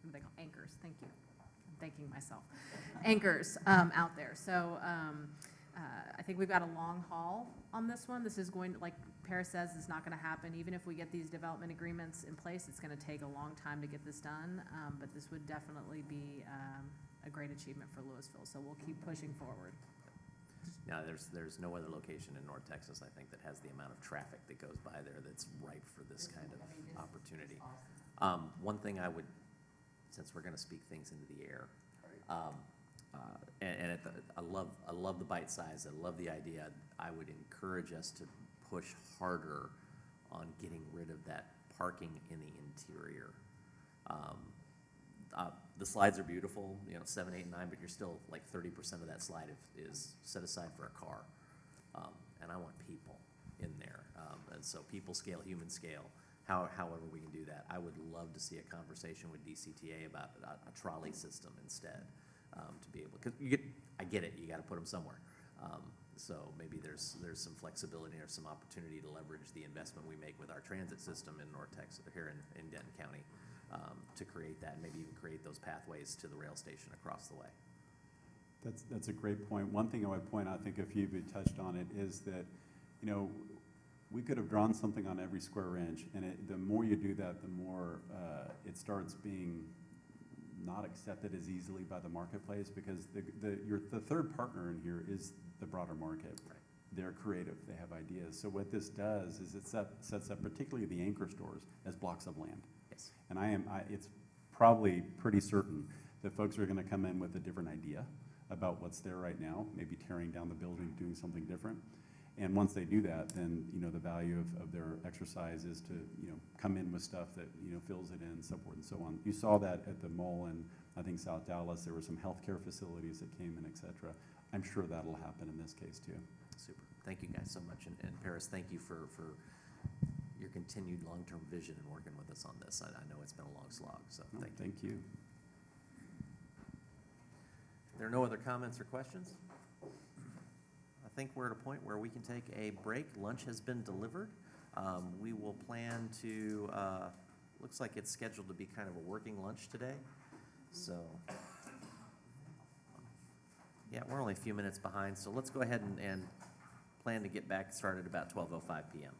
what do they call anchors? Thank you. I'm thanking myself. Anchors out there. So I think we've got a long haul on this one. This is going to, like Paris says, it's not gonna happen. Even if we get these development agreements in place, it's gonna take a long time to get this done. But this would definitely be, a great achievement for Lewisville, so we'll keep pushing forward. Now, there's no other location in North Texas, I think, that has the amount of traffic that goes by there that's ripe for this kind of opportunity. One thing I would, since we're gonna speak things into the air, I love the bite size, I love the idea. I would encourage us to push harder on getting rid of that parking in the interior. The slides are beautiful, 7, 8, and 9, but you're still like 30% of that slide is set aside for a car. And I want people in there. And so people scale, human scale, however we can do that. I would love to see a conversation with DCTA about a trolley system instead, to be able, because I get it, you got to put them somewhere. So maybe there's some flexibility or some opportunity to leverage the investment we make with our transit system in North Texas, here in Denton County, to create that, and maybe even create those pathways to the rail station across the way. That's a great point. One thing I would point out, I think if you touched on it, is that, we could have drawn something on every square inch, and the more you do that, the more it starts being not accepted as easily by the marketplace, because the third partner in here is the broader market. Right. They're creative, they have ideas. So what this does is it sets up particularly the anchor stores as blocks of land. Yes. And it's probably pretty certain that folks are gonna come in with a different idea about what's there right now, maybe tearing down the building, doing something different. And once they do that, then, the value of their exercise is to, come in with stuff that, fills it in, so forth and so on. You saw that at the mall in, I think, South Dallas. There were some healthcare facilities that came in, et cetera. I'm sure that'll happen in this case too. Super. Thank you guys so much. And Paris, thank you for your continued long-term vision and working with us on this. I know it's been a long slog, so thank you. Thank you. There are no other comments or questions? I think we're at a point where we can take a break. Lunch has been delivered. We will plan to, looks like it's scheduled to be kind of a working lunch today. So, yeah, we're only a few minutes behind, so let's go ahead and plan to get back started about 12:05 p.m.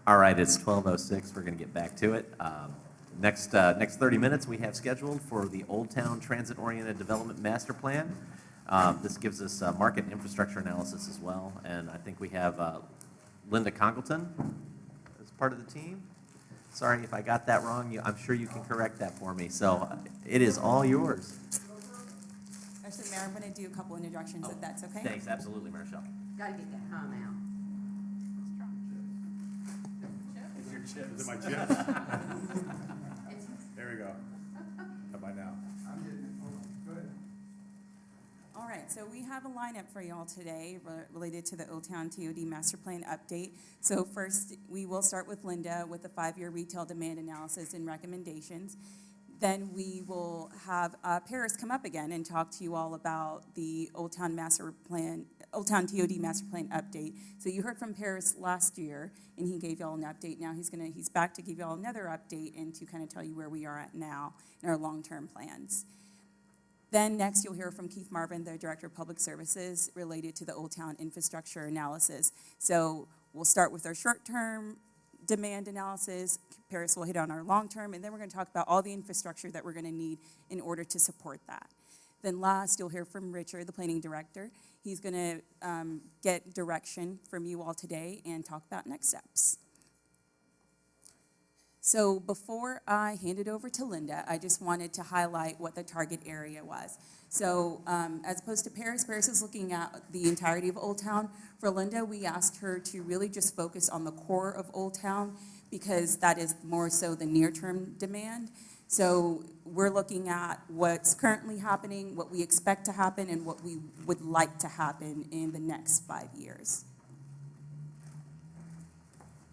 All right, it's 12:06. We're going to get back to it. Next 30 minutes we have scheduled for the Old Town Transit-Oriented Development Master Plan. This gives us market infrastructure analysis as well, and I think we have Linda Congleton as part of the team. Sorry if I got that wrong. I'm sure you can correct that for me. So it is all yours. Actually, Mayor, I'm going to do a couple introductions if that's okay. Thanks, absolutely, Marshall. Gotta get that hum out. Is it my chip? There we go. How about now? I'm getting it. Go ahead. All right, so we have a lineup for y'all today related to the Old Town TOD Master Plan update. So first, we will start with Linda with the 5-year retail demand analysis and recommendations. Then we will have Paris come up again and talk to you all about the Old Town TOD Master Plan update. So you heard from Paris last year, and he gave y'all an update. Now he's back to give y'all another update and to kind of tell you where we are at now in our long-term plans. Then next, you'll hear from Keith Marvin, the Director of Public Services, related to the Old Town infrastructure analysis. So we'll start with our short-term demand analysis. Paris will hit on our long-term, and then we're going to talk about all the infrastructure that we're going to need in order to support that. Then last, you'll hear from Richard, the Planning Director. He's going to get direction from you all today and talk about next steps. So before I hand it over to Linda, I just wanted to highlight what the target area was. So as opposed to Paris is looking at the entirety of Old Town. For Linda, we asked her to really just focus on the core of Old Town because that is more so the near-term demand. So we're looking at what's currently happening, what we expect to happen, and what we would like to happen in the next 5 years.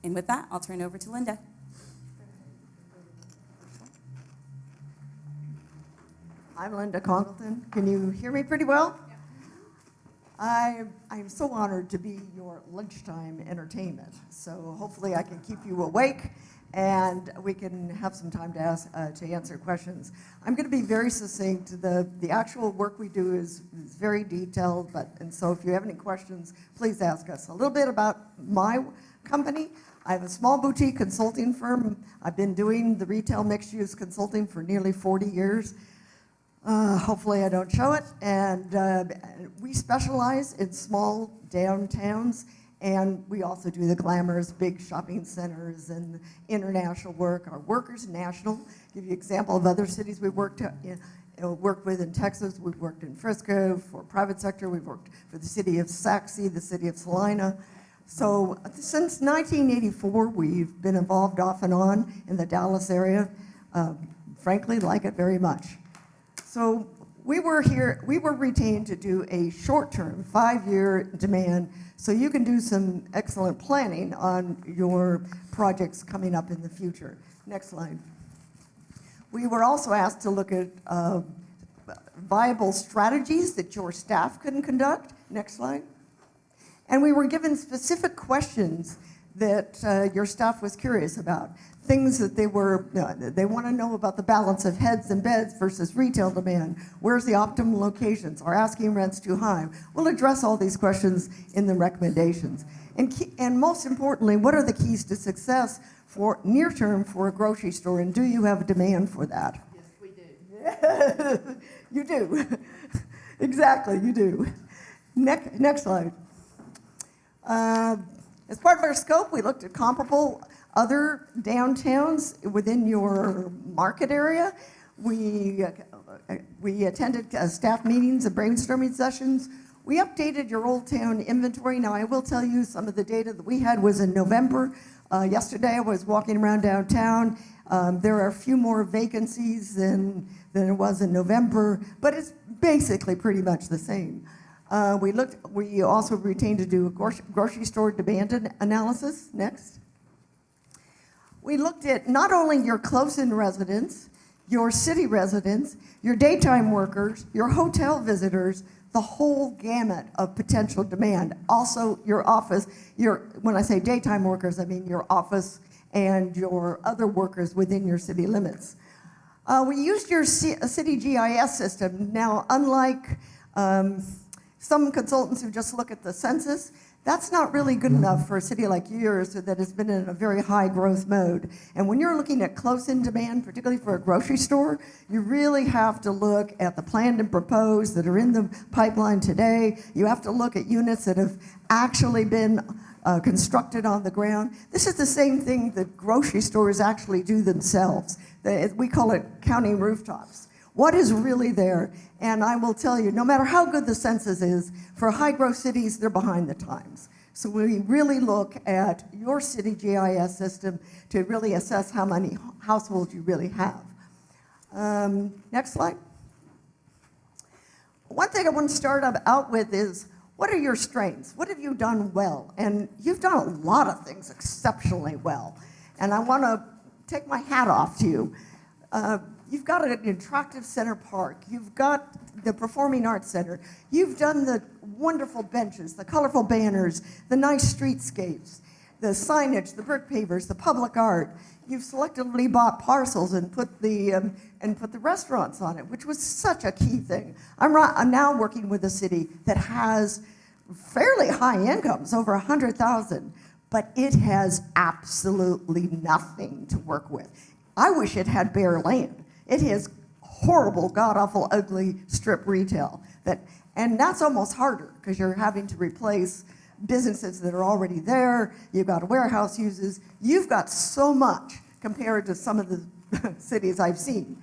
And with that, I'll turn it over to Linda. I'm Linda Congleton. Can you hear me pretty well? I'm so honored to be your lunchtime entertainment. So hopefully I can keep you awake and we can have some time to answer questions. I'm going to be very succinct. The actual work we do is very detailed, and so if you have any questions, please ask us. A little bit about my company. I have a small boutique consulting firm. I've been doing the retail mixed-use consulting for nearly 40 years. Hopefully I don't show it. And we specialize in small downtowns, and we also do the glamorous big shopping centers and international work. Our work is national. Give you an example of other cities we worked with in Texas. We've worked in Frisco for private sector. We've worked for the city of Saxe, the city of Salina. So since 1984, we've been involved off and on in the Dallas area. Frankly, like it very much. So we were retained to do a short-term 5-year demand so you can do some excellent planning on your projects coming up in the future. Next slide. We were also asked to look at viable strategies that your staff can conduct. Next slide. And we were given specific questions that your staff was curious about. Things that they want to know about the balance of heads and beds versus retail demand. Where's the optimal locations? Are asking rents too high? We'll address all these questions in the recommendations. And most importantly, what are the keys to success for near term for a grocery store? And do you have a demand for that? Yes, we do. You do. Exactly, you do. Next slide. As part of our scope, we looked at comparable other downtowns within your market area. We attended staff meetings and brainstorming sessions. We updated your Old Town inventory. Now, I will tell you some of the data that we had was in November. Yesterday, I was walking around downtown. There are a few more vacancies than it was in November, but it's basically pretty much the same. We also retained to do a grocery store demand analysis. Next. We looked at not only your close-in residents, your city residents, your daytime workers, your hotel visitors, the whole gamut of potential demand. Also, your office, when I say daytime workers, I mean your office and your other workers within your city limits. We used your city GIS system. Now, unlike some consultants who just look at the census, that's not really good enough for a city like yours that has been in a very high growth mode. And when you're looking at close-in demand, particularly for a grocery store, you really have to look at the planned and proposed that are in the pipeline today. You have to look at units that have actually been constructed on the ground. This is the same thing that grocery stores actually do themselves. We call it counting rooftops. What is really there? And I will tell you, no matter how good the census is, for high-growth cities, they're behind the times. So we really look at your city GIS system to really assess how many households you really have. Next slide. One thing I want to start out with is, what are your strengths? What have you done well? And you've done a lot of things exceptionally well. And I want to take my hat off to you. You've got an attractive center park. You've got the Performing Arts Center. You've done the wonderful benches, the colorful banners, the nice streetscapes, the signage, the brick pavers, the public art. You've selectively bought parcels and put the restaurants on it, which was such a key thing. I'm now working with a city that has fairly high incomes, over 100,000, but it has absolutely nothing to work with. I wish it had bare land. It has horrible, god-awful, ugly strip retail. And that's almost harder because you're having to replace businesses that are already there. You've got warehouse uses. You've got so much compared to some of the cities I've seen.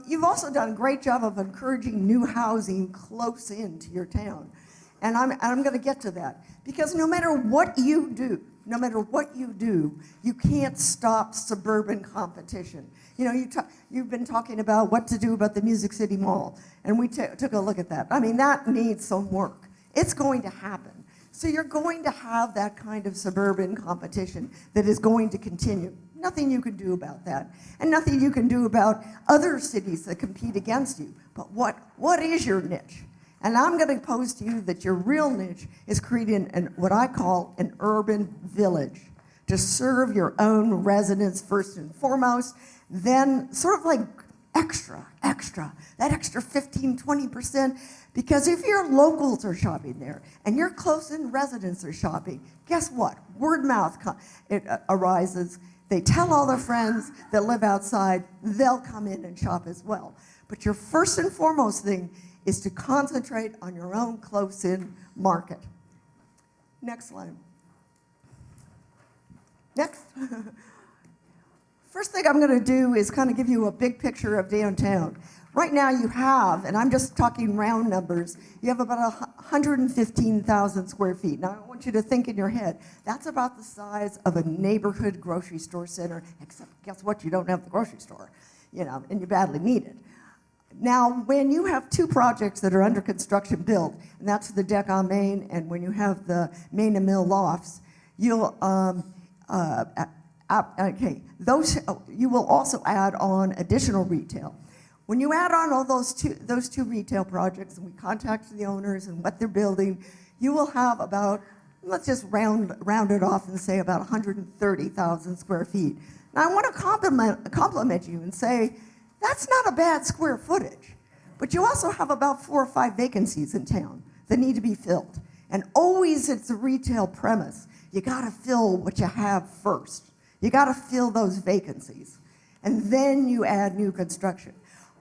You've also done a great job of encouraging new housing close into your town. And I'm going to get to that. Because no matter what you do, you can't stop suburban competition. You know, you've been talking about what to do about the Music City Mall, and we took a look at that. I mean, that needs some work. It's going to happen. So you're going to have that kind of suburban competition that is going to continue. Nothing you can do about that, and nothing you can do about other cities that compete against you. But what is your niche? And I'm going to pose to you that your real niche is creating what I call an urban village to serve your own residents first and foremost, then sort of like extra, that extra 15, 20%, because if your locals are shopping there and your close-in residents are shopping, guess what? Word of mouth arises. They tell all their friends that live outside, they'll come in and shop as well. But your first and foremost thing is to concentrate on your own close-in market. Next slide. Next. First thing I'm going to do is kind of give you a big picture of downtown. Right now you have, and I'm just talking round numbers, you have about 115,000 square feet. Now I want you to think in your head, that's about the size of a neighborhood grocery store center, except guess what, you don't have the grocery store, you know, and you badly need it. Now, when you have two projects that are under construction built, and that's the deck on Main, and when you have the Main and Mill lofts, you'll, you will also add on additional retail. When you add on all those two retail projects, and we contacted the owners and what they're building, you will have about, let's just round it off and say about 130,000 square feet. Now, I want to compliment you and say, that's not a bad square footage, but you also have about 4 or 5 vacancies in town that need to be filled. And always it's a retail premise. You gotta fill what you have first. You gotta fill those vacancies. And then you add new construction.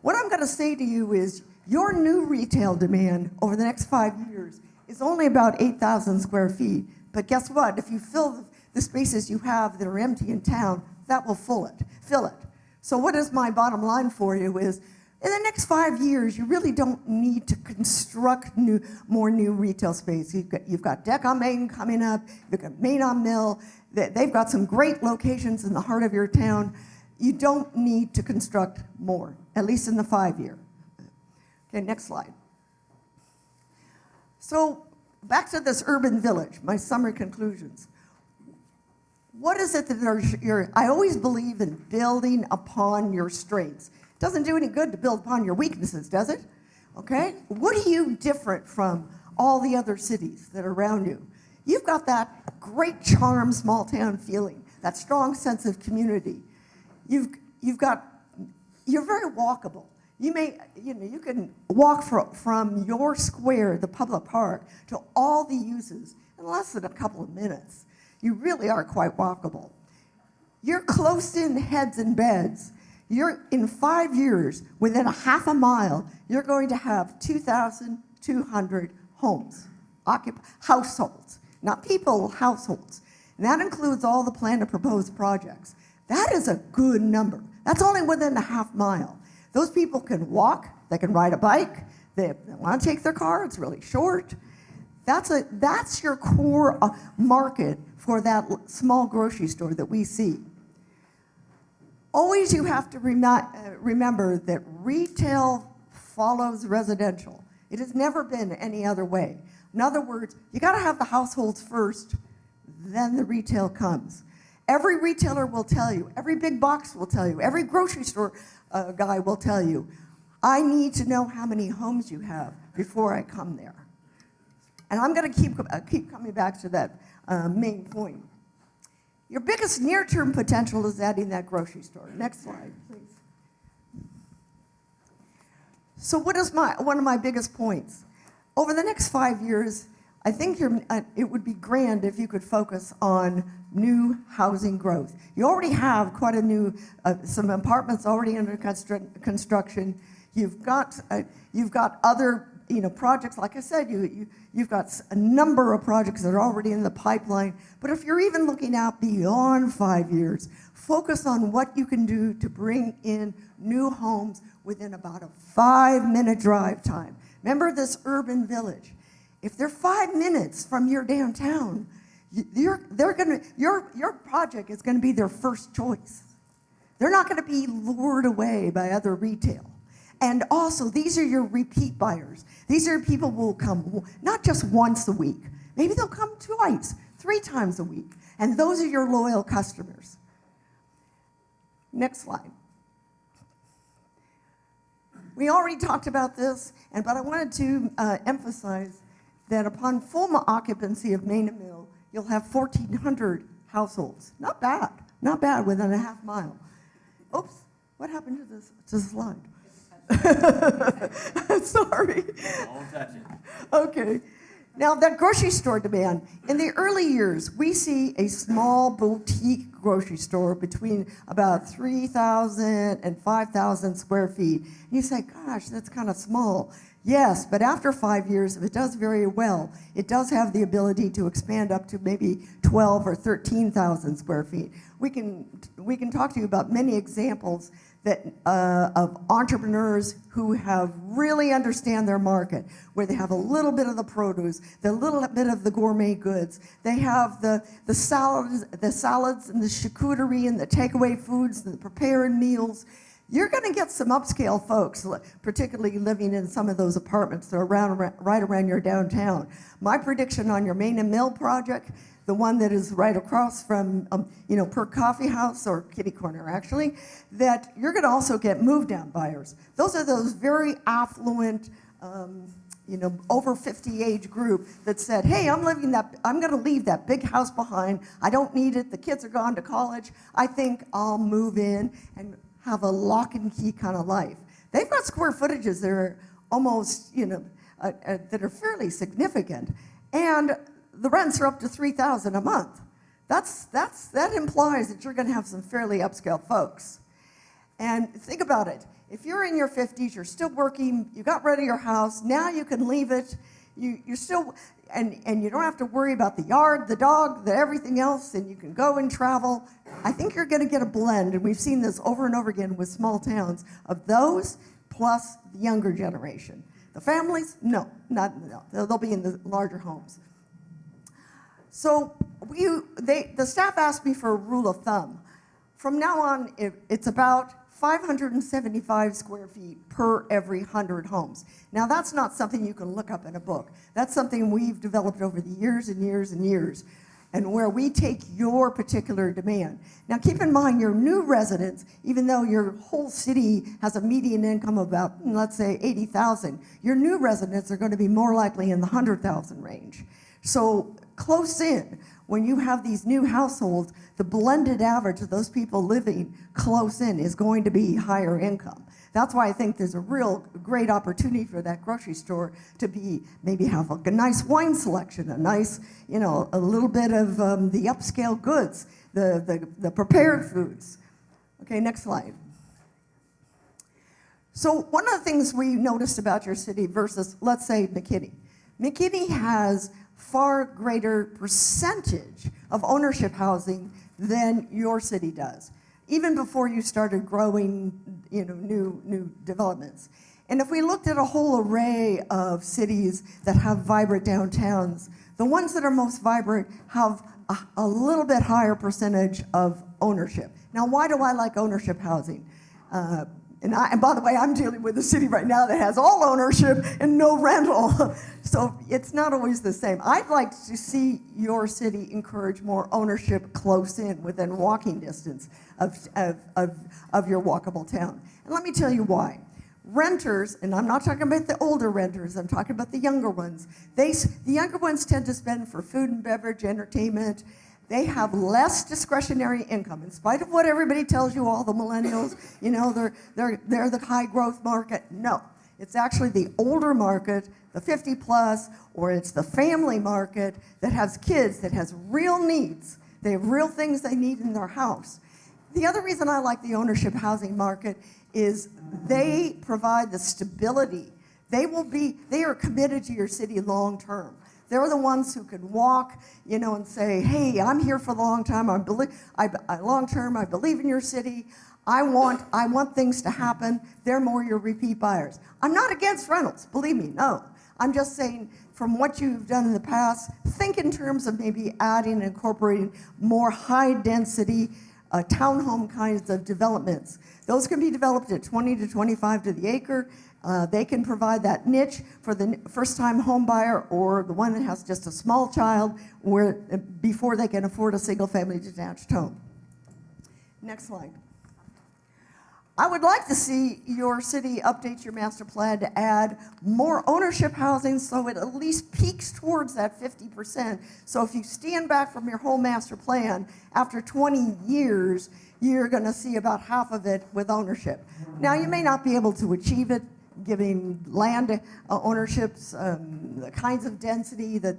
What I'm gonna say to you is your new retail demand over the next 5 years is only about 8,000 square feet. But guess what? If you fill the spaces you have that are empty in town, that will fill it. So what is my bottom line for you is, in the next 5 years, you really don't need to construct more new retail space. You've got Deck on Main coming up, you've got Main on Mill, they've got some great locations in the heart of your town. You don't need to construct more, at least in the 5-year. Okay, next slide. So back to this urban village, my summary conclusions. What is it that I always believe in building upon your strengths. It doesn't do any good to build upon your weaknesses, does it? Okay? What are you different from all the other cities that are around you? You've got that great charm, small town feeling, that strong sense of community. You're very walkable. You can walk from your square, the public park, to all the uses in less than a couple of minutes. You really are quite walkable. You're close in heads and beds. You're in 5 years, within a half a mile, you're going to have 2,200 homes, households, not people, households. And that includes all the planned and proposed projects. That is a good number. That's only within a half mile. Those people can walk, they can ride a bike, they want to take their car, it's really short. That's your core market for that small grocery store that we see. Always you have to remember that retail follows residential. It has never been any other way. In other words, you got to have the households first, then the retail comes. Every retailer will tell you, every big box will tell you, every grocery store guy will tell you, I need to know how many homes you have before I come there. And I'm going to keep coming back to that main point. Your biggest near-term potential is adding that grocery store. Next slide, please. So what is one of my biggest points? Over the next 5 years, I think it would be grand if you could focus on new housing growth. You already have quite some apartments already under construction. You've got other projects. Like I said, you've got a number of projects that are already in the pipeline. But if you're even looking out beyond 5 years, focus on what you can do to bring in new homes within about a 5-minute drive time. Remember this urban village. If they're 5 minutes from your downtown, your project is going to be their first choice. They're not going to be lured away by other retail. And also, these are your repeat buyers. These are people who will come not just once a week. Maybe they'll come twice, 3 times a week. And those are your loyal customers. Next slide. We already talked about this, but I wanted to emphasize that upon full occupancy of Main and Mill, you'll have 1,400 households. Not bad within a half mile. Oops, what happened to the slide? Sorry. Don't touch it. Okay. Now, that grocery store demand. In the early years, we see a small boutique grocery store between about 3,000 and 5,000 square feet. And you say, gosh, that's kind of small. Yes, but after 5 years, if it does very well, it does have the ability to expand up to maybe 12 or 13,000 square feet. We can talk to you about many examples of entrepreneurs who have really understand their market, where they have a little bit of the produce, a little bit of the gourmet goods. They have the salads and the charcuterie and the takeaway foods and the prepared meals. You're going to get some upscale folks, particularly living in some of those apartments that are right around your downtown. My prediction on your Main and Mill project, the one that is right across from, Per Coffee House, or Kitty Corner actually, that you're going to also get move-down buyers. Those are those very affluent, over 50 age group that said, hey, I'm going to leave that big house behind. I don't need it. The kids are gone to college. I think I'll move in and have a lock and key kind of life. They've got square footages that are almost, that are fairly significant. And the rents are up to $3,000 a month. That implies that you're going to have some fairly upscale folks. And think about it. If you're in your 50s, you're still working, you got rid of your house, now you can leave it, you're still, and you don't have to worry about the yard, the dog, everything else, and you can go and travel. I think you're going to get a blend, and we've seen this over and over again with small towns, of those plus the younger generation. The families, no. They'll be in the larger homes. So the staff asked me for a rule of thumb. From now on, it's about 575 square feet per every 100 homes. Now, that's not something you can look up in a book. That's something we've developed over the years and years and years, and where we take your particular demand. Now, keep in mind, your new residents, even though your whole city has a median income of about, let's say, 80,000, your new residents are going to be more likely in the 100,000 range. So close in. when you have these new households, the blended average of those people living close in is going to be higher income. That's why I think there's a real great opportunity for that grocery store to be, maybe have a nice wine selection, a nice, you know, a little bit of the upscale goods, the prepared foods. Okay, next slide. So one of the things we noticed about your city versus, let's say, McKinney. McKinney has far greater percentage of ownership housing than your city does, even before you started growing, you know, new developments. And if we looked at a whole array of cities that have vibrant downtowns, the ones that are most vibrant have a little bit higher percentage of ownership. Now, why do I like ownership housing? And by the way, I'm dealing with a city right now that has all ownership and no rental. So it's not always the same. I'd like to see your city encourage more ownership close in, within walking distance of your walkable town. And let me tell you why. Renters, and I'm not talking about the older renters, I'm talking about the younger ones. The younger ones tend to spend for food and beverage, entertainment. They have less discretionary income. In spite of what everybody tells you, all the millennials, you know, they're the high growth market. No, it's actually the older market, the 50 plus, or it's the family market that has kids, that has real needs. They have real things they need in their house. The other reason I like the ownership housing market is they provide the stability. They are committed to your city long term. They're the ones who can walk, you know, and say, hey, I'm here for the long time. I believe in your city. I want things to happen. They're more your repeat buyers. I'm not against rentals, believe me, no. I'm just saying, from what you've done in the past, think in terms of maybe adding and incorporating more high-density townhome kinds of developments. Those can be developed at 20 to 25 to the acre. They can provide that niche for the first-time home buyer or the one that has just a small child before they can afford a single-family detached home. Next slide. I would like to see your city update your master plan to add more ownership housing so it at least peaks towards that 50%. So if you stand back from your whole master plan, after 20 years, you're going to see about half of it with ownership. Now, you may not be able to achieve it, giving land ownerships, the kinds of density that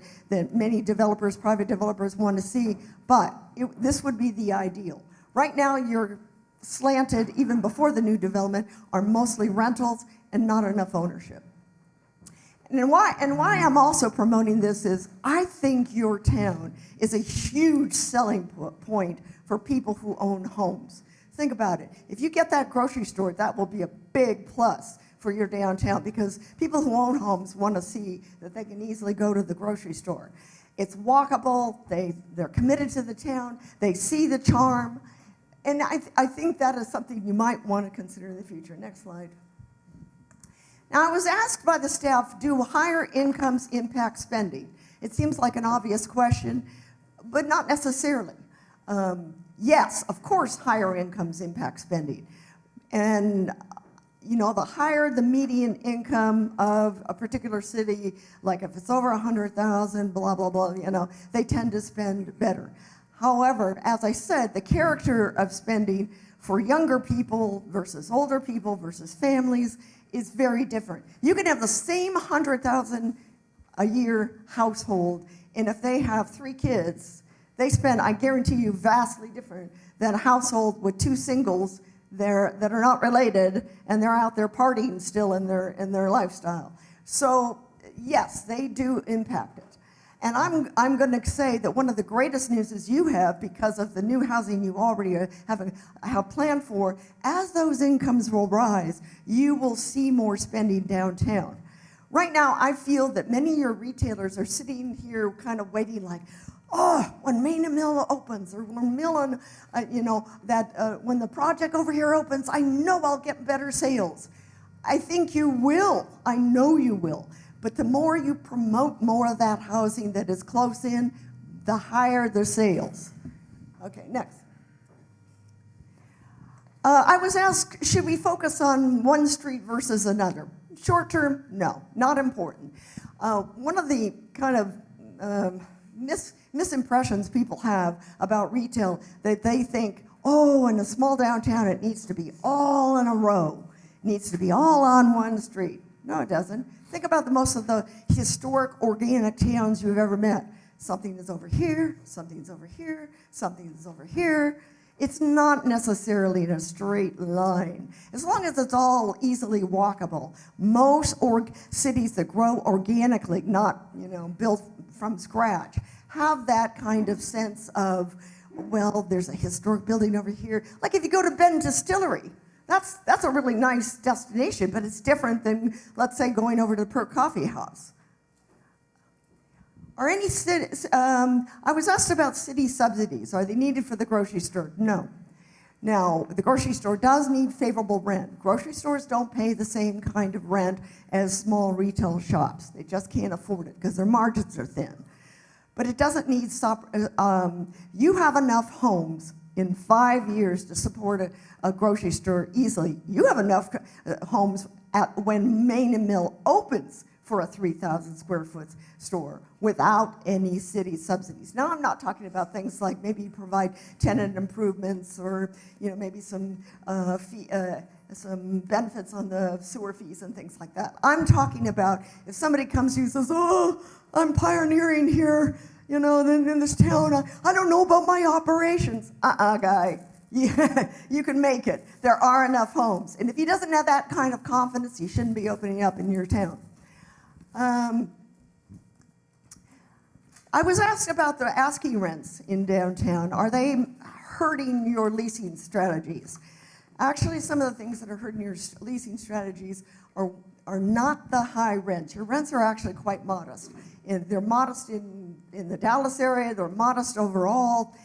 many developers, private developers want to see, but this would be the ideal. Right now, you're slanted, even before the new development, are mostly rentals and not enough ownership. And why I'm also promoting this is I think your town is a huge selling point for people who own homes. Think about it. If you get that grocery store, that will be a big plus for your downtown, because people who own homes want to see that they can easily go to the grocery store. It's walkable, they're committed to the town, they see the charm, and I think that is something you might want to consider in the future. Next slide. Now, I was asked by the staff, do higher incomes impact spending? It seems like an obvious question, but not necessarily. Yes, of course, higher incomes impact spending. And you know, the higher the median income of a particular city, like if it's over 100,000, blah, blah, blah, you know, they tend to spend better. However, as I said, the character of spending for younger people versus older people versus families is very different. You can have the same 100,000 a year household, and if they have 3 kids, they spend, I guarantee you, vastly different than a household with 2 singles that are not related, and they're out there partying still in their lifestyle. So yes, they do impact it. And I'm going to say that one of the greatest news is you have, because of the new housing you already have planned for, as those incomes will rise, you will see more spending downtown. Right now, I feel that many of your retailers are sitting here kind of waiting like, oh, when Main and Mill opens, or when Millen, when the project over here opens, I know I'll get better sales. I think you will. I know you will. But the more you promote more of that housing that is close in, the higher the sales. Okay, next. I was asked, should we focus on one street versus another? Short term, no, not important. One of the kind of misimpressions people have about retail, that they think, oh, in a small downtown, it needs to be all in a row. It needs to be all on one street. No, it doesn't. Think about most of the historic organic towns you've ever met. Something is over here, something's over here, something is over here. It's not necessarily in a straight line. As long as it's all easily walkable. Most cities that grow organically, not built from scratch, have that kind of sense of, well, there's a historic building over here. Like if you go to Ben Distillery, that's a really nice destination, but it's different than, let's say, going over to the Perk Coffee House. Are any cities, I was asked about city subsidies. Are they needed for the grocery store? No. Now, the grocery store does need favorable rent. Grocery stores don't pay the same kind of rent as small retail shops. They just can't afford it because their margins are thin. But it doesn't need, you have enough homes in 5 years to support a grocery store easily. You have enough homes when Main and Mill opens for a 3,000 square foot store without any city subsidies. Now, I'm not talking about things like maybe you provide tenant improvements or maybe some benefits on the sewer fees and things like that. I'm talking about if somebody comes to you and says, oh, I'm pioneering here, in this town, I don't know about my operations. Guy, yeah, you can make it. There are enough homes. And if he doesn't have that kind of confidence, he shouldn't be opening up in your town. I was asked about the asking rents in downtown. Are they hurting your leasing strategies? Actually, some of the things that are hurting your leasing strategies are not the high rents. Your rents are actually quite modest. They're modest in the Dallas area, they're modest overall.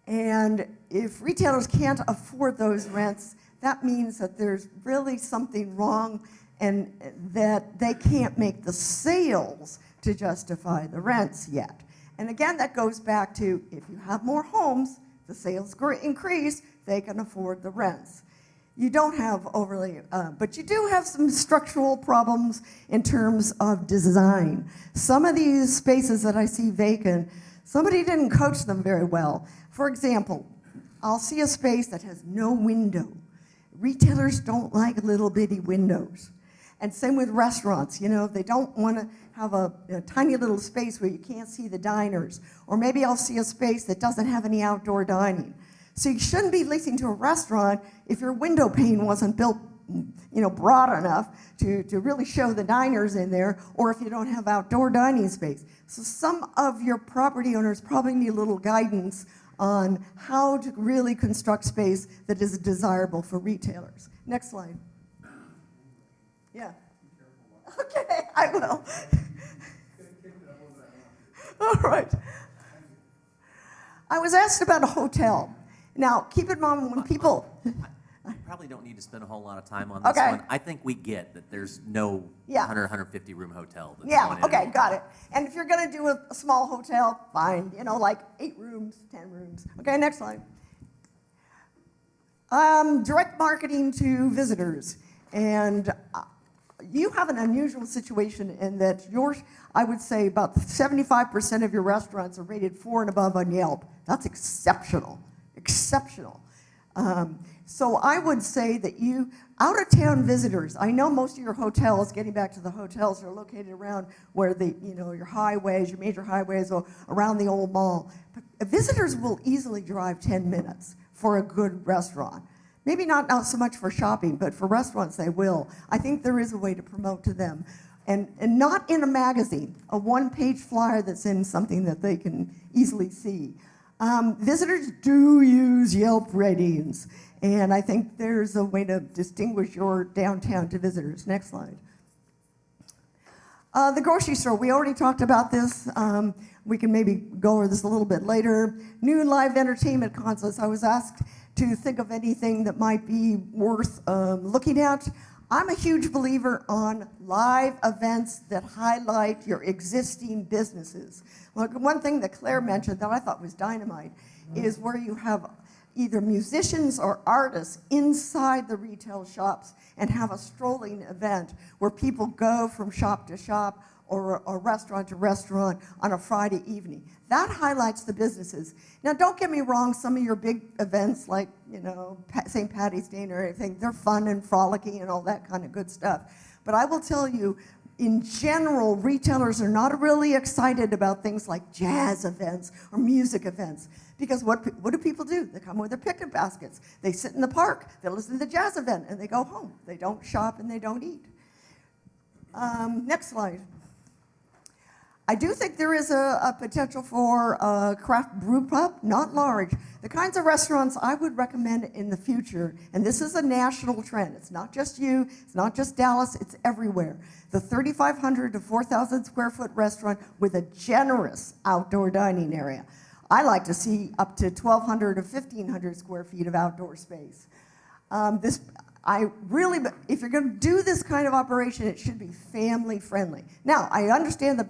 And if retailers can't afford those rents, that means that there's really something wrong and that they can't make the sales to justify the rents yet. And again, that goes back to if you have more homes, the sales increase, they can afford the rents. You don't have overly, but you do have some structural problems in terms of design. Some of these spaces that I see vacant, somebody didn't coach them very well. For example, I'll see a space that has no window. Retailers don't like little bitty windows. And same with restaurants, they don't want to have a tiny little space where you can't see the diners. Or maybe I'll see a space that doesn't have any outdoor dining. So you shouldn't be leasing to a restaurant if your window pane wasn't built, broad enough to really show the diners in there, or if you don't have outdoor dining space. So some of your property owners probably need a little guidance on how to really construct space that is desirable for retailers. Next slide. Yeah. Okay, I will. All right. I was asked about a hotel. Now, keep in mind when people... We probably don't need to spend a whole lot of time on this one. I think we get that there's no 100, 150 room hotel. That's okay, got it. And if you're going to do a small hotel, fine, like 8 rooms, 10 rooms. Okay, next slide. Direct marketing to visitors. And you have an unusual situation in that I would say about 75% of your restaurants are rated 4 and above on Yelp. That's exceptional, exceptional. So I would say that out-of-town visitors, I know most of your hotels, getting back to the hotels, are located around where your highways, your major highways, or around the old mall. But visitors will easily drive 10 minutes for a good restaurant. Maybe not so much for shopping, but for restaurants they will. I think there is a way to promote to them. And not in a magazine, a one-page flyer that's in something that they can easily see. Visitors do use Yelp ratings, and I think there's a way to distinguish your downtown to visitors. Next slide. The grocery store, we already talked about this. We can maybe go over this a little bit later. New live entertainment concepts. I was asked to think of anything that might be worth looking at. I'm a huge believer on live events that highlight your existing businesses. Look, one thing that Claire mentioned that I thought was dynamite is where you have either musicians or artists inside the retail shops and have a strolling event where people go from shop to shop or a restaurant to restaurant on a Friday evening. That highlights the businesses. Now, don't get me wrong, some of your big events like, St. Patty's Day or anything, they're fun and frolicking and all that kind of good stuff. But I will tell you, in general, retailers are not really excited about things like jazz events or music events. Because what do people do? They come with their picnic baskets. They sit in the park, they listen to the jazz event, and they go home. They don't shop and they don't eat. Next slide. I do think there is a potential for a craft brew pub, not large. The kinds of restaurants I would recommend in the future, and this is a national trend. It's not just you, it's not just Dallas, it's everywhere. The 3,500 to 4,000 square foot restaurant with a generous outdoor dining area. I like to see up to 1,200 to 1,500 square feet of outdoor space. If you're going to do this kind of operation, it should be family friendly. Now, I understand the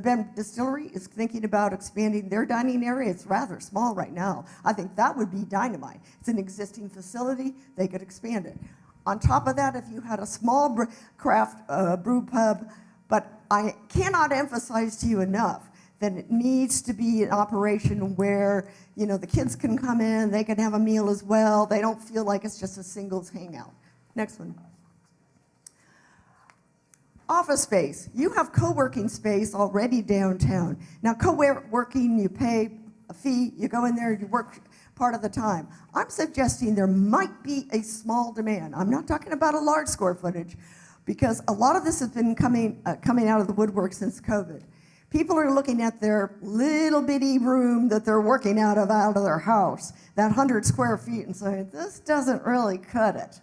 Ben Distillery is thinking about expanding their dining area. It's rather small right now. I think that would be dynamite. It's an existing facility. They could expand it. On top of that, if you had a small craft brew pub, but I cannot emphasize to you enough that it needs to be an operation where, the kids can come in, they can have a meal as well. They don't feel like it's just a singles hangout. Next one. Office space. You have co-working space already downtown. Now, co-working, you pay a fee, you go in there, you work part of the time. I'm suggesting there might be a small demand. I'm not talking about a large square footage, because a lot of this has been coming out of the woodwork since COVID. People are looking at their little bitty room that they're working out of their house, that 100 square feet, and saying, this doesn't really cut it.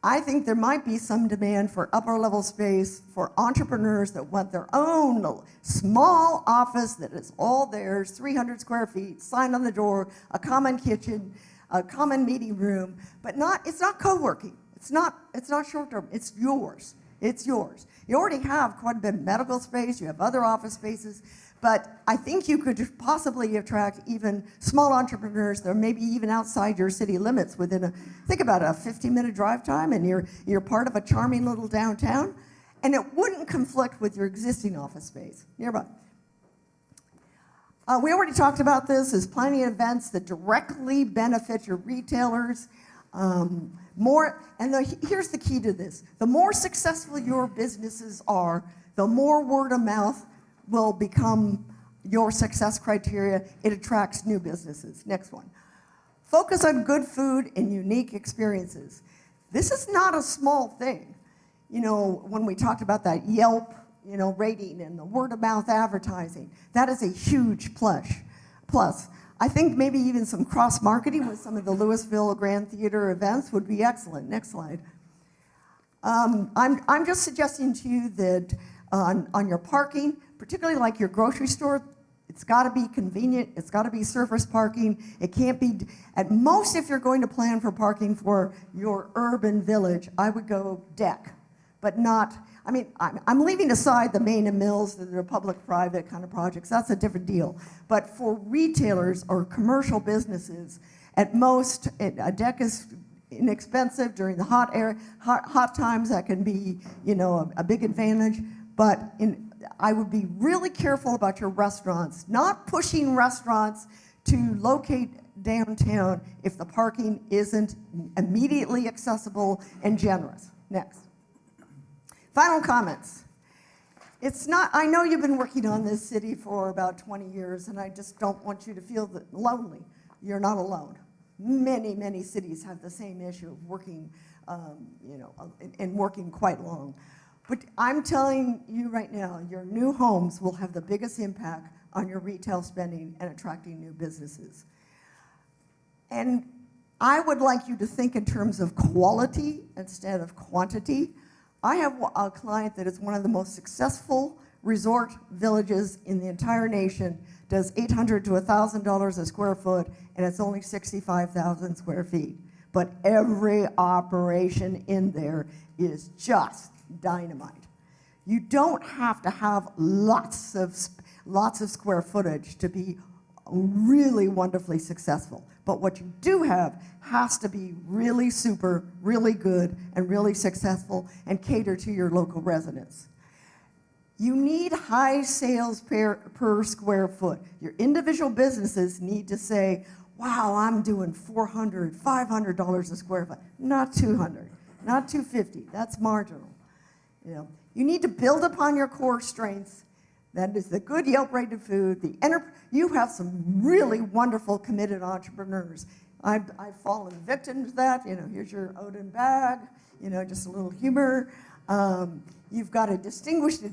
I think there might be some demand for upper level space for entrepreneurs that want their own small office that is all theirs, 300 square feet, sign on the door, a common kitchen, a common meeting room, but it's not co-working. It's not short-term. It's yours. It's yours. You already have quite a bit of medical space. You have other office spaces. But I think you could possibly attract even small entrepreneurs that are maybe even outside your city limits think about a 15-minute drive time, and you're part of a charming little downtown, and it wouldn't conflict with your existing office space nearby. We already talked about this. There's plenty of events that directly benefit your retailers. Here's the key to this. The more successful your businesses are, the more word of mouth will become your success criteria. It attracts new businesses. Next one. Focus on good food and unique experiences. This is not a small thing. When we talked about that Yelp, rating and the word of mouth advertising, that is a huge plus. I think maybe even some cross-marketing with some of the Lewisville Grand Theater events would be excellent. Next slide. I'm just suggesting to you that on your parking, particularly like your grocery store, it's got to be convenient. It's got to be surface parking. It can't be, at most, if you're going to plan for parking for your urban village, I would go deck, but not, I'm leaving aside the Main and Mills, that are public-private kind of projects. That's a different deal. But for retailers or commercial businesses, at most, a deck is inexpensive during the hot times. That can be, a big advantage. But I would be really careful about your restaurants, not pushing restaurants to locate downtown if the parking isn't immediately accessible and generous. Next. Final comments. I know you've been working on this city for about 20 years, and I just don't want you to feel lonely. You're not alone. Many, many cities have the same issue of working, and working quite long. But I'm telling you right now, your new homes will have the biggest impact on your retail spending and attracting new businesses. And I would like you to think in terms of quality instead of quantity. I have a client that is one of the most successful resort villages in the entire nation, does $800 to $1,000 a square foot, and it's only 65,000 square feet. But every operation in there is just dynamite. You don't have to have lots of square footage to be really wonderfully successful. But what you do have has to be really super, really good, and really successful, and cater to your local residents. You need high sales per square foot. Your individual businesses need to say, wow, I'm doing $400, $500 a square foot, not $200, not $250. That's marginal. You need to build upon your core strengths. That is the good Yelp-rated food. You have some really wonderful, committed entrepreneurs. I've fallen victim to that. Here's your Odin bag. Just a little humor. You've got a distinguished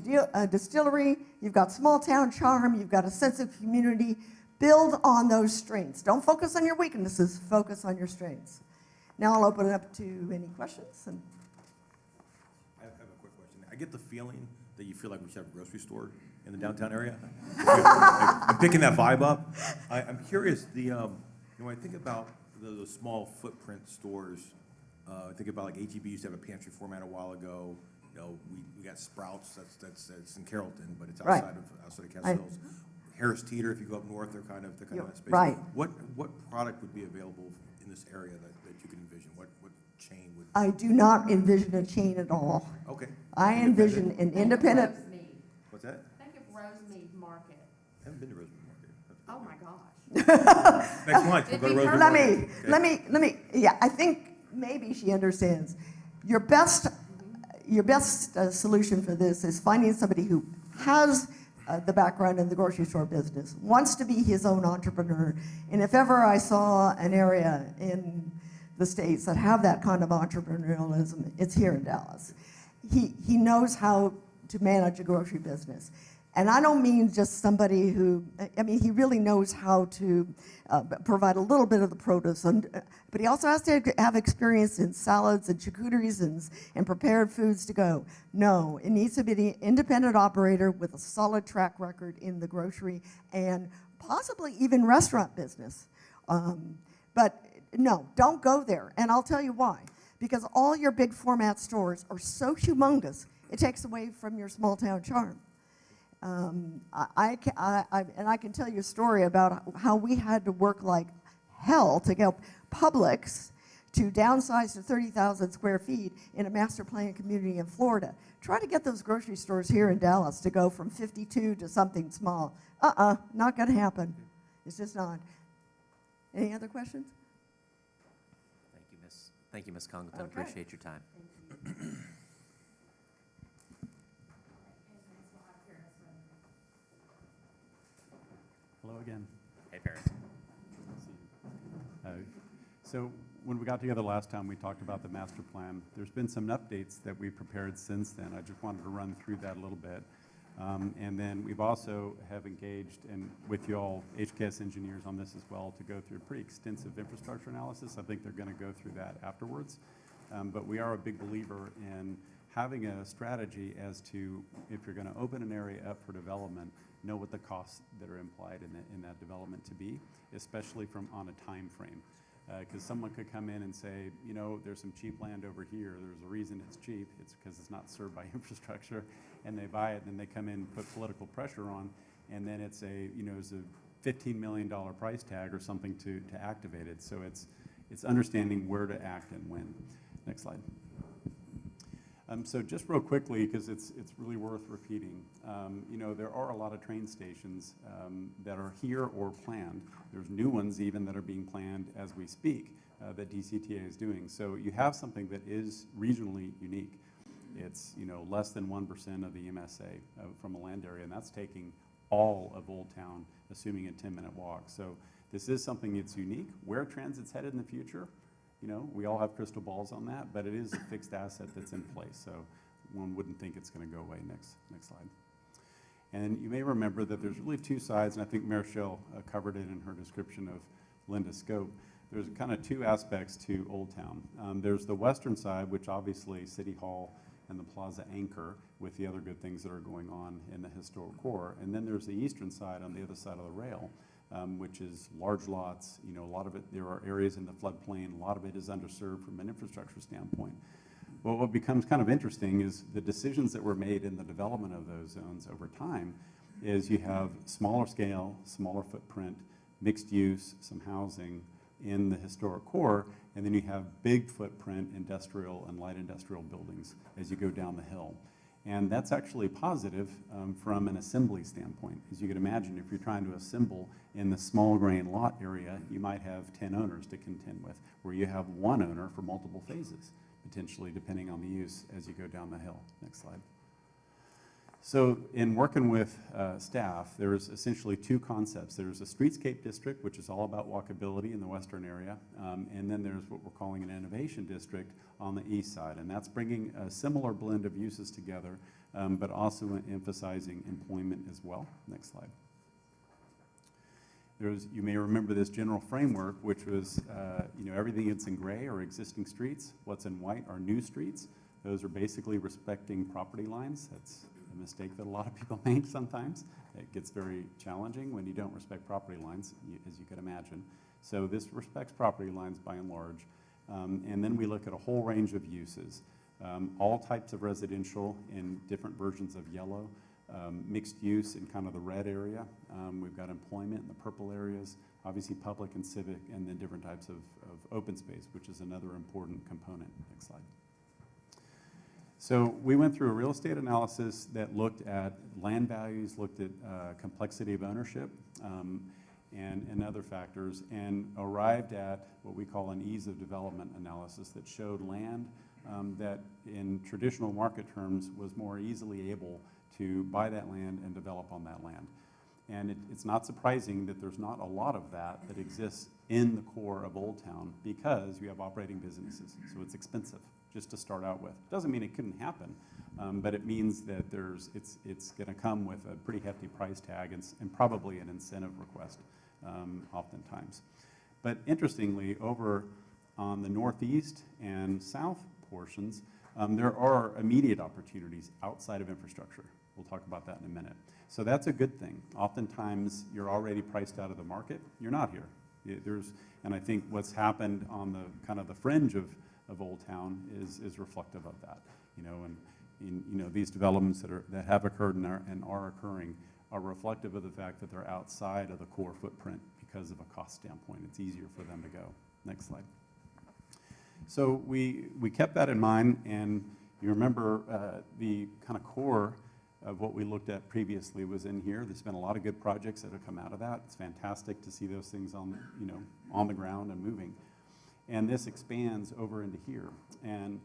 distillery. You've got small town charm. You've got a sense of community. Build on those strengths. Don't focus on your weaknesses. Focus on your strengths. Now I'll open it up to any questions. I have a quick question. I get the feeling that you feel like we should have a grocery store in the downtown area. I'm picking that vibe up. I'm curious. When I think about the small footprint stores, I think about like HEB used to have a pantry format a while ago. We got Sprouts. That's in Carrollton, but it's outside of Castle Hills. Harris Teeter, if you go up north, they're kind of in that space. Right. What product would be available in this area that you could envision? What chain would? I do not envision a chain at all. Okay. I envision an independent. What's that? Think of Rosemead Market. I haven't been to Rosemead Market. Oh, my gosh. Next lunch, we'll go to Rosemead Market. Let me, I think maybe she understands. Your best solution for this is finding somebody who has the background in the grocery store business, wants to be his own entrepreneur. And if ever I saw an area in the States that have that kind of entrepreneurialism, it's here in Dallas. He knows how to manage a grocery business. And I don't mean just somebody who, he really knows how to provide a little bit of the produce, but he also has to have experience in salads and charcuteries and prepared foods to go. No, it needs to be an independent operator with a solid track record in the grocery and possibly even restaurant business. But no, don't go there, and I'll tell you why. Because all your big format stores are so humongous, it takes away from your small town charm. And I can tell you a story about how we had to work like hell to get Publix to downsize to 30,000 square feet in a master plan community in Florida. Try to get those grocery stores here in Dallas to go from 52 to something small. Not going to happen. It's just not. Any other questions? Thank you, Ms. Congleton. Okay. Appreciate your time. Hello again. Hey, Perry. So when we got together last time, we talked about the master plan. There's been some updates that we prepared since then. I just wanted to run through that a little bit. And then we've also have engaged with you all HKS engineers on this as well to go through a pretty extensive infrastructure analysis. I think they're going to go through that afterwards. But we are a big believer in having a strategy as to if you're going to open an area up for development, know what the costs that are implied in that development to be, especially on a time frame. Because someone could come in and say, there's some cheap land over here. There's a reason it's cheap. It's because it's not served by infrastructure, and they buy it, and they come in and put political pressure on, and then it's a $15 million price tag or something to activate it. So it's understanding where to act and when. Next slide. So just real quickly, because it's really worth repeating, there are a lot of train stations that are here or planned. There's new ones even that are being planned as we speak that DCTA is doing. So you have something that is regionally unique. It's less than 1% of the MSA from a land area, and that's taking all of Old Town, assuming a 10-minute walk. So this is something that's unique. Where transit's headed in the future, we all have crystal balls on that, but it is a fixed asset that's in place, so one wouldn't think it's going to go away. Next slide. And you may remember that there's really two sides, and I think Marichelle covered it in her description of Linda's scope. There's kind of two aspects to Old Town. There's the western side, which obviously City Hall and the Plaza anchor with the other good things that are going on in the historic core. And then there's the eastern side on the other side of the rail. Which is large lots, a lot of it, there are areas in the floodplain, a lot of it is underserved from an infrastructure standpoint. Well, what becomes kind of interesting is the decisions that were made in the development of those zones over time is you have smaller scale, smaller footprint, mixed use, some housing in the historic core, and then you have big footprint industrial and light industrial buildings as you go down the hill. And that's actually positive from an assembly standpoint. As you can imagine, if you're trying to assemble in the small grain lot area, you might have 10 owners to contend with, where you have one owner for multiple phases, potentially depending on the use as you go down the hill. Next slide. So in working with staff, there's essentially two concepts. There's a streetscape district, which is all about walkability in the western area, and then there's what we're calling an innovation district on the east side, and that's bringing a similar blend of uses together, but also emphasizing employment as well. Next slide. You may remember this general framework, which was everything that's in gray are existing streets. What's in white are new streets. Those are basically respecting property lines. That's a mistake that a lot of people make sometimes. It gets very challenging when you don't respect property lines, as you can imagine. So this respects property lines by and large. And then we look at a whole range of uses. All types of residential in different versions of yellow, mixed use in kind of the red area. We've got employment in the purple areas, obviously public and civic, and then different types of open space, which is another important component. Next slide. So we went through a real estate analysis that looked at land values, looked at complexity of ownership, and other factors, and arrived at what we call an ease of development analysis that showed land that in traditional market terms was more easily able to buy that land and develop on that land. And it's not surprising that there's not a lot of that exists in the core of Old Town because you have operating businesses, so it's expensive just to start out with. Doesn't mean it couldn't happen, but it means that it's going to come with a pretty hefty price tag and probably an incentive request oftentimes. But interestingly, over on the northeast and south portions, there are immediate opportunities outside of infrastructure. We'll talk about that in a minute. So that's a good thing. Oftentimes, you're already priced out of the market. You're not here. And I think what's happened on the kind of the fringe of Old Town is reflective of that. And these developments that have occurred and are occurring are reflective of the fact that they're outside of the core footprint because of a cost standpoint. It's easier for them to go. Next slide. So we kept that in mind, and you remember the kind of core of what we looked at previously was in here. There's been a lot of good projects that have come out of that. It's fantastic to see those things on the ground and moving. And this expands over into here. And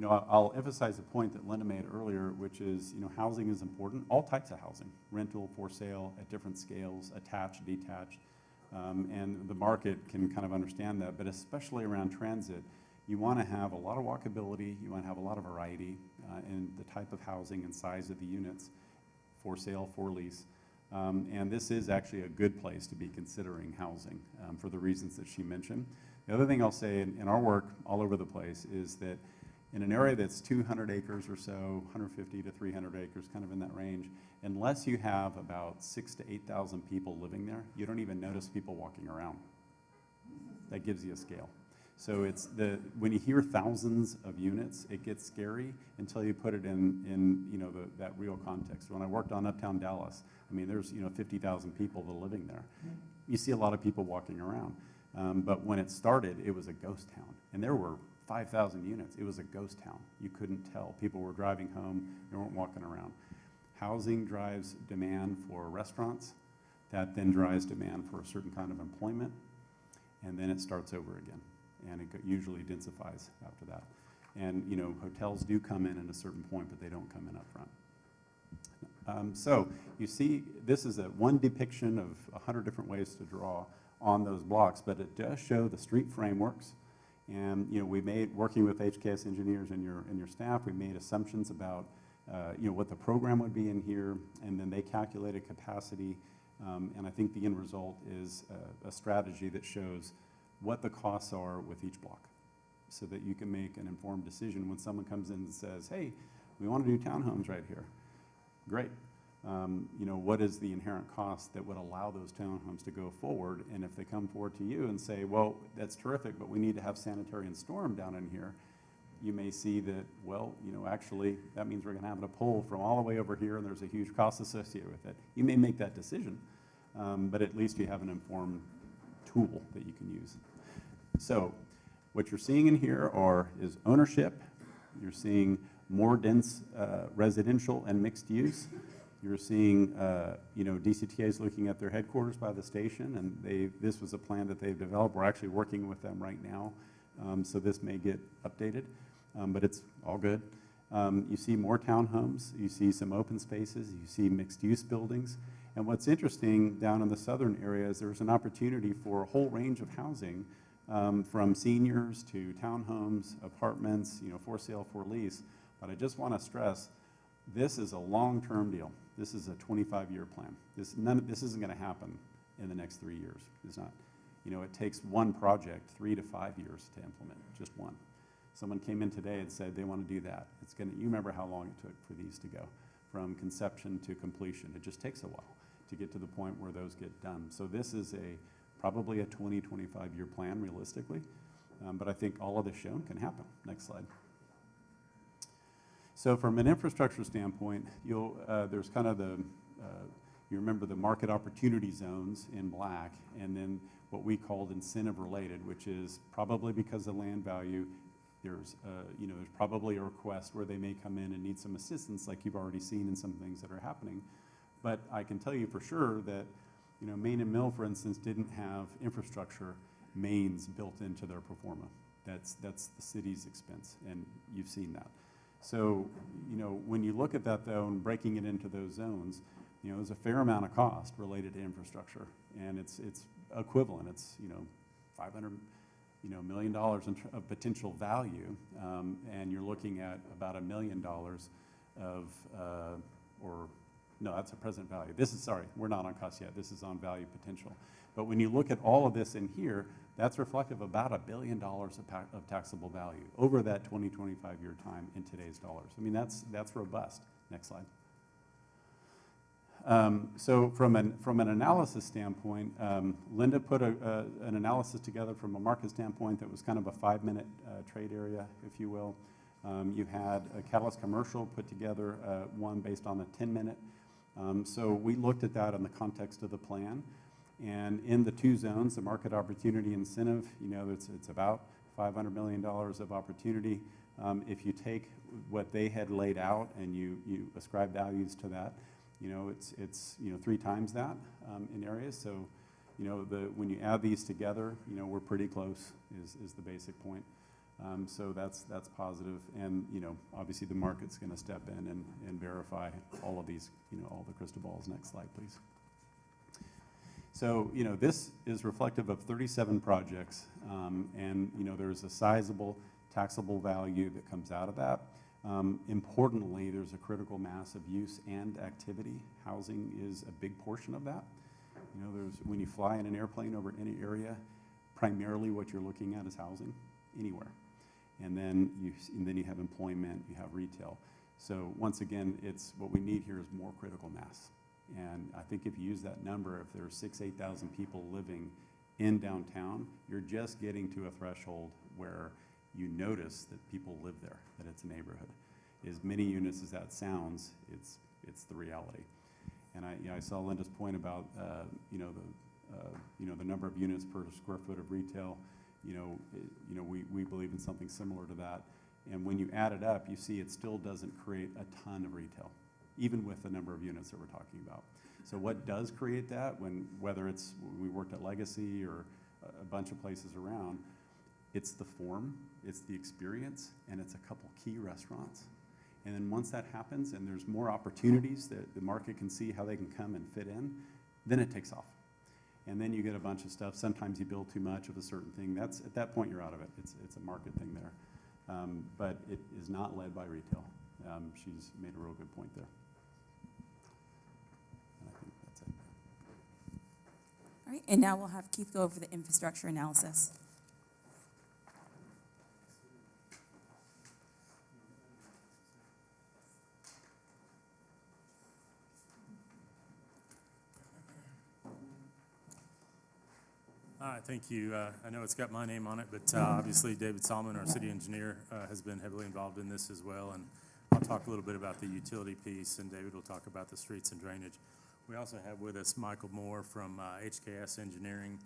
I'll emphasize the point that Linda made earlier, which is housing is important. All types of housing, rental, for sale, at different scales, attached, detached. And the market can kind of understand that, but especially around transit, you want to have a lot of walkability, you want to have a lot of variety in the type of housing and size of the units, for sale, for lease. And this is actually a good place to be considering housing for the reasons that she mentioned. The other thing I'll say in our work all over the place is that in an area that's 200 acres or so, 150 to 300 acres, kind of in that range, unless you have about 6,000 to 8,000 people living there, you don't even notice people walking around. That gives you a scale. So when you hear thousands of units, it gets scary until you put it in that real context. When I worked on Uptown Dallas, there's 50,000 people that are living there. You see a lot of people walking around. But when it started, it was a ghost town. And there were 5,000 units. It was a ghost town. You couldn't tell. People were driving home. They weren't walking around. Housing drives demand for restaurants. That then drives demand for a certain kind of employment. And then it starts over again. And it usually densifies after that. And, hotels do come in at a certain point, but they don't come in up front. So you see, this is one depiction of 100 different ways to draw on those blocks, but it does show the street frameworks. And we working with HKS engineers and your staff, we made assumptions about what the program would be in here, and then they calculated capacity. And I think the end result is a strategy that shows what the costs are with each block, so that you can make an informed decision when someone comes in and says, hey, we want to do townhomes right here. Great. What is the inherent cost that would allow those townhomes to go forward? And if they come forward to you and say, well, that's terrific, but we need to have sanitary and storm down in here, you may see that, well, actually, that means we're going to have to pull from all the way over here, and there's a huge cost associated with it. You may make that decision, but at least you have an informed tool that you can use. So what you're seeing in here is ownership. You're seeing more dense residential and mixed use. You're seeing, DCTA is looking at their headquarters by the station, and this was a plan that they've developed. We're actually working with them right now, so this may get updated, but it's all good. You see more townhomes, you see some open spaces, you see mixed-use buildings. And what's interesting down in the southern area is there's an opportunity for a whole range of housing, from seniors to townhomes, apartments, for sale, for lease. But I just want to stress, this is a long-term deal. This is a 25-year plan. This isn't going to happen in the next 3 years. It's not. It takes one project 3 to 5 years to implement, just one. Someone came in today and said they want to do that. You remember how long it took for these to go from conception to completion. It just takes a while to get to the point where those get done. So this is probably a 20, 25-year plan realistically, but I think all of this shown can happen. Next slide. So from an infrastructure standpoint, there's kind of you remember the market opportunity zones in black, and then what we called incentive related, which is probably because of land value, there's probably a request where they may come in and need some assistance, like you've already seen in some things that are happening. But I can tell you for sure that, Main and Mill, for instance, didn't have infrastructure mains built into their pro forma. That's the city's expense, and you've seen that. So, when you look at that though and breaking it into those zones, there's a fair amount of cost related to infrastructure, and it's equivalent. It's $500 million of potential value, and you're looking at about $1 million no, that's a present value. We're not on cost yet. This is on value potential. But when you look at all of this in here, that's reflective of about $1 billion of taxable value over that 20, 25-year time in today's dollars. I mean, that's robust. Next slide. So from an analysis standpoint, Linda put an analysis together from a market standpoint that was kind of a 5-minute trade area, if you will. You had a Catalyst Commercial put together one based on a 10-minute. So we looked at that in the context of the plan. And in the two zones, the market opportunity incentive, it's about $500 million of opportunity. If you take what they had laid out and you ascribe values to that, it's 3 times that in areas. So, when you add these together, we're pretty close is the basic point. So that's positive. And, obviously the market's going to step in and verify all of these, all the crystal balls. Next slide, please. So, this is reflective of 37 projects, and, there's a sizable taxable value that comes out of that. Importantly, there's a critical mass of use and activity. Housing is a big portion of that. When you fly in an airplane over any area, primarily what you're looking at is housing anywhere. And then you have employment, you have retail. So once again, what we need here is more critical mass. And I think if you use that number, if there are 6,000, 8,000 people living in downtown, you're just getting to a threshold where you notice that people live there, that it's a neighborhood. As many units as that sounds, it's the reality. And I saw Linda's point about the number of units per square foot of retail. We believe in something similar to that. And when you add it up, you see it still doesn't create a ton of retail, even with the number of units that we're talking about. So what does create that, whether it's we worked at Legacy or a bunch of places around, it's the form, it's the experience, and it's a couple key restaurants. And then once that happens and there's more opportunities that the market can see how they can come and fit in, then it takes off. And then you get a bunch of stuff. Sometimes you build too much of a certain thing. At that point, you're out of it. It's a market thing there. But it is not led by retail. She's made a real good point there. And I think that's it. All right, and now we'll have Keith go over the infrastructure analysis. All right, thank you. I know it's got my name on it, but obviously David Solomon, our city engineer, has been heavily involved in this as well. And I'll talk a little bit about the utility piece, and David will talk about the streets and drainage. We also have with us Michael Moore from HKS Engineering.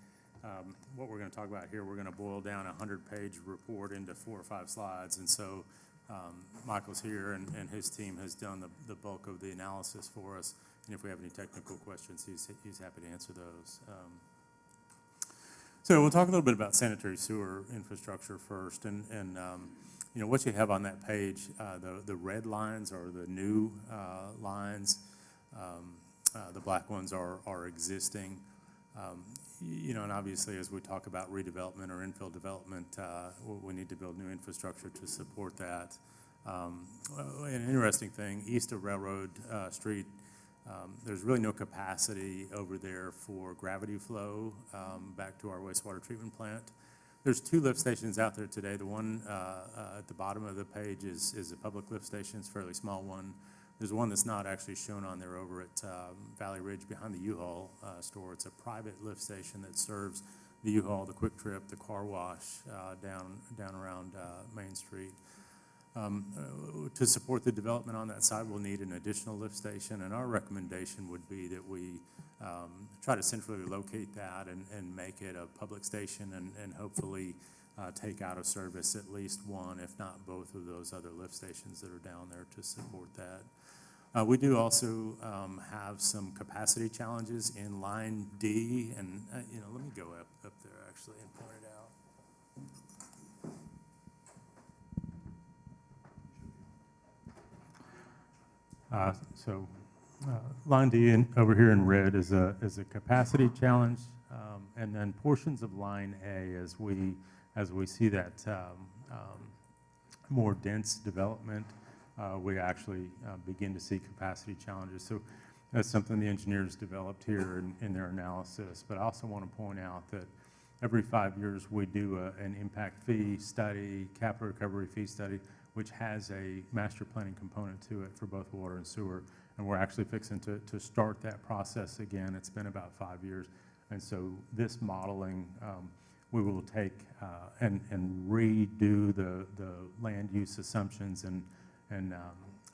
What we're going to talk about here, we're going to boil down a 100-page report into 4 or 5 slides. And so Michael's here, and his team has done the bulk of the analysis for us. And if we have any technical questions, he's happy to answer those. So we'll talk a little bit about sanitary sewer infrastructure first. And you know, what you have on that page, the red lines are the new lines. The black ones are existing. You know, and obviously, as we talk about redevelopment or infill development, we need to build new infrastructure to support that. An interesting thing, east of Railroad Street, there's really no capacity over there for gravity flow back to our wastewater treatment plant. There's 2 lift stations out there today. The one at the bottom of the page is a public lift station. It's a fairly small one. There's one that's not actually shown on there over at Valley Ridge behind the U-Haul store. It's a private lift station that serves the U-Haul, the Quick Trip, the car wash down around Main Street. To support the development on that side, we'll need an additional lift station, and our recommendation would be that we try to centrally locate that and make it a public station and hopefully take out of service at least one, if not both of those other lift stations that are down there to support that. We do also have some capacity challenges in line D, and you know, let me go up there actually and point it out. Line D over here in red is a capacity challenge, and then portions of line A as we see that more dense development, we actually begin to see capacity challenges. So that's something the engineers developed here in their analysis. But I also want to point out that every 5 years we do an impact fee study, capital recovery fee study, which has a master planning component to it for both water and sewer. And we're actually fixing to start that process again. It's been about 5 years. And so this modeling, we will take and redo the land use assumptions and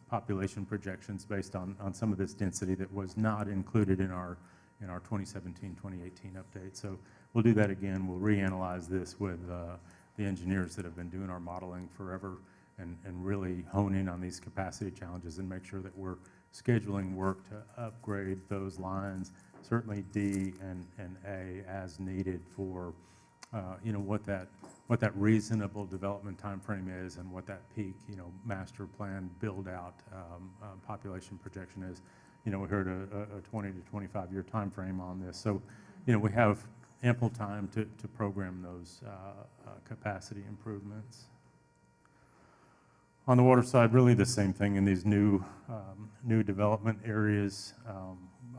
population projections based on some of this density that was not included in our 2017-2018 update. So we'll do that again. We'll reanalyze this with the engineers that have been doing our modeling forever and really hone in on these capacity challenges and make sure that we're scheduling work to upgrade those lines, certainly D and A as needed for you know, what that reasonable development time frame is and what that peak, you know, master plan build out population projection is. You know, we heard a 20 to 25 year time frame on this. So, you know, we have ample time to program those capacity improvements. On the water side, really the same thing in these new development areas.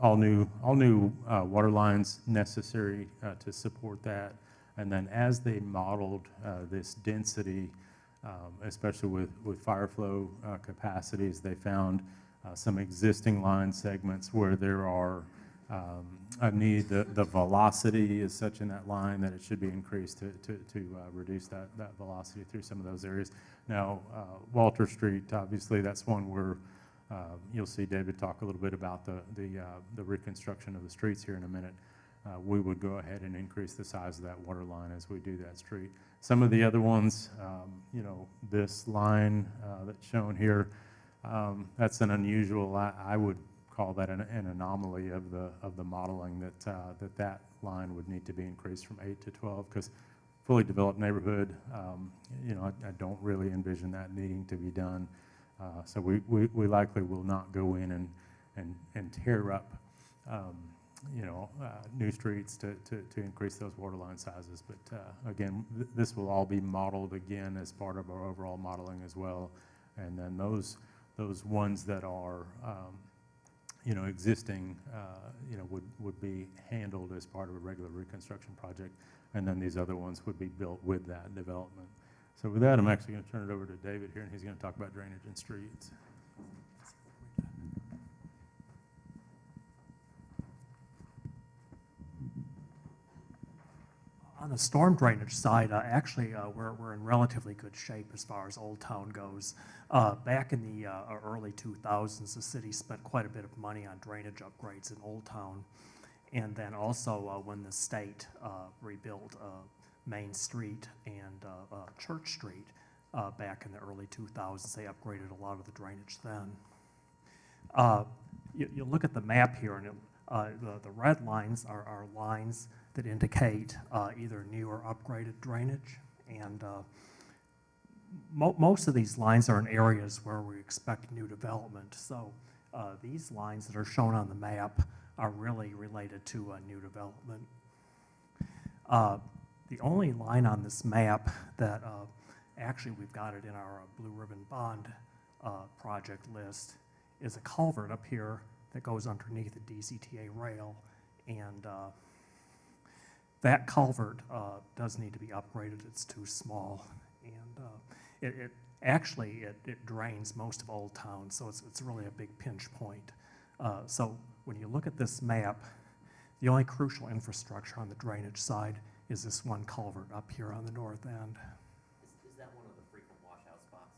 All new water lines necessary to support that. And then as they modeled this density, especially with fire flow capacities, they found some existing line segments where there are a need. The velocity is such in that line that it should be increased to reduce that velocity through some of those areas. Now, Walter Street, obviously, that's one where you'll see David talk a little bit about the reconstruction of the streets here in a minute. We would go ahead and increase the size of that water line as we do that street. Some of the other ones, you know, this line that's shown here, that's an unusual, I would call that an anomaly of the modeling that line would need to be increased from 8 to 12 because fully developed neighborhood, you know, I don't really envision that needing to be done. So we likely will not go in and tear up you know, new streets to increase those water line sizes. But again, this will all be modeled again as part of our overall modeling as well. And then those ones that are, you know, existing, you know, would be handled as part of a regular reconstruction project. And then these other ones would be built with that development. So with that, I'm actually going to turn it over to David here, and he's going to talk about drainage and streets. On the storm drainage side, actually, we're in relatively good shape as far as Old Town goes. Back in the early 2000s, the city spent quite a bit of money on drainage upgrades in Old Town. And then also when the state rebuilt Main Street and Church Street, back in the early 2000s. They upgraded a lot of the drainage then. You look at the map here, and the red lines are lines that indicate either new or upgraded drainage. And most of these lines are in areas where we expect new development. So these lines that are shown on the map are really related to new development. The only line on this map that actually we've got it in our Blue Ribbon Bond project list is a culvert up here that goes underneath the DCTA rail. And that culvert does need to be upgraded. It's too small. And it drains most of Old Town, so it's really a big pinch point. So when you look at this map, the only crucial infrastructure on the drainage side is this one culvert up here on the north end. Is that one of the frequent washout spots?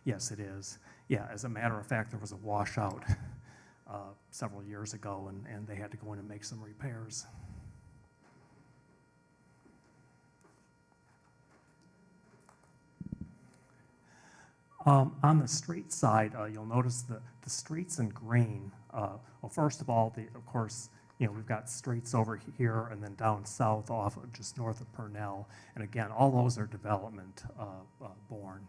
Yes, it is. Yeah, as a matter of fact, there was a washout several years ago, and they had to go in and make some repairs. On the street side, you'll notice the streets in green. Well, first of all, of course, we've got streets over here and then down south off just north of Purnell. And again, all those are development born.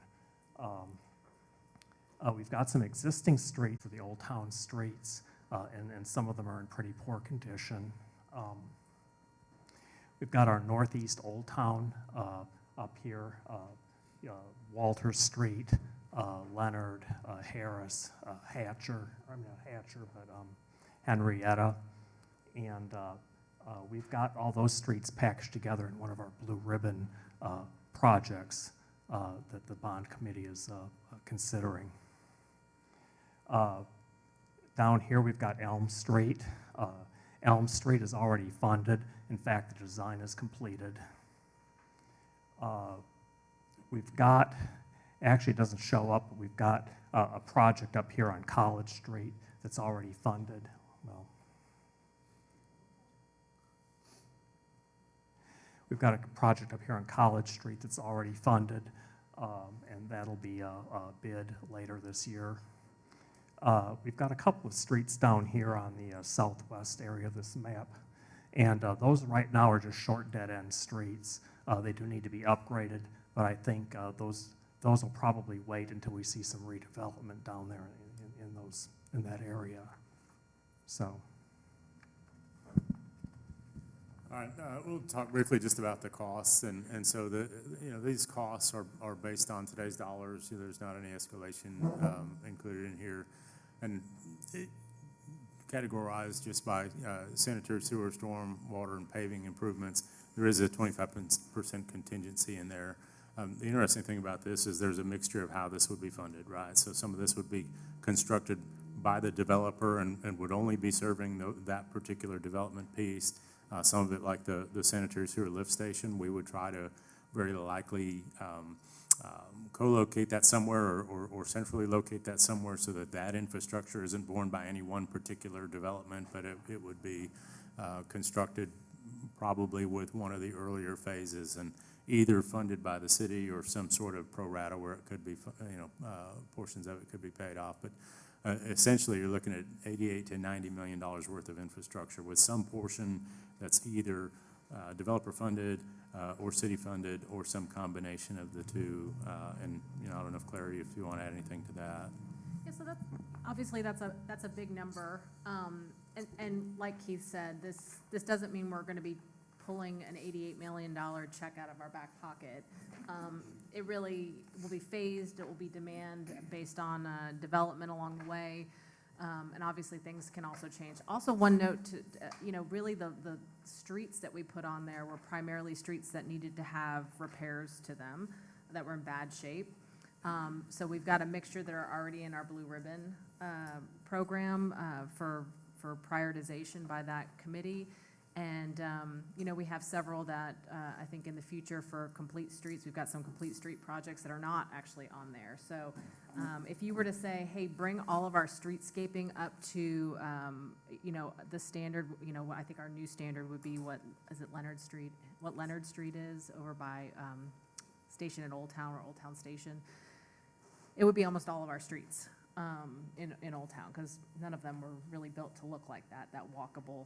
We've got some existing streets for the Old Town streets, and some of them are in pretty poor condition. We've got our northeast Old Town up here, Walter Street, Leonard, Harris, Hatcher, not Hatcher, but Henrietta. And we've got all those streets packaged together in one of our Blue Ribbon projects that the bond committee is considering. Down here we've got Elm Street. Elm Street is already funded. In fact, the design is completed. We've got, actually it doesn't show up, but we've got a project up here on College Street that's already funded. Well, we've got a project up here on College Street that's already funded, and that'll be a bid later this year. We've got a couple of streets down here on the southwest area of this map, and those right now are just short dead-end streets. They do need to be upgraded, but I think those will probably wait until we see some redevelopment down there in that area. So. All right, we'll talk briefly just about the costs, and so these costs are based on today's dollars. There's not any escalation included in here, and categorized just by sanitary sewer, storm, water, and paving improvements. There is a 25% contingency in there. The interesting thing about this is there's a mixture of how this would be funded, right? So some of this would be constructed by the developer and would only be serving that particular development piece. Some of it, like the sanitary sewer lift station, we would try to very likely co-locate that somewhere or centrally locate that somewhere so that infrastructure isn't borne by any one particular development, but it would be constructed probably with one of the earlier phases and either funded by the city or some sort of pro rata where it could be, portions of it could be paid off. But essentially, you're looking at $88 to $90 million worth of infrastructure with some portion that's either developer funded or city funded or some combination of the two. And I don't know if Clary, if you want to add anything to that. Yeah, so obviously that's a big number. And like Keith said, this doesn't mean we're going to be pulling an $88 million check out of our back pocket. It really will be phased. It will be demand based on development along the way. And obviously things can also change. Also, one note to, really the streets that we put on there were primarily streets that needed to have repairs to them that were in bad shape. So we've got a mixture that are already in our Blue Ribbon program for prioritization by that committee. And, we have several that I think in the future for complete streets, we've got some complete street projects that are not actually on there. So if you were to say, hey, bring all of our streetscaping up to, the standard, I think our new standard would be Leonard Street, what Leonard Street is over by Station at Old Town or Old Town Station, it would be almost all of our streets in Old Town, because none of them were really built to look like that walkable.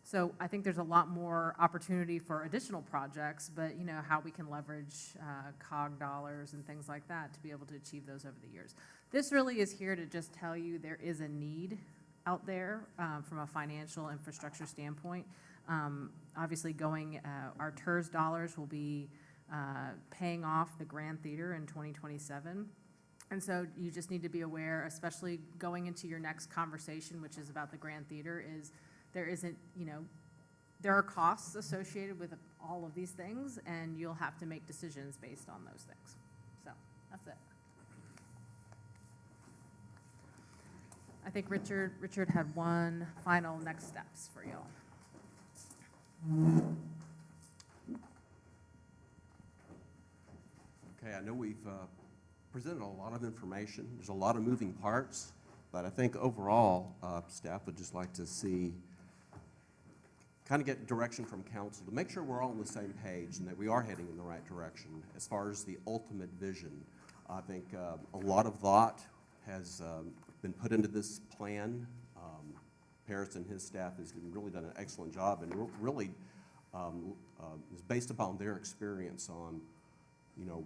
So I think there's a lot more opportunity for additional projects, but you know, how we can leverage COG dollars and things like that to be able to achieve those over the years. This really is here to just tell you there is a need out there from a financial infrastructure standpoint. Obviously our TERS dollars will be paying off the Grand Theater in 2027. And so you just need to be aware, especially going into your next conversation, which is about the Grand Theater, is there isn't, you know, there are costs associated with all of these things, and you'll have to make decisions based on those things. So that's it. I think Richard had one final next steps for y'all. Okay, I know we've presented a lot of information. There's a lot of moving parts, but I think overall, staff would just like to see, kind of get direction from council to make sure we're all on the same page and that we are heading in the right direction as far as the ultimate vision. I think a lot of thought has been put into this plan. Paris and his staff has really done an excellent job, and really is based upon their experience on, you know,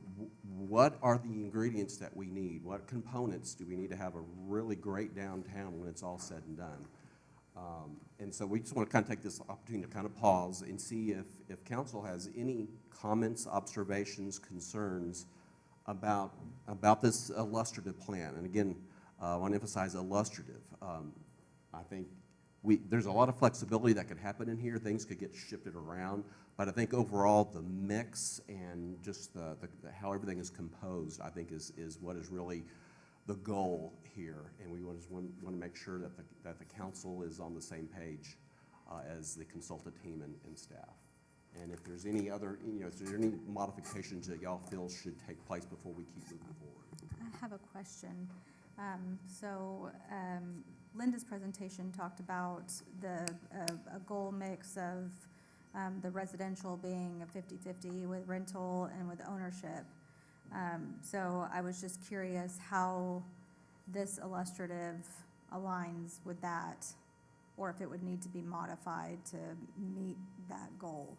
what are the ingredients that we need? What components do we need to have a really great downtown when it's all said and done? And so we just want to kind of take this opportunity to kind of pause and see if council has any comments, observations, concerns about this illustrative plan. And again, I want to emphasize illustrative. I think there's a lot of flexibility that could happen in here. Things could get shifted around. But I think overall, the mix and just how everything is composed, I think is what is really the goal here. And we want to make sure that the council is on the same page as the consultant team and staff. And if there's any other, you know, is there any modifications that y'all feel should take place before we keep moving forward? I have a question. Linda's presentation talked about a goal mix of the residential being a 50-50 with rental and with ownership. So I was just curious how this illustrative aligns with that, or if it would need to be modified to meet that goal.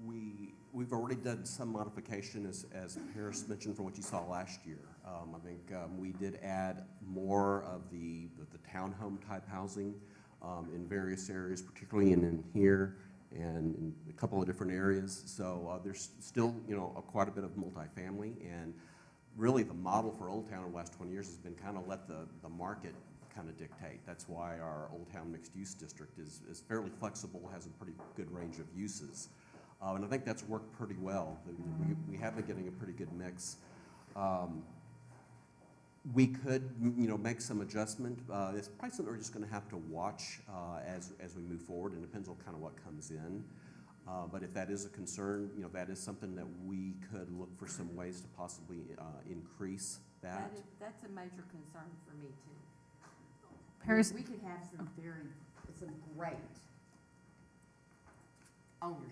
We've already done some modification, as Paris mentioned, from what you saw last year. I think we did add more of the townhome type housing in various areas, particularly in here and in a couple of different areas. So there's still, you know, quite a bit of multifamily, and really the model for Old Town in the last 20 years has been kind of let the market kind of dictate. That's why our Old Town mixed use district is fairly flexible, has a pretty good range of uses. And I think that's worked pretty well. We have been getting a pretty good mix. We could, you know, make some adjustment. It's probably something we're just going to have to watch as we move forward, and it depends on kind of what comes in. But if that is a concern, you know, that is something that we could look for some ways to possibly increase that. That's a major concern for me too. Paris, We could have some great ownership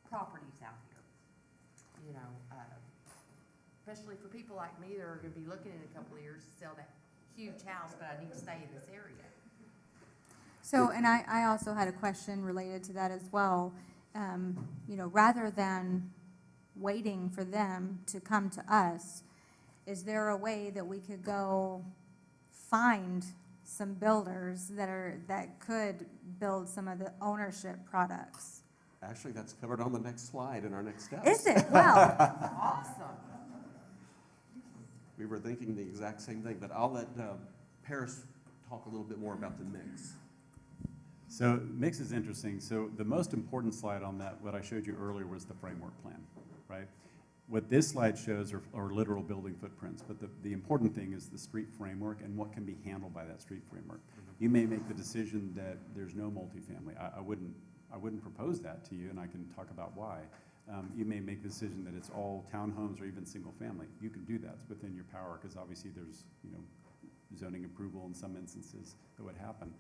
properties out here, you know, especially for people like me that are going to be looking in a couple of years to sell that huge house, but I need to stay in this area. So, and I also had a question related to that as well. You know, rather than waiting for them to come to us, is there a way that we could go find some builders that could build some of the ownership products? Actually, that's covered on the next slide in our next steps. Is it? Wow. Awesome. We were thinking the exact same thing, but I'll let Paris talk a little bit more about the mix. So mix is interesting. So the most important slide on that, what I showed you earlier, was the framework plan, right? What this slide shows are literal building footprints, but the important thing is the street framework and what can be handled by that street framework. You may make the decision that there's no multifamily. I wouldn't propose that to you, and I can talk about why. You may make the decision that it's all townhomes or even single family. You can do that. It's within your power, because obviously there's, you know, zoning approval in some instances that would happen.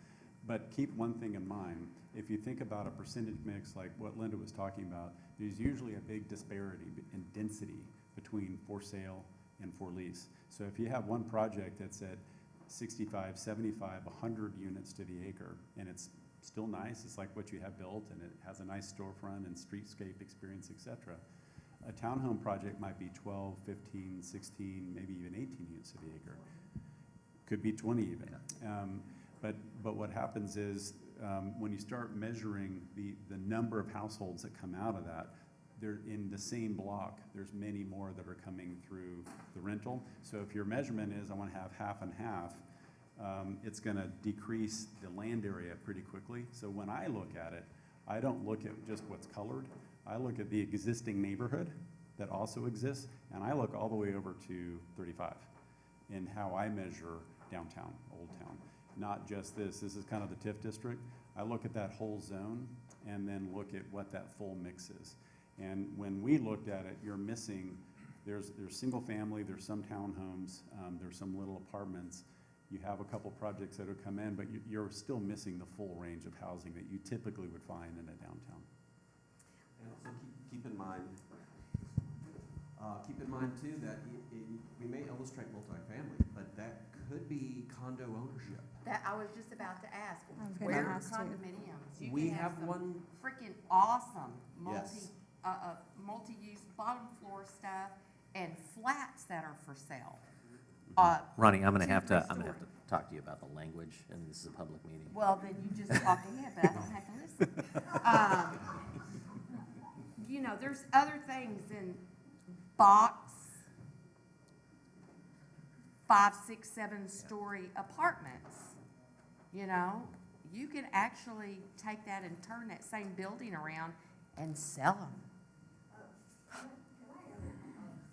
But keep one thing in mind. If you think about a percentage mix like what Linda was talking about, there's usually a big disparity in density between for sale and for lease. So if you have one project that's at 65, 75, 100 units to the acre, and it's still nice, it's like what you have built, and it has a nice storefront and streetscape experience, et cetera. A townhome project might be 12, 15, 16, maybe even 18 units to the acre. Could be 20 even. But what happens is when you start measuring the number of households that come out of that, they're in the same block, there's many more that are coming through the rental. So if your measurement is, I want to have half and half, it's going to decrease the land area pretty quickly. So when I look at it, I don't look at just what's colored. I look at the existing neighborhood that also exists, and I look all the way over to 35 in how I measure downtown, Old Town. Not just this. This is kind of the TIF district. I look at that whole zone and then look at what that full mix is. And when we looked at it, you're missing, there's single family, there's some townhomes, there's some little apartments. You have a couple projects that have come in, but you're still missing the full range of housing that you typically would find in a downtown. And also keep in mind too that we may illustrate multifamily, but that could be condo ownership. That I was just about to ask. I was gonna Where are ask too. condominiums? You We can have some one- freaking awesome Yes. multi-use bottom floor stuff and flats that are for sale. Ronnie, I'm gonna 2, have to 3 story. talk to you about the language, and this is a public meeting. Well, then you just talk ahead, but I don't have to listen. You know, there's other things in box, 5, 6, 7-story apartments. You know, you can actually take that and turn that same building around and sell them. Can I have a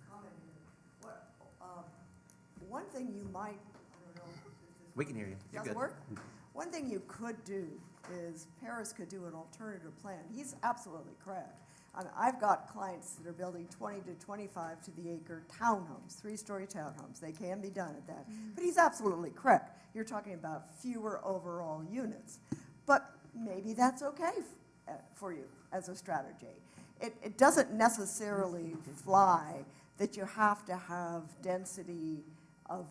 comment here? One thing you might, I don't know if this We can hear you. You're doesn't good. work. One thing you could do is Paris could do an alternative plan. He's absolutely correct. I've got clients that are building 20 to 25 to the acre townhomes, 3-story townhomes. They can be done at that. But he's absolutely correct. You're talking about fewer overall units. But maybe that's okay for you as a strategy. It doesn't necessarily fly that you have to have density of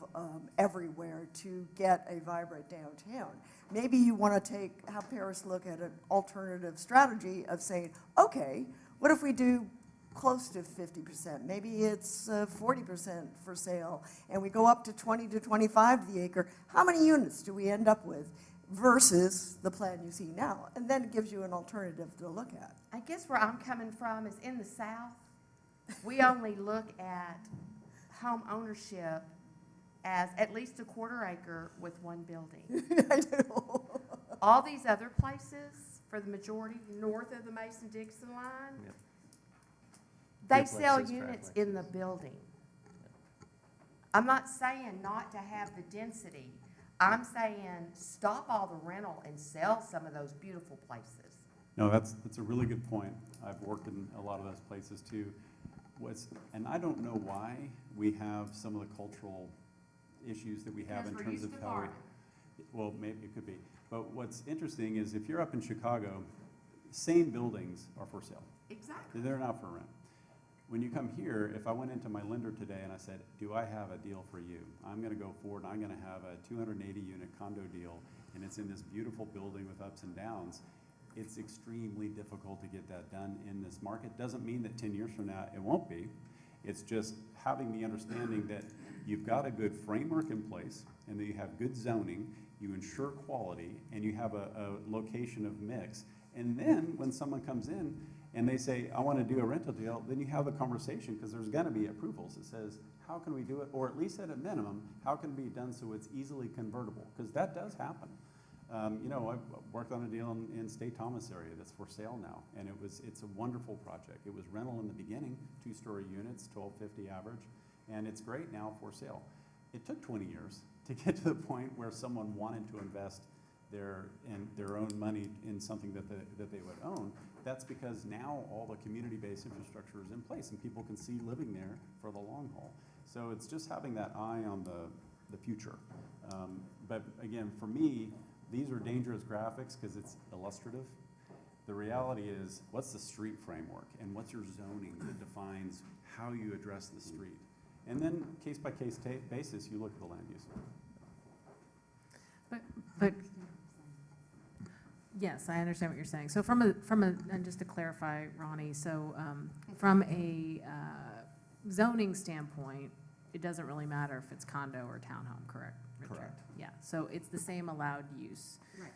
everywhere to get a vibrant downtown. Maybe you want to have Paris look at an alternative strategy of saying, okay, what if we do close to 50%? Maybe it's 40% for sale, and we go up to 20 to 25 to the acre. How many units do we end up with versus the plan you see now? And then it gives you an alternative to look at. I guess where I'm coming from is in the South, we only look at home ownership as at least a quarter acre with one building. I know. All these other places, for the majority north of the Mason-Dixon line, Yep. they Duplexes, sell units triplexes. in the building. I'm not saying not to have the density. I'm saying stop all the rental and sell some of those beautiful places. No, that's a really good point. I've worked in a lot of those places too. And I don't know why we have some of the cultural issues that we have in Because we're terms used of to how we, farming. well, maybe it could be. But what's interesting is if you're up in Chicago, same buildings are for sale. Exactly. They're not for rent. When you come here, if I went into my lender today and I said, do I have a deal for you? I'm going to go forward and I'm going to have a 280-unit condo deal, and it's in this beautiful building with ups and downs. It's extremely difficult to get that done in this market. Doesn't mean that 10 years from now it won't be. It's just having the understanding that you've got a good framework in place and that you have good zoning, you ensure quality, and you have a location of mix. And then when someone comes in and they say, I want to do a rental deal, then you have a conversation because there's going to be approvals. It says, how can we do it? Or at least at a minimum, how can it be done so it's easily convertible? Because that does happen. You know, I've worked on a deal in State Thomas area that's for sale now, and it's a wonderful project. It was rental in the beginning, 2-story units, $1,250 average, and it's great now for sale. It took 20 years to get to the point where someone wanted to invest their own money in something that they would own. That's because now all the community-based infrastructure is in place, and people can see living there for the long haul. So it's just having that eye on the future. But again, for me, these are dangerous graphics because it's illustrative. The reality is, what's the street framework and what's your zoning that defines how you address the street? And then case-by-case basis, you look at the land use. But, yes, I understand what you're saying. So and just to clarify, Ronnie, so from a zoning standpoint, it doesn't really matter if it's condo or townhome, correct? Richard? Correct. Yeah, so it's the same allowed use. Right.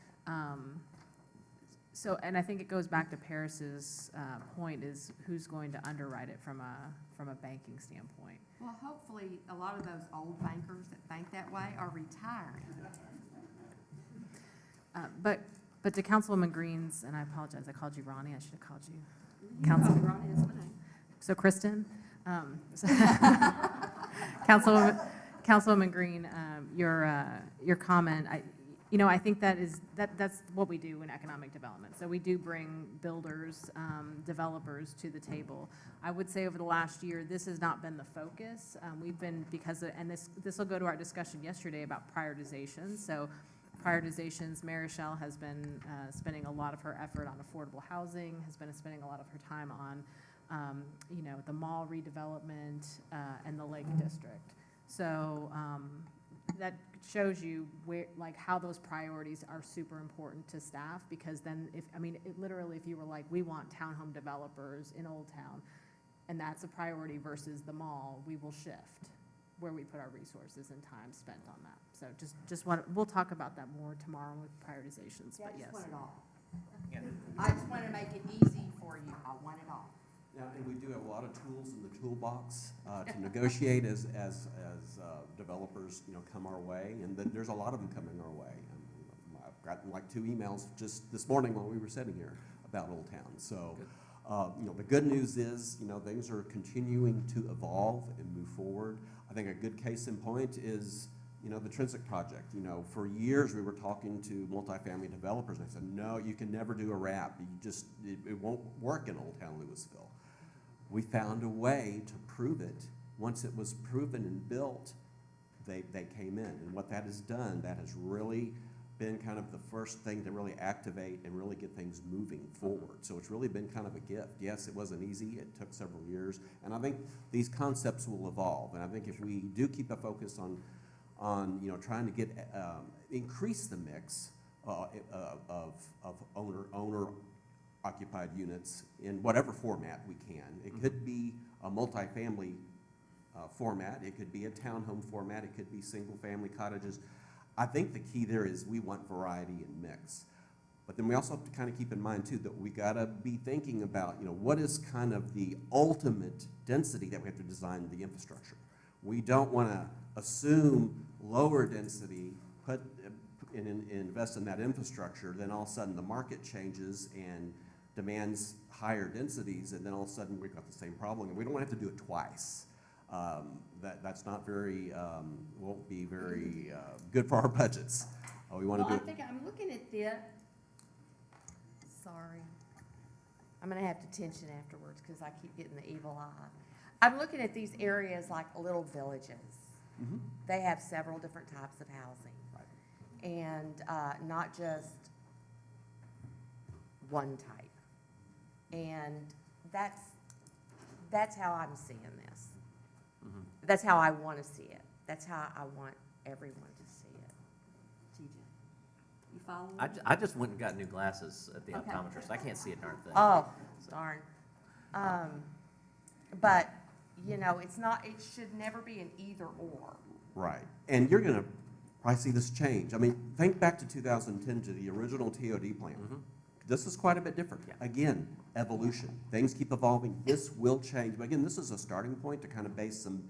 So, and I think it goes back to Paris's point, is who's going to underwrite it from a banking standpoint. Well, hopefully, a lot of those old bankers that think that way are retiring. But to Councilwoman Green's, and I apologize, I called you Ronnie, I should have called you Council. Ronnie is my name. So Kristen, Councilwoman Green, your comment, I think that's what we do in economic development. So we do bring builders, developers to the table. I would say over the last year, this has not been the focus. We've been, and this will go to our discussion yesterday about prioritization. So prioritizations, Marichelle has been spending a lot of her effort on affordable housing, has been spending a lot of her time on, the mall redevelopment and the Lake District. So that shows you how those priorities are super important to staff, because then literally if you were like, we want townhome developers in Old Town, and that's a priority versus the mall, we will shift where we put our resources and time spent on that. So we'll talk about that more tomorrow with prioritizations, but yes. I just want it all. I just want to make it easy for you. I want it all. Now, and we do have a lot of tools in the toolbox to negotiate as developers, come our way, and there's a lot of them coming our way. I've gotten like 2 emails just this morning while we were sitting here about Old Town. So, the good news is, things are continuing to evolve and move forward. I think a good case in point is, the Trinsic project. For years we were talking to multifamily developers, and they said, no, you can never do a wrap. It won't work in Old Town Lewisville. We found a way to prove it. Once it was proven and built, they came in. And what that has done, that has really been kind of the first thing to really activate and really get things moving forward. So it's really been kind of a gift. Yes, it wasn't easy. It took several years. And I think these concepts will evolve. And I think if we do keep a focus on trying to get increase the mix of owner occupied units in whatever format we can. It could be a multifamily format. It could be a townhome format. It could be single-family cottages. I think the key there is we want variety and mix. But then we also have to kind of keep in mind, too, that we got to be thinking about, what is kind of the ultimate density that we have to design the infrastructure. We don't want to assume lower density, invest in that infrastructure, then all of a sudden the market changes and demands higher densities, and then all of a sudden we've got the same problem, and we don't want to have to do it twice. That's not very, won't be very good for our budgets. We want to do. I think I'm looking at this. Sorry, I'm gonna have to tension afterwards because I keep getting the evil eye. I'm looking at these areas like little villages. Mm-hmm. They have several different types of housing, and not just one type. And that's how I'm seeing this. Mm-hmm. That's how I want to see it. That's how I want everyone to see it. TJ, you follow me? I just went and got new glasses at the Okay. optometrist. I can't see a darn thing. Oh, darn. But, it's not, it should never be an either or. Right. And you're going to probably see this change. I mean, think back to 2010 to the original TOD plan. Mm-hmm. This is quite a bit different. Yeah. Again, evolution. Things keep evolving. This will change. But again, this is a starting point to kind of base some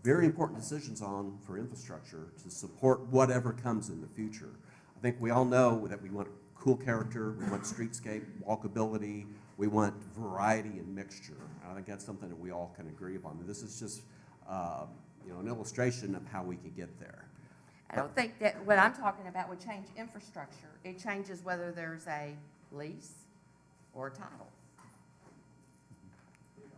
very important decisions on for infrastructure to support whatever comes in the future. I think we all know that we want cool character, we want streetscape, walkability, we want variety and mixture. I think that's something that we all can agree upon. This is just an illustration of how we could get there. I don't think that what I'm talking about would change infrastructure. It changes whether there's a lease or a title. It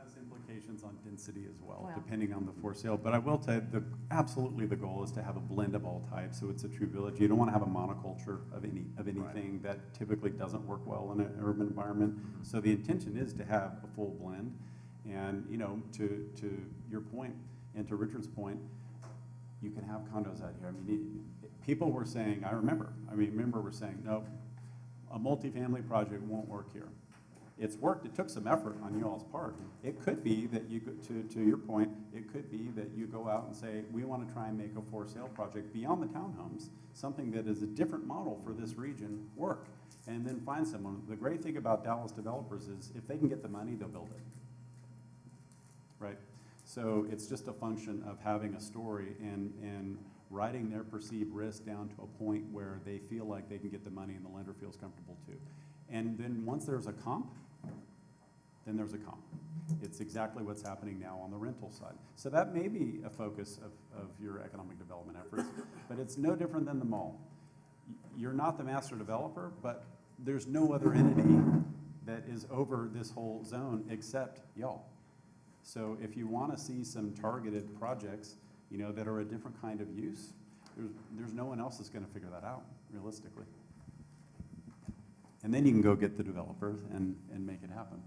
has implications on density as well, Well. depending on the for sale. But I will tell you, absolutely the goal is to have a blend of all types, so it's a true village. You don't want to have a monoculture of anything that typically doesn't work well in an urban environment. So the intention is to have a full blend. And, you know, to your point, and to Richard's point, you can have condos out here. I mean, people were saying, I remember we're saying, no, a multifamily project won't work here. It's worked. It took some effort on you all's part. It could be that you, to your point, it could be that you go out and say, we want to try and make a for sale project beyond the townhomes, something that is a different model for this region work, and then find someone. The great thing about Dallas developers is if they can get the money, they'll build it. Right? So it's just a function of having a story and writing their perceived risk down to a point where they feel like they can get the money and the lender feels comfortable too. And then once there's a comp, then there's a comp. It's exactly what's happening now on the rental side. So that may be a focus of your economic development efforts, but it's no different than the mall. You're not the master developer, but there's no other entity that is over this whole zone except y'all. So if you want to see some targeted projects, you know, that are a different kind of use, there's no one else that's going to figure that out, realistically. And then you can go get the developers and make it happen.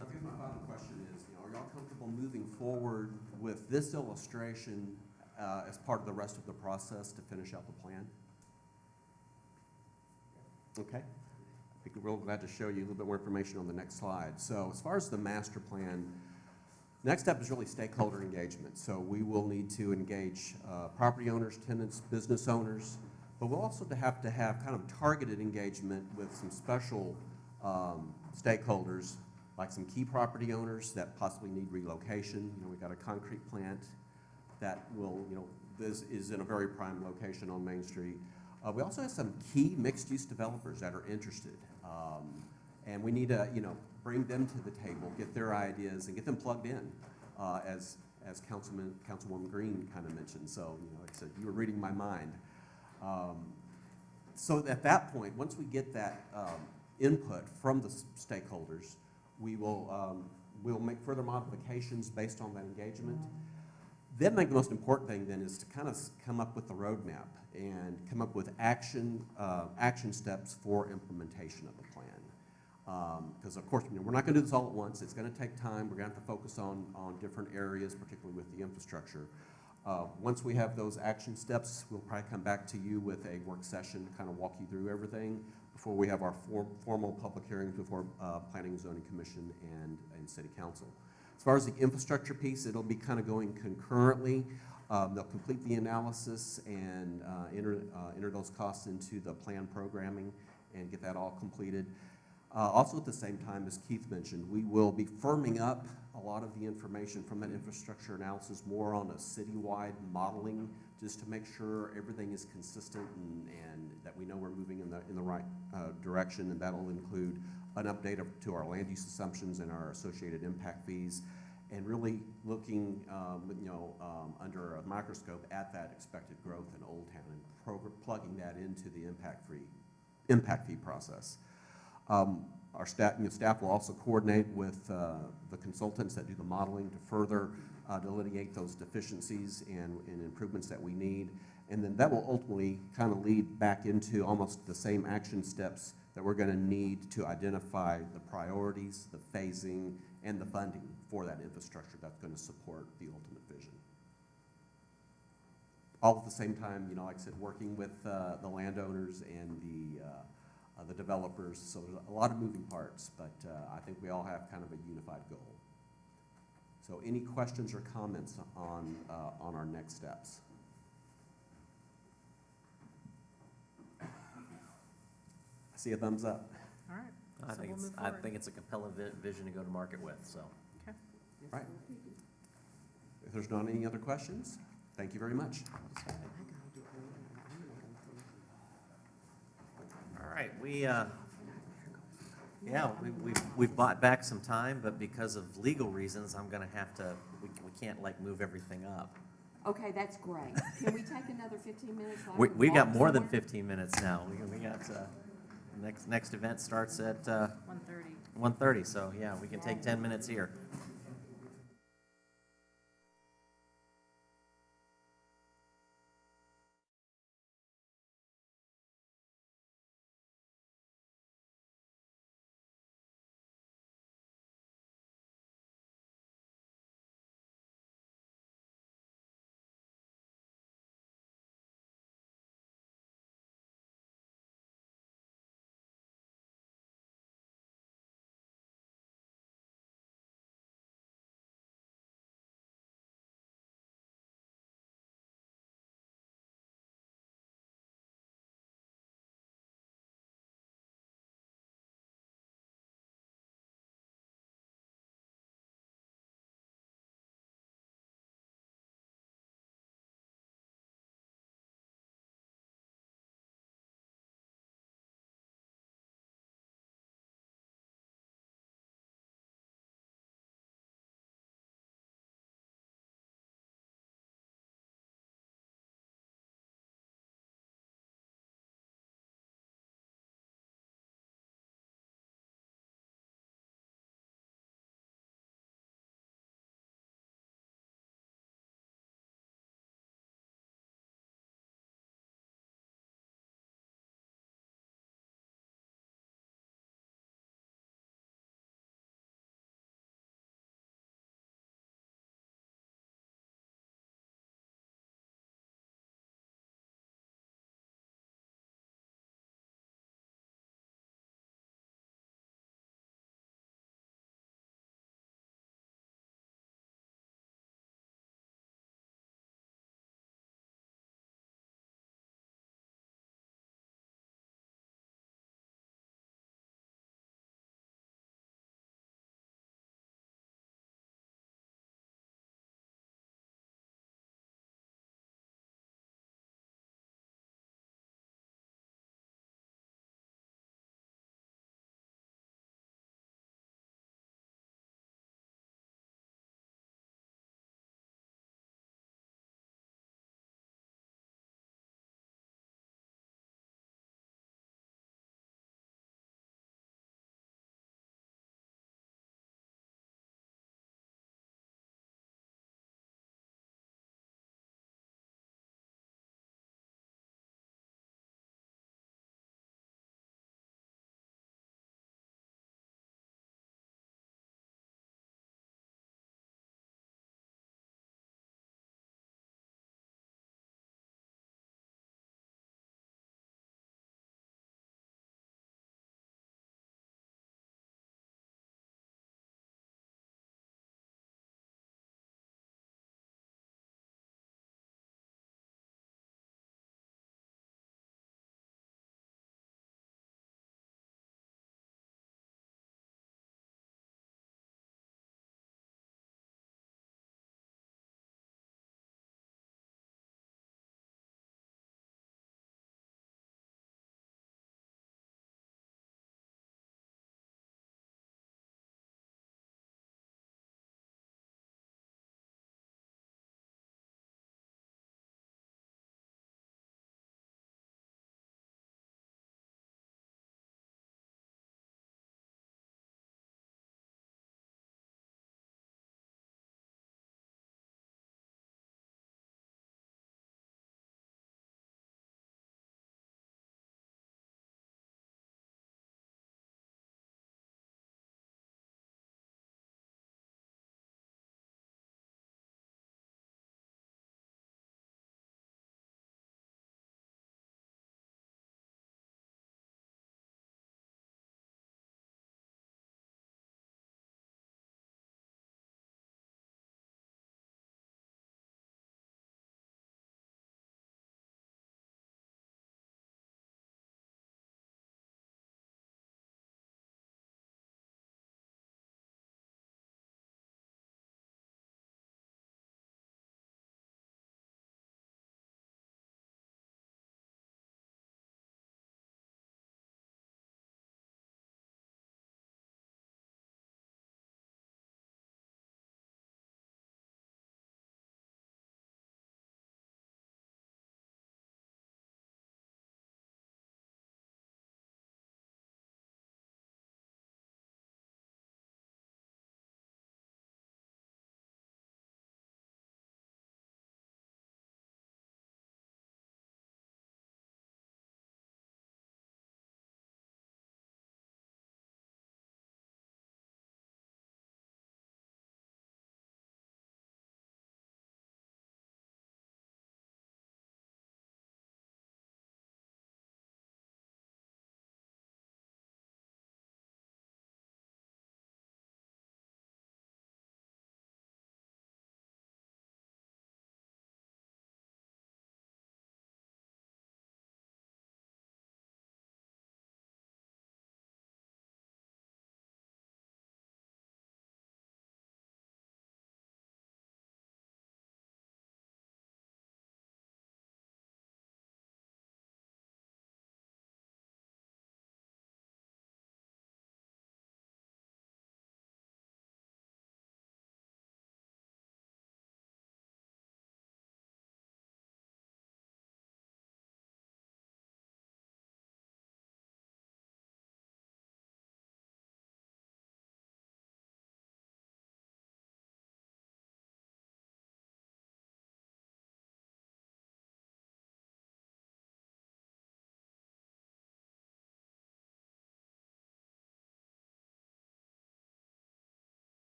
I think my final question is, you know, are y'all comfortable moving forward with this illustration as part of the rest of the process to finish out the plan? Okay. I'm real glad to show you a little bit more information on the next slide. So as far as the master plan, next step is really stakeholder engagement. So we will need to engage property owners, tenants, business owners, but we'll also have to have kind of targeted engagement with some special stakeholders, like some key property owners that possibly need relocation. You know, we've got a concrete plant that will, you know, this is in a very prime location on Main Street. We also have some key mixed-use developers that are interested, and we need to, you know, bring them to the table, get their ideas, and get them plugged in, as Councilwoman Green kind of mentioned. So, you know, like I said, you were reading my mind. So at that point, once we get that input from the stakeholders, we will we'll make further modifications based on that engagement. Then, the most important thing then is to kind of come up with the roadmap and come up with action steps for implementation of the plan. Because of course, you know, we're not going to do this all at once. It's going to take time. We're going to have to focus on different areas, particularly with the infrastructure. Once we have those action steps, we'll probably come back to you with a work session to kind of walk you through everything before we have our formal public hearings before Planning and Zoning Commission and City Council. As far as the infrastructure piece, it'll be kind of going concurrently. They'll complete the analysis and enter those costs into the plan programming and get that all completed. Also at the same time, as Keith mentioned, we will be firming up a lot of the information from that infrastructure analysis more on a citywide modeling, just to make sure everything is consistent and that we know we're moving in the right direction, and that'll include an update to our land use assumptions and our associated impact fees, and really looking under a microscope at that expected growth in Old Town and plugging that into the impact fee process. Our staff will also coordinate with the consultants that do the modeling to further delineate those deficiencies and improvements that we need. And then that will ultimately kind of lead back into almost the same action steps that we're going to need to identify the priorities, the phasing, and the funding for that infrastructure that's going to support the ultimate vision. All at the same time, you know, like I said, working with the landowners and the developers. So there's a lot of moving parts, but I think we all have kind of a unified goal. So any questions or comments on our next steps? I see a thumbs up. All right. I think it's a compelling vision to go to market with, so. Okay. Right. If there's not any other questions, thank you very much. All right, we've bought back some time, but because of legal reasons, I'm gonna have to, we can't like move everything up. Okay, that's great. Can we take another 15 minutes? We've got more than 15 minutes now. We got, next event starts at 1:30. 1:30, so yeah, we can take 10 minutes here.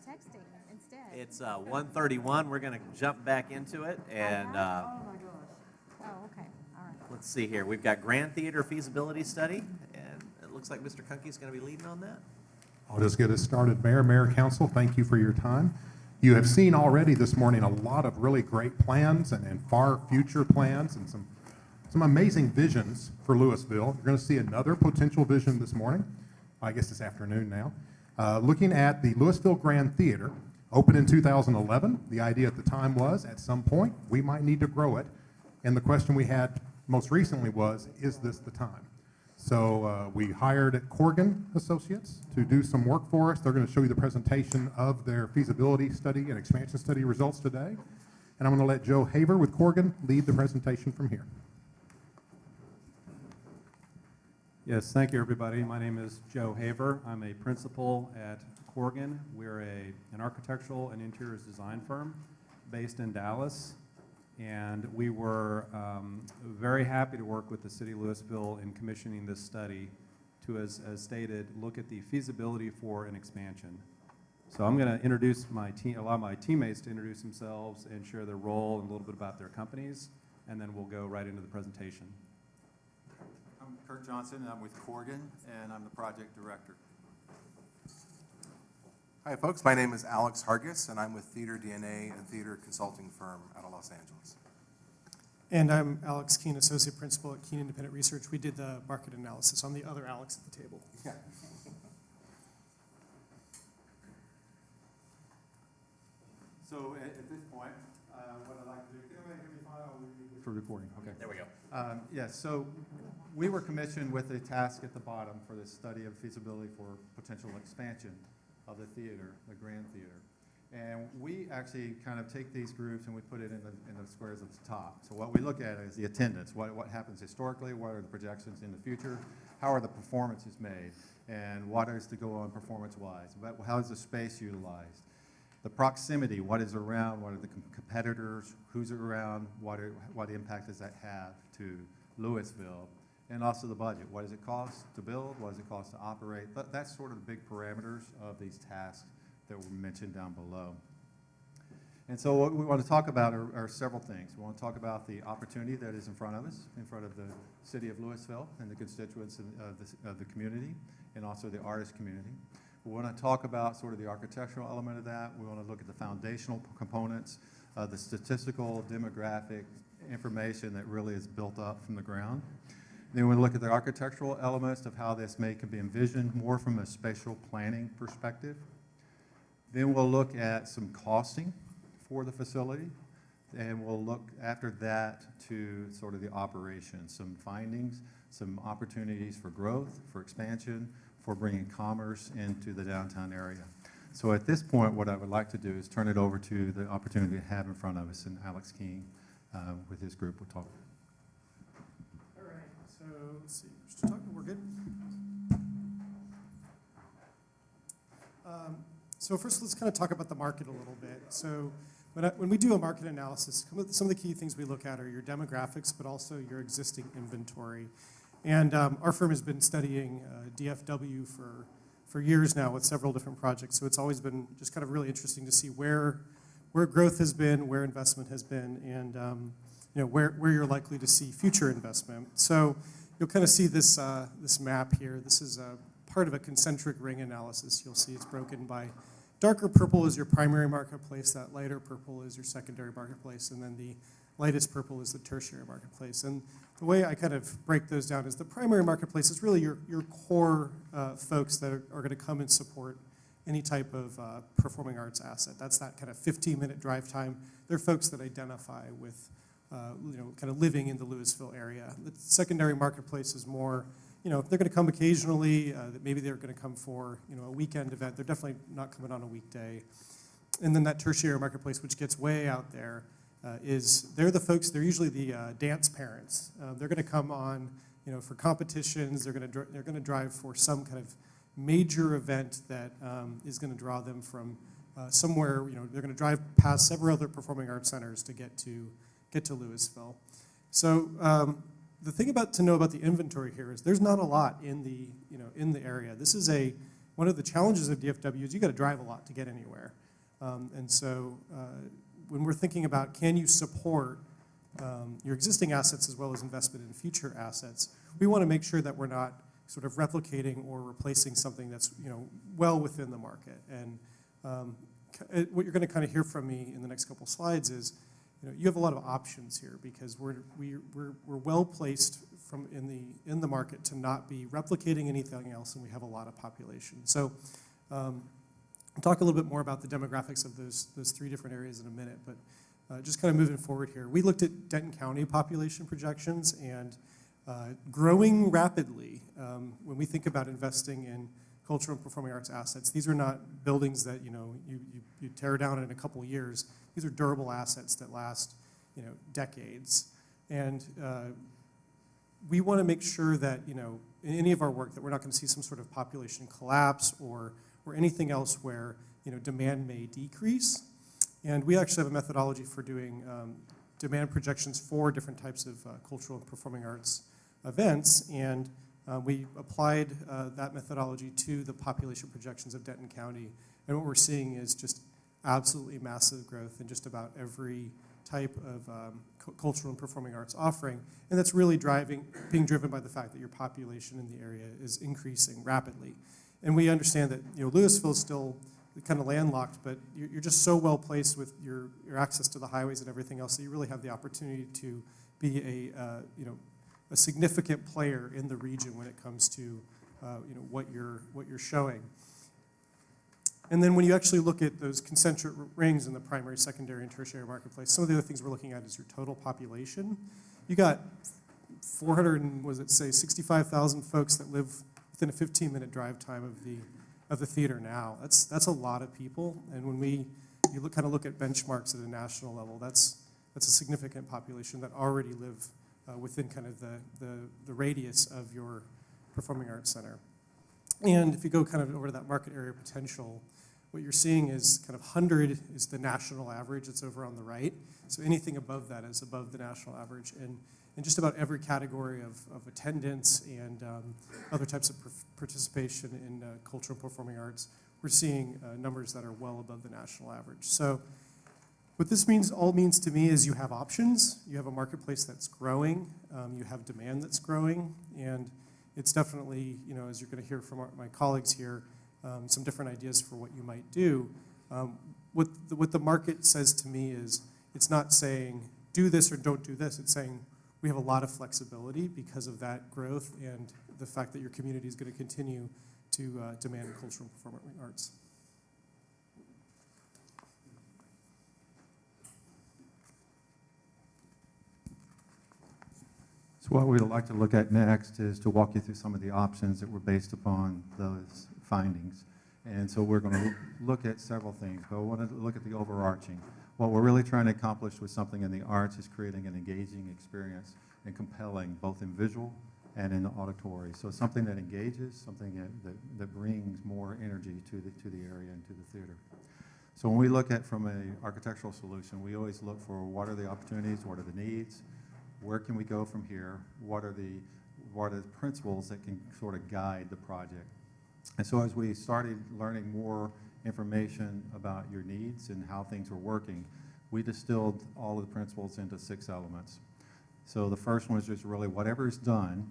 texting instead. It's 1:31. We're going to jump back into it. And Oh, my gosh. Oh, okay, all right. let's see here. We've got Grand Theater feasibility study, and it looks like Mr. Kunke's going to be leading on that. I'll just get us started. Mayor, Council, thank you for your time. You have seen already this morning a lot of really great plans and far future plans and some amazing visions for Lewisville. You're going to see another potential vision this morning, I guess this afternoon now, looking at the Lewisville Grand Theater, opened in 2011. The idea at the time was, at some point, we might need to grow it. And the question we had most recently was, is this the time? So we hired Corgan Associates to do some work for us. They're going to show you the presentation of their feasibility study and expansion study results today. And I'm going to let Joe Haver with Corgan lead the presentation from here. Yes, thank you, everybody. My name is Joe Haver. I'm a principal at Corgan. We're an architectural and interiors design firm based in Dallas. And we were very happy to work with the city of Lewisville in commissioning this study to, as stated, look at the feasibility for an expansion. So I'm going to introduce allow my teammates to introduce themselves and share their role and a little bit about their companies, and then we'll go right into the presentation. I'm Kurt Johnson, and I'm with Corgan, and I'm the project director. Hi, folks. My name is Alex Hargis, and I'm with Theater DNA, a theater consulting firm out of Los Angeles. And I'm Alex Keene, Associate Principal at Keene Independent Research. We did the market analysis. I'm the other Alex at the table. Yeah. So at this point, what I'd like to do, can everybody hear me fine? For recording, okay. There we go. Yes, so we were commissioned with a task at the bottom for the study of feasibility for potential expansion of the theater, the Grand Theater. And we actually kind of take these groups and we put it in the squares at the top. So what we look at is the attendance, what happens historically, what are the projections in the future, how are the performances made, and what is to go on performance-wise, how is the space utilized. The proximity, what is around, what are the competitors, who's around, what impact does that have to Lewisville, and also the budget. What does it cost to build? What does it cost to operate? That's sort of the big parameters of these tasks that were mentioned down below. And so what we want to talk about are several things. We want to talk about the opportunity that is in front of us, in front of the city of Lewisville and the constituents of the community, and also the artist community. We want to talk about sort of the architectural element of that. We want to look at the foundational components, the statistical, demographic information that really is built up from the ground. Then we want to look at the architectural elements of how this can be envisioned more from a spatial planning perspective. Then we'll look at some costing for the facility, and we'll look after that to sort of the operation, some findings, some opportunities for growth, for expansion, for bringing commerce into the downtown area. So at this point, what I would like to do is turn it over to the opportunity we have in front of us, and Alex Keene with his group will talk. All right, so let's see, we're good? So first, let's kind of talk about the market a little bit. So when we do a market analysis, some of the key things we look at are your demographics, but also your existing inventory. And our firm has been studying DFW for years now with several different projects. So it's always been just kind of really interesting to see where growth has been, where investment has been, and where you're likely to see future investment. So you'll kind of see this map here. This is part of a concentric ring analysis. You'll see it's broken by darker purple is your primary marketplace, that lighter purple is your secondary marketplace, and then the lightest purple is the tertiary marketplace. And the way I kind of break those down is the primary marketplace is really your core folks that are going to come and support any type of performing arts asset. That's that kind of 15-minute drive time. They're folks that identify with kind of living in the Lewisville area. The secondary marketplace is more, they're going to come occasionally, maybe they're going to come for, a weekend event. They're definitely not coming on a weekday. And then that tertiary marketplace, which gets way out there, they're the folks, they're usually the dance parents. They're going to come on, for competitions. They're going to drive for some kind of major event that is going to draw them from somewhere. They're going to drive past several other performing arts centers to get to Lewisville. So the thing to know about the inventory here is there's not a lot in the area. This is a one of the challenges of DFW is you got to drive a lot to get anywhere. And so when we're thinking about can you support your existing assets as well as investment in future assets, we want to make sure that we're not sort of replicating or replacing something that's well within the market. And what you're going to kind of hear from me in the next couple slides is you have a lot of options here because we're well placed in the market to not be replicating anything else, and we have a lot of population. So I'll talk a little bit more about the demographics of those three different areas in a minute, but just kind of moving forward here. We looked at Denton County population projections, and growing rapidly when we think about investing in cultural and performing arts assets. These are not buildings that you tear down in a couple of years. These are durable assets that last decades. And we want to make sure that in any of our work that we're not going to see some sort of population collapse or anything else where demand may decrease. And we actually have a methodology for doing demand projections for different types of cultural and performing arts events, and we applied that methodology to the population projections of Denton County, and what we're seeing is just absolutely massive growth in just about every type of cultural and performing arts offering, and that's really being driven by the fact that your population in the area is increasing rapidly. And we understand that Lewisville is still kind of landlocked, but you're just so well placed with your access to the highways and everything else that you really have the opportunity to be a significant player in the region when it comes to what you're showing. And then when you actually look at those concentric rings in the primary, secondary, and tertiary marketplace, some of the other things we're looking at is your total population. You got 65,000 folks that live within a 15-minute drive time of the theater now. That's a lot of people, and when you look at benchmarks at a national level, that's a significant population that already live within kind of the radius of your performing arts center. And if you go kind of over to that market area potential, what you're seeing is kind of 100 is the national average. It's over on the right. So anything above that is above the national average. And in just about every category of attendance and other types of participation in cultural and performing arts, we're seeing numbers that are well above the national average. So what this all means to me is you have options. You have a marketplace that's growing. You have demand that's growing. And it's definitely, as you're going to hear from my colleagues here, some different ideas for what you might do. What the market says to me is it's not saying do this or don't do this. It's saying we have a lot of flexibility because of that growth and the fact that your community is going to continue to demand cultural and performing arts. So what we'd like to look at next is to walk you through some of the options that were based upon those findings. And so we're going to look at several things, but I want to look at the overarching. What we're really trying to accomplish with something in the arts is creating an engaging experience and compelling both in visual and in the auditory. So something that engages, something that brings more energy to the area and to the theater. So when we look at from an architectural solution, we always look for what are the opportunities, what are the needs, where can we go from here, what are the principles that can sort of guide the project. And so as we started learning more information about your needs and how things were working, we distilled all of the principles into 6 elements. So the first one is just really whatever is done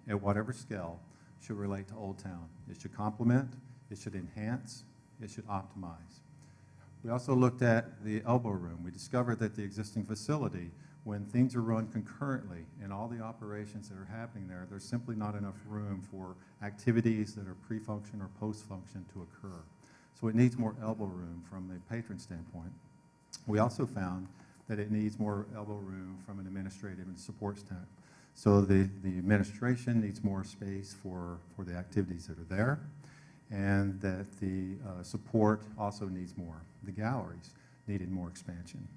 at whatever scale should relate to Old Town. It should complement, it should enhance, it should optimize. We also looked at the elbow room. We discovered that the existing facility, when things are run concurrently in all the operations that are happening there, there's simply not enough room for activities that are pre-function or post-function to occur. So it needs more elbow room from a patron standpoint. We also found that it needs more elbow room from an administrative and support staff. So the administration needs more space for the activities that are there, and that the support also needs more. The galleries needed more expansion.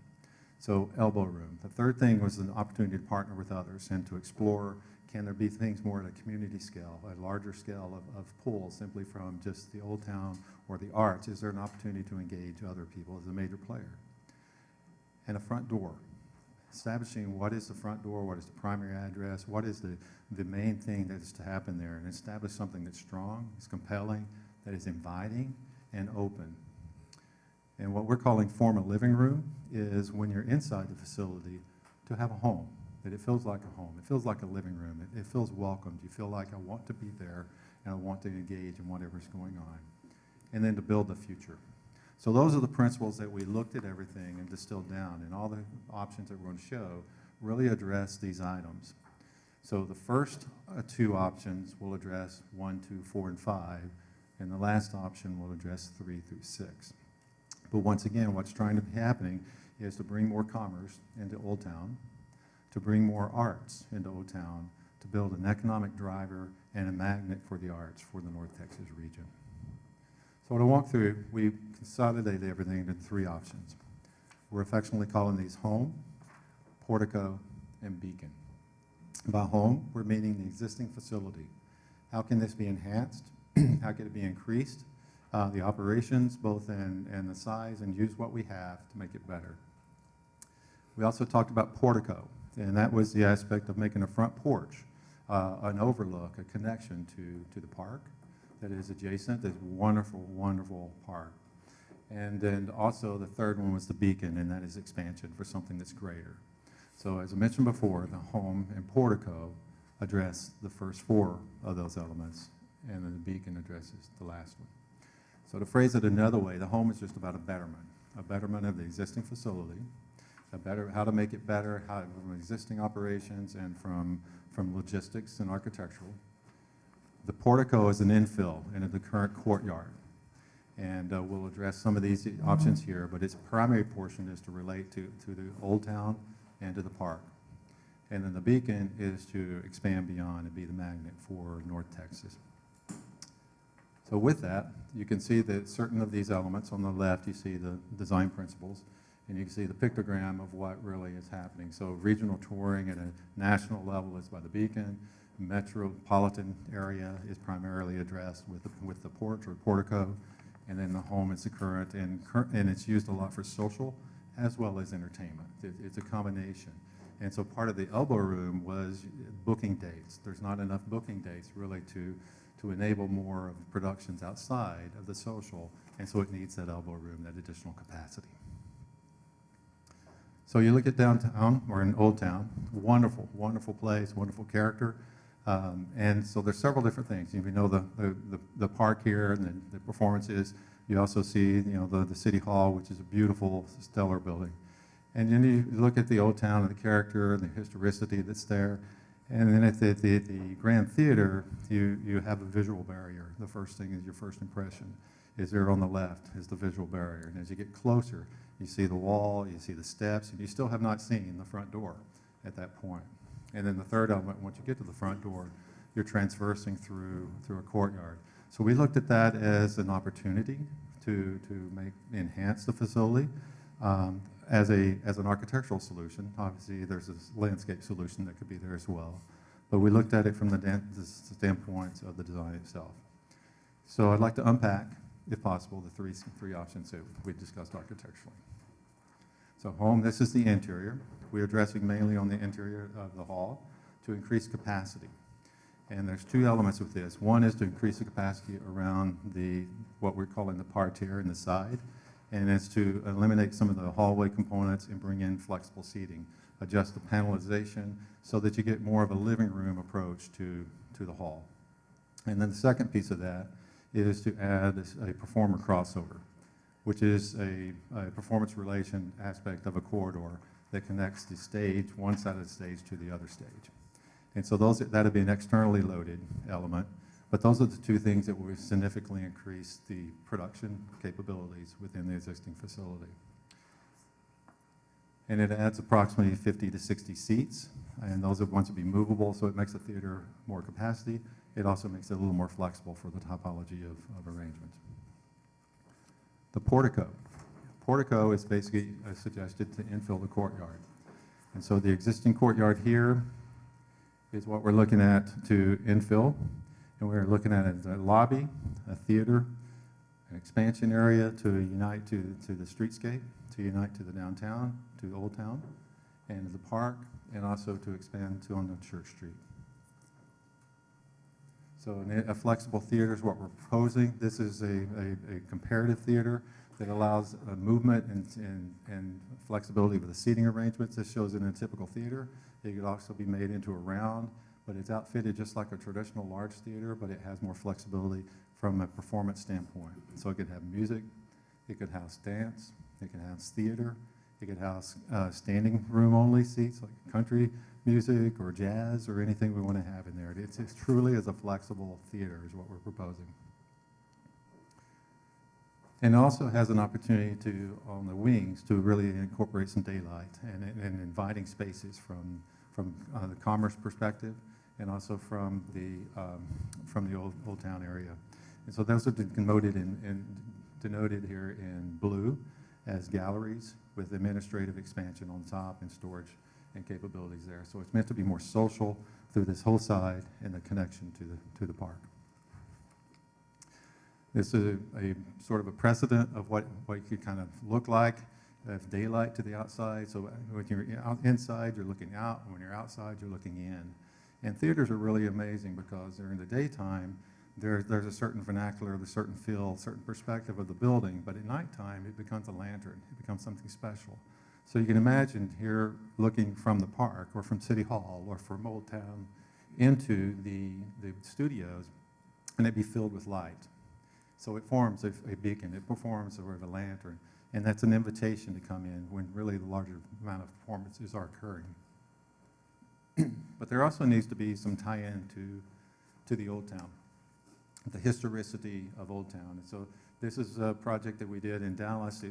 So elbow room. The third thing was an opportunity to partner with others and to explore, can there be things more at a community scale, a larger scale of pull simply from just the Old Town or the arts? Is there an opportunity to engage other people as a major player? And a front door. Establishing what is the front door, what is the primary address, what is the main thing that is to happen there, and establish something that's strong, is compelling, that is inviting and open. And what we're calling form a living room is when you're inside the facility to have a home, that it feels like a home. It feels like a living room. It feels welcomed. You feel like I want to be there and I want to engage in whatever's going on. And then to build the future. So those are the principles that we looked at everything and distilled down, and all the options that we're going to show really address these items. So the first two options will address 1, 2, 4, and 5, and the last option will address 3 through 6. But once again, what's trying to be happening is to bring more commerce into Old Town, to bring more arts into Old Town, to build an economic driver and a magnet for the arts for the North Texas region. So to walk through, we consolidated everything into 3 options. We're affectionately calling these home, portico, and beacon. By home, we're meaning the existing facility. How can this be enhanced? How can it be increased? The operations, both in the size, and use what we have to make it better. We also talked about portico, and that was the aspect of making a front porch, an overlook, a connection to the park that is adjacent, this wonderful, wonderful park. And then also the third one was the beacon, and that is expansion for something that's greater. So as I mentioned before, the home and portico address the first 4 of those elements, and then the beacon addresses the last one. So to phrase it another way, the home is just about a betterment of the existing facility, how to make it better, how from existing operations and from logistics and architectural. The portico is an infill into the current courtyard, and we'll address some of these options here, but its primary portion is to relate to the Old Town and to the park. And then the beacon is to expand beyond and be the magnet for North Texas. So with that, you can see that certain of these elements on the left, you see the design principles, and you can see the pictogram of what really is happening. So regional touring at a national level is by the beacon. Metropolitan area is primarily addressed with the porch or portico, and then the home is the current, and it's used a lot for social as well as entertainment. It's a combination. And so part of the elbow room was booking dates. There's not enough booking dates really to enable more of productions outside of the social, and so it needs that elbow room, that additional capacity. So you look at downtown, or in Old Town, wonderful, wonderful place, wonderful character. And so there's several different things. You know the park here and the performances. You also see the City Hall, which is a beautiful, stellar building. And then you look at the Old Town and the character and the historicity that's there. And then at the Grand Theater, you have a visual barrier. The first thing is your first impression is there on the left is the visual barrier. And as you get closer, you see the wall, you see the steps, and you still have not seen the front door at that point. And then the third element, once you get to the front door, you're transversing through a courtyard. So we looked at that as an opportunity to enhance the facility as an architectural solution. Obviously, there's this landscape solution that could be there as well. But we looked at it from the standpoint of the design itself. So I'd like to unpack, if possible, the three options that we discussed architecturally. So home, this is the interior. We're addressing mainly on the interior of the hall to increase capacity. And there's 2 elements with this. One is to increase the capacity around what we're calling the parterre in the side, and it's to eliminate some of the hallway components and bring in flexible seating, adjust the panelization so that you get more of a living room approach to the hall. And then the second piece of that is to add a performer crossover, which is a performance relation aspect of a corridor that connects the stage, one side of the stage, to the other stage. And so that'd be an externally loaded element, but those are the 2 things that will significantly increase the production capabilities within the existing facility. And it adds approximately 50 to 60 seats, and those are ones to be movable, so it makes the theater more capacity. It also makes it a little more flexible for the topology of arrangement. The portico. Portico is basically suggested to infill the courtyard. And so the existing courtyard here is what we're looking at to infill. And we're looking at it as a lobby, a theater, an expansion area to unite to the streetscape, to unite to the downtown, to Old Town, and to the park, and also to expand to on the Church Street. So a flexible theater is what we're proposing. This is a comparative theater that allows movement and flexibility with the seating arrangements. This shows in a typical theater. It could also be made into a round, but it's outfitted just like a traditional large theater, but it has more flexibility from a performance standpoint. So it could have music, it could house dance, it could house theater, it could house standing room only seats like country music or jazz or anything we want to have in there. It's truly as a flexible theater is what we're proposing. And it also has an opportunity to, on the wings, to really incorporate some daylight and inviting spaces from the commerce perspective and also from the old town area. And so those are denoted here in blue as galleries with administrative expansion on top and storage and capabilities there. So it's meant to be more social through this whole side and the connection to the park. This is a sort of a precedent of what it could kind of look like if daylight to the outside. So when you're inside, you're looking out. When you're outside, you're looking in. And theaters are really amazing because during the daytime, there's a certain vernacular, a certain feel, a certain perspective of the building. But at nighttime, it becomes a lantern. It becomes something special. So you can imagine here looking from the park or from City Hall or from Old Town into the studios, and it'd be filled with light. So it forms a beacon, it performs sort of a lantern, and that's an invitation to come in when really the larger amount of performances are occurring. But there also needs to be some tie-in to the Old Town, the historicity of Old Town. And so this is a project that we did in Dallas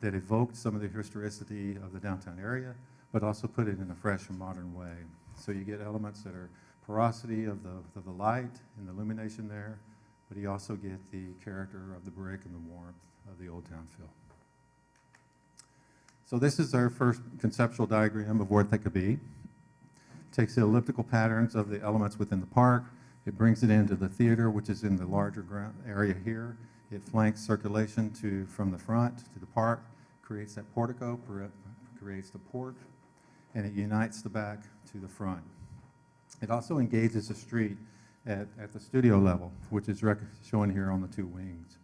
that evoked some of the historicity of the downtown area, but also put it in a fresh and modern way. So you get elements that are porosity of the light and the illumination there, but you also get the character of the brick and the warmth of the Old Town feel. So this is our first conceptual diagram of what that could be. It takes the elliptical patterns of the elements within the park. It brings it into the theater, which is in the larger ground area here. It flanks circulation from the front to the park, creates that portico, creates the port, and it unites the back to the front. It also engages the street at the studio level, which is shown here on the two wings.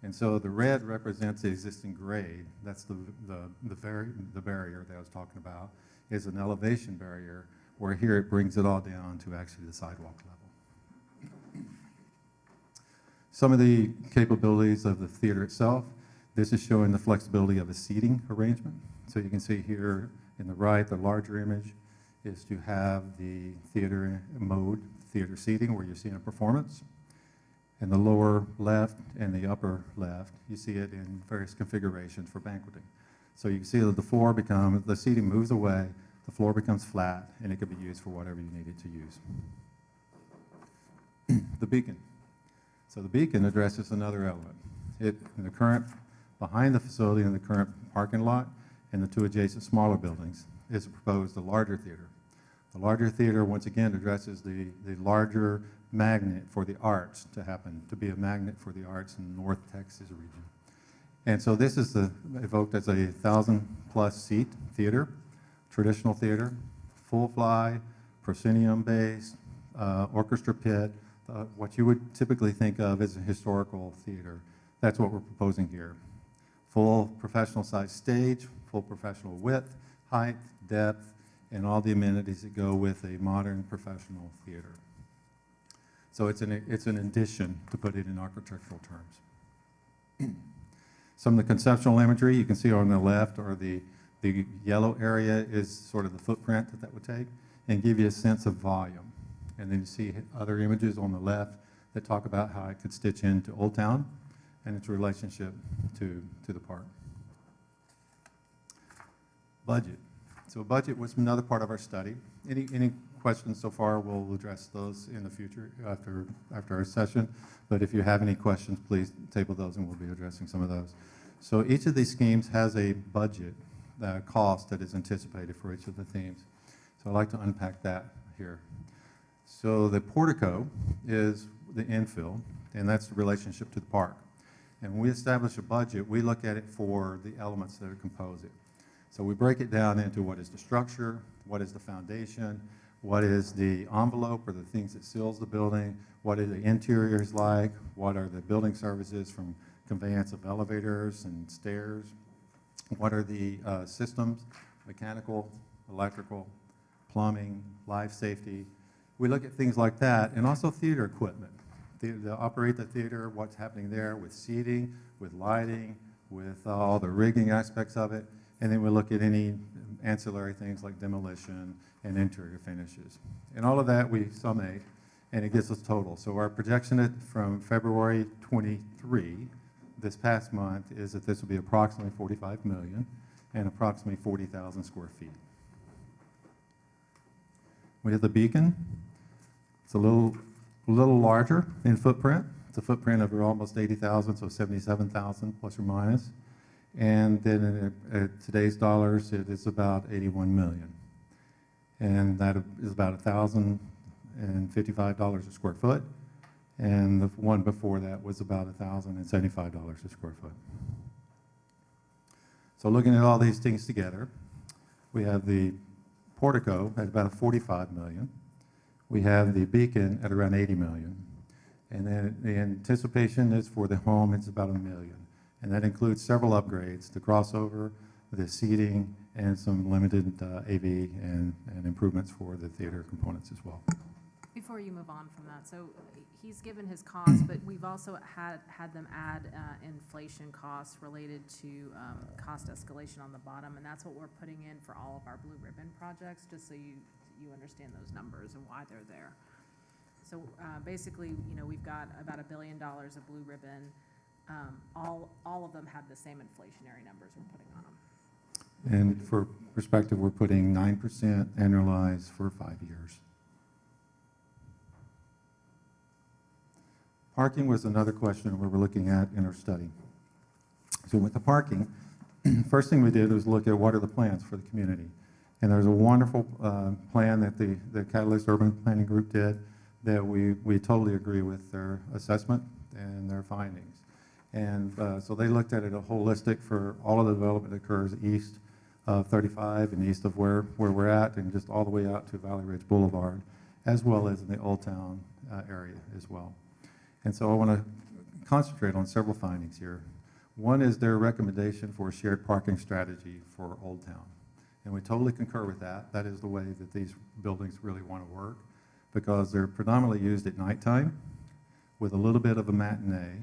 And so the red represents the existing grade. That's the barrier that I was talking about, is an elevation barrier, where here it brings it all down to actually the sidewalk level. Some of the capabilities of the theater itself, this is showing the flexibility of the seating arrangement. So you can see here in the right, the larger image is to have the theater mode, theater seating, where you're seeing a performance. In the lower left and the upper left, you see it in various configurations for banqueting. So you can see that the seating moves away, the floor becomes flat, and it can be used for whatever you need it to use. The beacon. So the beacon addresses another element. In the current, behind the facility in the current parking lot and the two adjacent smaller buildings is proposed a larger theater. The larger theater, once again, addresses the larger magnet for the arts to be a magnet for the arts in the North Texas region. And so this is evoked as a 1,000+ seat theater, traditional theater, full fly, proscenium-based, orchestra pit, what you would typically think of as a historical theater. That's what we're proposing here. Full professional size stage, full professional width, height, depth, and all the amenities that go with a modern professional theater. So it's an addition, to put it in architectural terms. Some of the conceptual imagery you can see on the left, or the yellow area is sort of the footprint that would take and give you a sense of volume. And then you see other images on the left that talk about how it could stitch into Old Town and its relationship to the park. Budget. So budget was another part of our study. Any questions so far, we'll address those in the future after our session. But if you have any questions, please table those and we'll be addressing some of those. So each of these schemes has a budget cost that is anticipated for each of the themes. So I'd like to unpack that here. So the portico is the infill, and that's the relationship to the park. And when we establish a budget, we look at it for the elements that compose it. So we break it down into what is the structure, what is the foundation, What is the envelope or the things that seals the building? What are the interiors like? What are the building services from conveyance of elevators and stairs? What are the systems, mechanical, electrical, plumbing, life safety? We look at things like that, and also theater equipment. To operate the theater, what's happening there with seating, with lighting, with all the rigging aspects of it, and then we look at any ancillary things like demolition and interior finishes. And all of that we summate, and it gives us total. So our projection from February 23, this past month, is that this will be approximately 45 million and approximately 40,000 square feet. We have the Beacon. It's a little larger in footprint. It's a footprint of almost 80,000, so 77,000 plus or minus. And then at today's dollars, it is about 81 million. And that is about $1,055 a square foot. And the one before that was about $1,075 a square foot. So looking at all these things together, we have the portico at about 45 million. We have the Beacon at around 80 million. And then the anticipation is for the home, it's about $1 million. And that includes several upgrades, the crossover, the seating, and some limited AV and improvements for the theater components as well. Before you move on from that, so he's given his costs, but we've also had them add inflation costs related to cost escalation on the bottom, and that's what we're putting in for all of our blue ribbon projects, just so you understand those numbers and why they're there. So basically, you know, we've got about $1 billion of blue ribbon. All of them have the same inflationary numbers we're putting on them. And for perspective, we're putting 9% annualized for 5 years. Parking was another question we were looking at in our study. So with the parking, first thing we did was look at what are the plans for the community. And there's a wonderful plan that the Catalyst Urban Planning Group did that we totally agree with their assessment and their findings. And so they looked at it holistic for all of the development that occurs east of 35 and east of where we're at, and just all the way out to Valley Ridge Boulevard, as well as in the Old Town area as well. And so I want to concentrate on several findings here. One is their recommendation for a shared parking strategy for Old Town. And we totally concur with that. That is the way that these buildings really want to work, because they're predominantly used at nighttime with a little bit of a matinee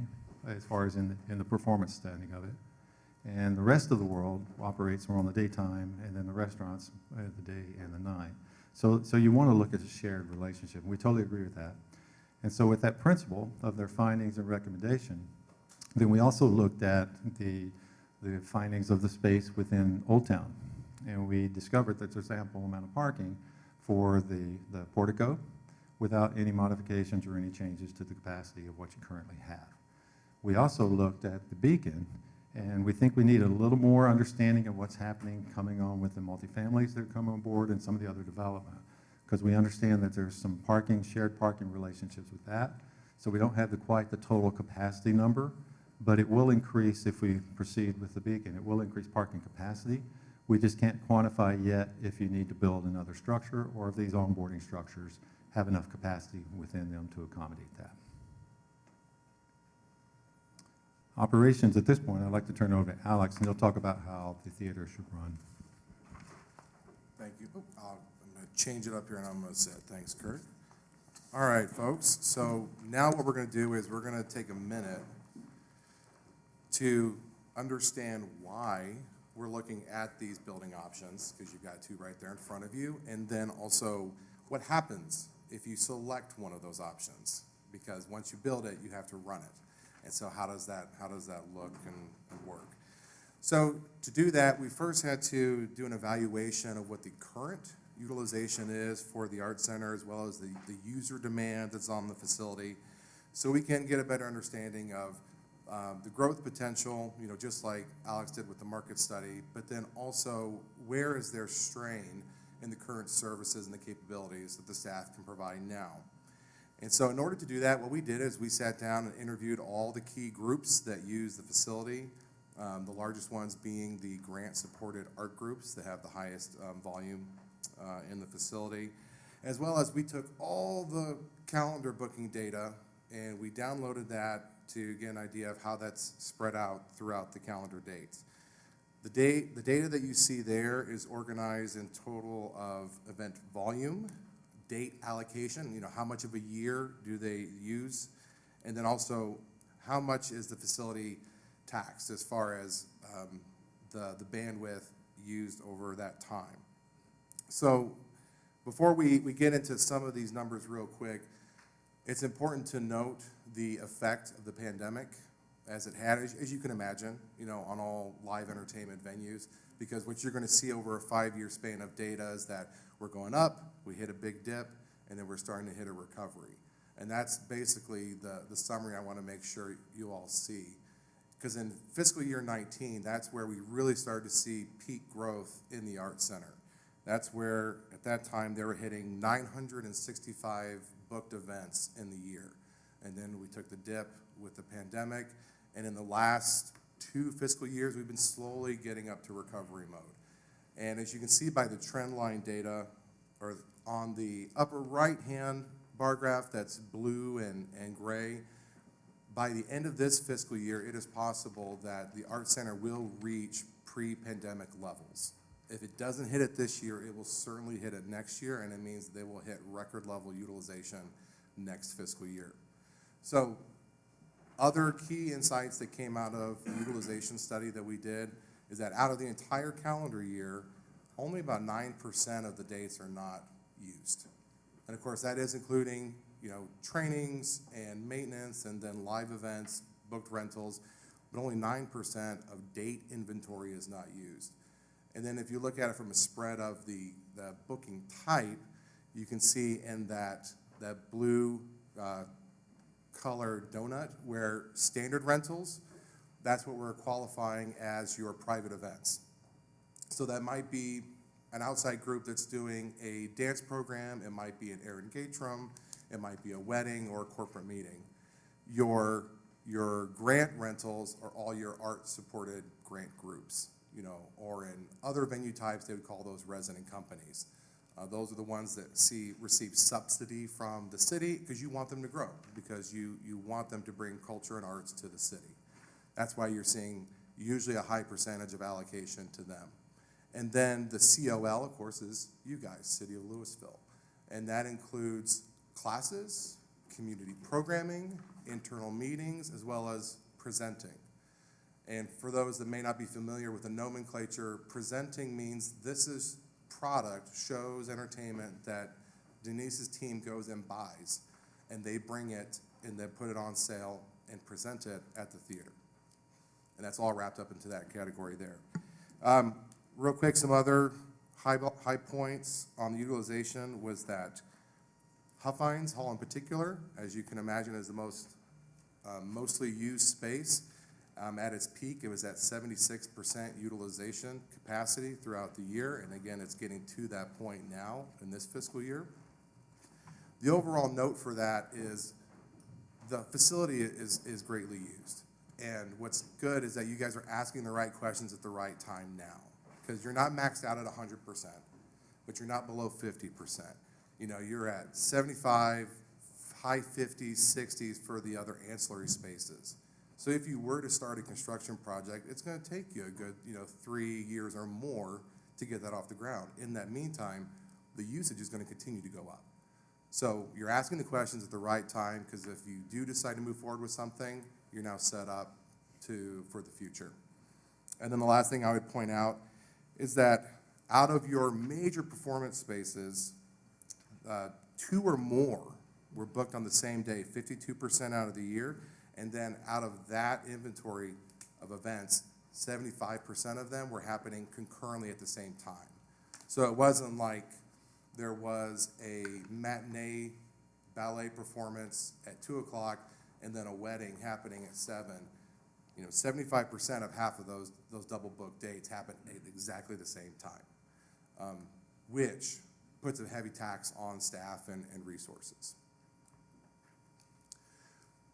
as far as in the performance standing of it. And the rest of the world operates more on the daytime, and then the restaurants at the day and the night. So you want to look at a shared relationship. We totally agree with that. And so with that principle of their findings and recommendation, then we also looked at the findings of the space within Old Town. And we discovered that there's ample amount of parking for the portico without any modifications or any changes to the capacity of what you currently have. We also looked at the Beacon, and we think we need a little more understanding of what's happening coming on with the multifamilies that are coming on board and some of the other development, because we understand that there's some shared parking relationships with that. So we don't have quite the total capacity number, but it will increase if we proceed with the Beacon. It will increase parking capacity. We just can't quantify yet if you need to build another structure or if these onboarding structures have enough capacity within them to accommodate that. Operations at this point, I'd like to turn it over to Alex, and he'll talk about how the theater should run. Thank you. I'm going to change it up here, and I'm going to sit. Thanks, Kurt. All right, folks. So now what we're going to do is we're going to take a minute to understand why we're looking at these building options, because you've got two right there in front of you, and then also what happens if you select one of those options, because once you build it, you have to run it. And so how does that look and work? So to do that, we first had to do an evaluation of what the current utilization is for the Art Center, as well as the user demand that's on the facility, so we can get a better understanding of the growth potential, you know, just like Alex did with the market study, but then also where is there strain in the current services and the capabilities that the staff can provide now. And so in order to do that, what we did is we sat down and interviewed all the key groups that use the facility, the largest ones being the grant-supported art groups that have the highest volume in the facility. as well as we took all the calendar booking data and we downloaded that to get an idea of how that's spread out throughout the calendar dates. The data that you see there is organized in total of event volume, date allocation, you know, how much of a year do they use, and then also how much is the facility taxed as far as the bandwidth used over that time. So before we get into some of these numbers real quick, it's important to note the effect of the pandemic as it had, as you can imagine, you know, on all live entertainment venues, because what you're going to see over a 5-year span of data is that we're going up, we hit a big dip, and then we're starting to hit a recovery. And that's basically the summary I want to make sure you all see. Because in fiscal year 19, that's where we really started to see peak growth in the Arts Center. That's where, at that time, they were hitting 965 booked events in the year. And then we took the dip with the pandemic, and in the last 2 fiscal years, we've been slowly getting up to recovery mode. And as you can see by the trend line data, or on the upper right-hand bar graph that's blue and gray, by the end of this fiscal year, it is possible that the Arts Center will reach pre-pandemic levels. If it doesn't hit it this year, it will certainly hit it next year, and it means they will hit record level utilization next fiscal year. So other key insights that came out of the utilization study that we did is that out of the entire calendar year, only about 9% of the dates are not used. And of course, that is including, you know, trainings and maintenance and then live events, booked rentals, but only 9% of date inventory is not used. And then if you look at it from a spread of the booking type, you can see in that blue colored donut where standard rentals, that's what we're qualifying as your private events. So that might be an outside group that's doing a dance program, it might be an air engagement, it might be a wedding or a corporate meeting. Your grant rentals are all your art-supported grant groups, you know, or in other venue types, they would call those resident companies. Those are the ones that receive subsidy from the city because you want them to grow, because you want them to bring culture and arts to the city. That's why you're seeing usually a high percentage of allocation to them. And then the COL, of course, is you guys, City of Lewisville. And that includes classes, community programming, internal meetings, as well as presenting. And for those that may not be familiar with the nomenclature, presenting means this is product, shows, entertainment that Denise's team goes and buys, and they bring it and they put it on sale and present it at the theater. And that's all wrapped up into that category there. Real quick, some other high points on the utilization was that Huffines Hall in particular, as you can imagine, is the most mostly used space. At its peak, it was at 76% utilization capacity throughout the year, and again, it's getting to that point now in this fiscal year. The overall note for that is the facility is greatly used, and what's good is that you guys are asking the right questions at the right time now, because you're not maxed out at 100%, but you're not below 50%. You know, you're at 75, high 50s, 60s for the other ancillary spaces. So if you were to start a construction project, it's going to take you a good, 3 years or more to get that off the ground. In that meantime, the usage is going to continue to go up. So you're asking the questions at the right time, because if you do decide to move forward with something, you're now set up for the future. And then the last thing I would point out is that out of your major performance spaces, 2 or more were booked on the same day, 52% out of the year. And then out of that inventory of events, 75% of them were happening concurrently at the same time. So it wasn't like there was a matinee ballet performance at 2 o'clock and then a wedding happening at 7. 75% of half of those double book dates happen at exactly the same time, which puts a heavy tax on staff and resources.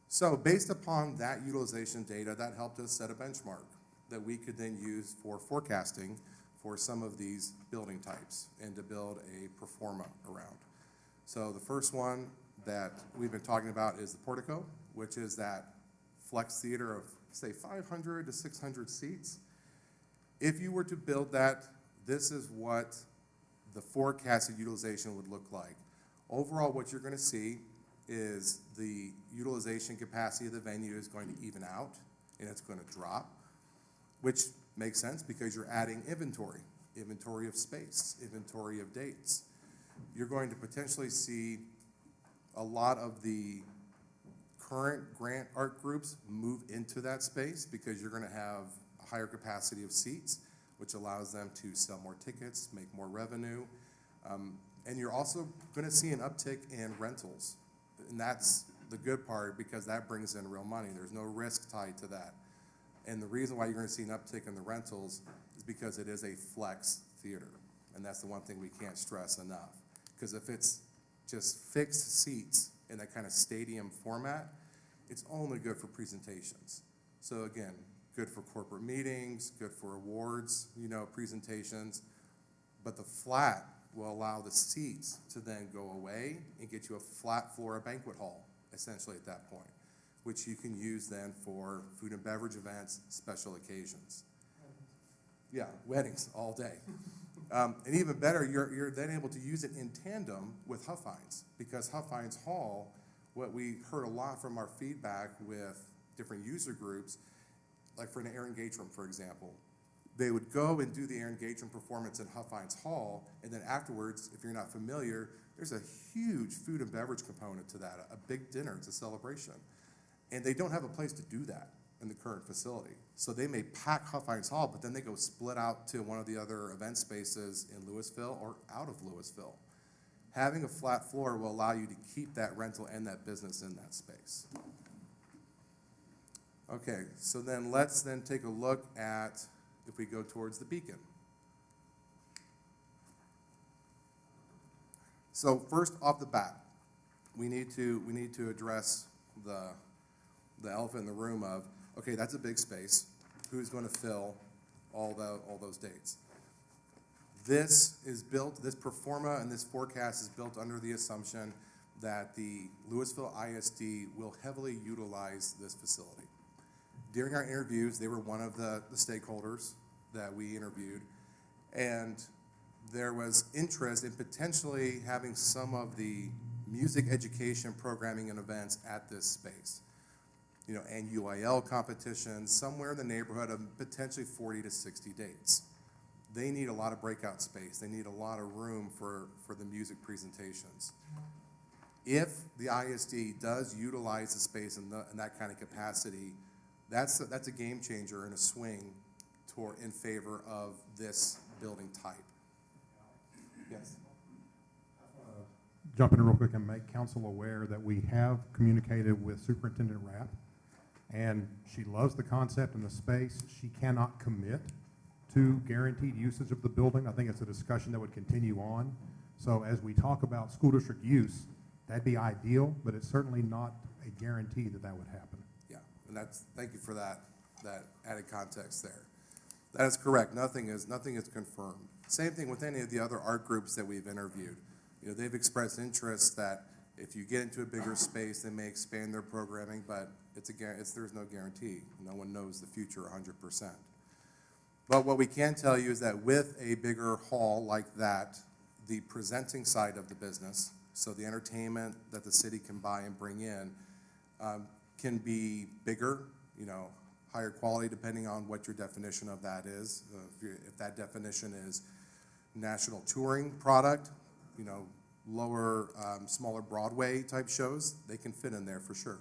So based upon that utilization data, that helped us set a benchmark that we could then use for forecasting for some of these building types and to build a pro forma around. So the first one that we've been talking about is the portico, which is that flex theater of, say, 500 to 600 seats. If you were to build that, this is what the forecasted utilization would look like. Overall, what you're going to see is the utilization capacity of the venue is going to even out, and it's going to drop, which makes sense because you're adding inventory of space, inventory of dates. You're going to potentially see a lot of the current grant art groups move into that space because you're going to have a higher capacity of seats, which allows them to sell more tickets, make more revenue. And you're also going to see an uptick in rentals. And that's the good part because that brings in real money. There's no risk tied to that. And the reason why you're going to see an uptick in the rentals is because it is a flex theater. And that's the one thing we can't stress enough. Because if it's just fixed seats in that kind of stadium format, it's only good for presentations. So again, good for corporate meetings, good for awards, presentations. But the flat will allow the seats to then go away and get you a flat floor, a banquet hall, essentially at that point, which you can use then for food and beverage events, special occasions. Yeah, weddings all day. And even better, you're then able to use it in tandem with Huffines, because Huffines Hall, what we heard a lot from our feedback with different user groups, like for an air engagement, for example, they would go and do the air engagement performance in Huffines Hall, and then afterwards, if you're not familiar, there's a huge food and beverage component to that, a big dinner, it's a celebration. And they don't have a place to do that in the current facility. So they may pack Huffines Hall, but then they go split out to one of the other event spaces in Lewisville or out of Lewisville. Having a flat floor will allow you to keep that rental and that business in that space. Okay, so then let's then take a look at, if we go towards the beacon. So first off the bat, we need to address the elephant in the room of, okay, that's a big space. Who's going to fill all those dates? This is built, this performa and this forecast is built under the assumption that the Lewisville ISD will heavily utilize this facility. During our interviews, they were one of the stakeholders that we interviewed, and there was interest in potentially having some of the music education programming and events at this space. And UIL competitions, somewhere in the neighborhood of potentially 40 to 60 dates. They need a lot of breakout space. They need a lot of room for the music presentations. If the ISD does utilize the space in that kind of capacity, that's a game changer and a swing in favor of this building type. Yes? Jump in real quick and make council aware that we have communicated with Superintendent Rapp, and she loves the concept and the space. She cannot commit to guaranteed usage of the building. I think it's a discussion that would continue on. So as we talk about school district use, that'd be ideal, but it's certainly not a guarantee that would happen. Yeah, and thank you for that added context there. That is correct. Nothing is confirmed. Same thing with any of the other art groups that we've interviewed. They've expressed interest that if you get into a bigger space, they may expand their programming, but there's no guarantee. No one knows the future 100%. But what we can tell you is that with a bigger hall like that, the presenting side of the business, so the entertainment that the city can buy and bring in, can be bigger, higher quality depending on what your definition of that is. If that definition is national touring product, lower, smaller Broadway type shows, they can fit in there for sure.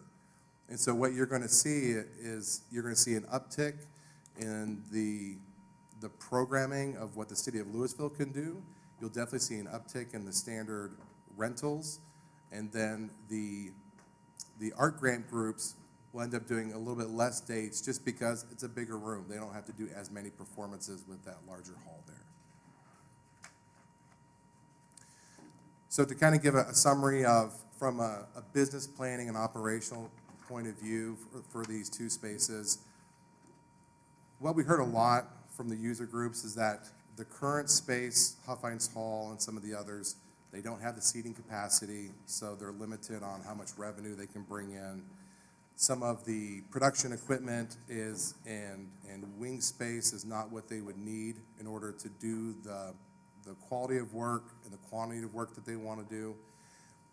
And so what you're going to see is you're going to see an uptick in the programming of what the city of Lewisville can do. You'll definitely see an uptick in the standard rentals, and then the art grant groups will end up doing a little bit less dates just because it's a bigger room. They don't have to do as many performances with that larger hall there. So to kind of give a summary from a business planning and operational point of view for these two spaces, what we heard a lot from the user groups is that the current space, Huffines Hall and some of the others, They don't have the seating capacity, so they're limited on how much revenue they can bring in. Some of the production equipment and wing space is not what they would need in order to do the quality of work and the quantity of work that they want to do.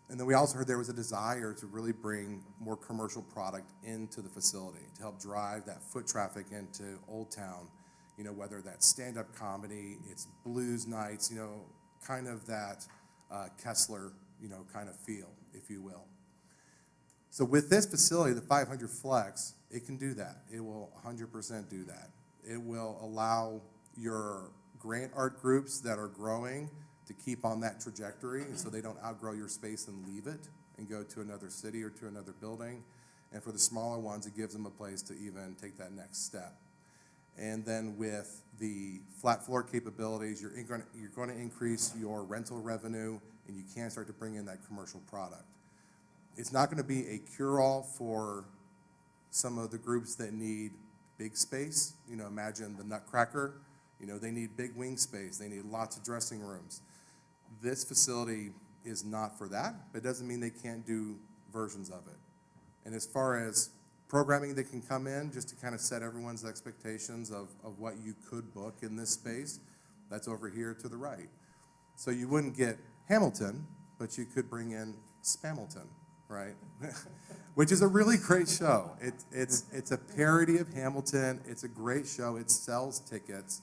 And then we also heard there was a desire to really bring more commercial product into the facility to help drive that foot traffic into Old Town, you know, whether that's stand-up comedy, it's blues nights, you know, kind of that Kessler, you know, kind of feel, if you will. So with this facility, the 500 Flex, it can do that. It will 100% do that. It will allow your grant art groups that are growing to keep on that trajectory so they don't outgrow your space and leave it and go to another city or to another building. And for the smaller ones, it gives them a place to even take that next step. And then with the flat floor capabilities, you're going to increase your rental revenue, and you can start to bring in that commercial product. It's not going to be a cure-all for some of the groups that need big space. You know, imagine the Nutcracker. You know, they need big wing space. They need lots of dressing rooms. This facility is not for that, but it doesn't mean they can't do versions of it. And as far as programming that can come in, just to kind of set everyone's expectations of what you could book in this space, that's over here to the right. So you wouldn't get Hamilton, but you could bring in Spamilton, right? Which is a really great show. It's a parody of Hamilton. It's a great show. It sells tickets,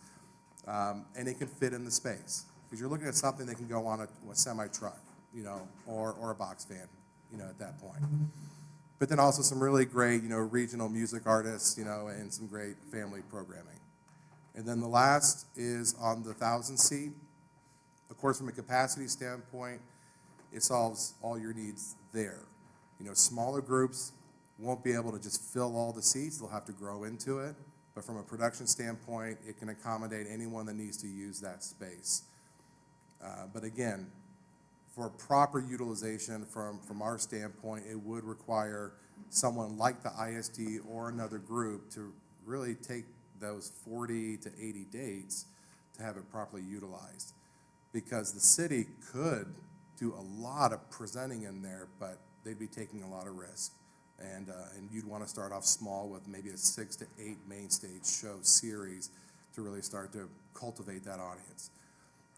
and it can fit in the space. Because you're looking at something that can go on a semi-truck, you know, or a box van, you know, at that point. But then also some really great, you know, regional music artists, you know, and some great family programming. And then the last is on the 1,000-seat. Of course, from a capacity standpoint, it solves all your needs there. You know, smaller groups won't be able to just fill all the seats. They'll have to grow into it. But from a production standpoint, it can accommodate anyone that needs to use that space. But again, for proper utilization from our standpoint, it would require someone like the ISD or another group to really take those 40 to 80 dates to have it properly utilized. Because the city could do a lot of presenting in there, but they'd be taking a lot of risk. And you'd want to start off small with maybe a 6 to 8 main stage show series to really start to cultivate that audience.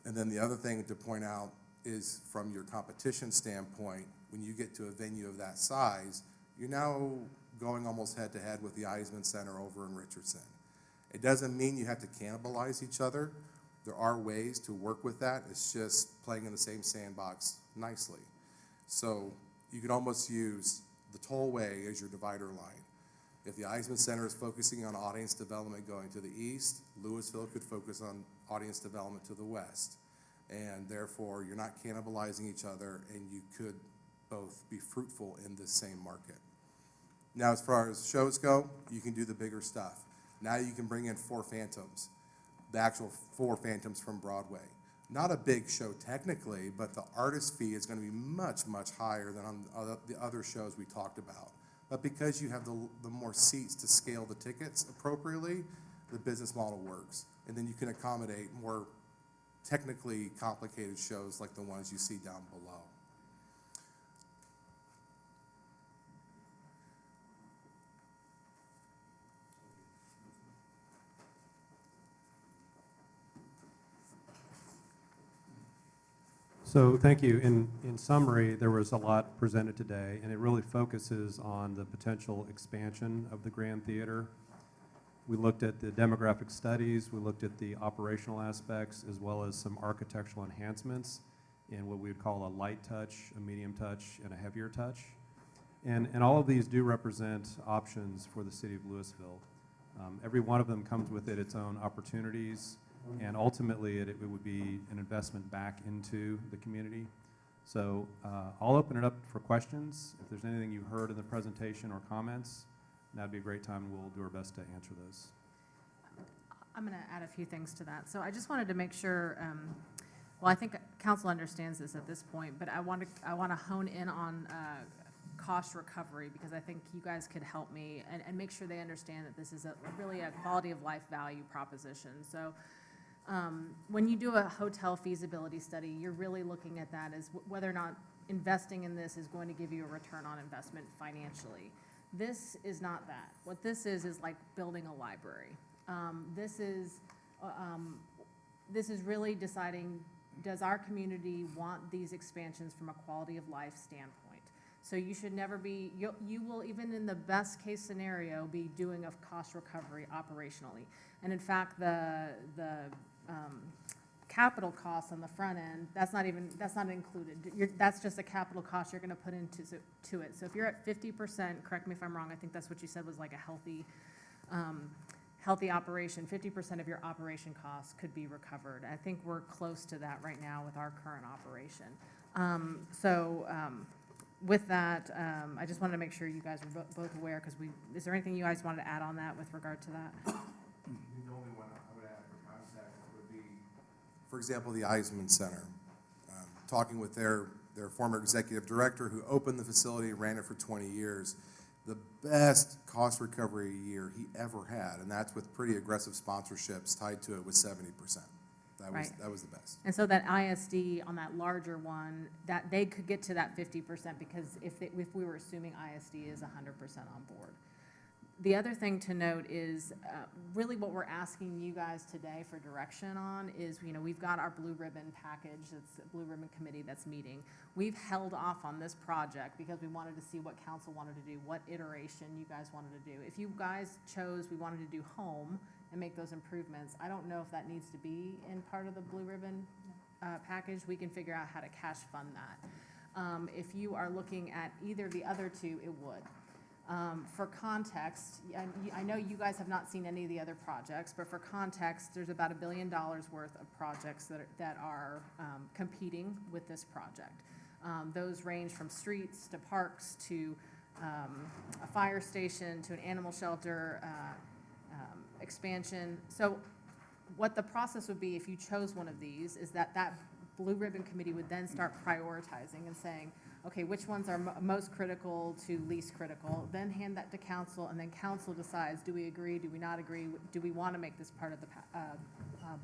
And then the other thing to point out is from your competition standpoint, when you get to a venue of that size, you're now going almost head to head with the Eisman Center over in Richardson. It doesn't mean you have to cannibalize each other. There are ways to work with that. It's just playing in the same sandbox nicely. So you could almost use the tollway as your divider line. If the Eisman Center is focusing on audience development going to the east, Lewisville could focus on audience development to the west. And therefore, you're not cannibalizing each other, and you could both be fruitful in this same market. Now, as far as shows go, you can do the bigger stuff. Now you can bring in 4 Phantoms, the actual 4 Phantoms from Broadway. Not a big show technically, but the artist fee is going to be much, much higher than on the other shows we talked about. But because you have the more seats to scale the tickets appropriately, the business model works. And then you can accommodate more technically complicated shows like the ones you see down below. So thank you. In summary, there was a lot presented today, and it really focuses on the potential expansion of the Grand Theater. We looked at the demographic studies, we looked at the operational aspects, as well as some architectural enhancements in what we would call a light touch, a medium touch, and a heavier touch. And all of these do represent options for the city of Lewisville. Every one of them comes with its own opportunities, and ultimately it would be an investment back into the community. So I'll open it up for questions. If there's anything you heard in the presentation or comments, that'd be a great time, and we'll do our best to answer those. I'm going to add a few things to that. So I just wanted to make sure, well, I think council understands this at this point, but I want to hone in on cost recovery, because I think you guys could help me and make sure they understand that this is really a quality of life value proposition. So When you do a hotel feasibility study, you're really looking at that as whether or not investing in this is going to give you a return on investment financially. This is not that. What this is like building a library. This is really deciding, does our community want these expansions from a quality of life standpoint? So you should never be, you will, even in the best case scenario, be doing a cost recovery operationally. And in fact, the capital costs on the front end, that's not included. That's just a capital cost you're gonna put into it. So if you're at 50%, correct me if I'm wrong, I think that's what you said was like a healthy operation, 50% of your operation costs could be recovered. I think we're close to that right now with our current operation. With that, I just wanted to make sure you guys were both aware, because is there anything you guys wanted to add on that with regard to that? The only one I would add for context would be, for example, the Eisman Center. Talking with their former executive director who opened the facility, ran it for 20 years, the best cost recovery year he ever had, and that's with pretty aggressive sponsorships tied to it, was 70%. That was the best. And so that ISD on that larger one, that they could get to that 50% because if we were assuming ISD is 100% on board. The other thing to note is really what we're asking you guys today for direction on is, we've got our blue ribbon package, it's a blue ribbon committee that's meeting. We've held off on this project because we wanted to see what council wanted to do, what iteration you guys wanted to do. If you guys chose we wanted to do home and make those improvements, I don't know if that needs to be in part of the blue ribbon package. We can figure out how to cash fund that. If you are looking at either the other two, it would. For context, I know you guys have not seen any of the other projects, but for context, there's about $1 billion worth of projects that are competing with this project. Those range from streets to parks to a fire station to an animal shelter, expansion. So what the process would be if you chose one of these is that blue ribbon committee would then start prioritizing and saying, okay, which ones are most critical to least critical, then hand that to council, and then council decides, do we agree, do we not agree, do we want to make this part of the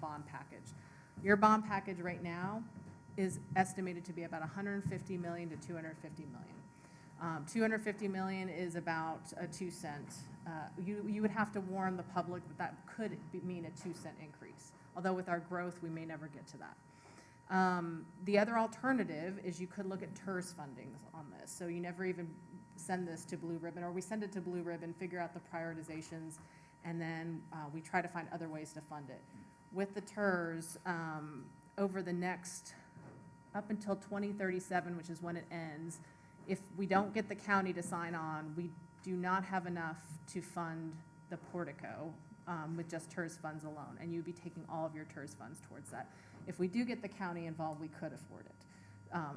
bond package? Your bond package right now is estimated to be about $150 million to $250 million. $250 million is about a 2-cent. You would have to warn the public that could mean a 2-cent increase, although with our growth, we may never get to that. The other alternative is you could look at TERS fundings on this. So you never even send this to Blue Ribbon, or we send it to Blue Ribbon, figure out the prioritizations, and then we try to find other ways to fund it. With the TERS, over the next, up until 2037, which is when it ends, if we don't get the county to sign on, we do not have enough to fund the portico with just TERS funds alone, and you'd be taking all of your TERS funds towards that. If we do get the county involved, we could afford it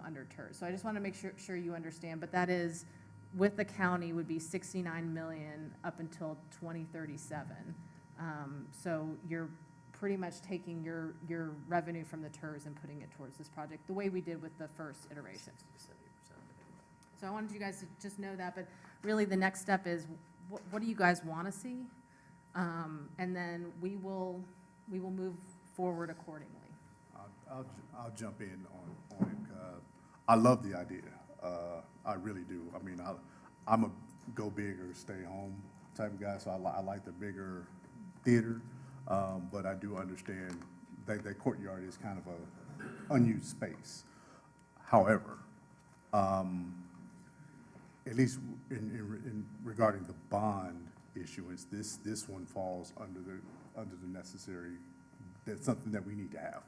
under TERS. So I just want to make sure you understand, but that is, with the county, would be $69 million up until 2037. So you're pretty much taking your revenue from the TERS and putting it towards this project, the way we did with the first iteration. So I wanted you guys to just know that, but really the next step is, what do you guys want to see? And then we will move forward accordingly. I'll jump in on it. I love the idea. I really do. I mean, I'm a go big or stay home type of guy, so I like the bigger theater. But I do understand that courtyard is kind of a unused space. However, at least in regarding the bond issuance, this one falls under the necessary. That's something that we need to have.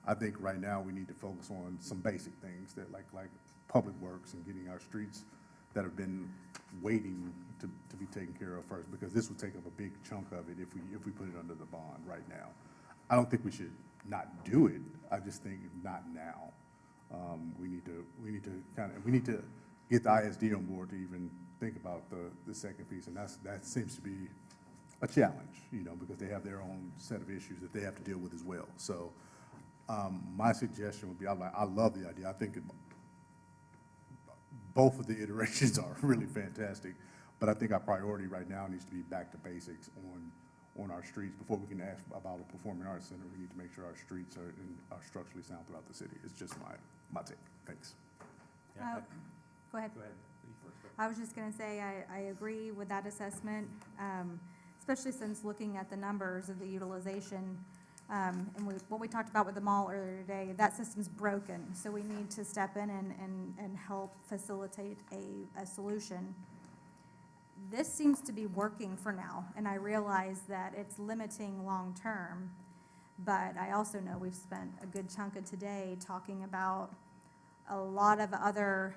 I think right now we need to focus on some basic things that like public works and getting our streets that have been waiting to be taken care of first, because this will take up a big chunk of it if we put it under the bond right now. I don't think we should not do it. I just think not now. We need to get the ISD on board to even think about the second piece, and that seems to be a challenge, because they have their own set of issues that they have to deal with as well. So my suggestion would be, I love the idea. I think both of the iterations are really fantastic, but I think our priority right now needs to be back to basics on on our streets. Before we can ask about a performing arts center, we need to make sure our streets are structurally sound throughout the city. It's just my take. Thanks. Go ahead. Go ahead. You first. I was just gonna say, I agree with that assessment, especially since looking at the numbers of the utilization, and what we talked about with the mall earlier today, that system's broken, so we need to step in and help facilitate a solution. This seems to be working for now, and I realize that it's limiting long-term, but I also know we've spent a good chunk of today talking about a lot of other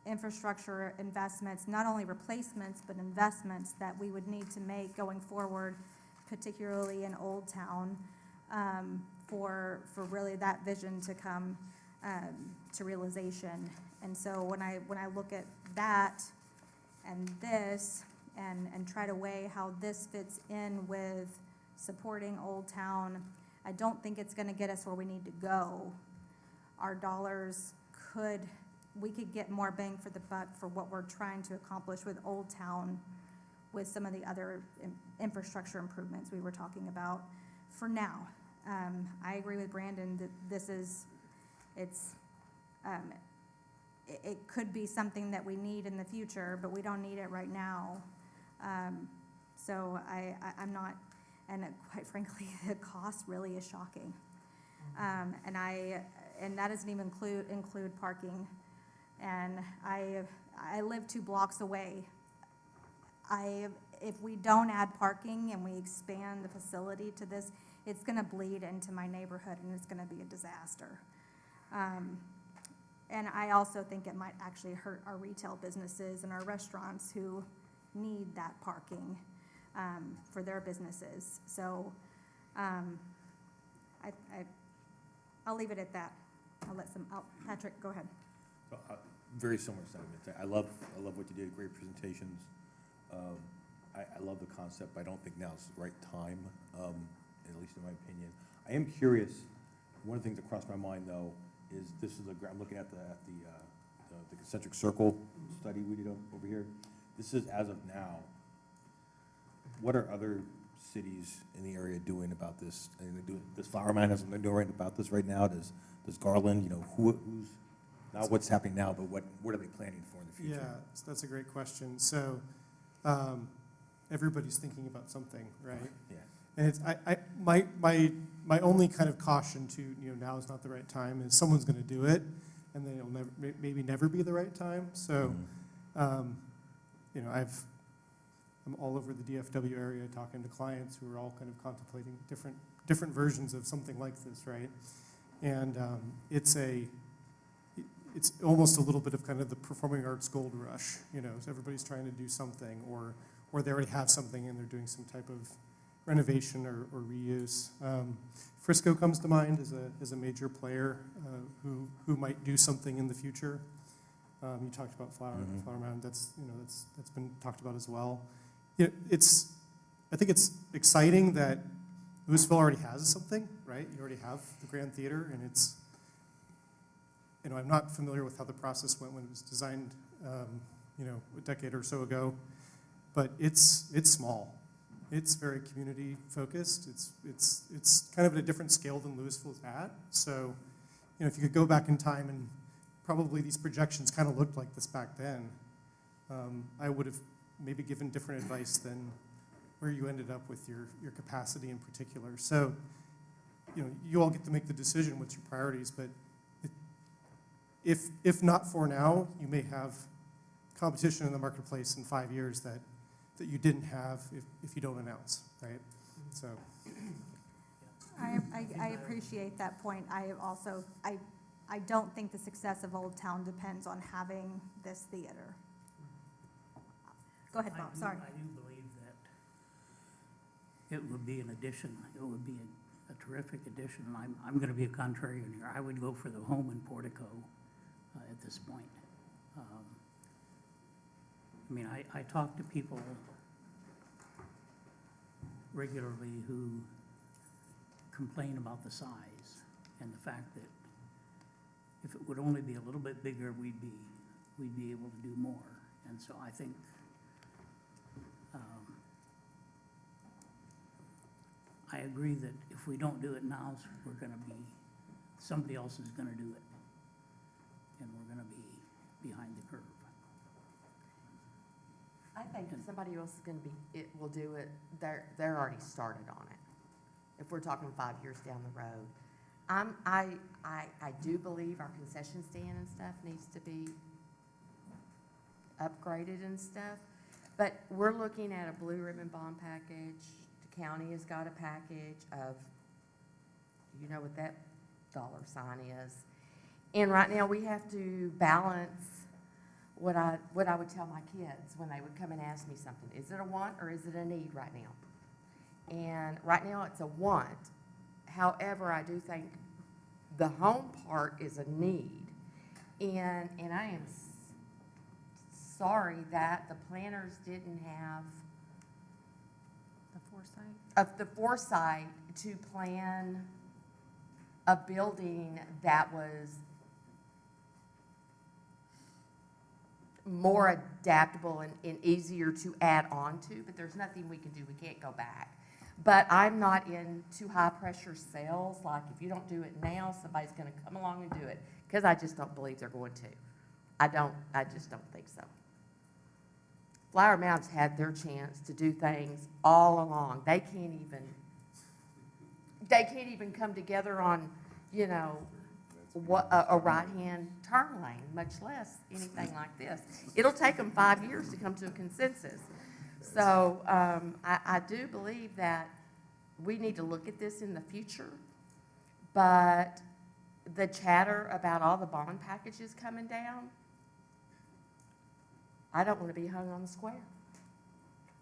infrastructure investments, not only replacements, but investments that we would need to make going forward, particularly in Old Town, for really that vision to come to realization. And so when I look at that and this and try to weigh how this fits in with supporting Old Town, I don't think it's gonna get us where we need to go. Our dollars we could get more bang for the buck for what we're trying to accomplish with Old Town with some of the other infrastructure improvements we were talking about for now. I agree with Brandon that it could be something that we need in the future, but we don't need it right now. So I'm not, and quite frankly, the cost really is shocking. And that doesn't even include parking. And I live 2 blocks away. If we don't add parking and we expand the facility to this, it's gonna bleed into my neighborhood and it's gonna be a disaster. And I also think it might actually hurt our retail businesses and our restaurants who need that parking for their businesses. So I'll leave it at that. Patrick, go ahead. Very similar sentiments. I love what you did, great presentations. I love the concept, but I don't think now's the right time, at least in my opinion. I am curious, one of the things that crossed my mind though, is I'm looking at the concentric circle study we did over here. This is as of now. What are other cities in the area doing about this? Does Flower Mound have something doing about this right now? Does Garland, who's not what's happening now, but what are they planning for in the future? Yeah, so that's a great question. So everybody's thinking about something, right? Yeah. And it's my only kind of caution to now is not the right time is someone's going to do it, and then it'll maybe never be the right time. So I'm all over the DFW area talking to clients who are all kind of contemplating different versions of something like this, right? And it's almost a little bit of kind of the performing arts gold rush, so everybody's trying to do something, or they already have something and they're doing some type of renovation or reuse. Frisco comes to mind as a major player who might do something in the future. You talked about Flower Mound. That's been talked about as well. I think it's exciting that Lewisville already has something, right? You already have the Grand Theater, and it's. I'm not familiar with how the process went when it was designed, a decade or so ago, but it's small. It's very community focused. It's kind of at a different scale than Lewisville's at. So, if you could go back in time and probably these projections kind of looked like this back then, I would have maybe given different advice than where you ended up with your capacity in particular. So, you all get to make the decision what's your priorities, but if not for now, you may have competition in the marketplace in 5 years that you didn't have if you don't announce, right? So. I appreciate that point. I don't think the success of Old Town depends on having this theater. Go ahead, Bob, sorry. I do believe that it would be an addition. It would be a terrific addition. I'm going to be a contrarian here. I would go for the home in Portico at this point. I talk to people regularly who complain about the size and the fact that if it would only be a little bit bigger, we'd be able to do more. And so I think I agree that if we don't do it now, we're gonna be, somebody else is gonna do it. And we're gonna be behind the curve. I think if somebody else is gonna will do it, they're already started on it. If we're talking 5 years down the road. I do believe our concession stand and stuff needs to be upgraded and stuff. But we're looking at a blue ribbon bond package. The county has got a package of, you know what that dollar sign is. And right now we have to balance what I would tell my kids when they would come and ask me something. Is it a want or is it a need right now? And right now it's a want. However, I do think the home part is a need. And I am sorry that the planners didn't have the foresight to plan a building that was more adaptable and easier to add on to, but there's nothing we can do. We can't go back. But I'm not into high-pressure sales, like if you don't do it now, somebody's gonna come along and do it, because I just don't believe they're going to. I just don't think so. Flower Mound's had their chance to do things all along. They can't even come together on, you know, what a right-hand turn lane, much less anything like this. It'll take them 5 years to come to a consensus. So I do believe that we need to look at this in the future, but the chatter about all the bond packages coming down, I don't want to be hung on the square.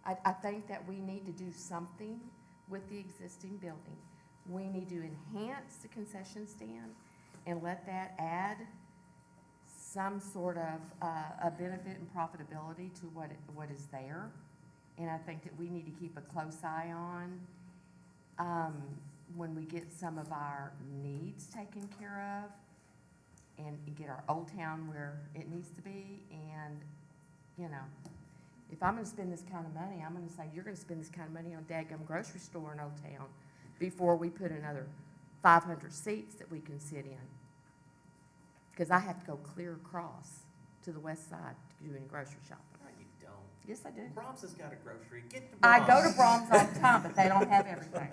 I think that we need to do something with the existing building. We need to enhance the concession stand and let that add some sort of a benefit and profitability to what is there. And I think that we need to keep a close eye on when we get some of our needs taken care of and get our old town where it needs to be. And, you know, if I'm going to spend this kind of money, I'm going to say, you're going to spend this kind of money on dadgum grocery store in Old Town before we put another 500 seats that we can sit in. Because I have to go clear across to the west side to do any grocery shopping. No, you don't. Yes, I do. Brahms has got a grocery. Get to I Brahms. go to Brahms all the time, but they don't have everything.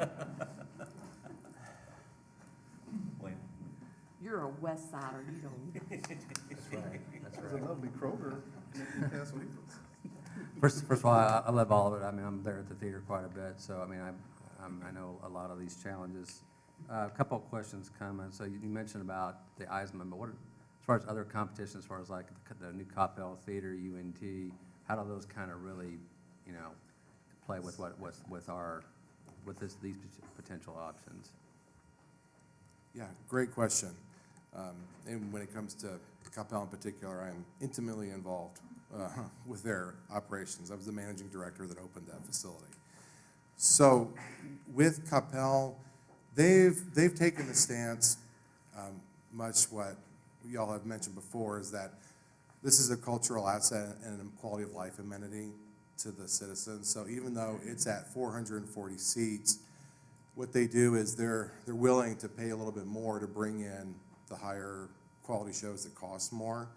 You're a west sider, you don't. That's right. That's There's right. a lovely Kroger in Castle Hills. First of all, I love all of it. I mean, I'm there at the theater quite a bit, so I mean, I know a lot of these challenges. A couple of questions, comments. So you mentioned about the Eisman, but what, as far as other competitions, as far as like the new Coppell Theater, UNT, how do those kind of really, you know, play with these potential options? Yeah, great question. And when it comes to Coppell in particular, I am intimately involved with their operations. I was the managing director that opened that facility. So with Coppell, they've taken the stance, much what y'all have mentioned before, is that this is a cultural asset and a quality of life amenity to the citizens. So even though it's at 440 seats, what they do is they're willing to pay a little bit more to bring in the higher quality shows that cost more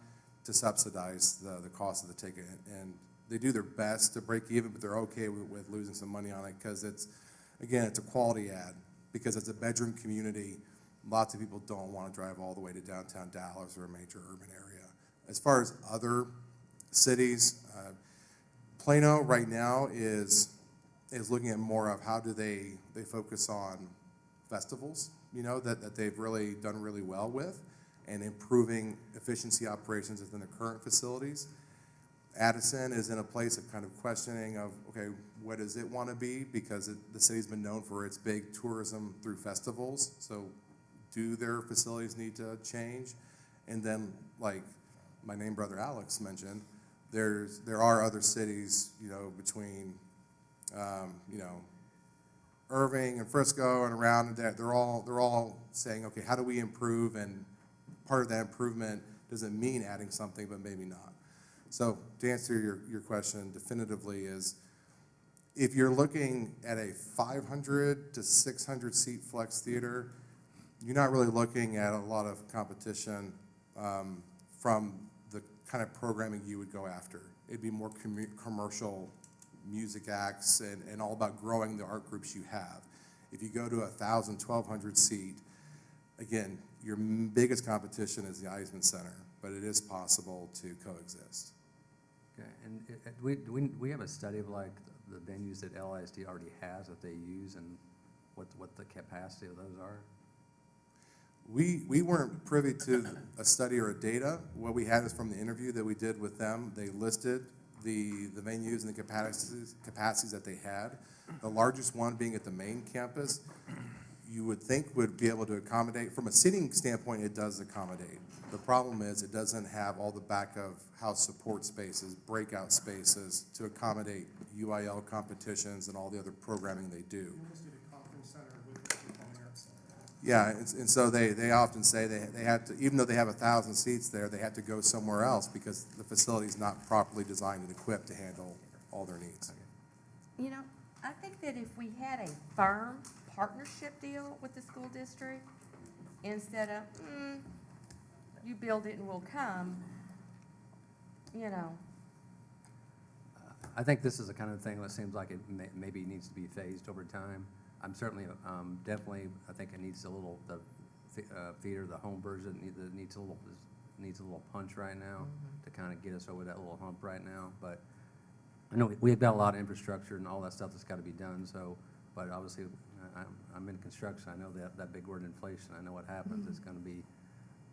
to subsidize the cost of the ticket. And they do their best to break even, but they're okay with losing some money on it because it's a quality ad. Because it's a bedroom community, lots of people don't want to drive all the way to downtown Dallas or a major urban area. As far as other cities, Plano right now is looking at more of how do they focus on festivals, you know, that they've really done really well with, and improving efficiency operations within the current facilities. Addison is in a place of kind of questioning of, okay, what does it want to be? Because the city's been known for its big tourism through festivals. So do their facilities need to change? And then, like my name brother Alex mentioned, there are other cities, you know, between, you know, Irving and Frisco and around that. They're all saying, okay, how do we improve? And part of that improvement doesn't mean adding something, but maybe not. So to answer your question definitively is, If you're looking at a 500 to 600 seat flex theater, you're not really looking at a lot of competition from the kind of programming you would go after. It'd be more commercial music acts and all about growing the art groups you have. If you go to 1,000, 1,200 seat, again, your biggest competition is the Eisman Center, but it is possible to coexist. Okay, and do we have a study of like the venues that LISD already has that they use and what the capacity of those are? We weren't privy to a study or a data. What we had is from the interview that we did with them. They listed the venues and the capacities that they had. The largest one being at the main campus, you would think would be able to accommodate. From a seating standpoint, it does accommodate. The problem is it doesn't have all the back of house support spaces, breakout spaces to accommodate UIL competitions and all the other programming they do. Yeah, and so they often say they have to, even though they have 1,000 seats there, they have to go somewhere else because the facility is not properly designed and equipped to handle all their needs. You know, I think that if we had a firm partnership deal with the school district, instead of, you build it and we'll come, you know. I think this is the kind of thing that seems like it maybe needs to be phased over time. I'm certainly, definitely, I think it needs a little, the theater, the home version needs a little punch right now to kind of get us over that little hump right now. But I know we've got a lot of infrastructure and all that stuff that's got to be done. So, but obviously, I'm in construction. I know that big word inflation. I know what happens. It's going to be,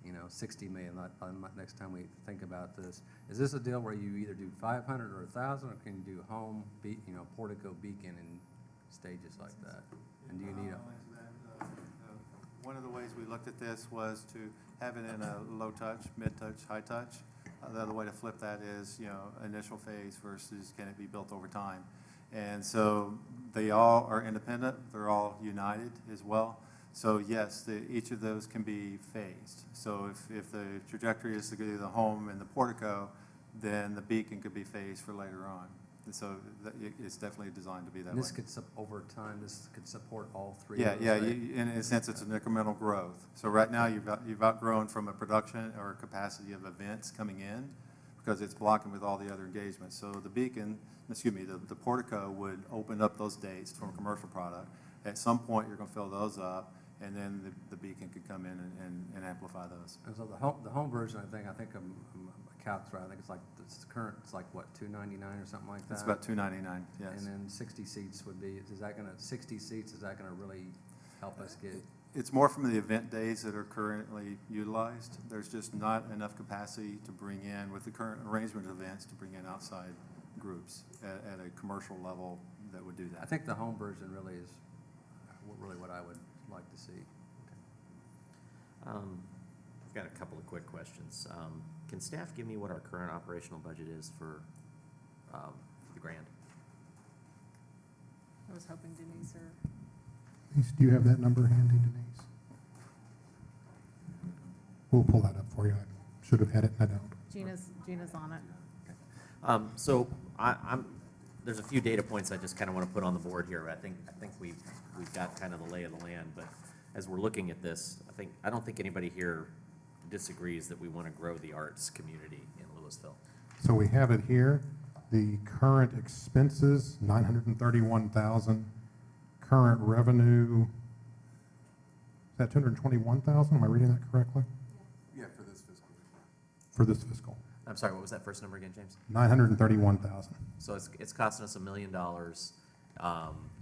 you know, 60 million next time we think about this. Is this a deal where you either do 500 or 1,000, or can you do home, portico, beacon, and stages like that? And do you need One of the ways we looked at this was to have it in a low touch, mid touch, high touch. The other way to flip that is, you know, initial phase versus can it be built over time. And so they all are independent. They're all united as well. So yes, each of those can be phased. So if the trajectory is to go to the home and the portico, then the beacon could be phased for later on. And so it's definitely designed to be that way. This could, over time, this could support all three Yeah, of those yeah. things? In a sense, it's an incremental growth. So right now, you've outgrown from a production or capacity of events coming in because it's blocking with all the other engagements. So the beacon, the portico would open up those dates from a commercial product. At some point, you're going to fill those up, and then the beacon could come in and amplify those. And so the home version, I think I'm counts right. I think it's like it's like what, $299 or something like that. It's about $299. Yes. And then 60 seats would be. Is that going to 60 seats? Is that going to really help us get? It's more from the event days that are currently utilized. There's just not enough capacity to bring in, with the current arrangement of events, to bring in outside groups at a commercial level that would do that. I think the home version really is really what I would like to see. I've got a couple of quick questions. Can staff give me what our current operational budget is for the grant? I was hoping Denise or. Denise, do you have that number handy, Denise? We'll pull that up for you. I should have had it, and I don't. Gina's on it. So there's a few data points I just kind of want to put on the board here. I think we've got kind of the lay of the land, but as we're looking at this, I don't think anybody here disagrees that we want to grow the arts community in Lewisville. So we have it here. The current expenses, $931,000. Current revenue, is that $221,000? Am I reading that correctly? Yeah, for this fiscal year. For this fiscal. I'm sorry, what was that first number again, James? $931,000. So it's costing us $1 million.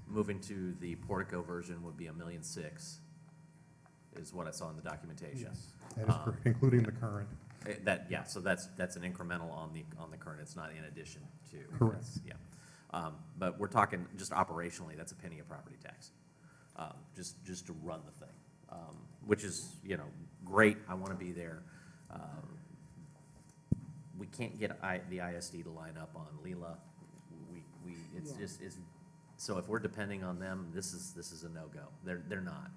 Moving to the portico version would be $1.6 million, is what I saw in the documentation. Yes, that is correct, including the current. So that's an incremental on the current. It's not in addition to. Correct. Yeah. But we're talking just operationally, that's a penny of property tax, just to run the thing, which is, great. I want to be there. We can't get the ISD to line up on Leela. So if we're depending on them, this is a no-go. They're not.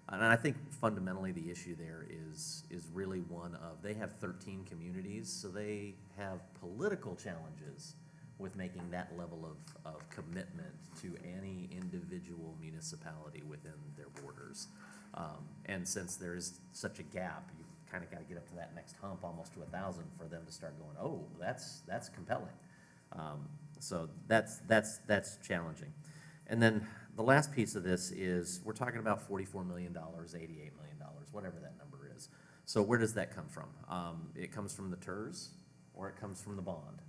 And I think fundamentally the issue there is really one of, they have 13 communities, so they have political challenges with making that level of commitment to any individual municipality within their borders. And since there is such a gap, you kind of got to get up to that next hump, almost to 1,000, for them to start going, oh, that's compelling. So that's challenging. And then the last piece of this is we're talking about $44 million, $88 million, whatever that number is. So where does that come from? It comes from the TERS, or it comes from the bond,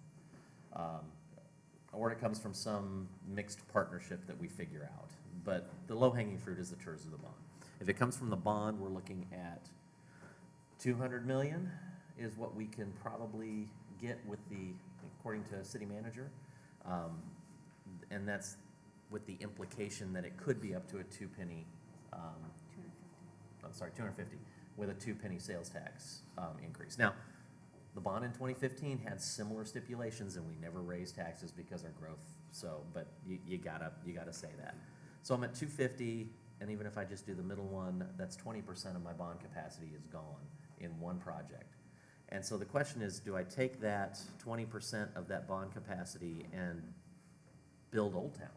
or it comes from some mixed partnership that we figure out. But the low-hanging fruit is the TERS or the bond. If it comes from the bond, we're looking at $200 million is what we can probably get with according to city manager. And that's with the implication that it could be up to a 2 penny, I'm sorry, 250, with a 2 penny sales tax increase. Now, the bond in 2015 had similar stipulations, and we never raised taxes because our growth. So, but you gotta say that. So I'm at 250, and even if I just do the middle one, that's 20% of my bond capacity is gone in one project. And so the question is, do I take that 20% of that bond capacity and build Old Town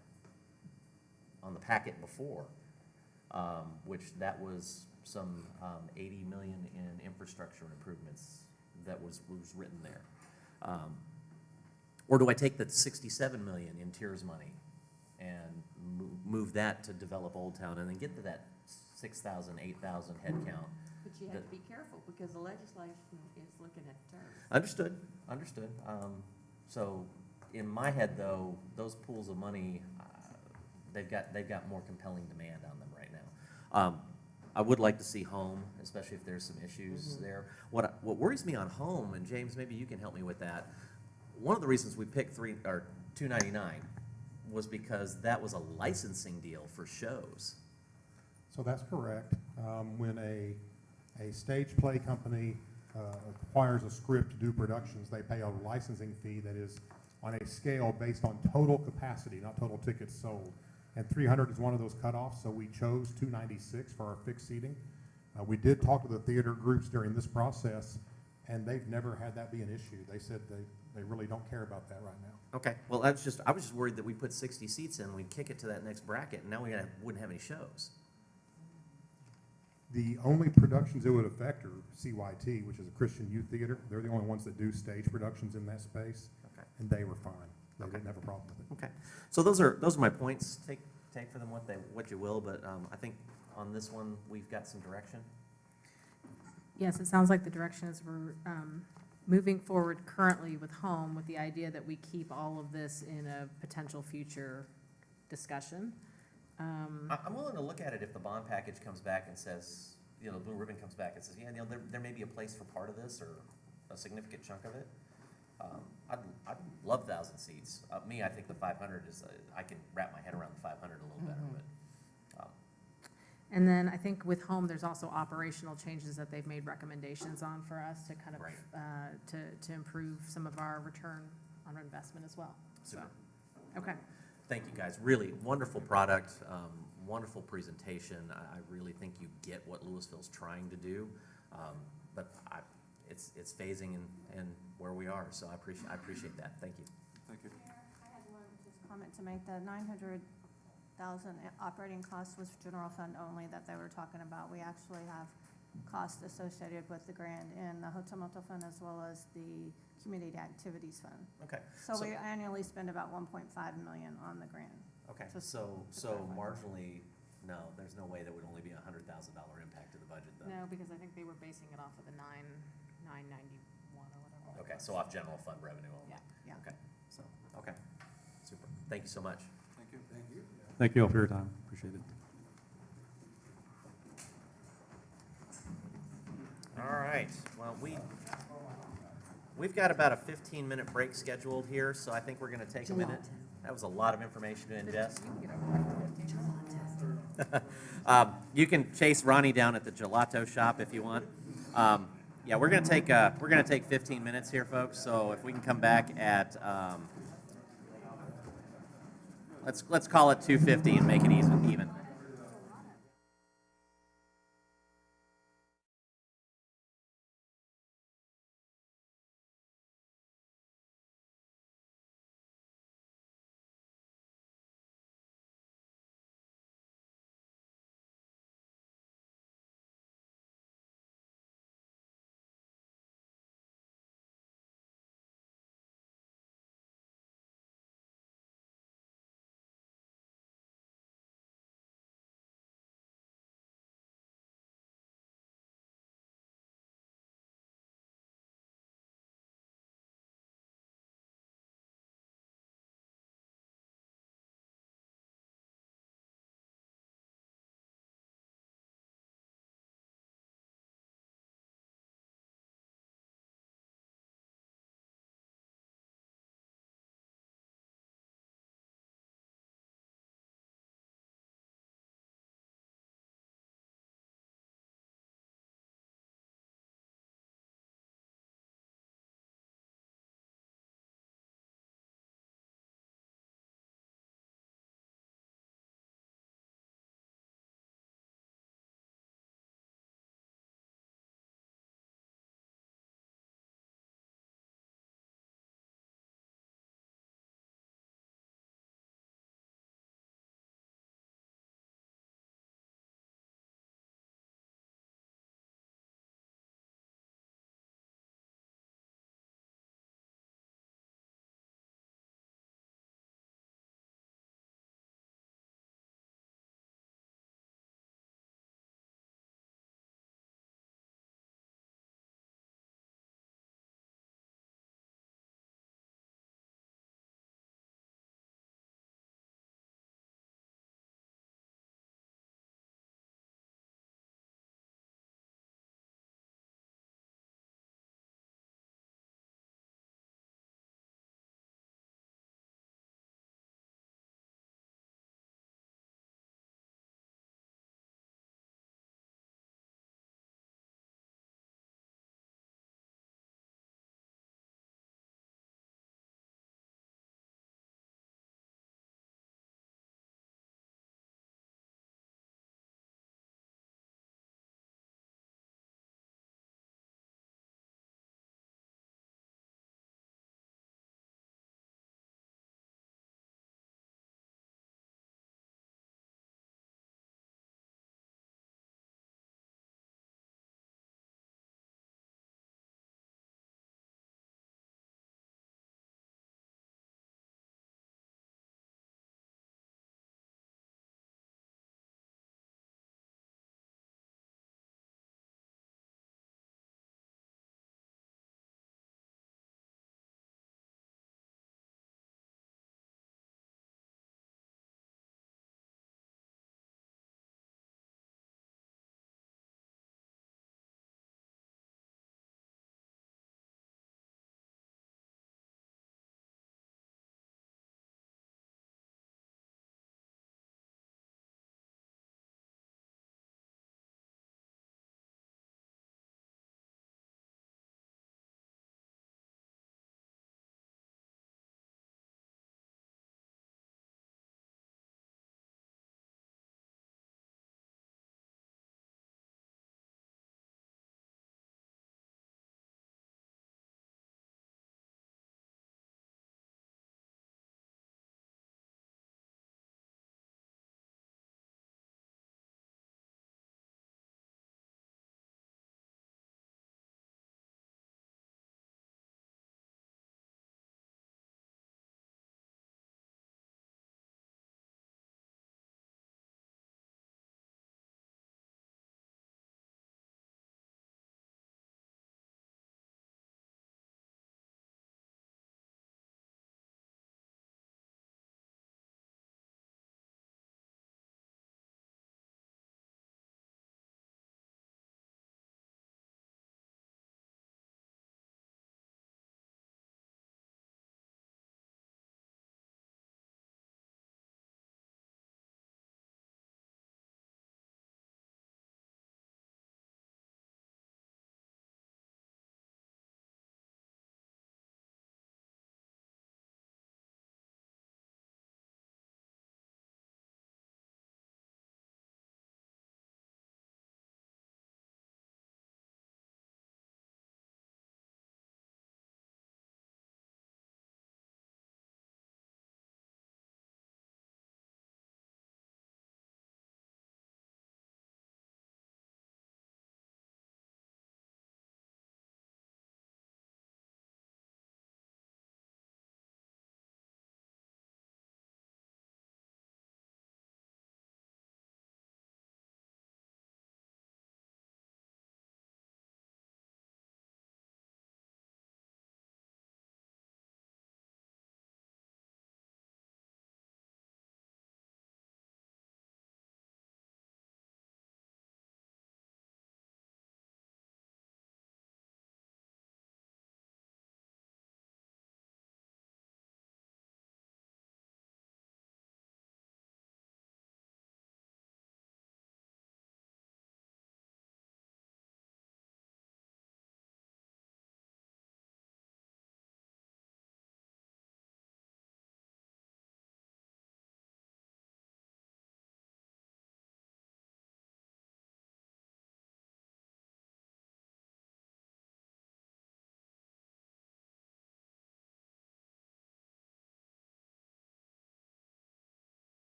on the packet before, which that was some 80 million in infrastructure improvements that was written there. Or do I take the 67 million in TIERS money and move that to develop Old Town and then get to that 6,000, 8,000 head count? But you have to be careful because the legislation is looking at terms. Understood. So in my head, though, those pools of money, they've got more compelling demand on them right now. I would like to see home, especially if there's some issues there. What worries me on home, and James, maybe you can help me with that. One of the reasons we picked $299 was because that was a licensing deal for shows. So that's correct. When a stage play company acquires a script to do productions, they pay a licensing fee that is on a scale based on total capacity, not total tickets sold. And 300 is one of those cutoffs, so we chose 296 for our fixed seating. We did talk to the theater groups during this process, and they've never had that be an issue. They said they really don't care about that right now. Okay, well, I was just worried that we put 60 seats in, we'd kick it to that next bracket, and now we wouldn't have any shows. The only productions it would affect are CYT, which is a Christian youth theater. They're the only ones that do stage productions in that space, and they were fine. They didn't have a problem with it. Okay, so those are my points. Take for them what you will, but I think on this one we've got some direction. Yes, it sounds like the direction is we're moving forward currently with home with the idea that we keep all of this in a potential future discussion. I'm willing to look at it if the bond package comes back and says, the blue ribbon comes back and says, yeah, there may be a place for part of this or a significant chunk of it. I'd love 1,000 seats. I think the 500 is, I can wrap my head around the 500 a little better, but. And then I think with home, there's also operational changes that they've made recommendations on for us to kind of, to improve some of our return on investment as well. Super. So, okay. Thank you, guys. Really wonderful product, wonderful presentation. I really think you get what Lewisville's trying to do, but it's phasing in where we are. So I appreciate that. Thank you. Thank you. I had one just comment to make. The 900,000 operating costs was general fund only that they were talking about. We actually have costs associated with the grant in the hotel motel fund as well as the community activities fund. Okay. So we annually spend about 1.5 million on the grant. Okay. So marginally, no, there's no way that would only be $100,000 impact to the budget, though. No, because I think they were basing it off of the 991 or whatever. Okay, so off general fund revenue only. Yeah. Okay. So super. Thank you so much. Thank you. Thank you. Thank you all for your time. Appreciate it. All right. Well, we've got about a 15-minute break scheduled here, so I think we're going to take a minute. That was a lot of information to ingest. You can chase Ronnie down at the gelato shop if you want. Yeah, we're going to take 15 minutes here, folks. So if we can come back at let's call it 2:50 and make it even.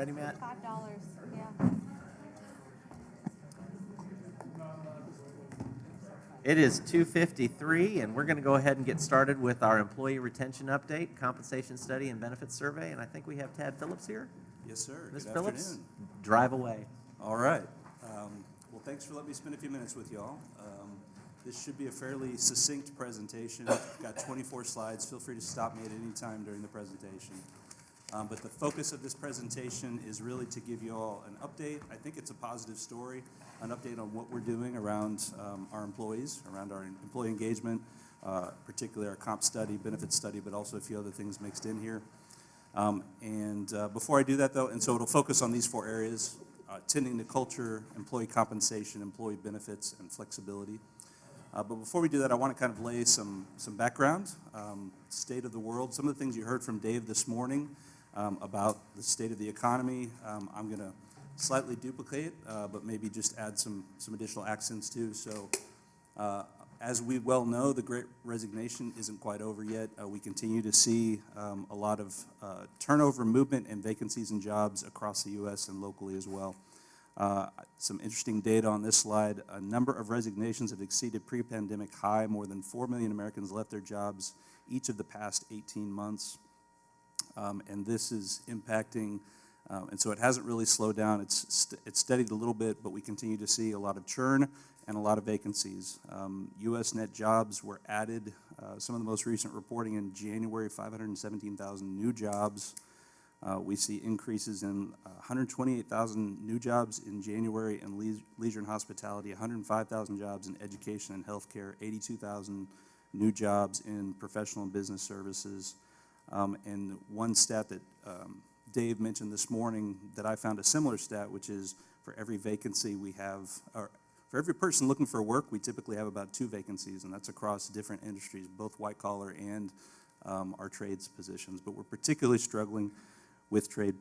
Ready, Matt? $5, yeah. It is 2:53, and we're going to go ahead and get started with our employee retention update, compensation study, and benefits survey. And I think we have Tad Phillips here. Yes, sir. Ms. Good Phillips, afternoon. drive away. All right. Well, thanks for letting me spend a few minutes with y'all. This should be a fairly succinct presentation. I've got 24 slides. Feel free to stop me at any time during the presentation. But the focus of this presentation is really to give you all an update. I think it's a positive story, an update on what we're doing around our employees, around our employee engagement, particularly our comp study, benefit study, but also a few other things mixed in here. Before I do that, though, and so it'll focus on these 4 areas, tending to culture, employee compensation, employee benefits, and flexibility. But before we do that, I want to kind of lay some background, state of the world, some of the things you heard from Dave this morning about the state of the economy. I'm going to slightly duplicate, but maybe just add some additional accents too. So as we well know, the Great Resignation isn't quite over yet. We continue to see a lot of turnover, movement, and vacancies in jobs across the U.S. and locally as well. Some interesting data on this slide. A number of resignations have exceeded pre-pandemic high. More than 4 million Americans left their jobs each of the past 18 months. And this is impacting, and so it hasn't really slowed down. It's steadied a little bit, but we continue to see a lot of churn and a lot of vacancies. U.S. net jobs were added, some of the most recent reporting in January, 517,000 new jobs. We see increases in 128,000 new jobs in January in leisure and hospitality, 105,000 jobs in education and healthcare, 82,000 new jobs in professional and business services. And one stat that Dave mentioned this morning that I found a similar stat, which is for every vacancy we have, or for every person looking for work, we typically have about 2 vacancies, and that's across different industries, both white collar and our trades positions. But we're particularly struggling with trade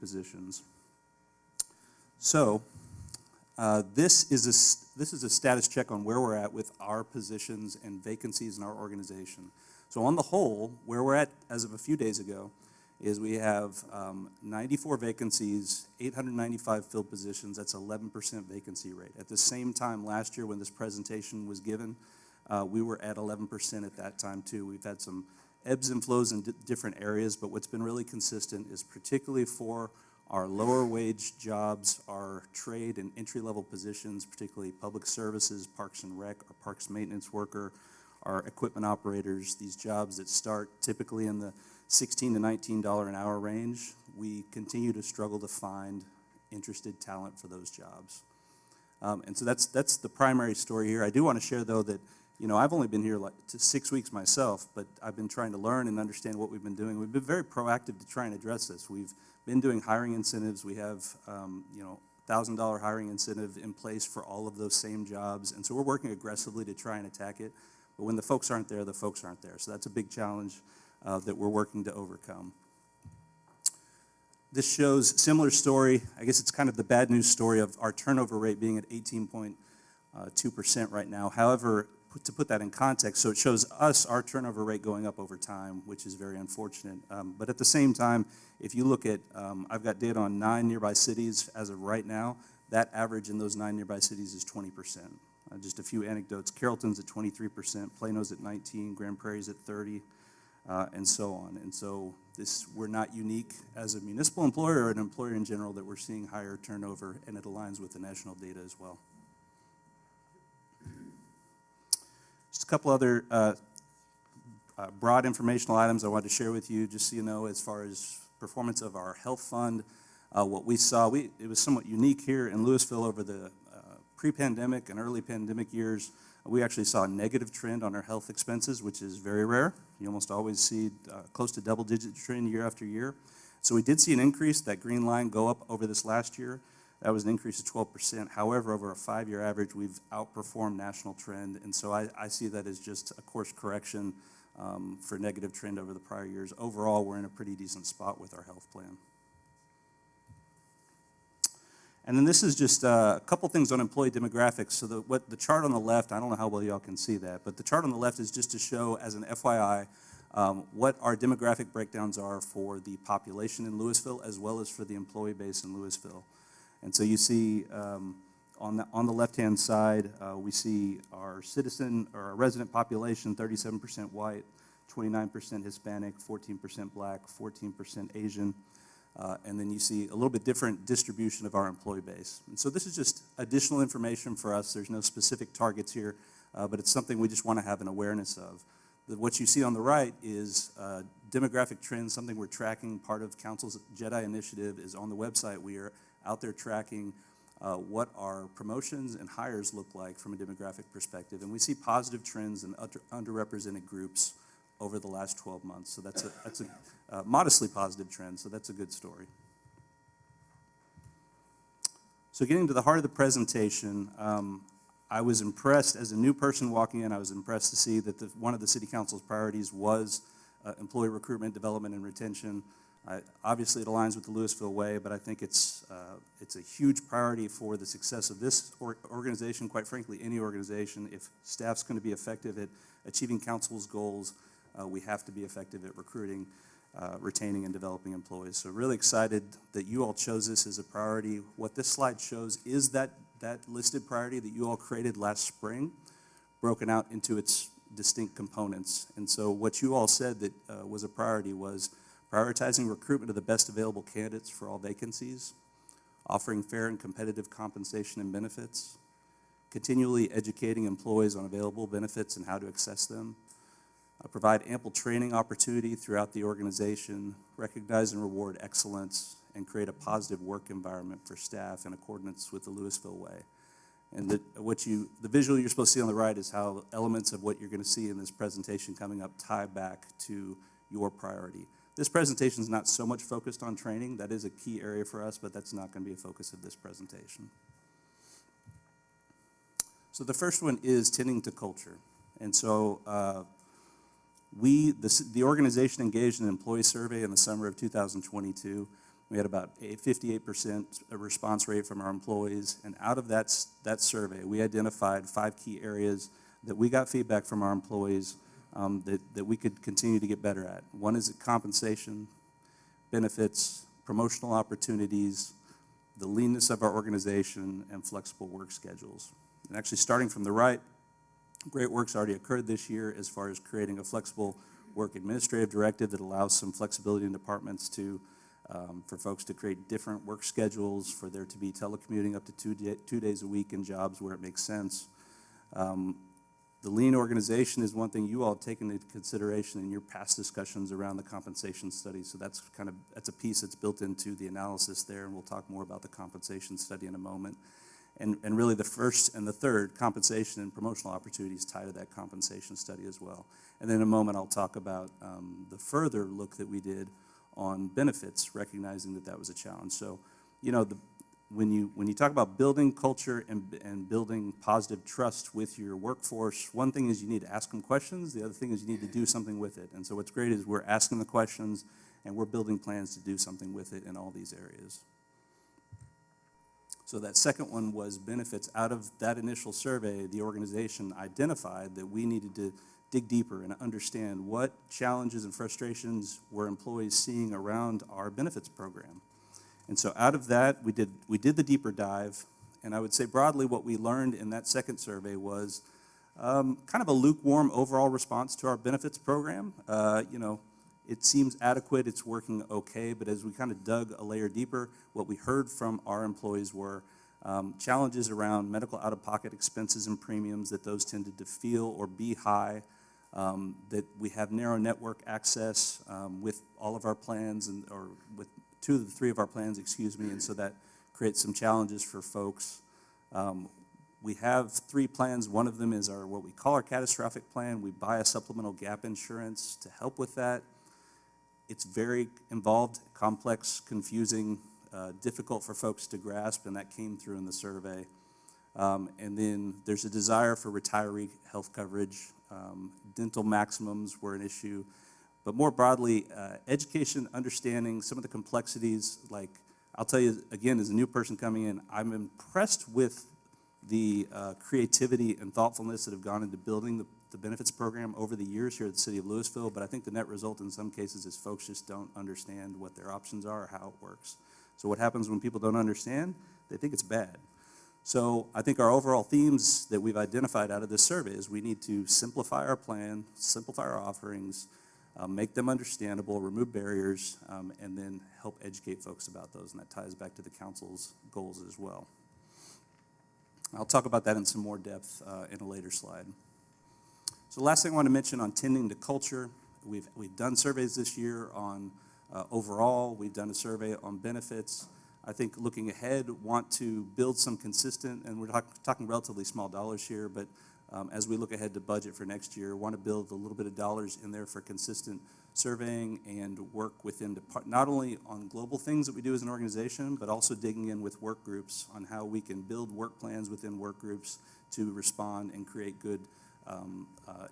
positions. So this is a status check on where we're at with our positions and vacancies in our organization. So on the whole, where we're at as of a few days ago is we have 94 vacancies, 895 filled positions. That's 11% vacancy rate. At the same time last year when this presentation was given, we were at 11% at that time too. We've had some ebbs and flows in different areas, but what's been really consistent is particularly for our lower wage jobs, our trade and entry-level positions, particularly public services, parks and rec, our parks maintenance worker, our equipment operators, these jobs that start typically in the $16 to $19 an hour range, we continue to struggle to find interested talent for those jobs. And so that's the primary story here. I do want to share, though, that I've only been here like 6 weeks myself, but I've been trying to learn and understand what we've been doing. We've been very proactive to try and address this. We've been doing hiring incentives. We have, $1,000 hiring incentive in place for all of those same jobs. And so we're working aggressively to try and attack it. But when the folks aren't there, the folks aren't there. So that's a big challenge that we're working to overcome. This shows similar story. I guess it's kind of the bad news story of our turnover rate being at 18.2% right now. However, to put that in context, so it shows us our turnover rate going up over time, which is very unfortunate. But at the same time, if you look at, I've got data on 9 nearby cities as of right now. That average in those 9 nearby cities is 20%. Just a few anecdotes. Carrollton's at 23%, Plano's at 19%, Grand Prairie's at 30%, and so on. And so we're not unique as a municipal employer or an employer in general that we're seeing higher turnover, and it aligns with the national data as well. Just a couple other broad informational items I wanted to share with you, just so you know, as far as performance of our health fund. What we saw, it was somewhat unique here in Lewisville over the pre-pandemic and early pandemic years. We actually saw a negative trend on our health expenses, which is very rare. You almost always see close to double-digit trend year after year. So we did see an increase, that green line go up over this last year. That was an increase of 12%. However, over a 5-year average, we've outperformed national trend. And so I see that as just a course correction for negative trend over the prior years. Overall, we're in a pretty decent spot with our health plan. And then this is just a couple things on employee demographics. So the chart on the left, I don't know how well y'all can see that, but the chart on the left is just to show as an FYI what our demographic breakdowns are for the population in Lewisville as well as for the employee base in Lewisville. And so you see on the left-hand side, we see our citizen or our resident population, 37% white, 29% Hispanic, 14% Black, 14% Asian. And then you see a little bit different distribution of our employee base. And so this is just additional information for us. There's no specific targets here, but it's something we just want to have an awareness of. What you see on the right is demographic trends, something we're tracking. Part of Council's JEDI initiative is on the website. We are out there tracking what our promotions and hires look like from a demographic perspective. And we see positive trends in underrepresented groups over the last 12 months. So that's a modestly positive trend, so that's a good story. So getting to the heart of the presentation, I was impressed, as a new person walking in, I was impressed to see that one of the City Council's priorities was employee recruitment, development, and retention. Obviously, it aligns with the Lewisville Way, but I think it's a huge priority for the success of this organization, quite frankly, any organization. If staff's going to be effective at achieving council's goals, we have to be effective at recruiting, retaining, and developing employees. So really excited that you all chose this as a priority. What this slide shows is that listed priority that you all created last spring, broken out into its distinct components. And so what you all said that was a priority was prioritizing recruitment of the best available candidates for all vacancies, offering fair and competitive compensation and benefits, continually educating employees on available benefits and how to access them, provide ample training opportunity throughout the organization, recognize and reward excellence, and create a positive work environment for staff in accordance with the Lewisville Way. And the visual you're supposed to see on the right is how elements of what you're going to see in this presentation coming up tie back to your priority. This presentation is not so much focused on training. That is a key area for us, but that's not going to be a focus of this presentation. So the first one is tending to culture. And so the organization engaged in an employee survey in the summer of 2022. We had about a 58% response rate from our employees, and out of that survey, we identified 5 key areas that we got feedback from our employees that we could continue to get better at. One is compensation, benefits, promotional opportunities, the leanness of our organization, and flexible work schedules. And actually, starting from the right, great work's already occurred this year as far as creating a flexible work administrative directive that allows some flexibility in departments for folks to create different work schedules, for there to be telecommuting up to 2 days a week in jobs where it makes sense. The lean organization is one thing you all have taken into consideration in your past discussions around the compensation study. So that's a piece that's built into the analysis there, and we'll talk more about the compensation study in a moment. And really the first and the third, compensation and promotional opportunities, tie to that compensation study as well. And then in a moment I'll talk about the further look that we did on benefits, recognizing that was a challenge. So, when you talk about building culture and building positive trust with your workforce, one thing is you need to ask them questions. The other thing is you need to do something with it. And so what's great is we're asking the questions and we're building plans to do something with it in all these areas. So that second one was benefits. Out of that initial survey, the organization identified that we needed to dig deeper and understand what challenges and frustrations were employees seeing around our benefits program. And so out of that, we did the deeper dive, and I would say broadly what we learned in that second survey was kind of a lukewarm overall response to our benefits program. It seems adequate, it's working okay, but as we kind of dug a layer deeper, what we heard from our employees were challenges around medical out-of-pocket expenses and premiums, that those tended to feel or be high, that we have narrow network access with all of our plans, or with 2 of the 3 of our plans, and so that creates some challenges for folks. We have 3 plans. One of them is what we call our catastrophic plan. We buy a supplemental gap insurance to help with that. It's very involved, complex, confusing, difficult for folks to grasp, and that came through in the survey. And then there's a desire for retiree health coverage. Dental maximums were an issue. But more broadly, education, understanding some of the complexities. Like, I'll tell you, again, as a new person coming in, I'm impressed with the creativity and thoughtfulness that have gone into building the benefits program over the years here at the city of Lewisville, but I think the net result in some cases is folks just don't understand what their options are or how it works. So what happens when people don't understand? They think it's bad. So I think our overall themes that we've identified out of this survey is we need to simplify our plan, simplify our offerings, make them understandable, remove barriers, and then help educate folks about those. And that ties back to the council's goals as well. I'll talk about that in some more depth in a later slide. So the last thing I want to mention on tending to culture, we've done surveys this year on overall, we've done a survey on benefits. I think looking ahead, want to build some consistent, and we're talking relatively small dollars here, but as we look ahead to budget for next year, want to build a little bit of dollars in there for consistent surveying and work within, not only on global things that we do as an organization, but also digging in with work groups on how we can build work plans within work groups to respond and create good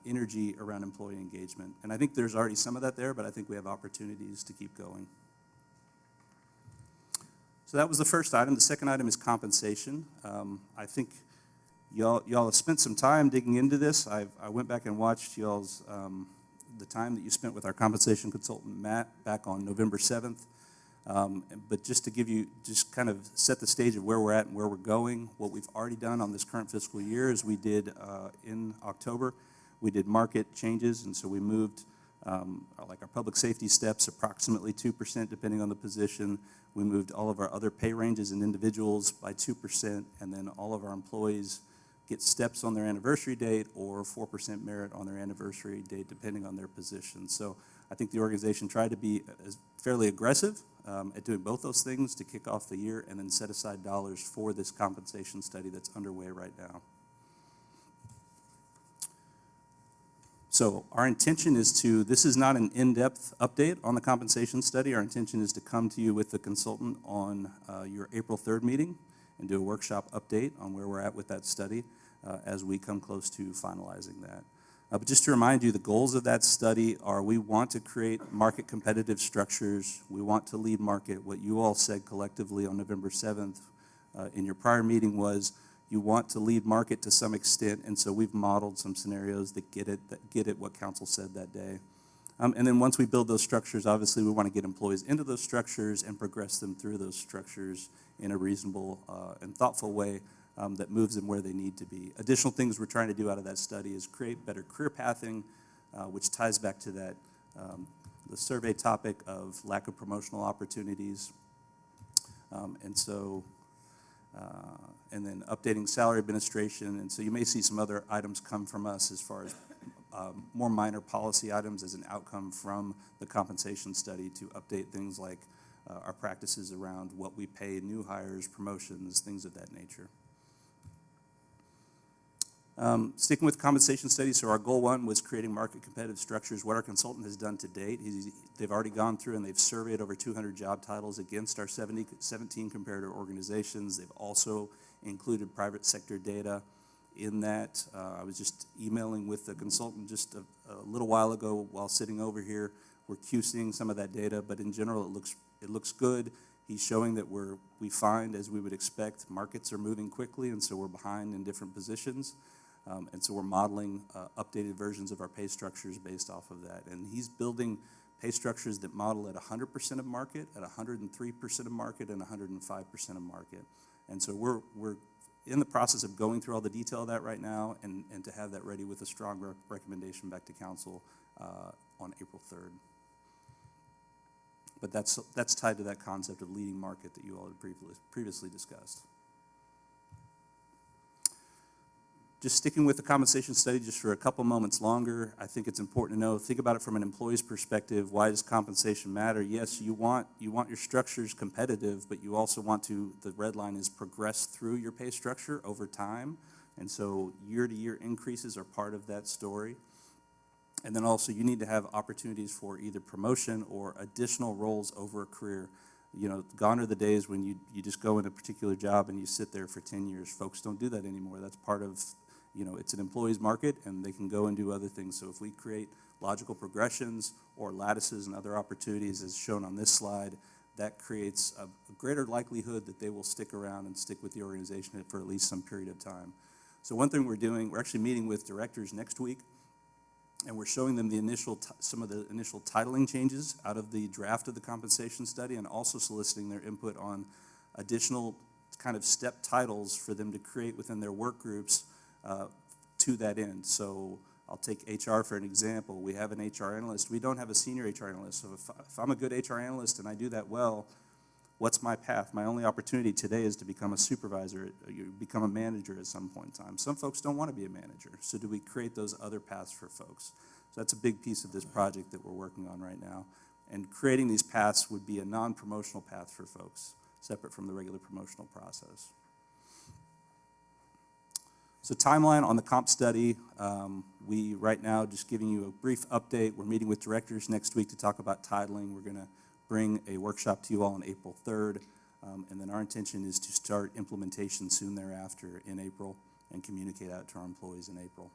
energy around employee engagement. And I think there's already some of that there, but I think we have opportunities to keep going. So that was the first item. The second item is compensation. I think y'all have spent some time digging into this. I went back and watched y'all's the time that you spent with our compensation consultant, Matt, back on November 7th. But just to give you, just kind of set the stage of where we're at and where we're going, what we've already done on this current fiscal year is we did, in October, we did market changes, and so we moved like our public safety steps approximately 2% depending on the position. We moved all of our other pay ranges and individuals by 2%, and then all of our employees get steps on their anniversary date or 4% merit on their anniversary date, depending on their position. So I think the organization tried to be fairly aggressive at doing both those things to kick off the year and then set aside dollars for this compensation study that's underway right now. So our intention is to, this is not an in-depth update on the compensation study. Our intention is to come to you with the consultant on your April 3rd meeting and do a workshop update on where we're at with that study as we come close to finalizing that. But just to remind you, the goals of that study are we want to create market competitive structures. We want to lead market. What you all said collectively on November 7th in your prior meeting was you want to lead market to some extent, and so we've modeled some scenarios that get at what council said that day. And then once we build those structures, obviously we want to get employees into those structures and progress them through those structures in a reasonable and thoughtful way that moves them where they need to be. Additional things we're trying to do out of that study is create better career pathing, which ties back to that, the survey topic of lack of promotional opportunities. And then updating salary administration. And so you may see some other items come from us as far as more minor policy items as an outcome from the compensation study to update things like our practices around what we pay new hires, promotions, things of that nature. Sticking with compensation studies, so our goal one was creating market competitive structures. What our consultant has done to date, they've already gone through and they've surveyed over 200 job titles against our 17 comparator organizations. They've also included private sector data in that. I was just emailing with the consultant just a little while ago while sitting over here. We're QCing some of that data, but in general it looks good. He's showing that we find, as we would expect, markets are moving quickly, and so we're behind in different positions. And so we're modeling updated versions of our pay structures based off of that. And he's building pay structures that model at 100% of market, at 103% of market, and 105% of market. And so we're in the process of going through all the detail of that right now and to have that ready with a strong recommendation back to council on April 3rd. But that's tied to that concept of leading market that you all had previously discussed. Just sticking with the compensation study just for a couple moments longer, I think it's important to know, think about it from an employee's perspective. Why does compensation matter? Yes, you want your structures competitive, but you also want to, the red line is progress through your pay structure over time. And so year-to-year increases are part of that story. And then also you need to have opportunities for either promotion or additional roles over a career. You know, gone are the days when you just go in a particular job and you sit there for 10 years. Folks don't do that anymore. That's part of, you know, it's an employee's market and they can go and do other things. So if we create logical progressions or lattices and other opportunities as shown on this slide, that creates a greater likelihood that they will stick around and stick with the organization for at least some period of time. So one thing we're doing, we're actually meeting with directors next week And we're showing them the some of the initial titling changes out of the draft of the compensation study, and also soliciting their input on additional kind of step titles for them to create within their work groups to that end. So I'll take HR for an example. We have an HR analyst. We don't have a senior HR analyst. So if I'm a good HR analyst and I do that well, what's my path? My only opportunity today is to become a supervisor, you become a manager at some point in time. Some folks don't want to be a manager, so do we create those other paths for folks? So that's a big piece of this project that we're working on right now. And creating these paths would be a non-promotional path for folks, separate from the regular promotional process. So timeline on the comp study, we right now, just giving you a brief update, we're meeting with directors next week to talk about titling. We're gonna bring a workshop to you all on April 3rd, and then our intention is to start implementation soon thereafter in April and communicate out to our employees in April.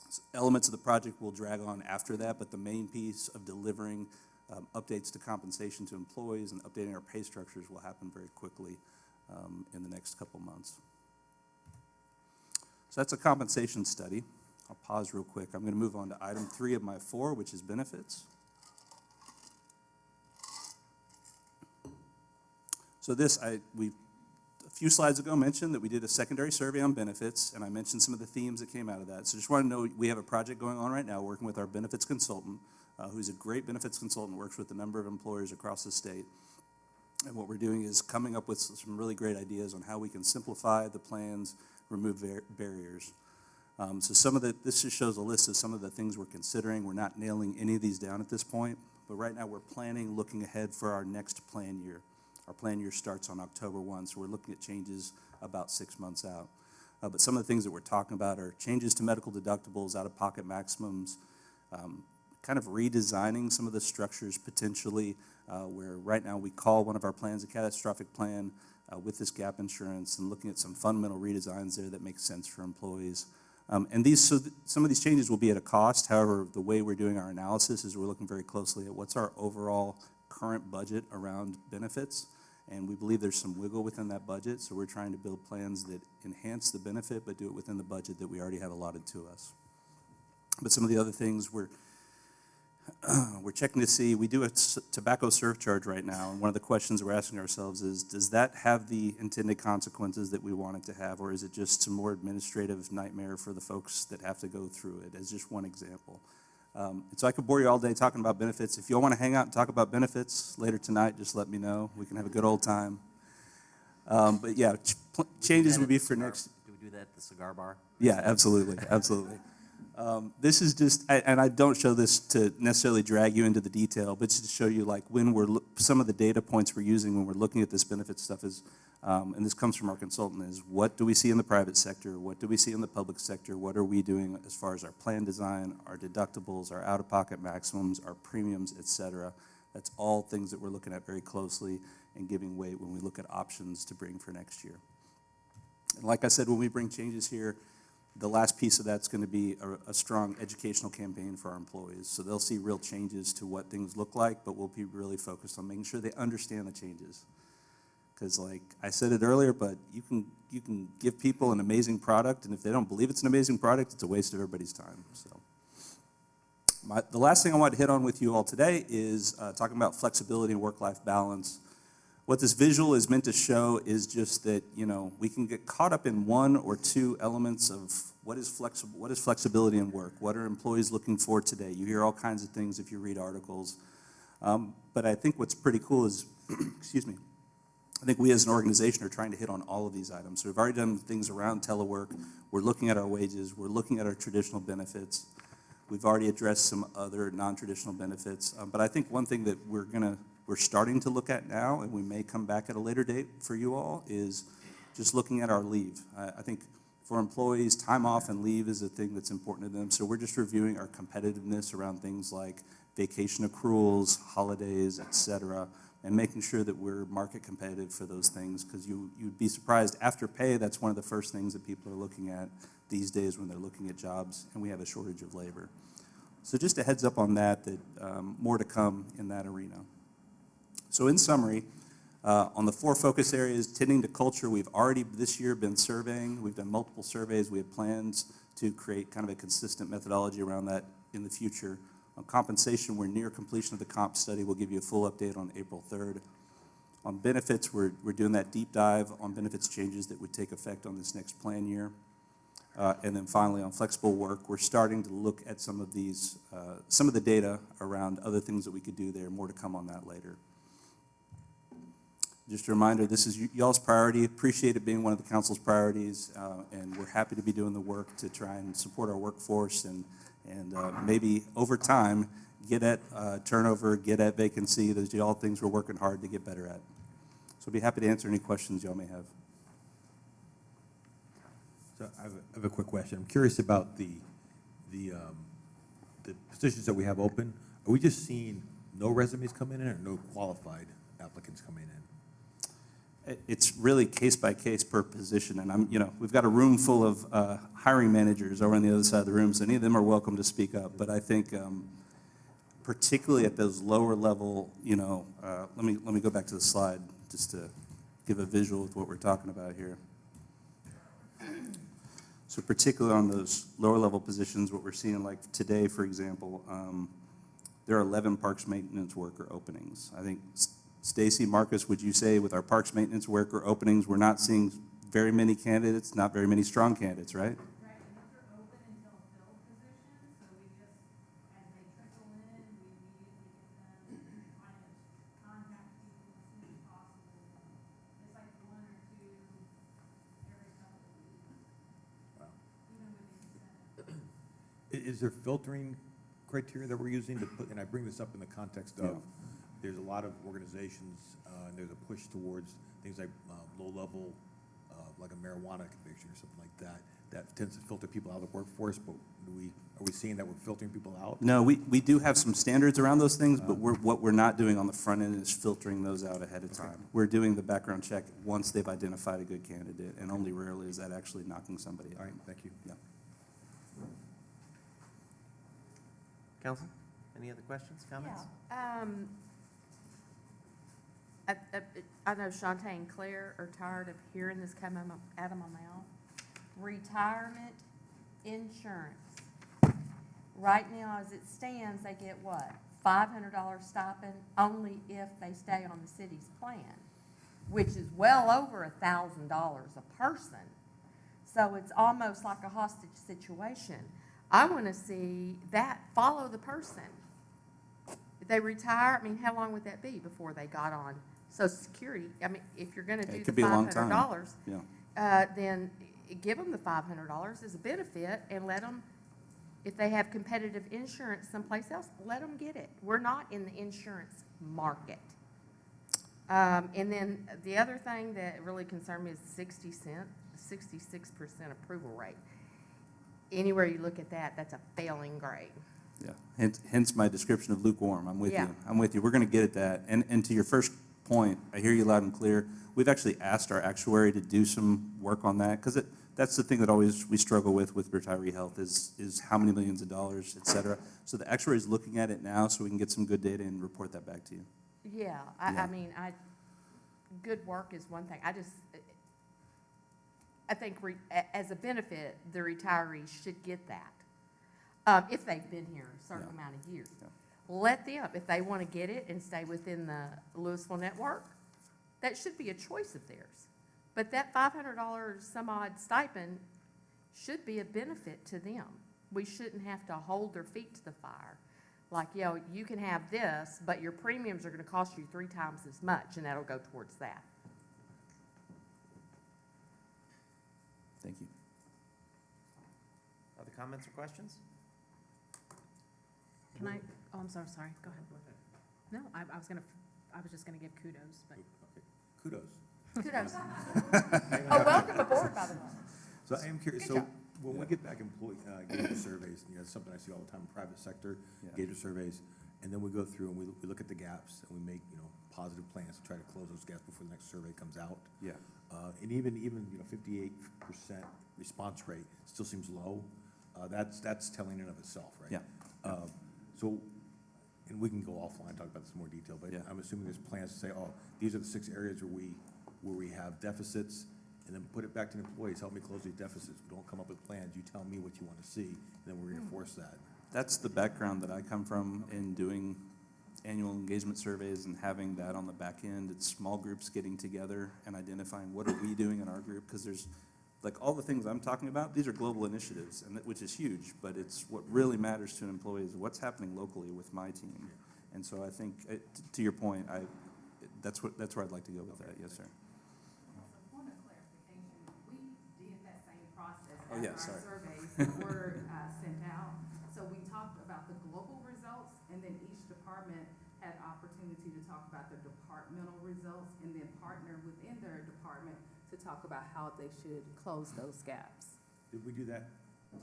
So elements of the project will drag on after that, but the main piece of delivering updates to compensation to employees and updating our pay structures will happen very quickly in the next couple months. So that's a compensation study. I'll pause real quick. I'm going to move on to item 3 of my 4, which is benefits. So this, a few slides ago mentioned that we did a secondary survey on benefits, and I mentioned some of the themes that came out of that. So just want to know, we have a project going on right now working with our benefits consultant, who's a great benefits consultant, works with a number of employers across the state. And what we're doing is coming up with some really great ideas on how we can simplify the plans, remove barriers. So some of this just shows a list of some of the things we're considering. We're not nailing any of these down at this point, but right now we're planning, looking ahead for our next plan year. Our plan year starts on October 1, so we're looking at changes about 6 months out. But some of the things that we're talking about are changes to medical deductibles, out-of-pocket maximums, kind of redesigning some of the structures potentially, where right now we call one of our plans a catastrophic plan with this gap insurance, and looking at some fundamental redesigns there that make sense for employees. And some of these changes will be at a cost. However, the way we're doing our analysis is we're looking very closely at what's our overall current budget around benefits, and we believe there's some wiggle within that budget, so we're trying to build plans that enhance the benefit but do it within the budget that we already have allotted to us. But some of the other things we're checking to see, we do a tobacco surcharge right now, and one of the questions we're asking ourselves is, does that have the intended consequences that we want it to have, or is it just some more administrative nightmare for the folks that have to go through it, as just one example. And so I could bore you all day talking about benefits. If you all want to hang out and talk about benefits later tonight, just let me know. We can have a good old time. But yeah, changes would be for next. Do we do that at the cigar bar? Yeah, absolutely, absolutely. This is just, and I don't show this to necessarily drag you into the detail, but just to show you like when some of the data points we're using when we're looking at this benefit stuff is, and this comes from our consultant, is what do we see in the private sector? What do we see in the public sector? What are we doing as far as our plan design, our deductibles, our out-of-pocket maximums, our premiums, et cetera? That's all things that we're looking at very closely and giving weight when we look at options to bring for next year. And like I said, when we bring changes here, the last piece of that's going to be a strong educational campaign for our employees. So they'll see real changes to what things look like, but we'll be really focused on making sure they understand the changes. Because like I said it earlier, but you can give people an amazing product, and if they don't believe it's an amazing product, it's a waste of everybody's time. So the last thing I want to hit on with you all today is talking about flexibility and work-life balance. What this visual is meant to show is just that, you know, we can get caught up in one or two elements of what is flexibility in work, what are employees looking for today. You hear all kinds of things if you read articles. But I think what's pretty cool is, excuse me, I think we as an organization are trying to hit on all of these items. So we've already done things around telework. We're looking at our wages. We're looking at our traditional benefits. We've already addressed some other non-traditional benefits. But I think one thing that we're starting to look at now, and we may come back at a later date for you all, is just looking at our leave. I think for employees, time off and leave is a thing that's important to them. So we're just reviewing our competitiveness around things like vacation accruals, holidays, et cetera, and making sure that we're market competitive for those things, because you'd be surprised, after pay, that's one of the first things that people are looking at these days when they're looking at jobs, and we have a shortage of labor. So just a heads up on that more to come in that arena. So in summary, on the 4 focus areas, tending to culture, we've already this year been surveying. We've done multiple surveys. We have plans to create kind of a consistent methodology around that in the future. On compensation, we're near completion of the comp study. We'll give you a full update on April 3rd. On benefits, we're doing that deep dive on benefits changes that would take effect on this next plan year. And then finally, on flexible work, we're starting to look at some of the data around other things that we could do there. More to come on that later. Just a reminder, this is y'all's priority. Appreciate it being one of the council's priorities, and we're happy to be doing the work to try and support our workforce and maybe over time get at turnover, get at vacancy. Those are all things we're working hard to get better at. So I'd be happy to answer any questions y'all may have. So I have a quick question. I'm curious about the positions that we have open. Are we just seeing no resumes coming in or no qualified applicants coming in? It's really case by case per position, and we've got a room full of hiring managers over on the other side of the room, so any of them are welcome to speak up. But I think, particularly at those lower level, let me go back to the slide just to give a visual of what we're talking about here. So particularly on those lower level positions, what we're seeing, like today, for example, there are 11 parks maintenance worker openings. I think. Stacy, Marcus, would you say with our parks maintenance worker openings, we're not seeing very many candidates, not very many strong candidates, right? Right, and those are open until filled positions, so we just, as they trickle in, we immediately get them, contact people as soon as possible. It's like one or two every couple of weeks. Wow. Even with incentive. Is there filtering criteria that we're using to put, and I bring this up in the context of, there's a lot of organizations, and there's a push towards things like low-level, like a marijuana conviction or something like that, that tends to filter people out of the workforce, but are we seeing that we're filtering people out? No, we do have some standards around those things, but what we're not doing on the front end is filtering those out ahead of time. We're doing the background check once they've identified a good candidate, and only rarely is that actually knocking somebody out. All right, thank you. Yeah. Council, any other questions, comments? Yeah. I know Shantae and Claire are tired of hearing this come out of my mouth. Retirement insurance. Right now, as it stands, they get what? $500 stipend only if they stay on the city's plan, which is well over $1,000 a person. So it's almost like a hostage situation. I want to see that follow the person. If they retire, how long would that be before they got on Social Security? If you're going to do the $500, then give them the $500 as a benefit and let them, if they have competitive insurance someplace else, let them get it. We're not in the insurance market. And then the other thing that really concerned me is 66% approval rate. Anywhere you look at that, that's a failing grade. Yeah, hence my description of lukewarm. I'm with Yeah. you. I'm with you. We're going to get at that. And to your first point, I hear you loud and clear. We've actually asked our actuary to do some work on that, because that's the thing that always we struggle with retiree health is how many millions of dollars, et cetera. So the actuary is looking at it now, so we can get some good data and report that back to you. Yeah, good work is one thing. I think as a benefit, the retirees should get that, if they've been here a certain amount of years. Yeah. Let them, if they want to get it and stay within the Lewisville network, that should be a choice of theirs. But that $500 some odd stipend should be a benefit to them. We shouldn't have to hold their feet to the fire. Like, you can have this, but your premiums are going to cost you 3 times as much, and that'll go towards that. Thank you. Other comments or questions? Can I, I'm sorry, go ahead. No, I was just gonna give kudos, but. Okay. Kudos. Kudos. Oh, welcome aboard, by the way. So I am curious, Good so job. when we get back employee engagement surveys, it's something I see all the time in private sector, engagement surveys, and then we go through and we look at the gaps and we make, positive plans to try to close those gaps before the next survey comes out. Yeah. And even 58% response rate still seems low. That's telling in of itself, right? Yeah. So, and we can go offline and talk about this in more detail, but I'm assuming there's plans to say, these are the 6 areas where we have deficits, and then put it back to the employees, help me close these deficits. We don't come up with plans, you tell me what you want to see, and then we're going to enforce that. That's the background that I come from in doing annual engagement surveys and having that on the back end. It's small groups getting together and identifying what are we doing in our group, because there's, like, all the things I'm talking about, these are global initiatives, and which is huge, but it's what really matters to an employee is what's happening locally with my team. And so I think, to your point, that's where I'd like to go with that. Yes, sir. Point of clarification, we did that same process Oh, yeah, after our sorry. surveys were sent out. So we talked about the global results, and then each department had opportunity to talk about their departmental results, and then partner within their department to talk about how they should close those gaps. Did we do that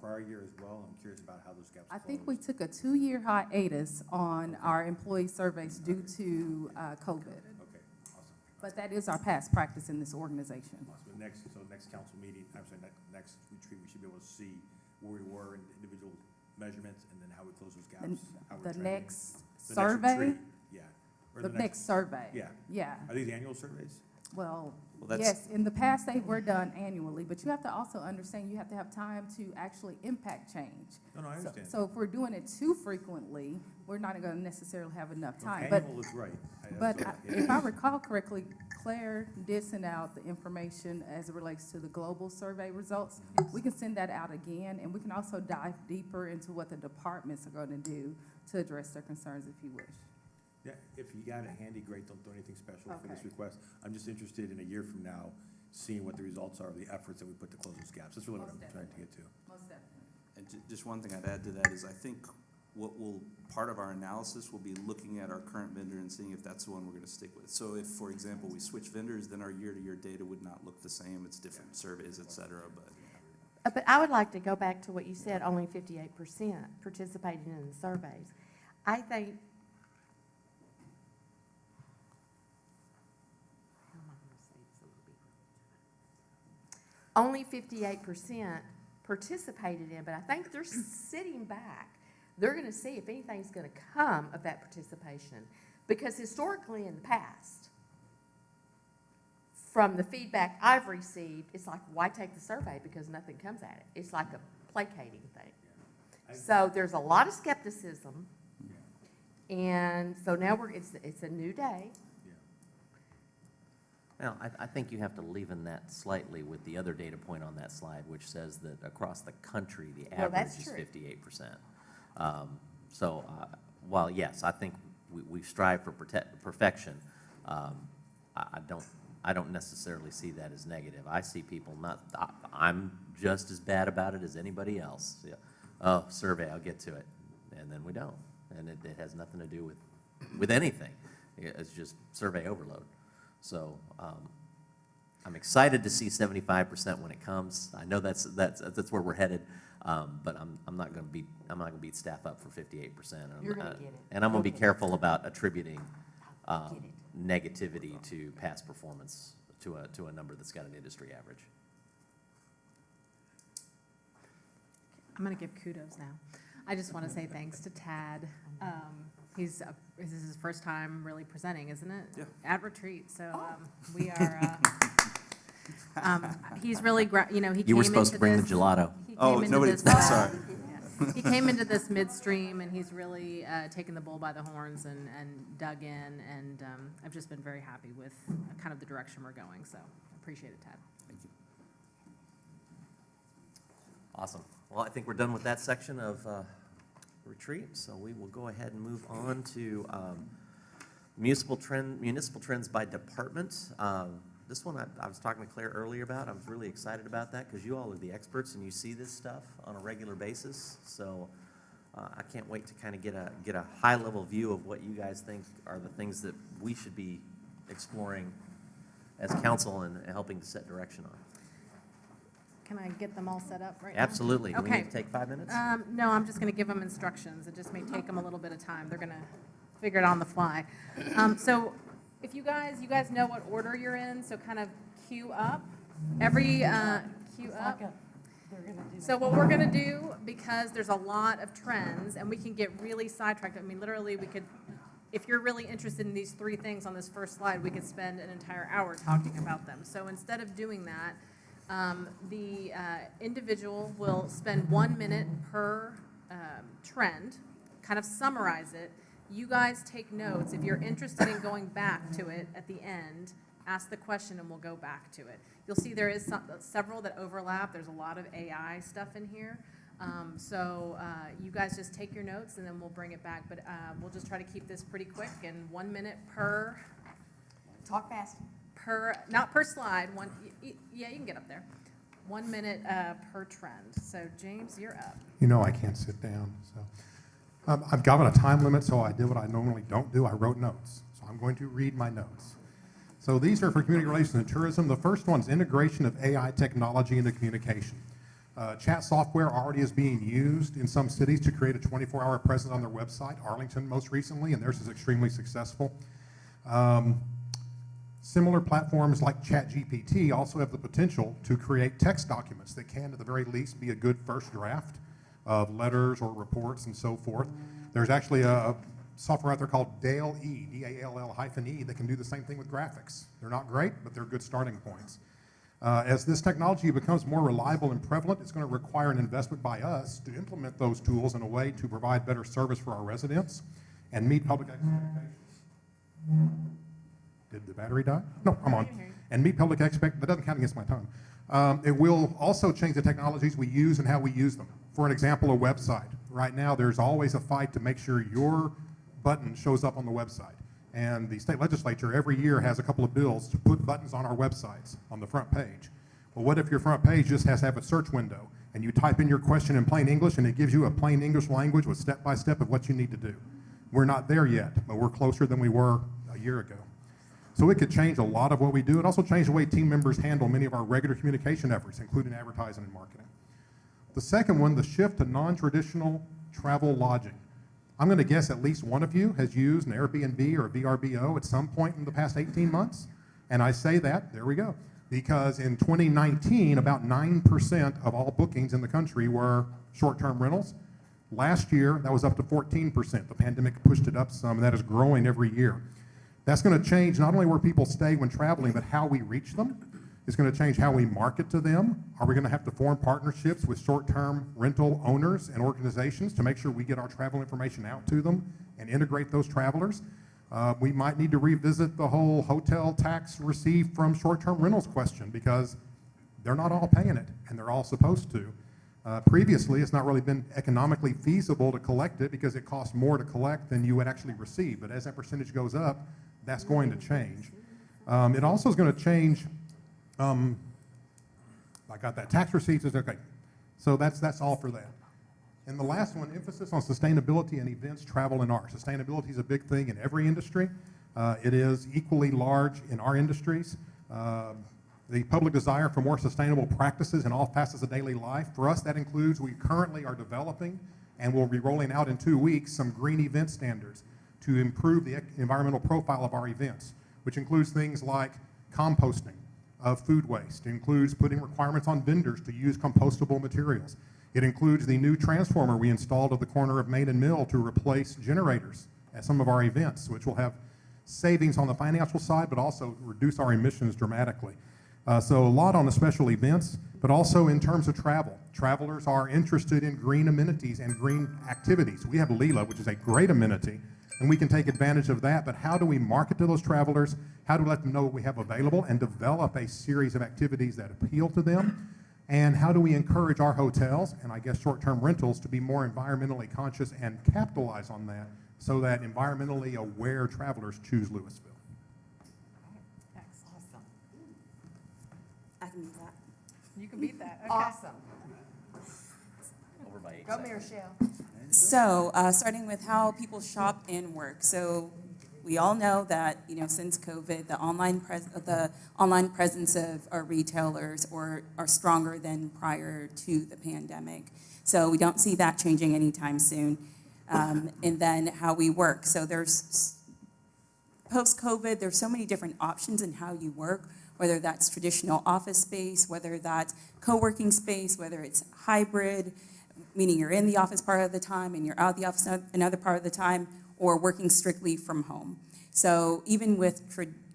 prior year as well? I'm curious about how those gaps I closed. think we took a 2-year hiatus on our employee surveys due to COVID. Okay, awesome. But that is our past practice in this organization. So next council meeting, I'm sorry, next retreat, we should be able to see where we were in individual measurements and then how we close those gaps. how we're The trending. next The survey? retreat, yeah. Or The next survey. Yeah. Yeah. Are these annual surveys? Well, that's- yes, in the past, they were done annually, but you have to also understand, you have to have time to actually impact change. No, I So- understand. So if we're doing it too frequently, we're not gonna necessarily have enough No, time. But Annual is right. But Yeah. if I recall correctly, Claire did send out the information as it relates to the global survey results. We can send that out again, and we can also dive deeper into what the departments are going to do to address their concerns if you wish. Yeah, if you got it handy, great, don't do anything special for this Okay. request. I'm just interested in a year from now, seeing what the results are of the efforts that we put to close those gaps. That's really what I'm Most trying to get to. Most definitely. And just one thing I'd add to that is I think part of our analysis will be looking at our current vendor and seeing if that's the one we're going to stick with. So if, for example, we switch vendors, then our year-to-year data would not look the same. It's different surveys, et cetera, but. But I would like to go back to what you said, only 58% participated in the surveys. I think, only 58% participated in, but I think they're sitting back. They're going to see if anything's going to come of that participation. Because historically in the past, from the feedback I've received, it's like, why take the survey? Because nothing comes at it. It's like a placating thing. So there's a lot of skepticism. And so now it's a new day. Well, I think you have to leaven that slightly with the other data point on that slide, which says that across the country, the Well, average that's is true. 58%. So while, yes, I think we strive for perfection, I don't necessarily see that as negative. I see people I'm just as bad about it as anybody else. Yeah. Oh, survey, I'll get to it. And then we don't. And it has nothing to do with anything. It's just survey overload. So I'm excited to see 75% when it comes. I know that's where we're headed, but I'm not going to beat staff up for 58%. You're gonna get it. And I'm going to be You'll get it. careful about attributing negativity to past performance to a number that's got an industry average. I'm going to give kudos now. I just want to say thanks to Tad. This is his first time really presenting, isn't it? Yeah. At Retreat, so we are, he's really, he came into this. You were supposed to bring the gelato. He Oh, came into nobody, this- sorry. Yeah. He came into this midstream, and he's really taken the bull by the horns and dug in, and I've just been very happy with kind of the direction we're going, so appreciate it, Tad. Thank you. Awesome. Well, I think we're done with that section of retreat, so we will go ahead and move on to municipal trends by department. This one I was talking to Claire earlier about. I was really excited about that because you all are the experts and you see this stuff on a regular basis. So I can't wait to kind of get a high level view of what you guys think are the things that we should be exploring as council and helping to set direction on. Can I get them all set up right now? Absolutely. Do we Okay. need to take 5 minutes? No, I'm just going to give them instructions. It just may take them a little bit of time. They're going to figure it on the fly. So if you guys know what order you're in, so kind of queue up. Queue up. So what we're going to do, because there's a lot of trends and we can get really sidetracked. I mean, literally we could, if you're really interested in these 3 things on this first slide, we could spend an entire hour talking about them. So instead of doing that, the individual will spend 1 minute per trend, kind of summarize it. You guys take notes. If you're interested in going back to it at the end, ask the question and we'll go back to it. You'll see there is several that overlap. There's a lot of AI stuff in here. So you guys just take your notes and then we'll bring it back. But we'll just try to keep this pretty quick and 1 minute per. Talk fast. Not per slide. Yeah, you can get up there. 1 minute per trend. So James, you're up. You know I can't sit down, so. I've got a time limit, so I did what I normally don't do. I wrote notes. So I'm going to read my notes. So these are for community relations and tourism. The first one's integration of AI technology into communication. Chat software already is being used in some cities to create a 24-hour presence on their website, Arlington most recently, and theirs is extremely successful. Similar platforms like ChatGPT also have the potential to create text documents that can, at the very least, be a good first draft of letters or reports and so forth. There's actually a software out there called DALL-E, D-A-L-L-E, that can do the same thing with graphics. They're not great, but they're good starting points. As this technology becomes more reliable and prevalent, it's going to require an investment by us to implement those tools in a way to provide better service for our residents and meet public expectations. Did the battery die? No, I'm on. And meet public expectations. That doesn't count against my time. It will also change the technologies we use and how we use them. For an example, a website. Right now, there's always a fight to make sure your button shows up on the website. And the state legislature every year has a couple of bills to put buttons on our websites on the front page. Well, what if your front page just has to have a search window and you type in your question in plain English and it gives you a plain English language with step-by-step of what you need to do? We're not there yet, but we're closer than we were a year ago. So it could change a lot of what we do. It also changed the way team members handle many of our regular communication efforts, including advertising and marketing. The second one, the shift to non-traditional travel lodging. I'm going to guess at least one of you has used an Airbnb or a VRBO at some point in the past 18 months. And I say that, there we go, because in 2019, about 9% of all bookings in the country were short-term rentals. Last year, that was up to 14%. The pandemic pushed it up some, and that is growing every year. That's going to change not only where people stay when traveling, but how we reach them. It's going to change how we market to them. Are we going to have to form partnerships with short-term rental owners and organizations to make sure we get our travel information out to them and integrate those travelers? We might need to revisit the whole hotel tax received from short-term rentals question because they're not all paying it, and they're all supposed to. Previously, it's not really been economically feasible to collect it because it costs more to collect than you would actually receive. But as that percentage goes up, that's going to change. It also is going to change. I got that. Tax receipts is okay. So that's all for that. And the last one, emphasis on sustainability and events, travel, and art. Sustainability is a big thing in every industry. It is equally large in our industries. The public desire for more sustainable practices in all facets of daily life. For us, that includes we currently are developing and will be rolling out in 2 weeks some green event standards to improve the environmental profile of our events, which includes things like composting of food waste. It includes putting requirements on vendors to use compostable materials. It includes the new transformer we installed at the corner of Main and Mill to replace generators at some of our events, which will have savings on the financial side, but also reduce our emissions dramatically. So a lot on the special events, but also in terms of travel. Travelers are interested in green amenities and green activities. We have Leela, which is a great amenity, and we can take advantage of that, but how do we market to those travelers? How do we let them know what we have available and develop a series of activities that appeal to them? And how do we encourage our hotels, and I guess short-term rentals, to be more environmentally conscious and capitalize on that so that environmentally aware travelers choose Lewisville? Awesome. I can beat that. You can beat that. Okay. Awesome. Over by 8 Go, seconds. Michelle. So, starting with how people shop and work. So, we all know that since COVID, the online presence of our retailers are stronger than prior to the pandemic. So we don't see that changing anytime soon. And then how we work. So there's post-COVID, there's so many different options in how you work, whether that's traditional office space, whether that's co-working space, whether it's hybrid, meaning you're in the office part of the time and you're out of the office another part of the time, or working strictly from home. So even with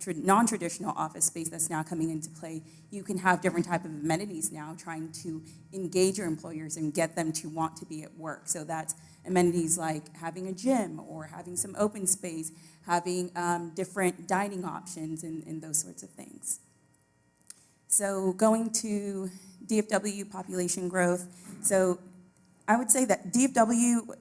non-traditional office space that's now coming into play, you can have different type of amenities now trying to engage your employers and get them to want to be at work. So that's amenities like having a gym or having some open space, having different dining options and those sorts of things. So going to DFW population growth. So I would say that DFW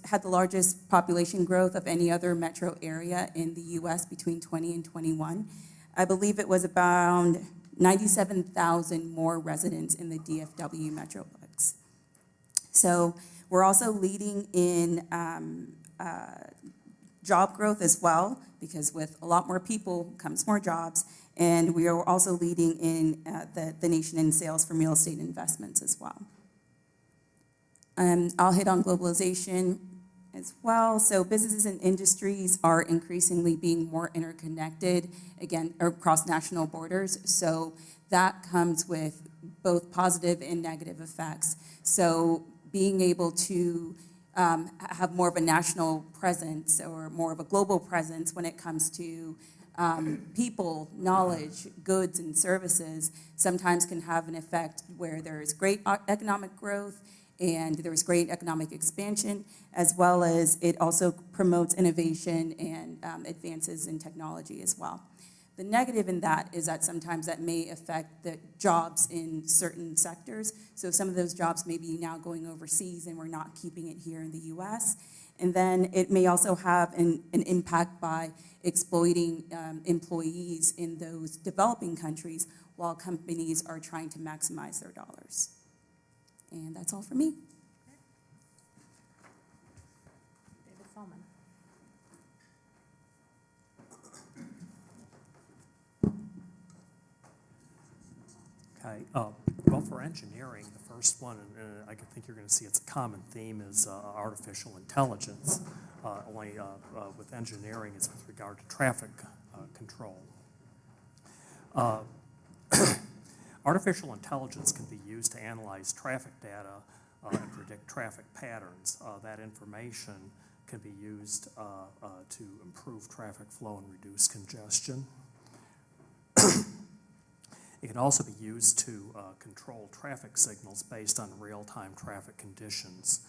had the largest population growth of any other metro area in the US between 20 and 21. I believe it was around 97,000 more residents in the DFW metroplex. So we're also leading in job growth as well, because with a lot more people comes more jobs, and we are also leading in the nation in sales from real estate investments as well. I'll hit on globalization as well. So businesses and industries are increasingly being more interconnected, again, across national borders. So that comes with both positive and negative effects. So being able to have more of a national presence or more of a global presence when it comes to people, knowledge, goods, and services sometimes can have an effect where there is great economic growth and there's great economic expansion, as well as it also promotes innovation and advances in technology as well. The negative in that is that sometimes that may affect the jobs in certain sectors. So some of those jobs may be now going overseas and we're not keeping it here in the US. And then it may also have an impact by exploiting employees in those developing countries while companies are trying to maximize their dollars. And that's all for me. David Solomon. Okay, well, for engineering, the first one, and I think you're going to see it's a common theme, is artificial intelligence. Only with engineering, it's with regard to traffic control. Artificial intelligence can be used to analyze traffic data and predict traffic patterns. That information can be used to improve traffic flow and reduce congestion. It can also be used to control traffic signals based on real-time traffic conditions,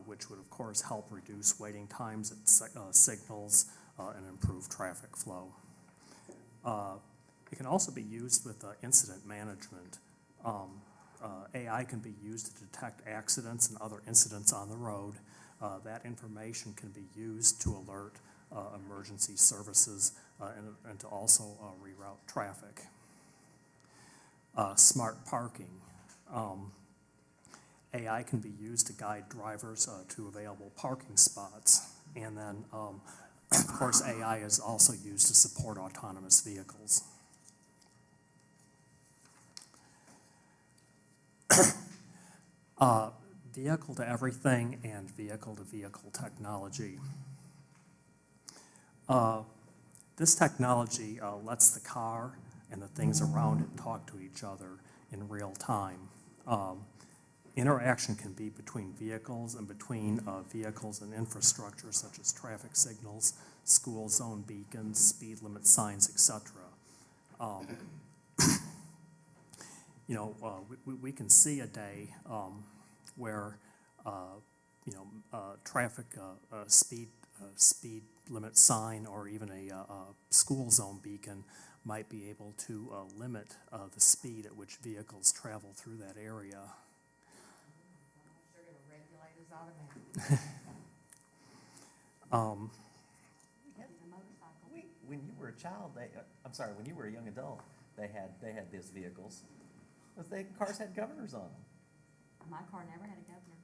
which would, of course, help reduce waiting times at signals and improve traffic flow. It can also be used with incident management. AI can be used to detect accidents and other incidents on the road. That information can be used to alert emergency services and to also reroute traffic. Smart parking. AI can be used to guide drivers to available parking spots. And then, of course, AI is also used to support autonomous vehicles. Vehicle-to-everything and vehicle-to-vehicle technology. This technology lets the car and the things around it talk to each other in real time. Interaction can be between vehicles and between vehicles and infrastructure such as traffic signals, school zone beacons, speed limit signs, etc. We can see a day where traffic speed limit sign or even a school zone beacon might be able to limit the speed at which vehicles travel through that area. They're going to regulate us automatically. When you were a child, when you were a young adult, they had these vehicles. Cars had governors on them. My car never had a governor.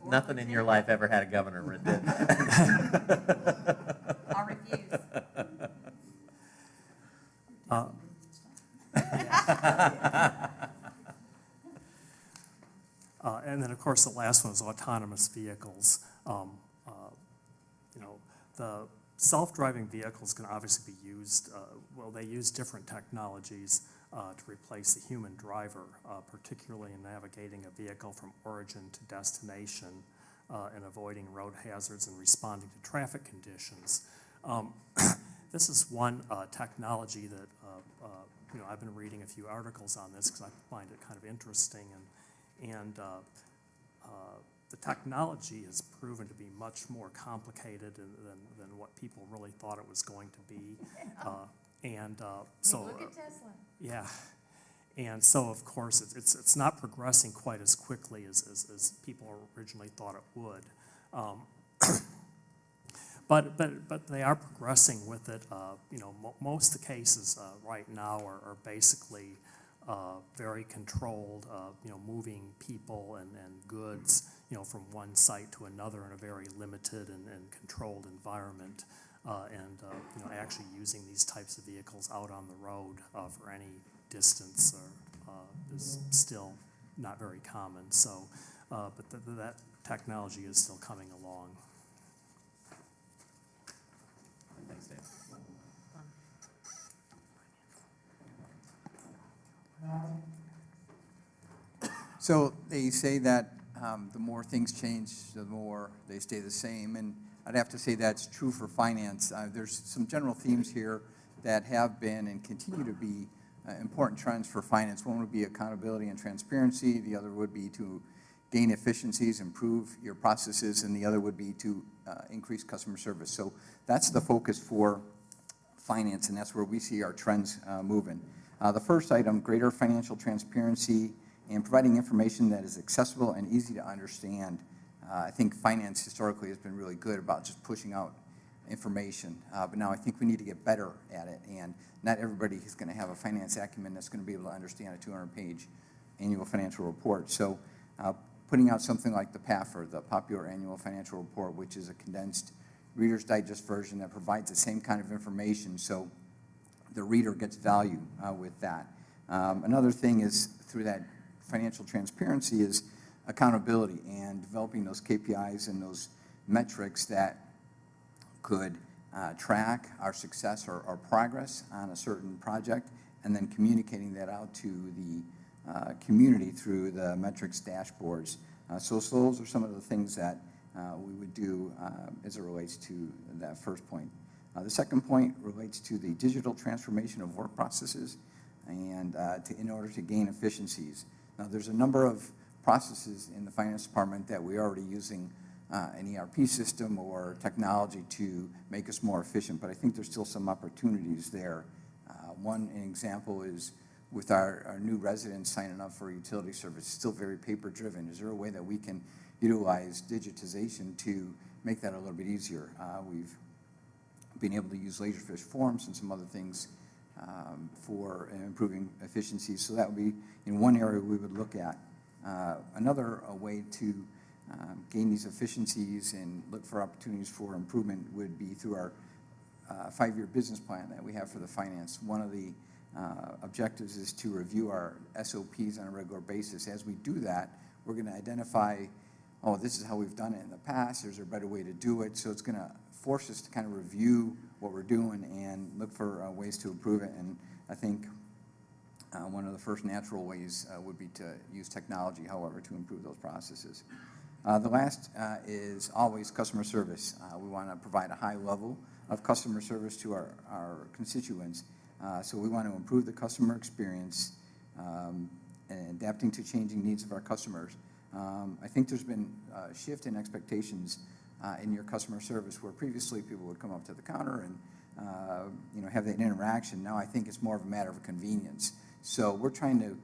Nothing in your life ever had a governor, did? I refuse. And then, of course, the last one is autonomous vehicles. The self-driving vehicles can obviously be used, they use different technologies to replace the human driver, particularly in navigating a vehicle from origin to destination and avoiding road hazards and responding to traffic conditions. This is one technology that I've been reading a few articles on this because I find it kind of interesting, and the technology has proven to be much more complicated than what people really thought it was going to be. So look at Tesla. Yeah, and so of course it's not progressing quite as quickly as people originally thought it would. But they are progressing with it. Most of the cases right now are basically very controlled, moving people and goods, from one site to another in a very limited and controlled environment, actually using these types of vehicles out on the road for any distance is still not very common. So, but that technology is still coming along. Thanks, Dave. So they say that the more things change, the more they stay the same, and I'd have to say that's true for finance. There's some general themes here that have been and continue to be important trends for finance. One would be accountability and transparency. The other would be to gain efficiencies, improve your processes, and the other would be to increase customer service. So that's the focus for finance, and that's where we see our trends moving. The first item, greater financial transparency and providing information that is accessible and easy to understand. I think finance historically has been really good about just pushing out information, but now I think we need to get better at it, and not everybody is going to have a finance acumen that's going to be able to understand a 200-page annual financial report. So putting out something like the PAF, or the Popular Annual Financial Report, which is a condensed Reader's Digest version that provides the same kind of information so the reader gets value with that. Another thing is through that financial transparency is accountability and developing those KPIs and those metrics that could track our success or our progress on a certain project, and then communicating that out to the community through the metrics dashboards. So those are some of the things that we would do as it relates to that first point. The second point relates to the digital transformation of work processes and in order to gain efficiencies. Now, there's a number of processes in the finance department that we're already using an ERP system or technology to make us more efficient, but I think there's still some opportunities there. One example is with our new residents signing up for utility service, it's still very paper-driven. Is there a way that we can utilize digitization to make that a little bit easier? We've been able to use Laserfish forms and some other things for improving efficiencies. So that would be in one area we would look at. Another way to gain these efficiencies and look for opportunities for improvement would be through our 5-year business plan that we have for the finance. One of the objectives is to review our SOPs on a regular basis. As we do that, we're going to identify, oh, this is how we've done it in the past. There's a better way to do it. So it's going to force us to kind of review what we're doing and look for ways to improve it. And I think one of the first natural ways would be to use technology, however, to improve those processes. The last is always customer service. We want to provide a high level of customer service to our constituents. So we want to improve the customer experience and adapting to changing needs of our customers. I think there's been a shift in expectations in your customer service, where previously people would come up to the counter and have that interaction. Now I think it's more of a matter of convenience. So we're trying to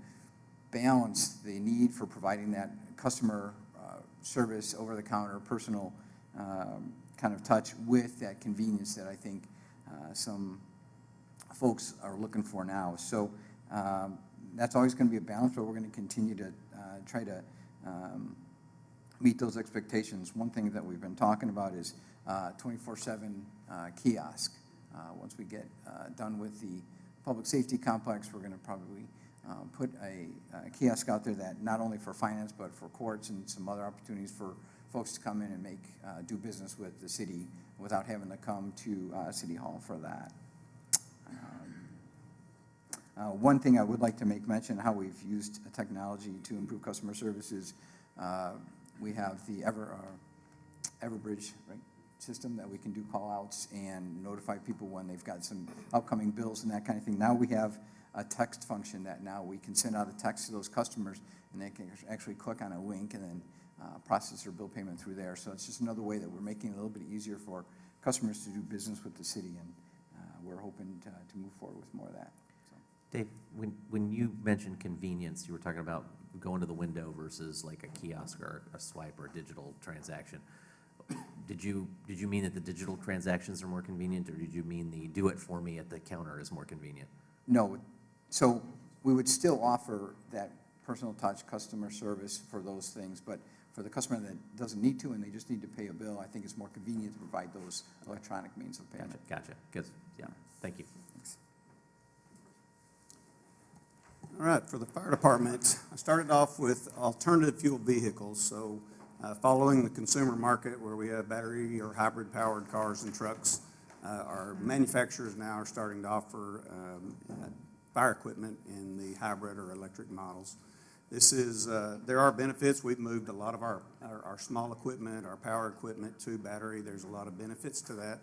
balance the need for providing that customer service, over-the-counter, personal kind of touch with that convenience that I think some folks are looking for now. So that's always going to be a balance, but we're going to continue to try to meet those expectations. One thing that we've been talking about is 24/7 kiosk. Once we get done with the public safety complex, we're going to probably put a kiosk out there that not only for finance but for courts and some other opportunities for folks to come in and do business with the city without having to come to City Hall for that. One thing I would like to make mention how we've used technology to improve customer services. We have the Everbridge, right, system that we can do call-outs and notify people when they've got some upcoming bills and that kind of thing. Now we have a text function that now we can send out a text to those customers, and they can actually click on a link and then process their bill payment through there. So it's just another way that we're making it a little bit easier for customers to do business with the city, and we're hoping to move forward with more of that. So. Dave, when you mentioned convenience, you were talking about going to the window versus like a kiosk or a swipe or a digital transaction. Did you mean that the digital transactions are more convenient, or did you mean the do it for me at the counter is more convenient? No. So we would still offer that personal touch customer service for those things, but for the customer that doesn't need to and they just need to pay a bill, I think it's more convenient to provide those electronic means of payment. Gotcha. Good. Yeah. Thank you. Thanks. All right, for the fire department, I started off with alternative fuel vehicles. So following the consumer market where we have battery or hybrid powered cars and trucks, our manufacturers now are starting to offer fire equipment in the hybrid or electric models. This is, there are benefits. We've moved a lot of our small equipment, our power equipment to battery. There's a lot of benefits to that,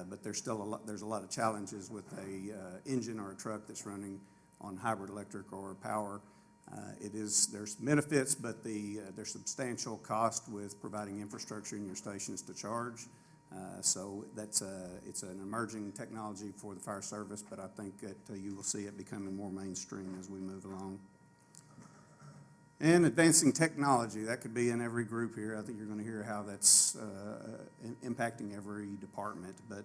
but there's still a lot of challenges with a engine or a truck that's running on hybrid electric or power. There's benefits, but there's substantial cost with providing infrastructure in your stations to charge. So it's an emerging technology for the fire service, but I think that you will see it becoming more mainstream as we move along. And advancing technology, that could be in every group here. I think you're going to hear how that's impacting every department, but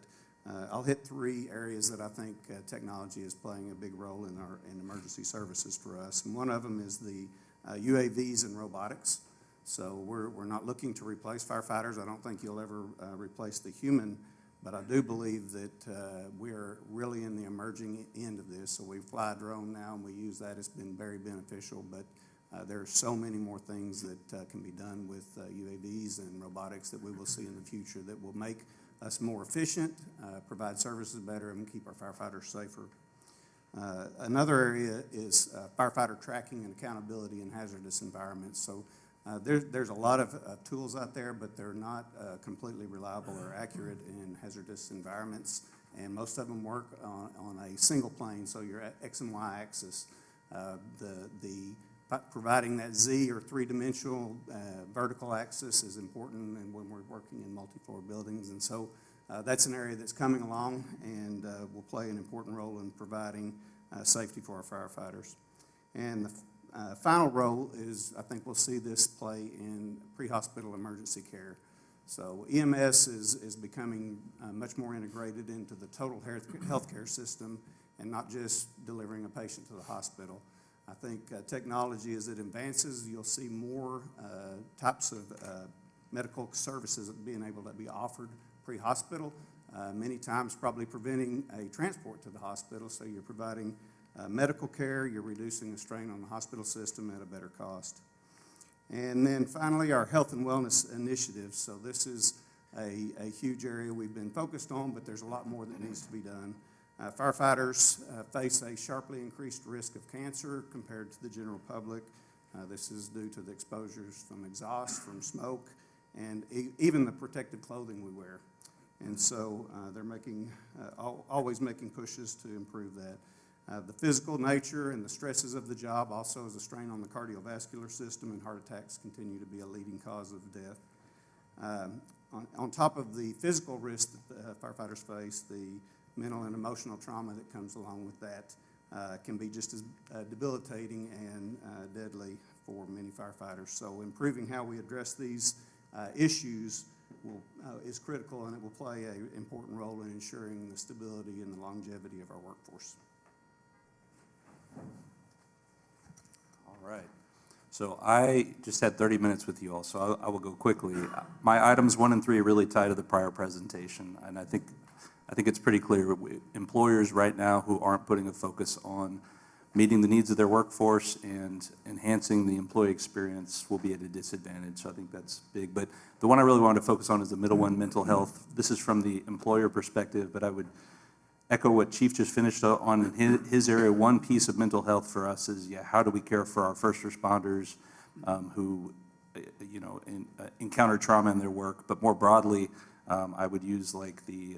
I'll hit three areas that I think technology is playing a big role in emergency services for us. And one of them is the UAVs and robotics. So we're not looking to replace firefighters. I don't think you'll ever replace the human, but I do believe that we're really in the emerging end of this. So we fly a drone now, and we use that. It's been very beneficial, but there are so many more things that can be done with UAVs and robotics that we will see in the future that will make us more efficient, provide services better, and keep our firefighters safer. Another area is firefighter tracking and accountability in hazardous environments. So there's a lot of tools out there, but they're not completely reliable or accurate in hazardous environments, and most of them work on a single plane, so your X and Y axis. Providing that Z or three-dimensional vertical axis is important, and when we're working in multi-floor buildings, and so that's an area that's coming along and will play an important role in providing safety for our firefighters. And the final role is, I think we'll see this play in pre-hospital emergency care. So EMS is becoming much more integrated into the total healthcare system and not just delivering a patient to the hospital. I think technology, as it advances, you'll see more types of medical services being able to be offered pre-hospital, many times probably preventing a transport to the hospital. So you're providing medical care, you're reducing the strain on the hospital system at a better cost. And then finally, our health and wellness initiatives. So this is a huge area we've been focused on, but there's a lot more that needs to be done. Firefighters face a sharply increased risk of cancer compared to the general public. This is due to the exposures from exhaust, from smoke, and even the protective clothing we wear. And so they're always making pushes to improve that. The physical nature and the stresses of the job also is a strain on the cardiovascular system, and heart attacks continue to be a leading cause of death. On top of the physical risk that firefighters face, the mental and emotional trauma that comes along with that can be just as debilitating and deadly for many firefighters. So improving how we address these issues is critical, and it will play an important role in ensuring the stability and the longevity of our workforce. All right. So I just had 30 minutes with you all, so I will go quickly. My items 1 and 3 are really tied to the prior presentation, and I think it's pretty clear. Employers right now who aren't putting a focus on meeting the needs of their workforce and enhancing the employee experience will be at a disadvantage. So I think that's big. But the one I really wanted to focus on is the middle one, mental health. This is from the employer perspective, but I would echo what Chief just finished on in his area. One piece of mental health for us is, how do we care for our first responders who encounter trauma in their work, but more broadly, I would use like the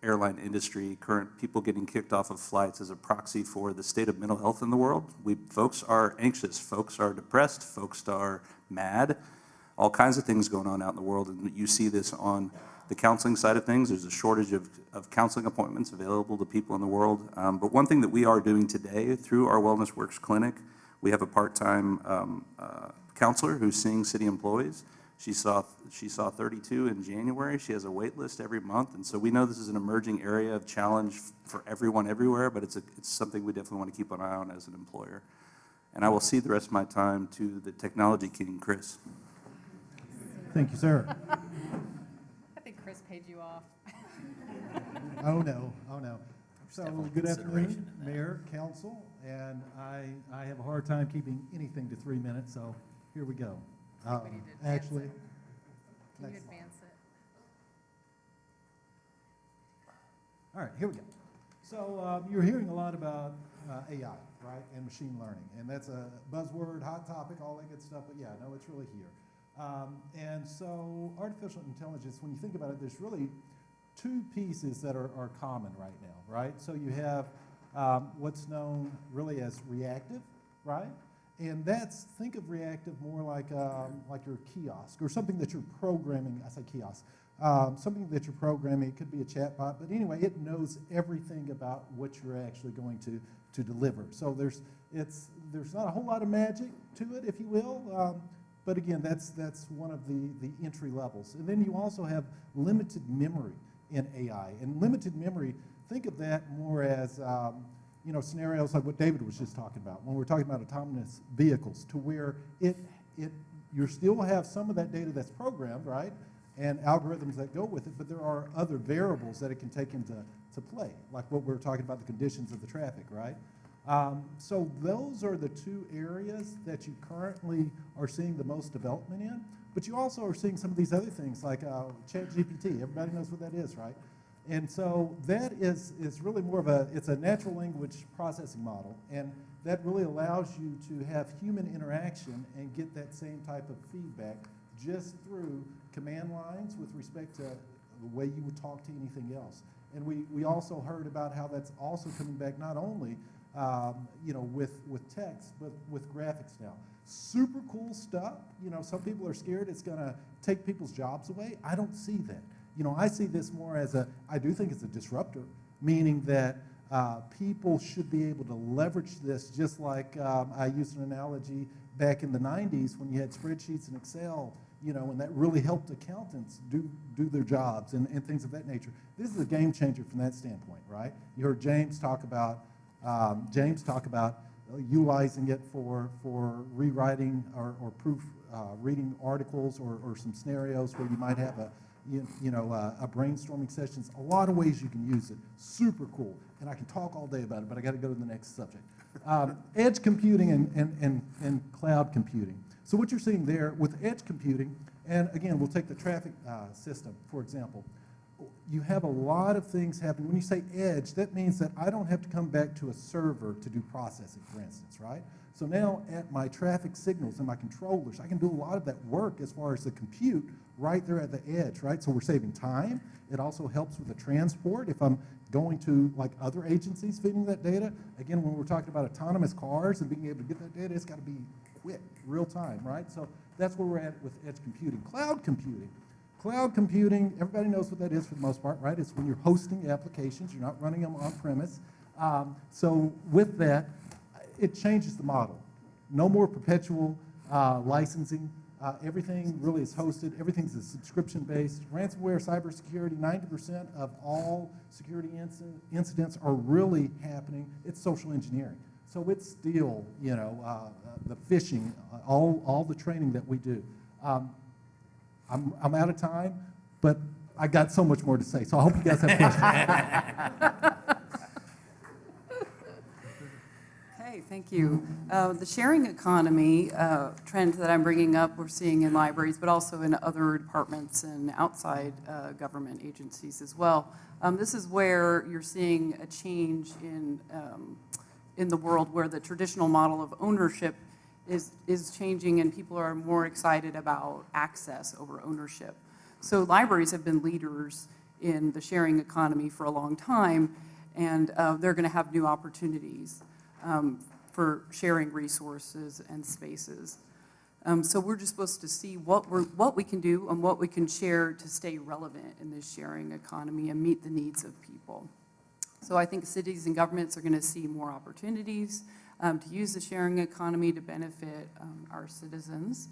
airline industry, current people getting kicked off of flights as a proxy for the state of mental health in the world. Folks are anxious, folks are depressed, folks are mad, all kinds of things going on out in the world, and you see this on the counseling side of things. There's a shortage of counseling appointments available to people in the world. But one thing that we are doing today through our Wellness Works clinic, we have a part-time counselor who's seeing city employees. She saw 32 in January. She has a wait list every month, and so we know this is an emerging area of challenge for everyone everywhere, but it's something we definitely want to keep an eye on as an employer. And I will cede the rest of my time to the technology king, Chris. Thank you, sir. I think Chris paid you off. Oh, no, oh, no. So, definitely good consideration afternoon, in that. Mayor, council, and I have a hard time keeping anything to 3 minutes, so here we go. I think we need to advance Actually, it. Can you next slide. advance it? All right, here we go. So you're hearing a lot about AI, right, and machine learning, and that's a buzzword, hot topic, all that good stuff, but yeah, no, it's really here. And so artificial intelligence, when you think about it, there's really two pieces that are common right now, right? So you have what's known really as reactive, right? And think of reactive more like your kiosk or something that you're programming. I say kiosk, something that you're programming. It could be a chatbot, but anyway, it knows everything about what you're actually going to deliver. So there's not a whole lot of magic to it, if you will. But again, that's one of the entry levels. And then you also have limited memory in AI. And limited memory, think of that more as scenarios like what David was just talking about when we're talking about autonomous vehicles, to where you still have some of that data that's programmed, right, and algorithms that go with it, but there are other variables that it can take into play, like what we're talking about, the conditions of the traffic, right? So those are the two areas that you currently are seeing the most development in, but you also are seeing some of these other things like ChatGPT. Everybody knows what that is, right? And so that is really more of it's a natural language processing model, and that really allows you to have human interaction and get that same type of feedback just through command lines with respect to the way you would talk to anything else. And we also heard about how that's also coming back not only with text, but with graphics now. Super cool stuff. Some people are scared it's going to take people's jobs away. I don't see that. I see this more as I do think it's a disruptor, meaning that people should be able to leverage this, just like I used an analogy back in the 90s when you had spreadsheets and Excel, and that really helped accountants do their jobs and things of that nature. This is a game changer from that standpoint, right? You heard James talk about utilizing it for rewriting or proof reading articles or some scenarios where you might have a brainstorming sessions. A lot of ways you can use it. Super cool. And I can talk all day about it, but I got to go to the next subject. Edge computing and cloud computing. So what you're seeing there with edge computing, and again, we'll take the traffic system, for example. You have a lot of things happening. When you say edge, that means that I don't have to come back to a server to do processing, for instance, right? So now at my traffic signals and my controllers, I can do a lot of that work as far as the compute right there at the edge, right? So we're saving time. It also helps with the transport. If I'm going to like other agencies feeding that data, again, when we're talking about autonomous cars and being able to get that data, it's got to be quick, real time, right? So that's where we're at with edge computing. Cloud computing. Cloud computing, everybody knows what that is for the most part, right? It's when you're hosting applications, you're not running them on premise. So with that, it changes the model. No more perpetual licensing. Everything really is hosted. Everything's a subscription-based. Ransomware, cybersecurity, 90% of all security incidents are really happening. It's social engineering. So it's still, the phishing, all the training that we do. I'm out of time, but I got so much more to say. So I hope you guys have questions. Okay, thank you. The sharing economy trend that I'm bringing up, we're seeing in libraries, but also in other departments and outside government agencies as well. This is where you're seeing a change in the world where the traditional model of ownership is changing, and people are more excited about access over ownership. So libraries have been leaders in the sharing economy for a long time, and they're going to have new opportunities for sharing resources and spaces. So we're just supposed to see what we can do and what we can share to stay relevant in this sharing economy and meet the needs of people. So I think cities and governments are going to see more opportunities to use the sharing economy to benefit our citizens.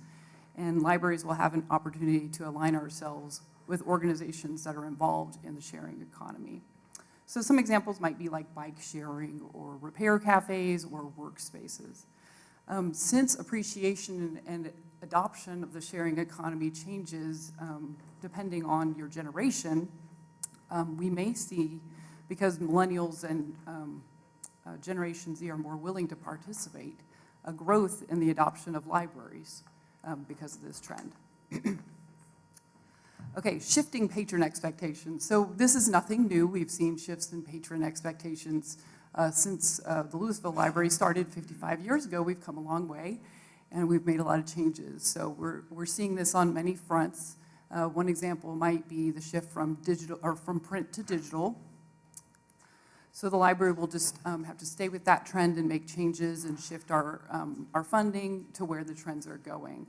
And libraries will have an opportunity to align ourselves with organizations that are involved in the sharing economy. So some examples might be like bike sharing or repair cafes or workspaces. Since appreciation and adoption of the sharing economy changes depending on your generation, we may see, because millennials and Generation Z are more willing to participate, a growth in the adoption of libraries because of this trend. Okay, shifting patron expectations. So this is nothing new. We've seen shifts in patron expectations since the Lewisville Library started 55 years ago. We've come a long way, and we've made a lot of changes. So we're seeing this on many fronts. One example might be the shift from print to digital. So the library will just have to stay with that trend and make changes and shift our funding to where the trends are going.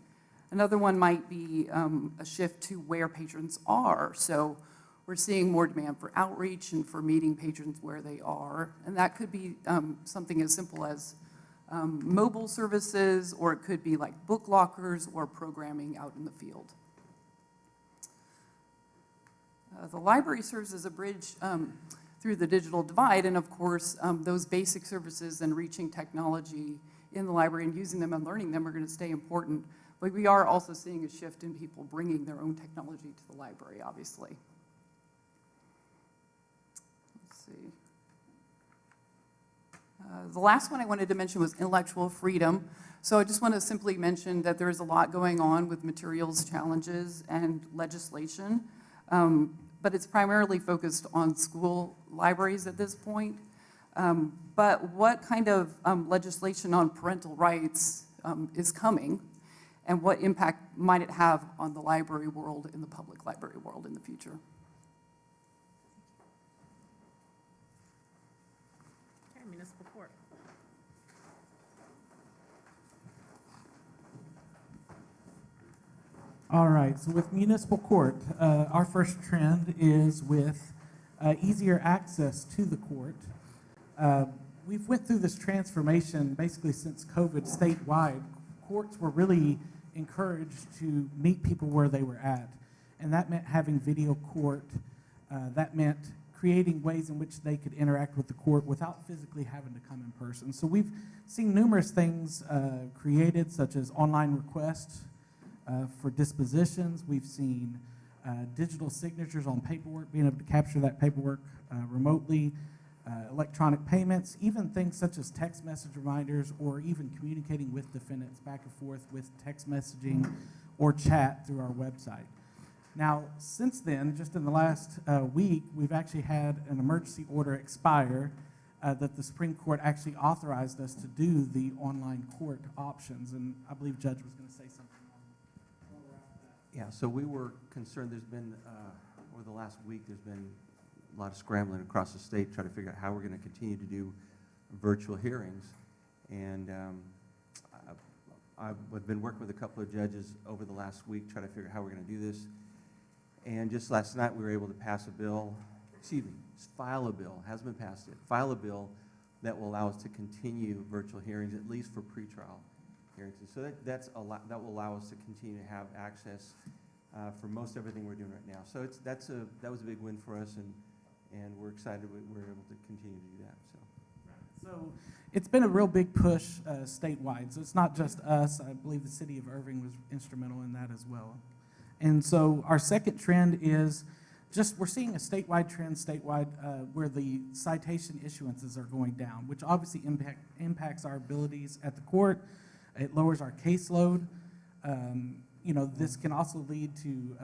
Another one might be a shift to where patrons are. So we're seeing more demand for outreach and for meeting patrons where they are. And that could be something as simple as mobile services, or it could be like book lockers or programming out in the field. The library serves as a bridge through the digital divide, and of course, those basic services and reaching technology in the library and using them and learning them are going to stay important. But we are also seeing a shift in people bringing their own technology to the library, obviously. Let's see. The last one I wanted to mention was intellectual freedom. So I just want to simply mention that there is a lot going on with materials challenges and legislation. But it's primarily focused on school libraries at this point. But what kind of legislation on parental rights is coming, and what impact might it have on the library world and the public library world in the future? Okay, municipal court. All right, so with municipal court, our first trend is with easier access to the court. We've went through this transformation basically since COVID statewide. Courts were really encouraged to meet people where they were at, and that meant having video court. That meant creating ways in which they could interact with the court without physically having to come in person. So we've seen numerous things created, such as online requests for dispositions. We've seen digital signatures on paperwork, being able to capture that paperwork remotely, electronic payments, even things such as text message reminders, or even communicating with defendants back and forth with text messaging or chat through our website. Now, since then, just in the last week, we've actually had an emergency order expire that the Supreme Court actually authorized us to do the online court options, and I believe Judge was going to say something. Yeah, so we were concerned. There's been, over the last week, there's been a lot of scrambling across the state, trying to figure out how we're going to continue to do virtual hearings. And I've been working with a couple of judges over the last week, trying to figure out how we're going to do this. And just last night, we were able to pass a bill, file a bill, hasn't been passed yet, file a bill that will allow us to continue virtual hearings, at least for pretrial hearings. So that will allow us to continue to have access for most everything we're doing right now. So that was a big win for us, and we're excited we're able to continue to do that. So it's been a real big push statewide. So it's not just us. I believe the city of Irving was instrumental in that as well. And so our second trend is we're seeing a statewide trend where the citation issuances are going down, which obviously impacts our abilities at the court. It lowers our caseload. This can also lead to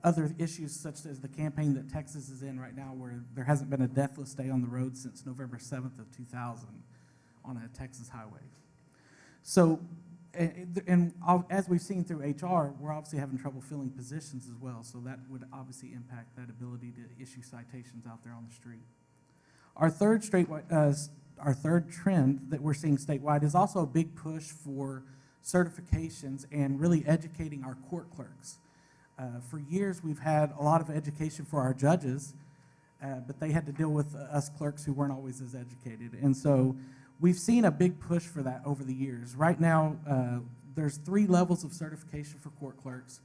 other issues, such as the campaign that Texas is in right now, where there hasn't been a deathless day on the road since November 7th of 2000 on a Texas highway. So, as we've seen through HR, we're obviously having trouble filling positions as well, so that would obviously impact that ability to issue citations out there on the street. Our third trend that we're seeing statewide is also a big push for certifications and really educating our court clerks. For years, we've had a lot of education for our judges, but they had to deal with us clerks who weren't always as educated. And so we've seen a big push for that over the years. Right now, there's 3 levels of certification for court clerks.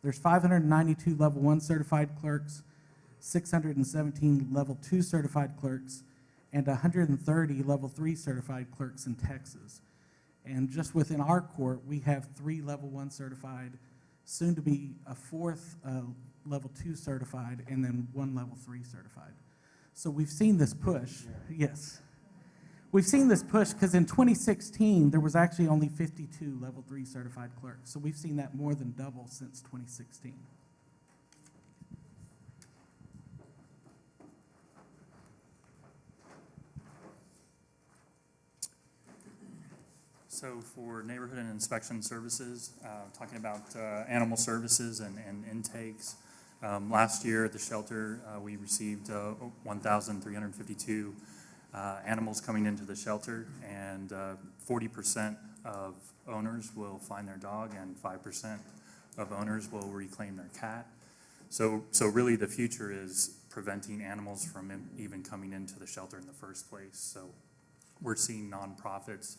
There's 592 level 1 certified clerks, 617 level 2 certified clerks, and 130 level 3 certified clerks in Texas. And just within our court, we have 3 level 1 certified, soon to be a 4th level 2 certified, and then 1 level 3 certified. So we've seen this push, yes. We've seen this push because in 2016, there was actually only 52 level 3 certified clerks. So we've seen that more than double since 2016. So for neighborhood and inspection services, talking about animal services and intakes, last year at the shelter, we received 1,352 animals coming into the shelter, and 40% of owners will find their dog and 5% of owners will reclaim their cat. So really the future is preventing animals from even coming into the shelter in the first place. So we're seeing nonprofits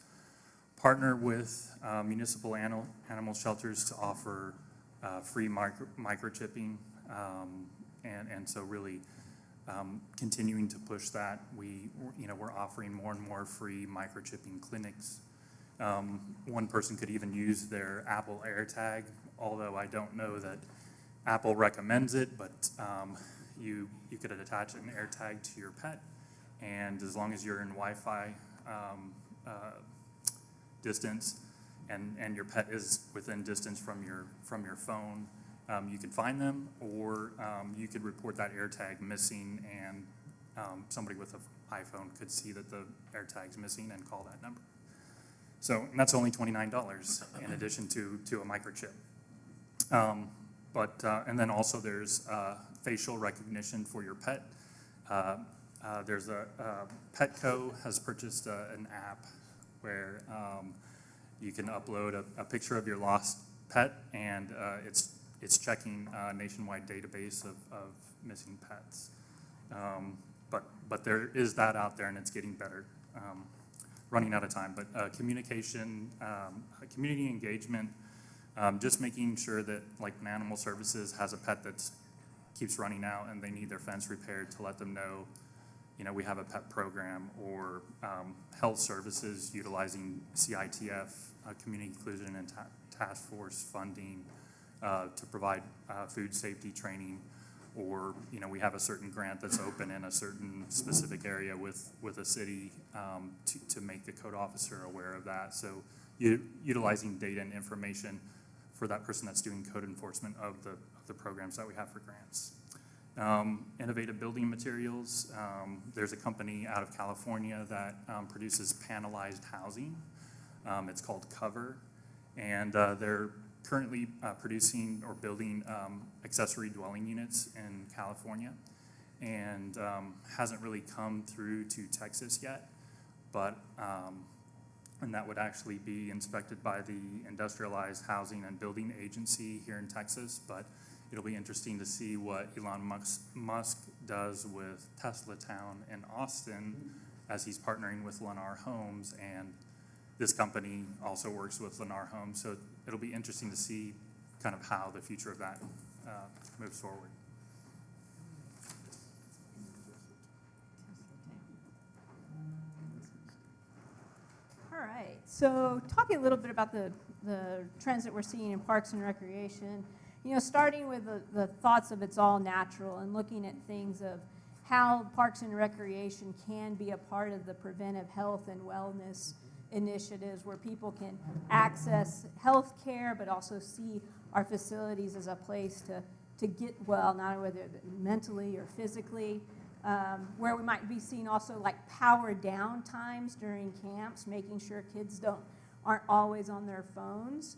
partner with municipal animal shelters to offer free microchipping, and so really continuing to push that. We're offering more and more free microchipping clinics. One person could even use their Apple AirTag, although I don't know that Apple recommends it, but you could attach an AirTag to your pet, and as long as you're in Wi-Fi distance and your pet is within distance from your phone, you can find them, or you could report that AirTag missing, and somebody with an iPhone could see that the AirTag's missing and call that number. So and that's only $29 in addition to a microchip. And then also there's facial recognition for your pet. There's Petco has purchased an app where you can upload a picture of your lost pet, and it's checking a nationwide database of missing pets. But there is that out there, and it's getting better. Running out of time, but communication, community engagement, just making sure that like an animal services has a pet that keeps running out and they need their fence repaired, to let them know, we have a pet program, or health services utilizing CITF, community inclusion and task force funding to provide food safety training, or we have a certain grant that's open in a certain specific area with a city to make the code officer aware of that. So utilizing data and information for that person that's doing code enforcement of the programs that we have for grants. Innovative building materials. There's a company out of California that produces panelized housing. It's called Cover, and they're currently producing or building accessory dwelling units in California, and hasn't really come through to Texas yet, but and that would actually be inspected by the Industrialized Housing and Building Agency here in Texas, but it'll be interesting to see what Elon Musk does with Tesla Town in Austin, as he's partnering with Lennar Homes, and this company also works with Lennar Homes. So it'll be interesting to see kind of how the future of that moves forward. All right, so talking a little bit about the trends that we're seeing in parks and recreation, starting with the thoughts of it's all natural, and looking at things of how parks and recreation can be a part of the preventive health and wellness initiatives, where people can access health care, but also see our facilities as a place to get well, not only whether mentally or physically, where we might be seeing also like power down times during camps, making sure kids don't aren't always on their phones.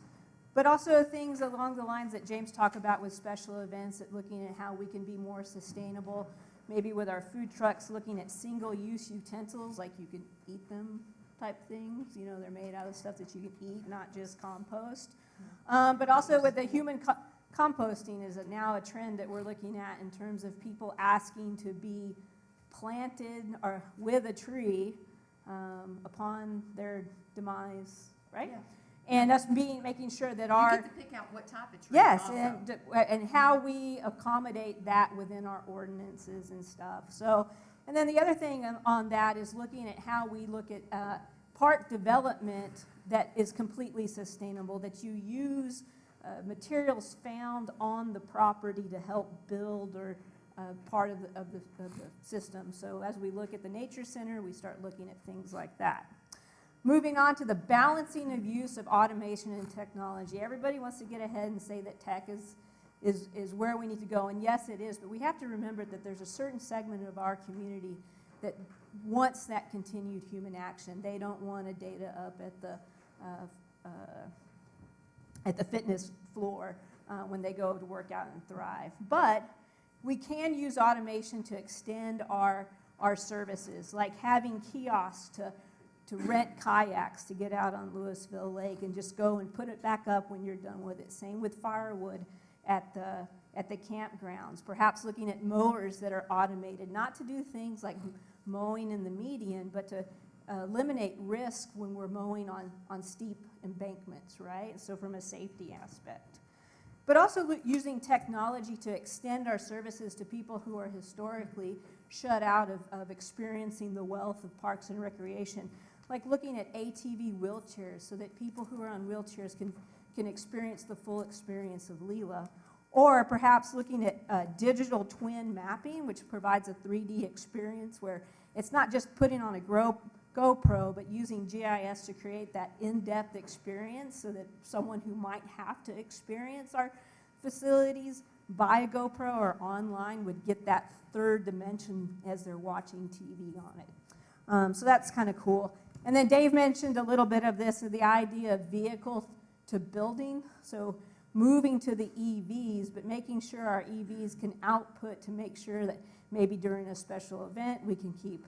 But also things along the lines that James talked about with special events, at looking at how we can be more sustainable, maybe with our food trucks, looking at single-use utensils, like you can eat them type things. You know, they're made out of stuff that you can eat, not just compost. But also with the human composting is now a trend that we're looking at in terms of people asking to be planted or with a tree upon their demise, right? Yeah. And us making sure that You get to pick out what type of tree yes, also. and how we accommodate that within our ordinances and stuff. So, and then the other thing on that is looking at how we look at park development that is completely sustainable, that you use materials found on the property to help build or part of the system. So as we look at the nature center, we start looking at things like that. Moving on to the balancing of use of automation and technology. Everybody wants to get ahead and say that tech is where we need to go, and yes, it is, but we have to remember that there's a certain segment of our community that wants that continued human action. They don't want a data up at the fitness floor when they go to work out and thrive. But we can use automation to extend our services, like having kiosks to rent kayaks to get out on Lewisville Lake and just go and put it back up when you're done with it. Same with firewood at the campgrounds. Perhaps looking at mowers that are automated, not to do things like mowing in the median, but to eliminate risk when we're mowing on steep embankments, right? So from a safety aspect. But also using technology to extend our services to people who are historically shut out of experiencing the wealth of parks and recreation. Like looking at ATV wheelchairs so that people who are on wheelchairs can experience the full experience of Leela. Or perhaps looking at digital twin mapping, which provides a 3D experience where it's not just putting on a GoPro, but using GIS to create that in-depth experience so that someone who might have to experience our facilities by a GoPro or online would get that third dimension as they're watching TV on it. So that's kind of cool. And then Dave mentioned a little bit of this, the idea of vehicle to building. So moving to the EVs, but making sure our EVs can output to make sure that maybe during a special event we can keep,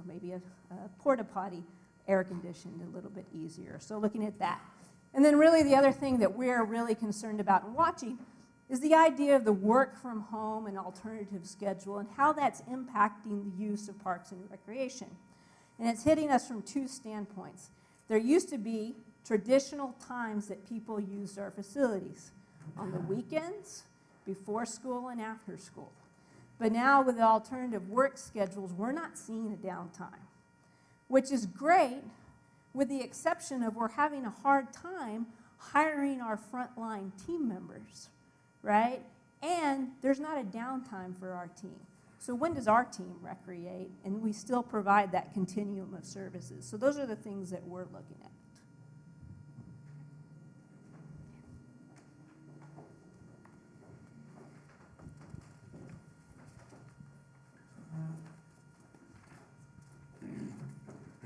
maybe a porta potty air conditioned a little bit easier. So looking at that. And then really the other thing that we're really concerned about and watching is the idea of the work from home and alternative schedule and how that's impacting the use of parks and recreation. And it's hitting us from two standpoints. There used to be traditional times that people used our facilities on the weekends, before school and after school. But now with the alternative work schedules, we're not seeing a downtime, which is great with the exception of we're having a hard time hiring our frontline team members, right? And there's not a downtime for our team. So when does our team recreate? And we still provide that continuum of services. So those are the things that we're looking at.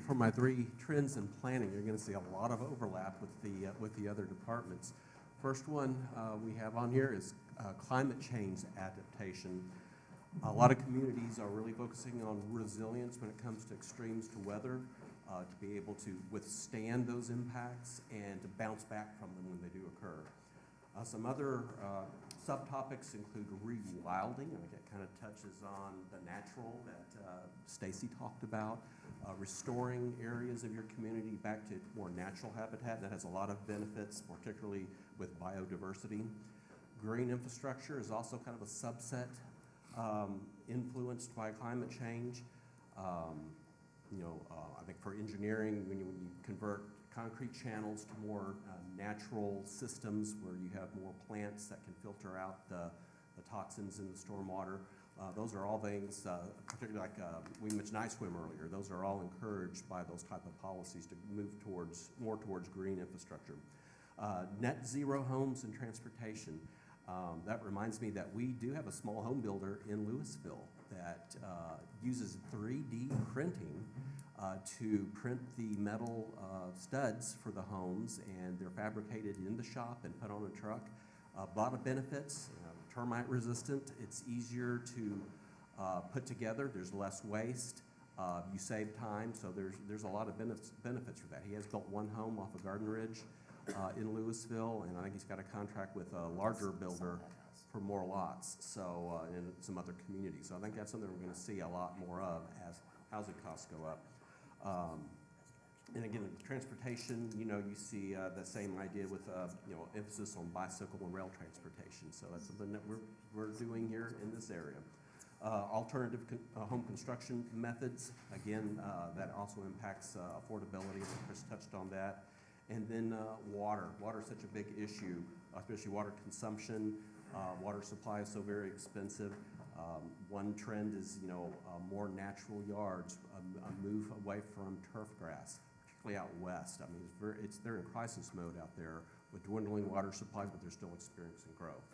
For my three trends in planning, you're going to see a lot of overlap with the other departments. First one we have on here is climate change adaptation. A lot of communities are really focusing on resilience when it comes to extremes to weather, to be able to withstand those impacts and to bounce back from them when they do occur. Some other subtopics include rewilding, and it kind of touches on the natural that Stacy talked about, restoring areas of your community back to more natural habitat. That has a lot of benefits, particularly with biodiversity. Green infrastructure is also kind of a subset influenced by climate change. I think for engineering, when you convert concrete channels to more natural systems where you have more plants that can filter out the toxins in the stormwater, those are all things, particularly like we mentioned iSwim earlier, those are all encouraged by those type of policies to move more towards green infrastructure. Net zero homes and transportation. That reminds me that we do have a small home builder in Lewisville that uses 3D printing to print the metal studs for the homes, and they're fabricated in the shop and put on a truck. A lot of benefits, termite resistant, it's easier to put together, there's less waste, you save time, so there's a lot of benefits for that. He has built one home off of Garden Ridge in Lewisville, and I think he's got a contract with a larger builder for more lots, so in some other communities. So I think that's something we're going to see a lot more of as housing costs go up. And again, transportation, you see the same idea with, emphasis on bicycle and rail transportation. So that's something that we're doing here in this area. Alternative home construction methods, again, that also impacts affordability. Chris touched on that. And then water. Water is such a big issue, especially water consumption. Water supply is so very expensive. One trend is, more natural yards, a move away from turf grass, particularly out west. I mean, they're in crisis mode out there with dwindling water supplies, but they're still experiencing growth.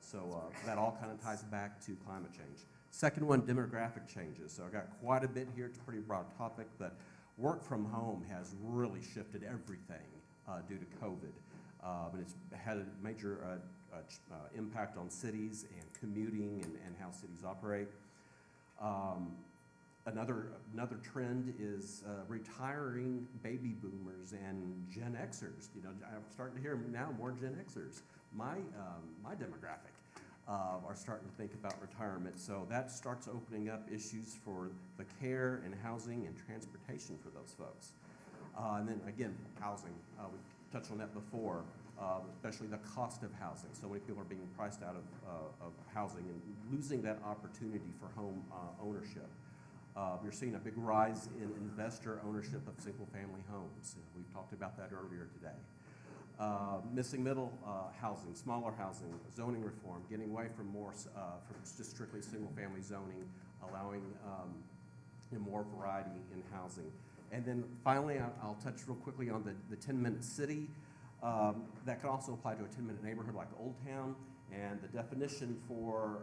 So that all kind of ties back to climate change. Second one, demographic changes. So I got quite a bit here. It's a pretty broad topic, but work from home has really shifted everything due to COVID. And it's had a major impact on cities and commuting and how cities operate. Another trend is retiring baby boomers and Gen Xers. I'm starting to hear now more Gen Xers. My demographic are starting to think about retirement. So that starts opening up issues for the care and housing and transportation for those folks. And then again, housing. We touched on that before. Especially the cost of housing. So many people are being priced out of housing and losing that opportunity for home ownership. We're seeing a big rise in investor ownership of single-family homes. We've talked about that earlier today. Missing middle housing, smaller housing, zoning reform, getting away from from just strictly single-family zoning, allowing more variety in housing. And then finally, I'll touch real quickly on the 10-minute city. That can also apply to a 10-minute neighborhood like Old Town, and the definition for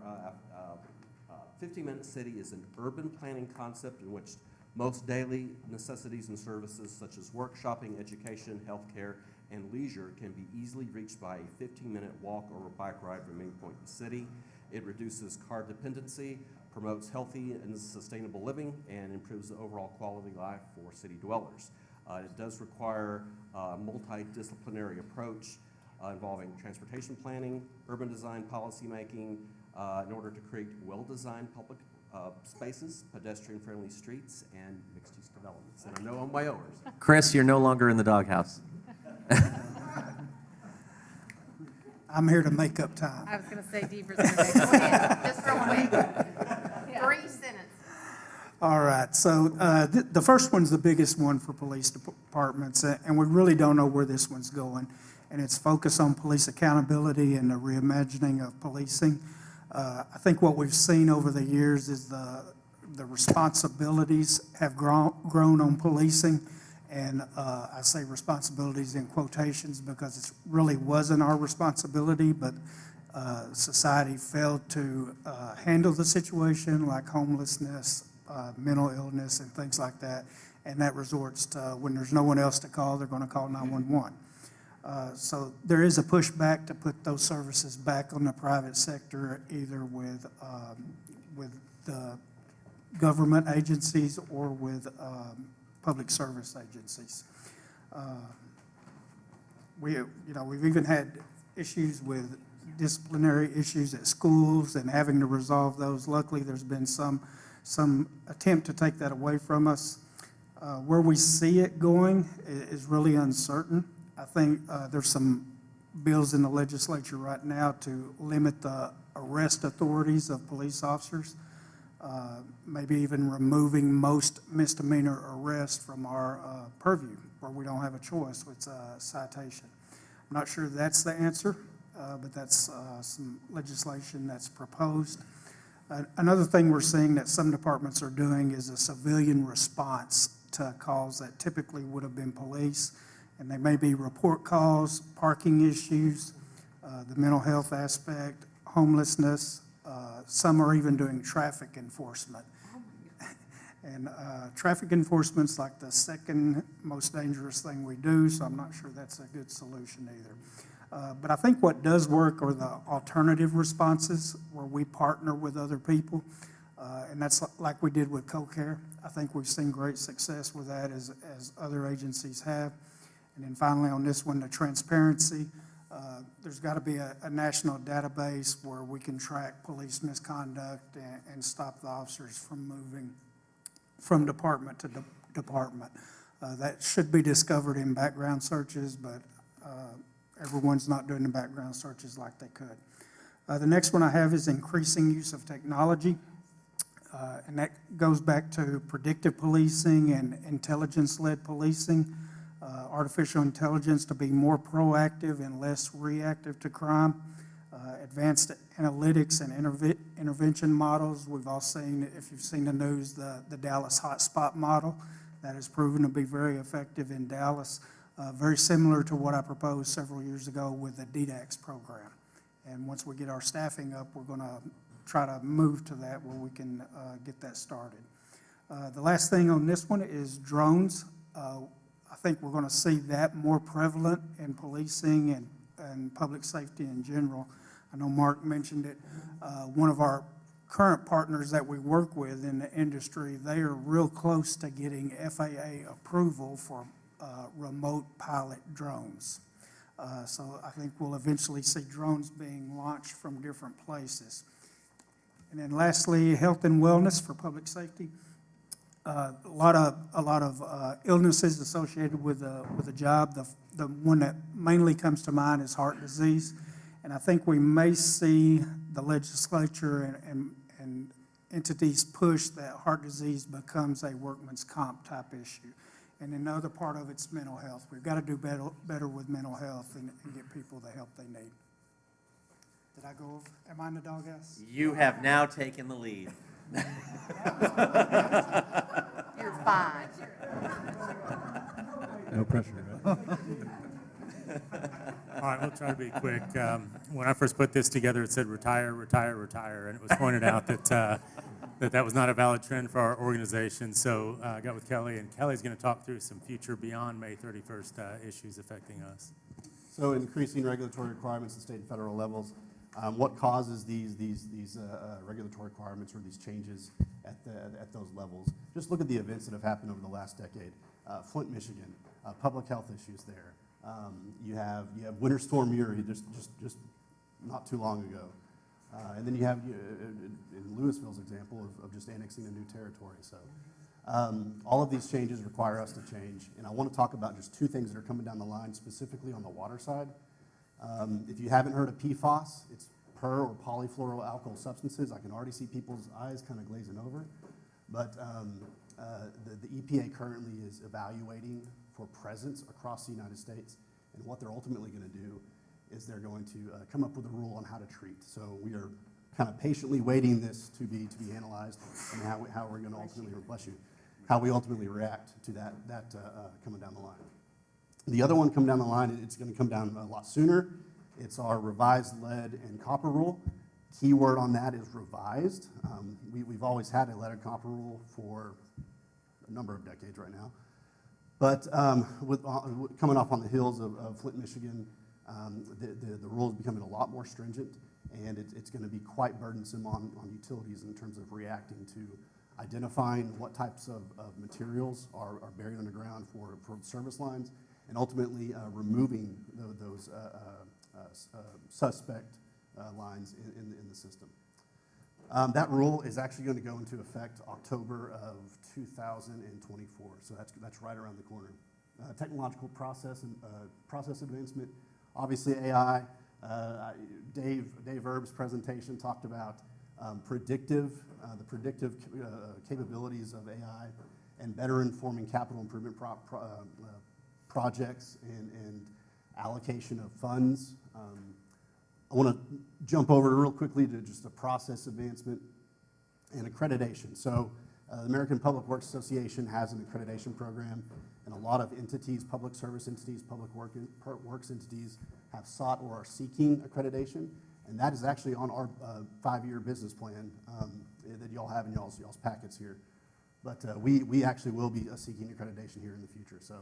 15-minute city is an urban planning concept in which most daily necessities and services such as work, shopping, education, healthcare, and leisure can be easily reached by a 15-minute walk or a bike ride from any point in the city. It reduces car dependency, promotes healthy and sustainable living, and improves the overall quality of life for city dwellers. It does require a multidisciplinary approach involving transportation planning, urban design policymaking, in order to create well-designed public spaces, pedestrian-friendly streets, and mixed-use developments. And I know I'm way over. Chris, you're no longer in the doghouse. I'm here to make up time. I was going to say Deaver's going to go ahead, just real quick. 3 sentences. All right, so the first one's the biggest one for police departments, and we really don't know where this one's going. And it's focused on police accountability and the reimagining of policing. I think what we've seen over the years is the responsibilities have grown on policing. And I say responsibilities in quotations because it really wasn't our responsibility, but society failed to handle the situation, like homelessness, mental illness, and things like that. And that resorts to when there's no one else to call, they're going to call 911. So there is a pushback to put those services back on the private sector, either with the government agencies or with public service agencies. We've even had issues with disciplinary issues at schools and having to resolve those. Luckily, there's been some attempt to take that away from us. Where we see it going is really uncertain. I think there's some bills in the legislature right now to limit the arrest authorities of police officers, maybe even removing most misdemeanor arrests from our purview, where we don't have a choice with citation. I'm not sure that's the answer, but that's some legislation that's proposed. Another thing we're seeing that some departments are doing is a civilian response to calls that typically would have been police, and they may be report calls, parking issues, the mental health aspect, homelessness. Some are even doing traffic enforcement. And traffic enforcement's like the second most dangerous thing we do, so I'm not sure that's a good solution either. But I think what does work are the alternative responses where we partner with other people. And that's like we did with co-care. I think we've seen great success with that as other agencies have. And then finally on this one, the transparency. There's got to be a national database where we can track police misconduct and stop the officers from moving from department to department. That should be discovered in background searches, but everyone's not doing the background searches like they could. The next one I have is increasing use of technology. And that goes back to predictive policing and intelligence-led policing. Artificial intelligence to be more proactive and less reactive to crime. Advanced analytics and intervention models. We've all seen, if you've seen the news, the Dallas hotspot model. That has proven to be very effective in Dallas. Very similar to what I proposed several years ago with the DDAX program. And once we get our staffing up, we're going to try to move to that where we can get that started. The last thing on this one is drones. I think we're going to see that more prevalent in policing and public safety in general. I know Mark mentioned it. One of our current partners that we work with in the industry, they are real close to getting FAA approval for remote pilot drones. So I think we'll eventually see drones being launched from different places. And then lastly, health and wellness for public safety. A lot of illnesses associated with the job. The one that mainly comes to mind is heart disease. And I think we may see the legislature and entities push that heart disease becomes a workman's comp type issue. And then the other part of it's mental health. We've got to do better with mental health and get people the help they need. Did I go over? Am I in the doghouse? You have now taken the lead. You're fine. No pressure, right? All right, we'll try to be quick. When I first put this together, it said retire, retire, retire, and it was pointed out that was not a valid trend for our organization. So I got with Kelly, and Kelly's going to talk through some future beyond May 31st issues affecting us. So increasing regulatory requirements at state and federal levels. What causes these regulatory requirements or these changes at those levels? Just look at the events that have happened over the last decade. Flint, Michigan, public health issues there. You have Winter Storm Uri just not too long ago. And then you have, in Lewisville's example, of just annexing a new territory. So all of these changes require us to change. And I want to talk about just two things that are coming down the line, specifically on the water side. If you haven't heard of PFAS, it's per or polyfluoroalkyl substances. I can already see people's eyes kind of glazing over. But the EPA currently is evaluating for presence across the United States. And what they're ultimately going to do is they're going to come up with a rule on how to treat. So we are kind of patiently waiting this to be analyzed and how we're going to ultimately, bless you, how we ultimately react to that coming down the line. The other one coming down the line, it's going to come down a lot sooner. It's our revised lead and copper rule. Key word on that is revised. We've always had a lead and copper rule for a number of decades right now. But coming off on the hills of Flint, Michigan, the rule is becoming a lot more stringent, and it's going to be quite burdensome on utilities in terms of reacting to identifying what types of materials are buried underground for service lines, and ultimately removing those suspect lines in the system. That rule is actually going to go into effect October of 2024, so that's right around the corner. Technological process and process advancement, obviously AI. Dave Erb's presentation talked about the predictive capabilities of AI and better informing capital improvement projects and allocation of funds. I want to jump over real quickly to just a process advancement and accreditation. So the American Public Works Association has an accreditation program, and a lot of entities, public service entities, public works entities have sought or are seeking accreditation, and that is actually on our 5-year business plan that y'all have in y'all's packets here. But we actually will be seeking accreditation here in the future. So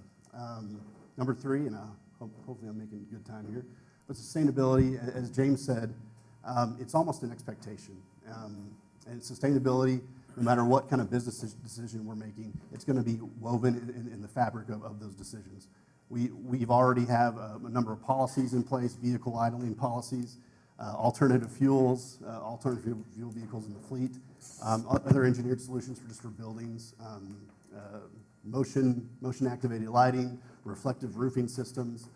number 3, and hopefully I'm making good time here, but sustainability, as James said, it's almost an expectation. And sustainability, no matter what kind of business decision we're making, it's going to be woven in the fabric of those decisions. We've already have a number of policies in place, vehicle idling policies, alternative fuels, alternative fuel vehicles in the fleet, other engineered solutions for buildings, motion activated lighting, reflective roofing systems.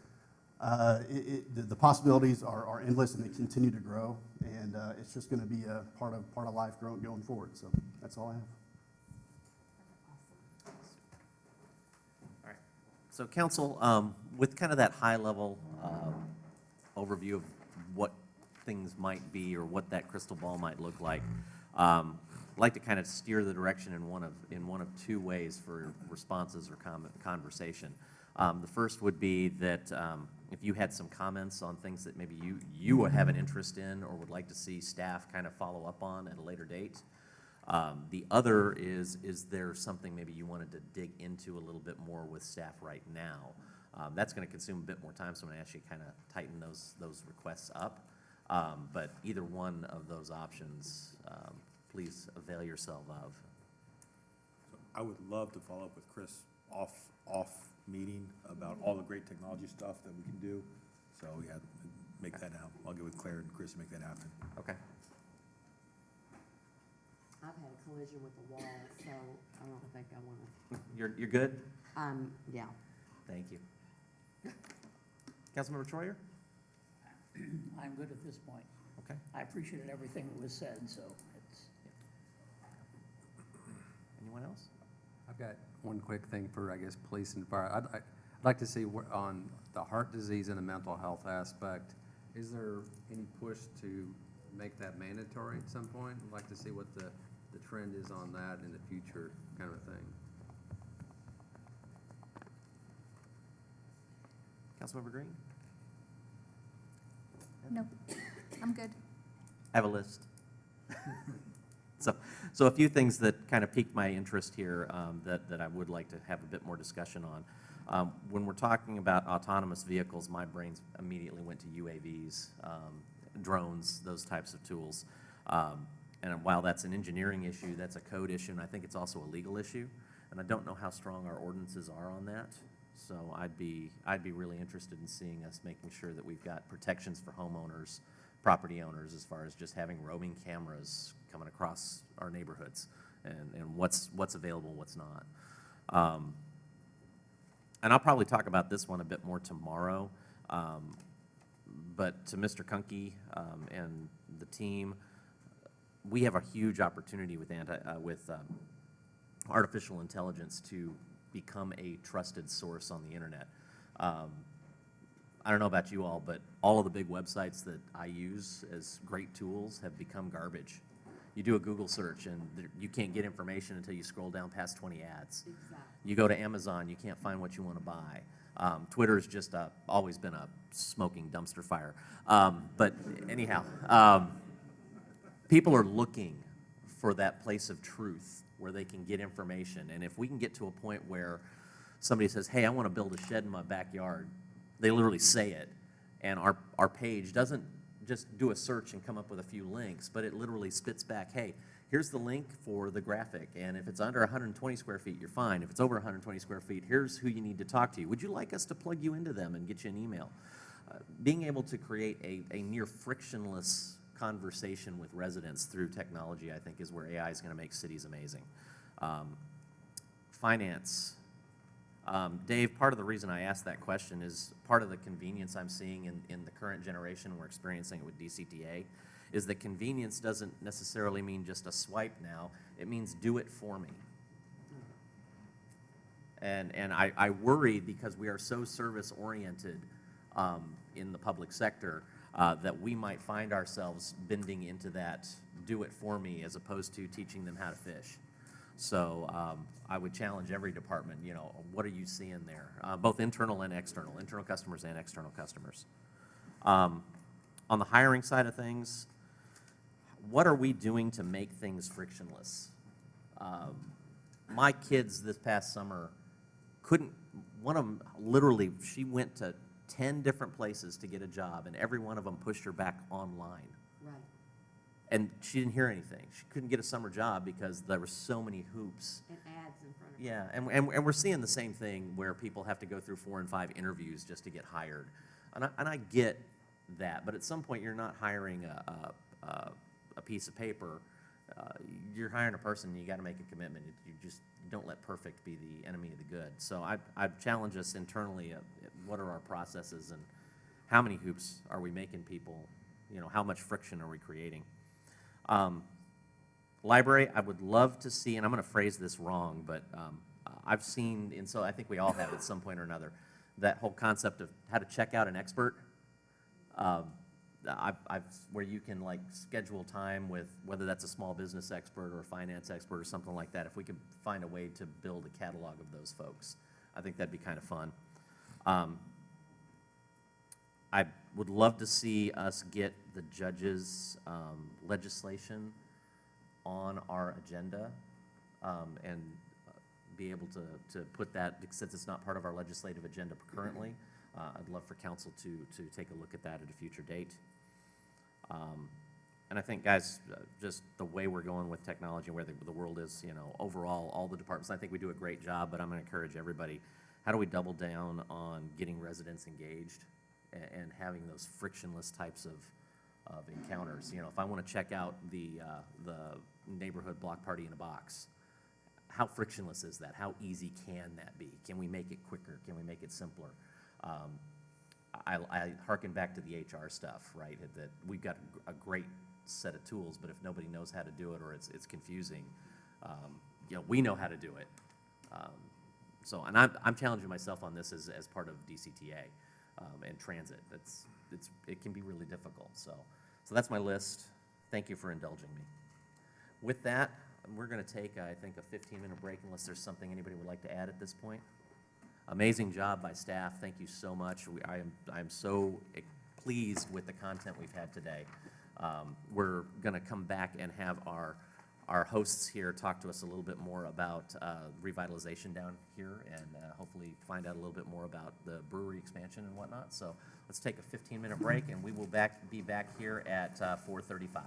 The possibilities are endless, and they continue to grow, and it's just going to be a part of life going forward. So that's all I have. All right. So council, with kind of that high-level overview of what things might be or what that crystal ball might look like, I'd like to kind of steer the direction in one of 2 ways for responses or conversation. The first would be that if you had some comments on things that maybe you would have an interest in or would like to see staff kind of follow up on at a later date. The other is there something maybe you wanted to dig into a little bit more with staff right now? That's going to consume a bit more time, so I'm going to ask you to kind of tighten those requests up. But either one of those options, please avail yourself of. I would love to follow up with Chris off meeting about all the great technology stuff that we can do. So yeah, make that happen. I'll get with Claire and Chris to make that happen. Okay. I've had a collision with the wall, so I don't think I want to. You're good? Yeah. Thank you. Councilmember Troyer? I'm good at this point. Okay. I appreciated everything that was said, so it's. Anyone else? I've got one quick thing for, I guess, police and fire. I'd like to see on the heart disease and the mental health aspect, is there any push to make that mandatory at some point? I'd like to see what the trend is on that in the future, kind of thing. Councilmember Green? No, I'm good. I have a list. So a few things that kind of piqued my interest here that I would like to have a bit more discussion on. When we're talking about autonomous vehicles, my brain immediately went to UAVs, drones, those types of tools. And while that's an engineering issue, that's a code issue, and I think it's also a legal issue. And I don't know how strong our ordinances are on that. So I'd be really interested in seeing us making sure that we've got protections for homeowners, property owners, as far as just having roaming cameras coming across our neighborhoods and what's available, what's not. And I'll probably talk about this one a bit more tomorrow. But to Mr. Kunke and the team, we have a huge opportunity with artificial intelligence to become a trusted source on the internet. I don't know about you all, but all of the big websites that I use as great tools have become garbage. You do a Google search and you can't get information until you scroll down past 20 ads. Exactly. You go to Amazon, you can't find what you want to buy. Twitter's just always been a smoking dumpster fire. But anyhow, people are looking for that place of truth where they can get information. And if we can get to a point where somebody says, hey, I want to build a shed in my backyard, they literally say it, and our page doesn't just do a search and come up with a few links, but it literally spits back, hey, here's the link for the graphic, and if it's under 120 square feet, you're fine. If it's over 120 square feet, here's who you need to talk to. Would you like us to plug you into them and get you an email? Being able to create a near frictionless conversation with residents through technology, I think, is where AI is going to make cities amazing. Finance. Dave, part of the reason I asked that question is part of the convenience I'm seeing in the current generation, we're experiencing it with DCTA, is that convenience doesn't necessarily mean just a swipe now, it means do it for me. And I worry because we are so service-oriented in the public sector that we might find ourselves bending into that do it for me as opposed to teaching them how to fish. So I would challenge every department, what are you seeing there? Both internal and external, internal customers and external customers. On the hiring side of things, what are we doing to make things frictionless? my kids this past summer couldn't, one of them literally, she went to 10 different places to get a job, and every one of them pushed her back online. Right. And she didn't hear anything. She couldn't get a summer job because there were so many hoops. And ads in front of her. Yeah, and we're seeing the same thing where people have to go through 4 and 5 interviews just to get hired. And I get that, but at some point you're not hiring a piece of paper. You're hiring a person, you got to make a commitment. You don't let perfect be the enemy of the good. So I've challenged us internally, what are our processes and how many hoops are we making people, how much friction are we creating? Library, I would love to see, and I'm going to phrase this wrong, but I've seen, and so I think we all have at some point or another, that whole concept of how to check out an expert. Where you can like schedule time with whether that's a small business expert or a finance expert or something like that. If we could find a way to build a catalog of those folks, I think that'd be kind of fun. I would love to see us get the judges' legislation on our agenda and be able to put that, since it's not part of our legislative agenda currently. I'd love for council to take a look at that at a future date. And I think, guys, just the way we're going with technology, where the world is, overall, all the departments, I think we do a great job, but I'm going to encourage everybody, how do we double down on getting residents engaged and having those frictionless types of encounters? If I want to check out the neighborhood block party in a box, how frictionless is that? How easy can that be? Can we make it quicker? Can we make it simpler? I hearken back to the HR stuff, right? That we've got a great set of tools, but if nobody knows how to do it or it's confusing, we know how to do it. And I'm challenging myself on this as part of DCTA and transit. It can be really difficult. So that's my list. Thank you for indulging me. With that, we're going to take, I think, a 15-minute break unless there's something anybody would like to add at this point. Amazing job by staff. Thank you so much. I am so pleased with the content we've had today. We're going to come back and have our hosts here talk to us a little bit more about revitalization down here and hopefully find out a little bit more about the brewery expansion and whatnot. So let's take a 15-minute break, and we will be back here at 4:35.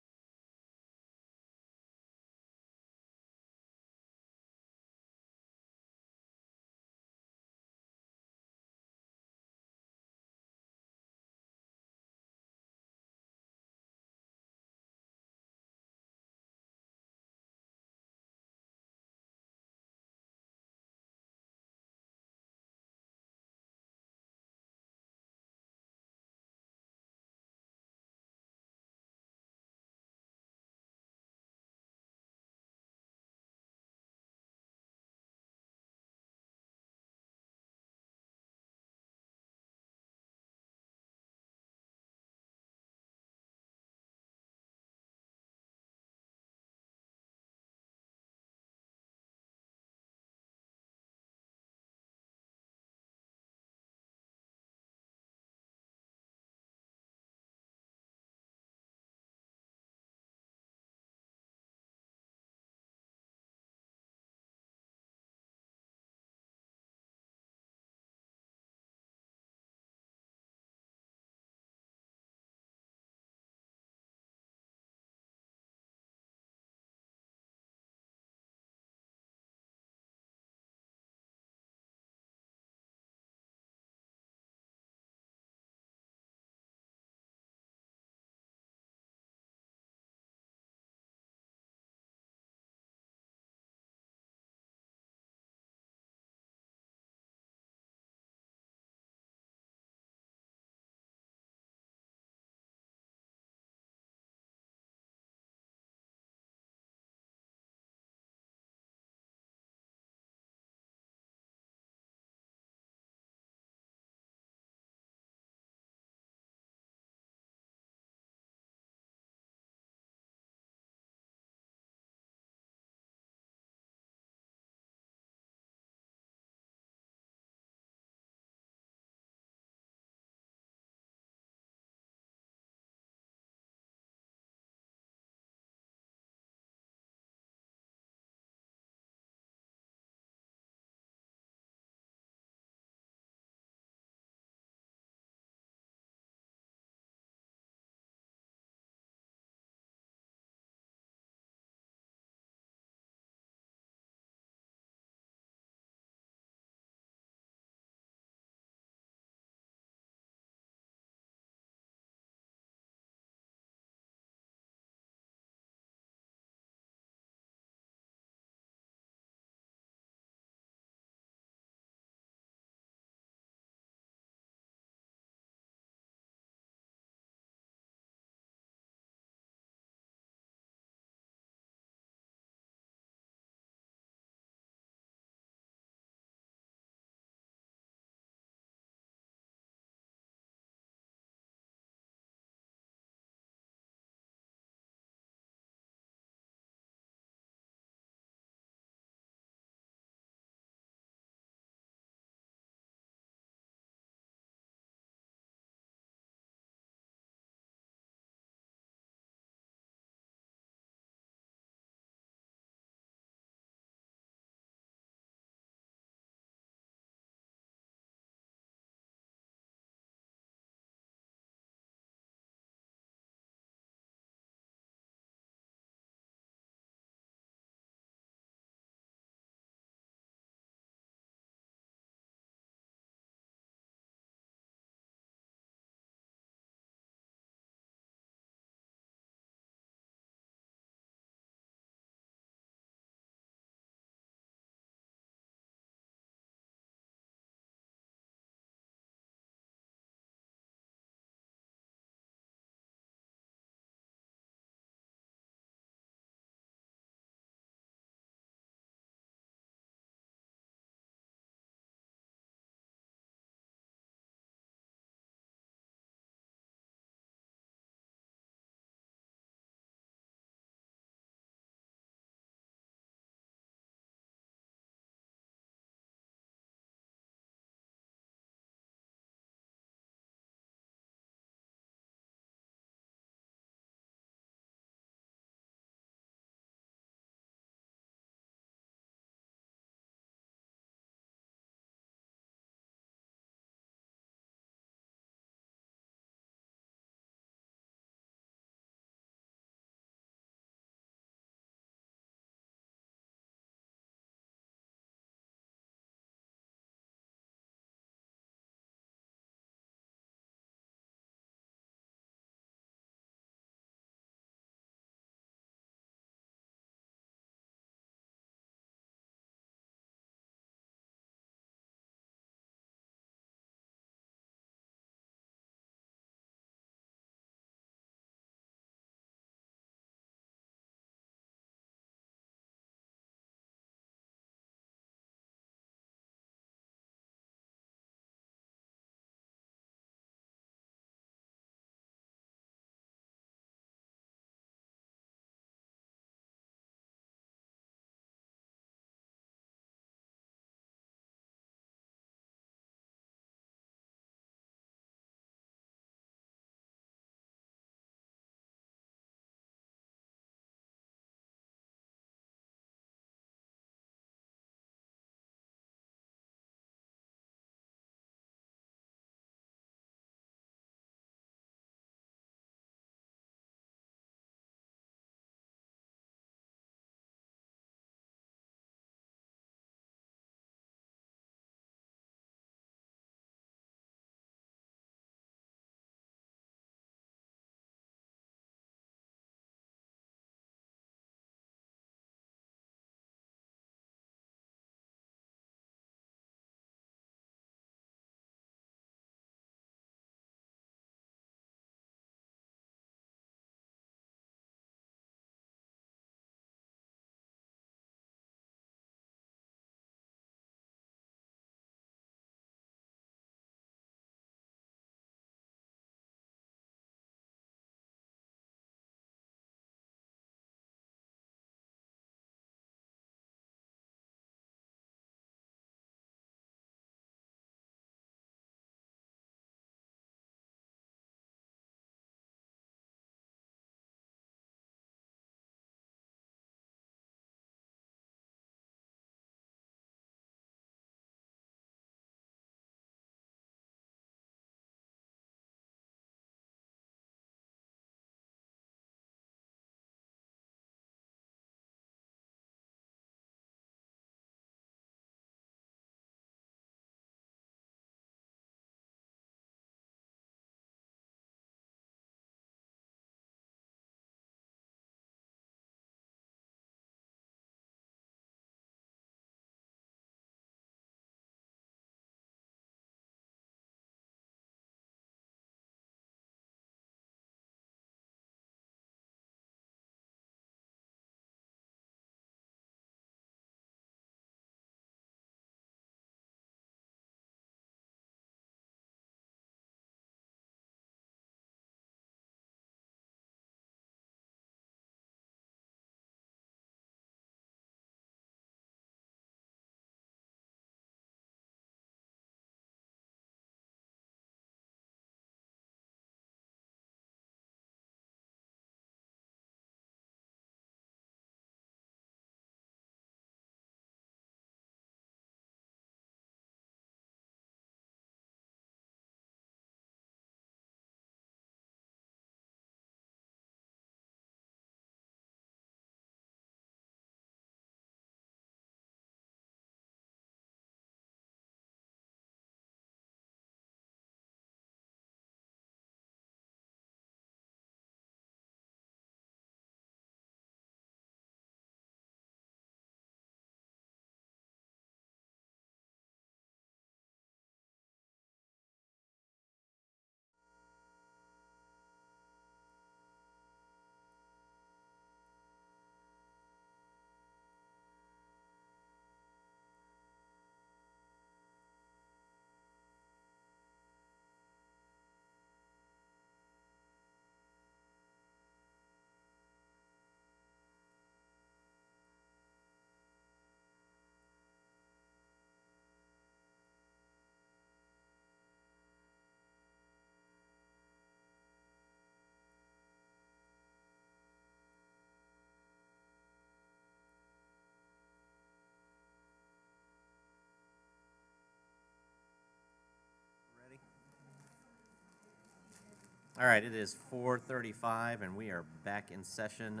All right, it is 4:35, and we are back in session.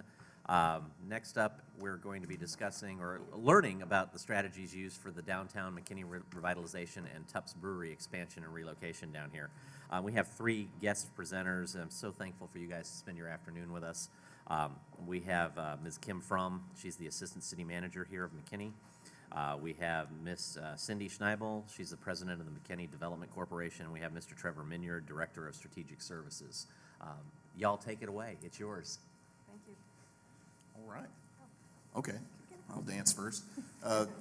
Next up, we're going to be discussing or learning about the strategies used for the downtown McKinney revitalization and Tupp's Brewery expansion and relocation down here. We have 3 guest presenters. I'm so thankful for you guys to spend your afternoon with us. We have Ms. Kim Fromm. She's the Assistant City Manager here of McKinney. We have Ms. Cindy Schneibel. She's the president of the McKinney Development Corporation. We have Mr. Trevor Minyard, Director of Strategic Services. Y'all take it away. It's yours. Thank you. All right. Okay. I'll dance first.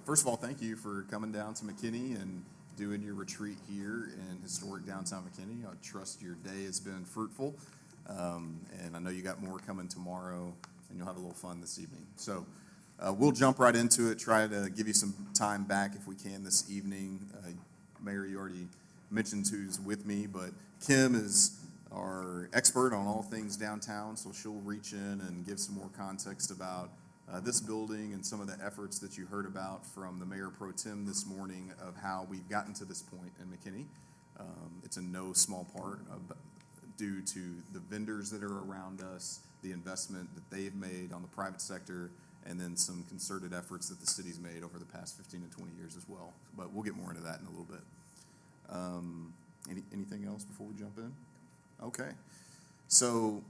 First of all, thank you for coming down to McKinney and doing your retreat here in historic downtown McKinney. I trust your day has been fruitful. And I know you got more coming tomorrow, and you'll have a little fun this evening. So we'll jump right into it, try to give you some time back if we can this evening. Mayor, you already mentioned who's with me, but Kim is our expert on all things downtown, so she'll reach in and give some more context about this building and some of the efforts that you heard about from the Mayor Pro Tem this morning of how we've gotten to this point in McKinney. It's in no small part due to the vendors that are around us, the investment that they've made on the private sector, and then some concerted efforts that the city's made over the past 15 to 20 years as well. But we'll get more into that in a little bit. Anything else before we jump in? Okay. So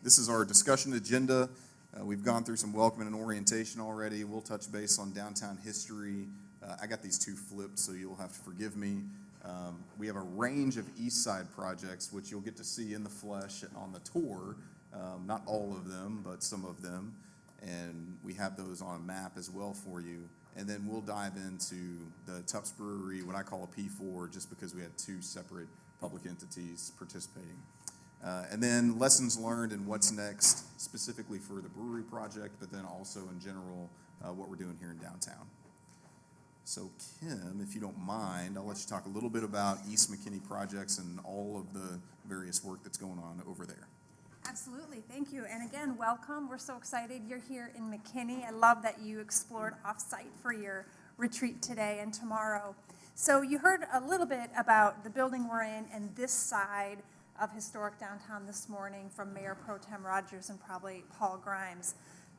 this is our discussion agenda. We've gone through some welcome and orientation already. We'll touch base on downtown history. I got these 2 flipped, so you'll have to forgive me. We have a range of East Side projects, which you'll get to see in the flesh on the tour. Not all of them, but some of them. And we have those on a map as well for you. And then we'll dive into the Tupp's Brewery, what I call a P4, just because we had 2 separate public entities participating. And then lessons learned and what's next, specifically for the brewery project, but then also in general, what we're doing here in downtown. So Kim, if you don't mind, I'll let you talk a little bit about East McKinney projects and all of the various work that's going on over there. Absolutely, thank you. And again, welcome. We're so excited you're here in McKinney. I love that you explored off-site for your retreat today and tomorrow. So you heard a little bit about the building we're in and this side of historic downtown this morning from Mayor Pro Tem Rogers and probably Paul Grimes.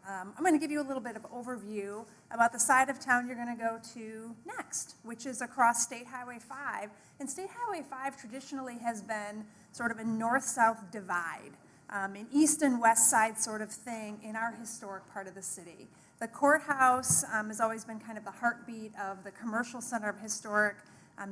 I'm going to give you a little bit of overview about the side of town you're going to go to next, which is across State Highway 5. And State Highway 5 traditionally has been sort of a north-south divide, an east and west side sort of thing in our historic part of the city. The courthouse has always been kind of the heartbeat of the commercial center of historic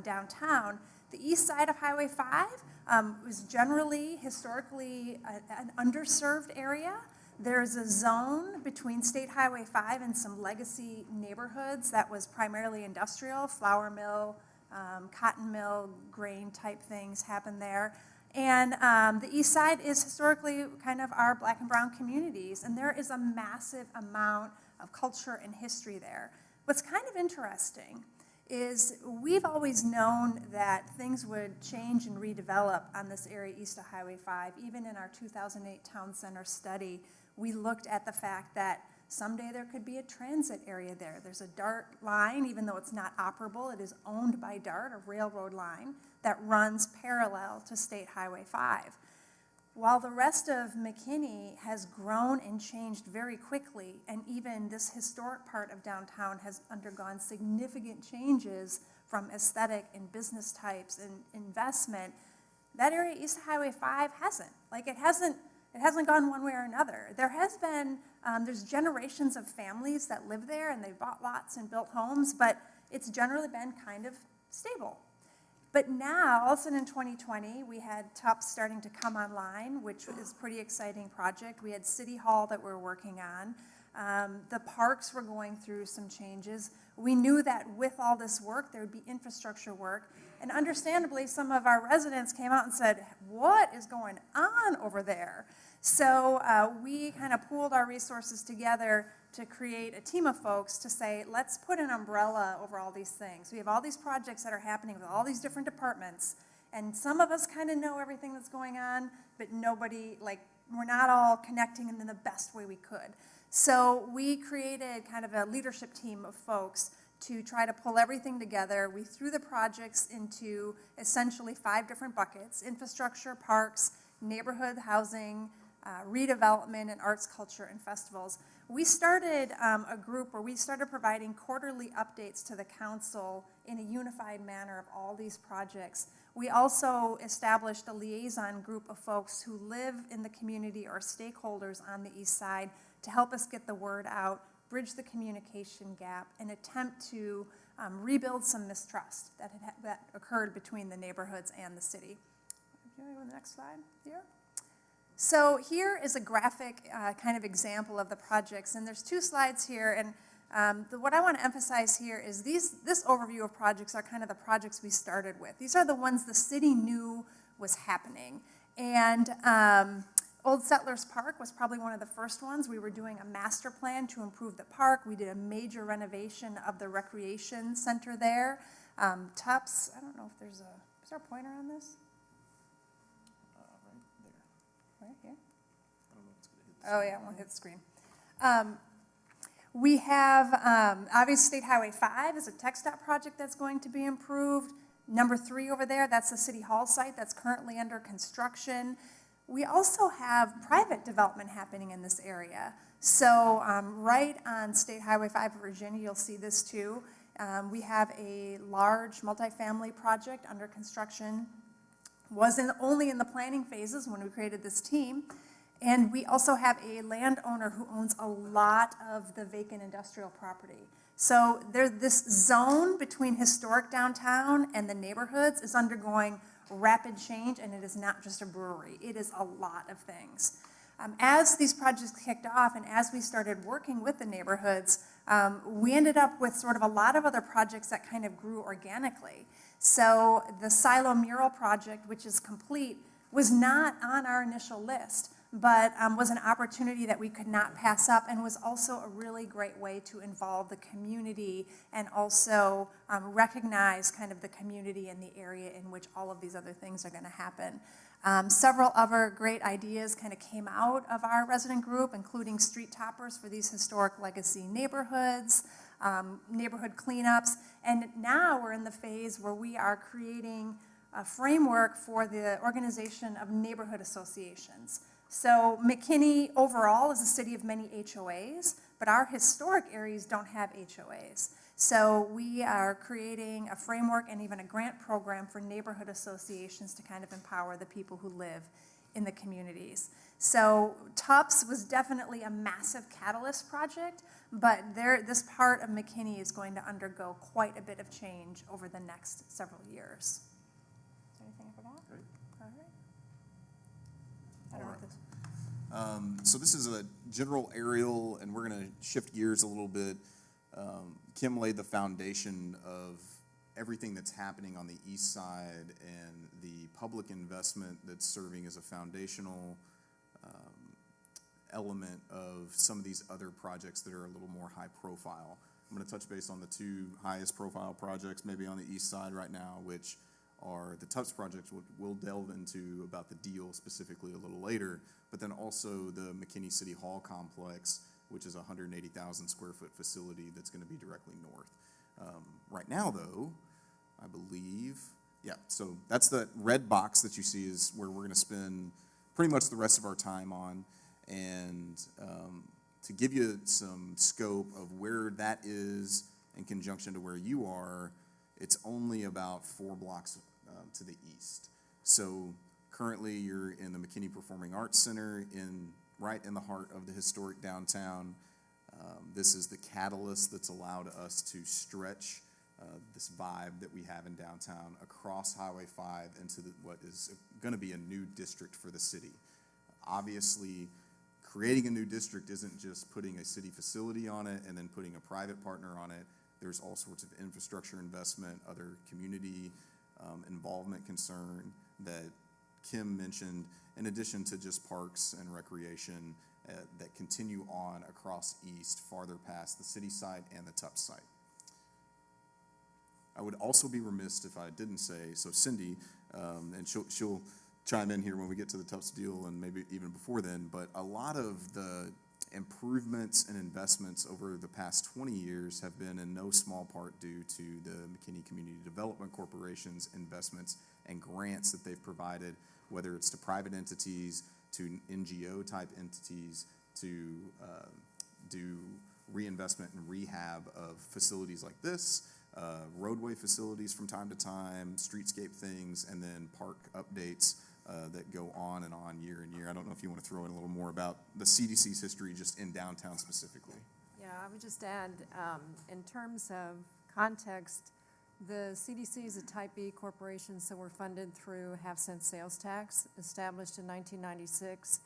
downtown. The east side of Highway 5 was generally, historically, an underserved area. There's a zone between State Highway 5 and some legacy neighborhoods that was primarily industrial, flour mill, cotton mill, grain type things happened there. And the east side is historically kind of our black and brown communities, and there is a massive amount of culture and history there. What's kind of interesting is we've always known that things would change and redevelop on this area east of Highway 5. Even in our 2008 Town Center study, we looked at the fact that someday there could be a transit area there. There's a DART line, even though it's not operable, it is owned by DART, a railroad line that runs parallel to State Highway 5. While the rest of McKinney has grown and changed very quickly, and even this historic part of downtown has undergone significant changes from aesthetic and business types and investment, that area east of Highway 5 hasn't. It hasn't gone one way or another. There has been, there's generations of families that live there, and they've bought lots and built homes, but it's generally been kind of stable. But now, all of a sudden in 2020, we had Tupp's starting to come online, which is a pretty exciting project. We had City Hall that we're working on. The parks were going through some changes. We knew that with all this work, there would be infrastructure work. And understandably, some of our residents came out and said, what is going on over there? So we kind of pooled our resources together to create a team of folks to say, let's put an umbrella over all these things. We have all these projects that are happening with all these different departments, and some of us kind of know everything that's going on, but nobody, we're not all connecting in the best way we could. So we created kind of a leadership team of folks to try to pull everything together. We threw the projects into essentially 5 different buckets: infrastructure, parks, neighborhood housing, redevelopment, and arts, culture, and festivals. We started a group where we started providing quarterly updates to the council in a unified manner of all these projects. We also established a liaison group of folks who live in the community or stakeholders on the east side to help us get the word out, bridge the communication gap, and attempt to rebuild some mistrust that occurred between the neighborhoods and the city. Can I go to the next slide here? So here is a graphic kind of example of the projects, and there's 2 slides here, and what I want to emphasize here is this overview of projects are kind of the projects we started with. These are the ones the city knew was happening, and Old Settlers Park was probably one of the first ones. We were doing a master plan to improve the park. We did a major renovation of the recreation center there. Tups, I don't know if is there a pointer on this? Right here? Oh, yeah, it won't hit the screen. We have, obviously, State Highway 5 is a TxDOT project that's going to be improved. Number 3 over there, that's the City Hall site that's currently under construction. We also have private development happening in this area. So right on State Highway 5 in Virginia, you'll see this too. We have a large multifamily project under construction. Wasn't only in the planning phases when we created this team. And we also have a landowner who owns a lot of the vacant industrial property. So this zone between historic downtown and the neighborhoods is undergoing rapid change, and it is not just a brewery. It is a lot of things. As these projects kicked off and as we started working with the neighborhoods, we ended up with sort of a lot of other projects that kind of grew organically. So the Silo Mural project, which is complete, was not on our initial list, but was an opportunity that we could not pass up, and was also a really great way to involve the community and also recognize kind of the community and the area in which all of these other things are going to happen. Several other great ideas kind of came out of our resident group, including street toppers for these historic legacy neighborhoods, neighborhood cleanups, and now we're in the phase where we are creating a framework for the organization of neighborhood associations. So McKinney overall is a city of many HOAs, but our historic areas don't have HOAs. So we are creating a framework and even a grant program for neighborhood associations to kind of empower the people who live in the communities. So TUPS was definitely a massive catalyst project, but this part of McKinney is going to undergo quite a bit of change over the next several years. Is there anything I forgot? Great. All right. I don't know what this. So this is a general aerial, and we're going to shift gears a little bit. Kim laid the foundation of everything that's happening on the east side and the public investment that's serving as a foundational element of some of these other projects that are a little more high profile. I'm going to touch base on the 2 highest profile projects maybe on the east side right now, which are the TUPS projects. We'll delve into about the deal specifically a little later, but then also the McKinney City Hall complex, which is a 180,000 square foot facility that's going to be directly north. Right now, though, I believe, yeah, so that's the red box that you see is where we're going to spend pretty much the rest of our time on. And to give you some scope of where that is in conjunction to where you are, it's only about 4 blocks to the east. So currently you're in the McKinney Performing Arts Center right in the heart of the historic downtown. This is the catalyst that's allowed us to stretch this vibe that we have in downtown across Highway 5 into what is going to be a new district for the city. Obviously, creating a new district isn't just putting a city facility on it and then putting a private partner on it. There's all sorts of infrastructure investment, other community involvement concern that Kim mentioned, in addition to just parks and recreation that continue on across east, farther past the city site and the TUPS site. I would also be remiss if I didn't say, so Cindy, and she'll chime in here when we get to the TUPS deal and maybe even before then, but a lot of the improvements and investments over the past 20 years have been in no small part due to the McKinney Community Development Corporation's investments and grants that they've provided, whether it's to private entities, to NGO-type entities, to do reinvestment and rehab of facilities like this, roadway facilities from time to time, streetscape things, and then park updates that go on and on year and year. I don't know if you want to throw in a little more about the CDC's history just in downtown specifically. Yeah, I would just add, in terms of context, the CDC is a Type B corporation, so we're funded through half-cent sales tax, established in 1996,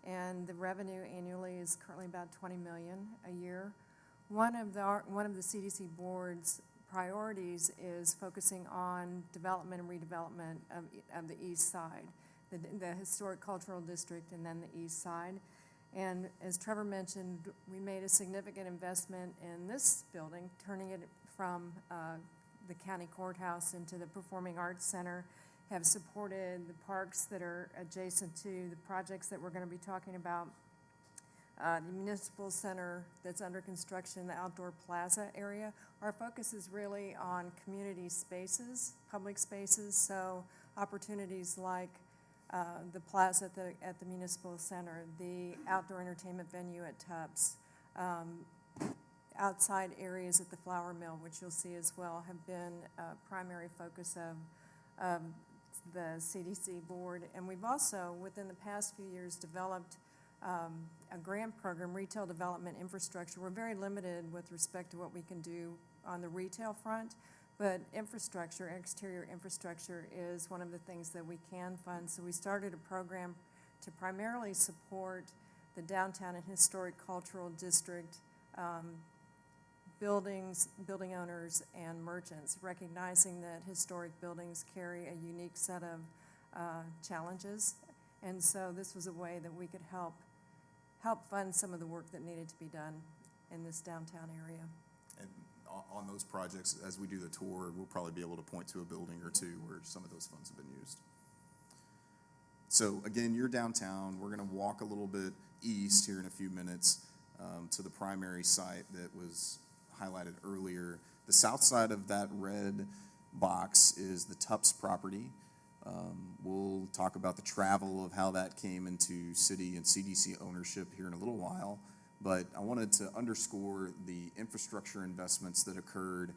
and the revenue annually is currently about $20 million a year. One of the CDC board's priorities is focusing on development and redevelopment of the east side, the historic cultural district, and then the east side. And as Trevor mentioned, we made a significant investment in this building, turning it from the county courthouse into the Performing Arts Center, have supported the parks that are adjacent to the projects that we're going to be talking about. The municipal center that's under construction, the outdoor plaza area. Our focus is really on community spaces, public spaces, so opportunities like the plaza at the municipal center, the outdoor entertainment venue at Tubbs, outside areas at the flour mill, which you'll see as well, have been a primary focus of the CDC board. And we've also, within the past few years, developed a grant program, retail development infrastructure. We're very limited with respect to what we can do on the retail front, but infrastructure, exterior infrastructure is one of the things that we can fund. So we started a program to primarily support the downtown and historic cultural district building owners and merchants, recognizing that historic buildings carry a unique set of challenges. And so this was a way that we could help fund some of the work that needed to be done in this downtown area. And on those projects, as we do the tour, we'll probably be able to point to a building or two where some of those funds have been used. So again, you're downtown. We're going to walk a little bit east here in a few minutes to the primary site that was highlighted earlier. The south side of that red box is the Tubbs property. We'll talk about the travel of how that came into city and CDC ownership here in a little while, but I wanted to underscore the infrastructure investments that occurred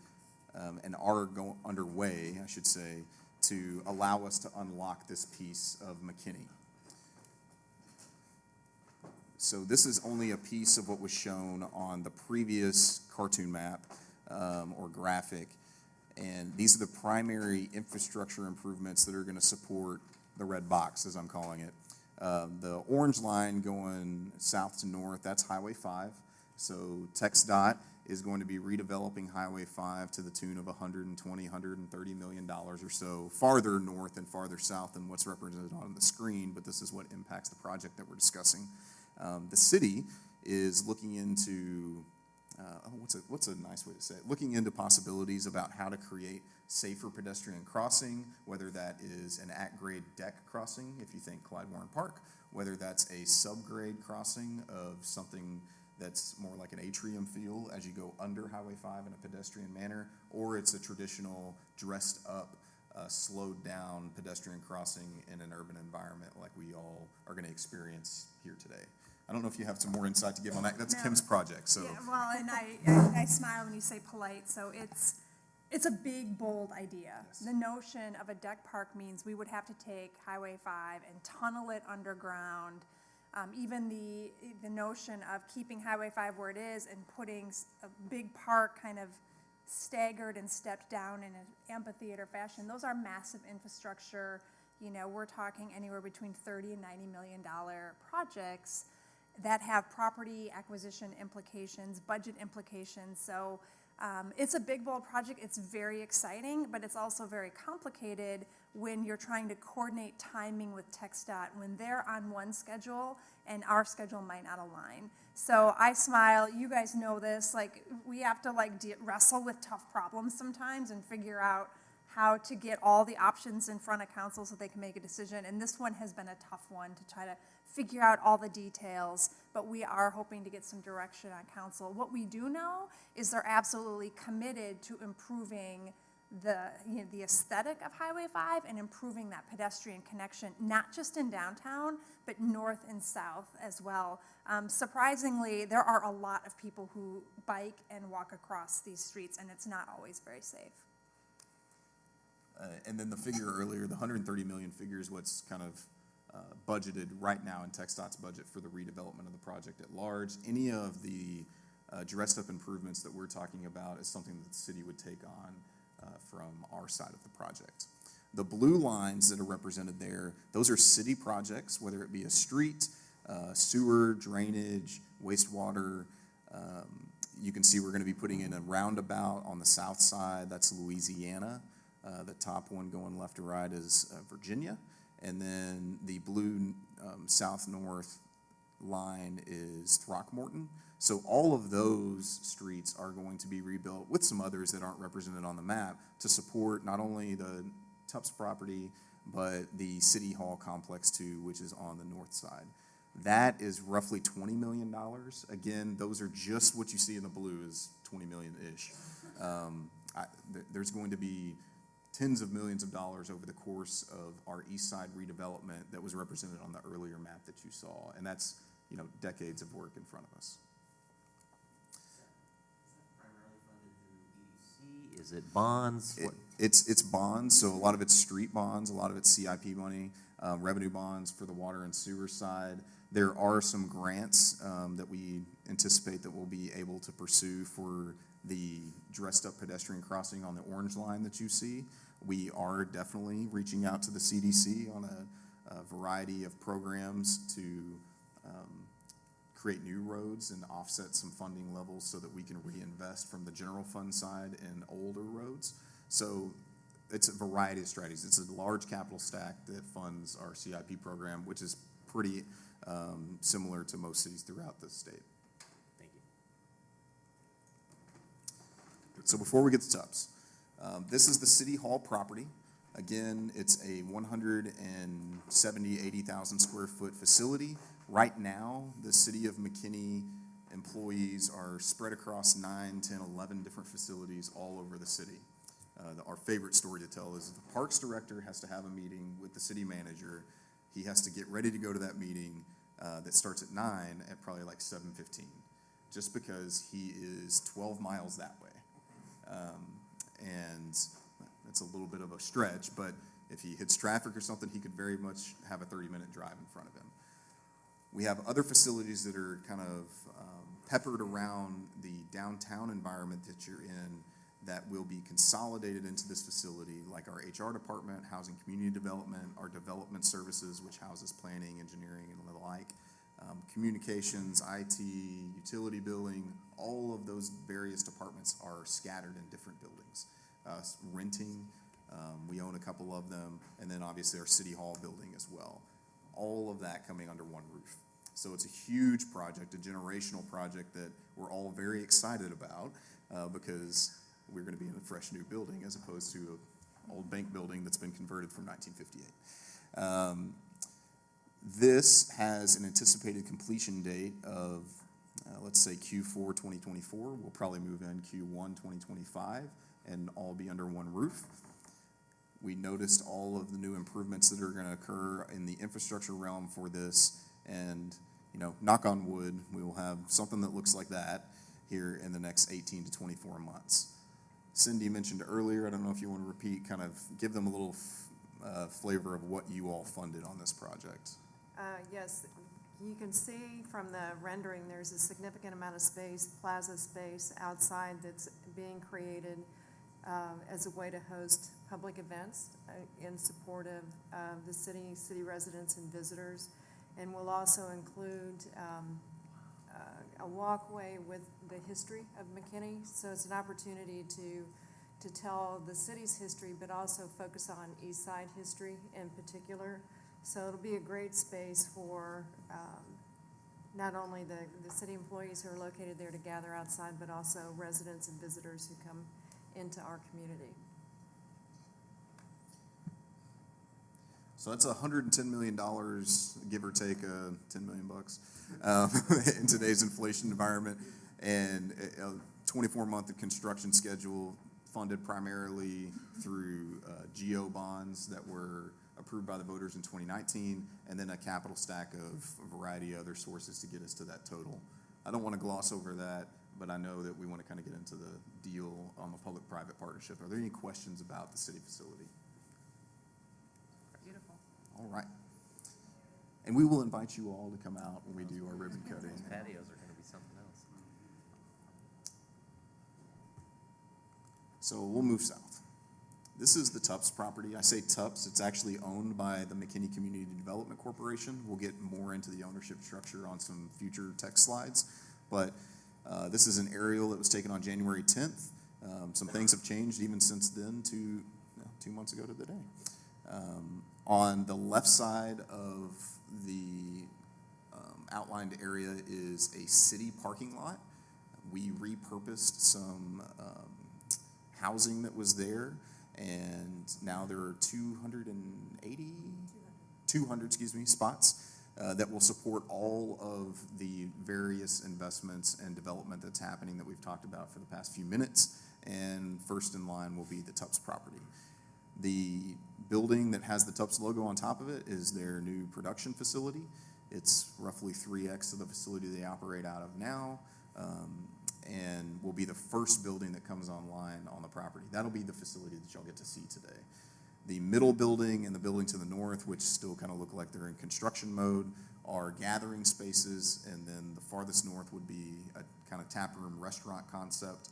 and are underway, I should say, to allow us to unlock this piece of McKinney. So this is only a piece of what was shown on the previous cartoon map or graphic. And these are the primary infrastructure improvements that are going to support the red box, as I'm calling it. The orange line going south to north, that's Highway 5. So TxDOT is going to be redeveloping Highway 5 to the tune of $120, $130 million or so, farther north and farther south than what's represented on the screen, but this is what impacts the project that we're discussing. The city is looking into what's a nice way to say it? Looking into possibilities about how to create safer pedestrian crossing, whether that is an at-grade deck crossing, if you think Clyde Warren Park, whether that's a subgrade crossing of something that's more like an atrium feel as you go under Highway 5 in a pedestrian manner, or it's a traditional dressed up, slowed down pedestrian crossing in an urban environment like we all are going to experience here today. I don't know if you have some more insight to give on that. That's No. Kim's project, so. Yeah, well, and I smile when you say polite, so it's a big, bold idea. Yes. The notion of a deck park means we would have to take Highway 5 and tunnel it underground. Even the notion of keeping Highway 5 where it is and putting a big park kind of staggered and stepped down in an amphitheater fashion, those are massive infrastructure. You know, we're talking anywhere between $30 and $90 million projects that have property acquisition implications, budget implications. So it's a big, bold project. It's very exciting, but it's also very complicated when you're trying to coordinate timing with TxDOT when they're on one schedule and our schedule might not align. So I smile. You guys know this. Like, we have to wrestle with tough problems sometimes and figure out how to get all the options in front of council so they can make a decision. And this one has been a tough one to try to figure out all the details, but we are hoping to get some direction on council. What we do know is they're absolutely committed to improving the aesthetic of Highway 5 and improving that pedestrian connection, not just in downtown, but north and south as well. Surprisingly, there are a lot of people who bike and walk across these streets, and it's not always very safe. And then the figure earlier, the 130 million figure is what's kind of budgeted right now in TxDOT's budget for the redevelopment of the project at large. Any of the dressed up improvements that we're talking about is something that the city would take on from our side of the project. The blue lines that are represented there, those are city projects, whether it be a street, sewer, drainage, wastewater. You can see we're going to be putting in a roundabout on the south side. That's Louisiana. The top one going left to right is Virginia. And then the blue south-north line is Throckmorton. So all of those streets are going to be rebuilt with some others that aren't represented on the map to support not only the Tupps property, but the City Hall complex too, which is on the north side. That is roughly $20 million. Again, those are just what you see in the blue is 20 million-ish. There's going to be tens of millions of dollars over the course of our east side redevelopment that was represented on the earlier map that you saw. And that's, decades of work in front of us. Is it bonds? It's bonds, so a lot of it's street bonds, a lot of it's CIP money, revenue bonds for the water and sewer side. There are some grants that we anticipate that we'll be able to pursue for the dressed up pedestrian crossing on the orange line that you see. We are definitely reaching out to the CDC on a variety of programs to create new roads and offset some funding levels so that we can reinvest from the general fund side in older roads. So it's a variety of strategies. It's a large capital stack that funds our CIP program, which is pretty similar to most cities throughout the state. Thank you. So before we get to Tupps, this is the City Hall property. Again, it's a 80,000 square foot facility. Right now, the city of McKinney employees are spread across 9, 10, 11 different facilities all over the city. Our favorite story to tell is the parks director has to have a meeting with the city manager. He has to get ready to go to that meeting that starts at 9 at probably like 7:15, just because he is 12 miles that way. And that's a little bit of a stretch, but if he hits traffic or something, he could very much have a 30-minute drive in front of him. We have other facilities that are kind of peppered around the downtown environment that you're in that will be consolidated into this facility, like our HR department, housing community development, our development services, which houses planning, engineering, and the like, communications, IT, utility billing, all of those various departments are scattered in different buildings. Renting, we own a couple of them, and then obviously our City Hall building as well. All of that coming under one roof. So it's a huge project, a generational project that we're all very excited about because we're going to be in a fresh new building as opposed to an old bank building that's been converted from 1958. This has an anticipated completion date of, let's say Q4 2024. We'll probably move in Q1 2025 and all be under one roof. We noticed all of the new improvements that are going to occur in the infrastructure realm for this, and knock on wood, we will have something that looks like that here in the next 18 to 24 months. Cindy mentioned earlier, I don't know if you want to repeat, kind of give them a little flavor of what you all funded on this project. Yes, you can see from the rendering, there's a significant amount of space, plaza space outside that's being created as a way to host public events in support of the city residents and visitors. And we'll also include a walkway with the history of McKinney. So it's an opportunity to tell the city's history, but also focus on East Side history in particular. So it'll be a great space for not only the city employees who are located there to gather outside, but also residents and visitors who come into our community. So that's $110 million, give or take $10 million in today's inflation environment, and a 24-month construction schedule, funded primarily through GO bonds that were approved by the voters in 2019, and then a capital stack of a variety of other sources to get us to that total. I don't want to gloss over that, but I know that we want to kind of get into the deal on the public-private partnership. Are there any questions about the city facility? Beautiful. All right. And we will invite you all to come out when we do our ribbon cutting. Those patios are going to be something else. So we'll move south. This is the Tups property. I say Tups, it's actually owned by the McKinney Community Development Corporation. We'll get more into the ownership structure on some future text slides. But this is an aerial that was taken on January 10th. Some things have changed even since then to 2 months ago to the day. On the left side of the outlined area is a city parking lot. We repurposed some housing that was there, and now there are 200 spots that will support all of the various investments and development that's happening that we've talked about for the past few minutes. And first in line will be the Tups property. The building that has the Tups logo on top of it is their new production facility. It's roughly 3x of the facility they operate out of now, and will be the first building that comes online on the property. That'll be the facility that y'all get to see today. The middle building and the building to the north, which still kind of look like they're in construction mode, are gathering spaces, and then the farthest north would be a kind of tap room restaurant concept.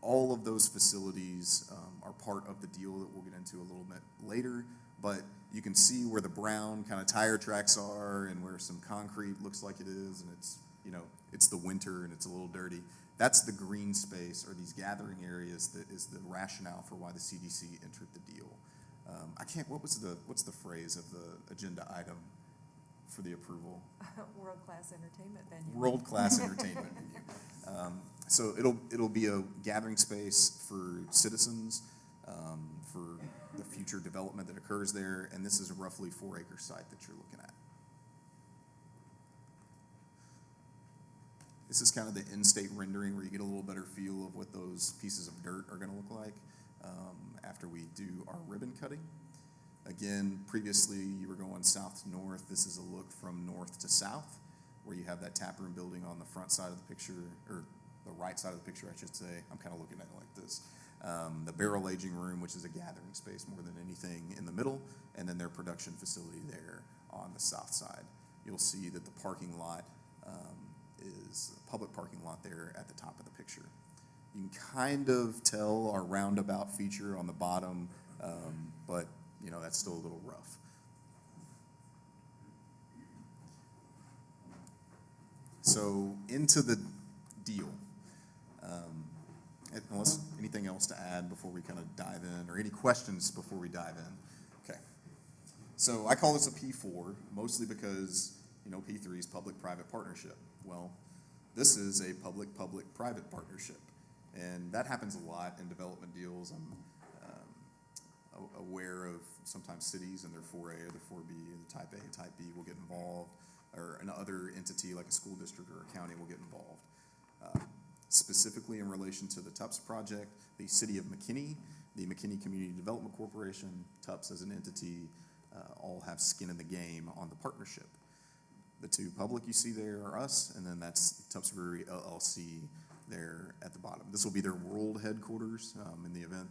All of those facilities are part of the deal that we'll get into a little bit later, but you can see where the brown kind of tire tracks are and where some concrete looks like it is, and it's, you know, it's the winter and it's a little dirty. That's the green space, or these gathering areas, that is the rationale for why the CDC entered the deal. What's the phrase of the agenda item for the approval? World-class entertainment venue. World-class entertainment venue. So it'll be a gathering space for citizens, for the future development that occurs there, and this is a roughly 4-acre site that you're looking at. This is kind of the in-state rendering where you get a little better feel of what those pieces of dirt are going to look like after we do our ribbon cutting. Again, previously you were going south to north. This is a look from north to south, where you have that tap room building on the front side of the picture, or the right side of the picture, I should say. I'm kind of looking at it like this. The barrel aging room, which is a gathering space more than anything, in the middle, and then their production facility there on the south side. You'll see that the parking lot is a public parking lot there at the top of the picture. You can kind of tell our roundabout feature on the bottom, but you know, that's still a little rough. So into the deal. Unless anything else to add before we kind of dive in, or any questions before we dive in. Okay. So I call this a P4, mostly because, you know, P3 is public-private partnership. Well, this is a public-public-private partnership, and that happens a lot in development deals. I'm aware of sometimes cities and their 4A or their 4B, and the type A, type B will get involved, or another entity like a school district or a county will get involved. Specifically in relation to the TUPS project, the city of McKinney, the McKinney Community Development Corporation, TUPS as an entity, all have skin in the game on the partnership. The two public you see there are us, and then that's TUPS Brewery LLC there at the bottom. This will be their world headquarters in the event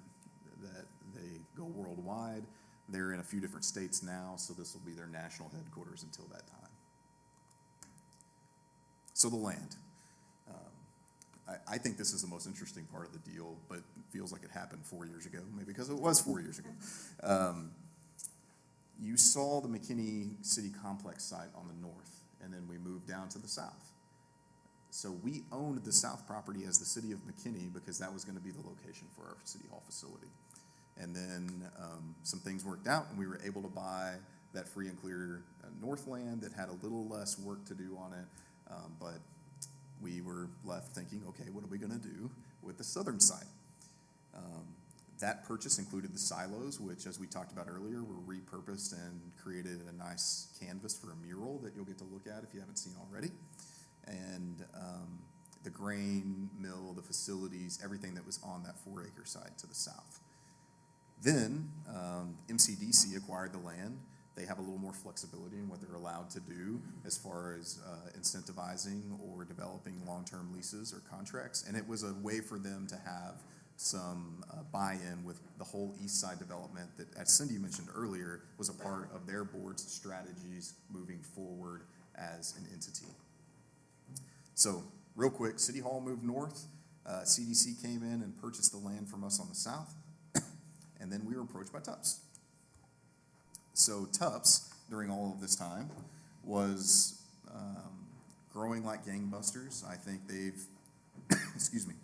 that they go worldwide. They're in a few different states now, so this will be their national headquarters until that time. So the land. I think this is the most interesting part of the deal, but it feels like it happened 4 years ago, maybe because it was 4 years ago. You saw the McKinney City Complex site on the north, and then we moved down to the south. So we owned the south property as the city of McKinney because that was going to be the location for our city hall facility. And then some things worked out, and we were able to buy that free and clear northland that had a little less work to do on it, but we were left thinking, okay, what are we going to do with the southern side? That purchase included the silos, which, as we talked about earlier, were repurposed and created a nice canvas for a mural that you'll get to look at if you haven't seen already. And the grain mill, the facilities, everything that was on that 4-acre side to the south. Then MCDC acquired the land. They have a little more flexibility in what they're allowed to do as far as incentivizing or developing long-term leases or contracts. And it was a way for them to have some buy-in with the whole east side development that, as Cindy mentioned earlier, was a part of their board's strategies moving forward as an entity. So real quick, City Hall moved north. CDC came in and purchased the land from us on the south. And then we were approached by TUPS. So TUPS, during all of this time, was growing like gangbusters. I think they've, excuse me,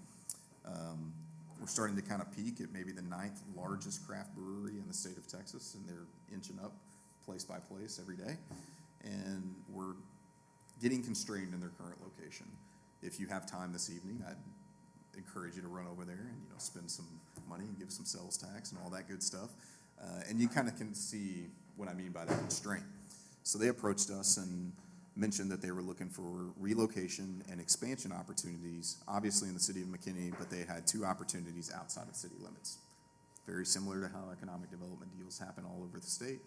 we're starting to kind of peak at maybe the 9th largest craft brewery in the state of Texas, and they're inching up place by place every day. And we're getting constrained in their current location. If you have time this evening, I'd encourage you to run over there and spend some money and give some sales tax and all that good stuff. And you kind of can see what I mean by that constraint. So they approached us and mentioned that they were looking for relocation and expansion opportunities, obviously in the city of McKinney, but they had 2 opportunities outside of city limits. Very similar to how economic development deals happen all over the state,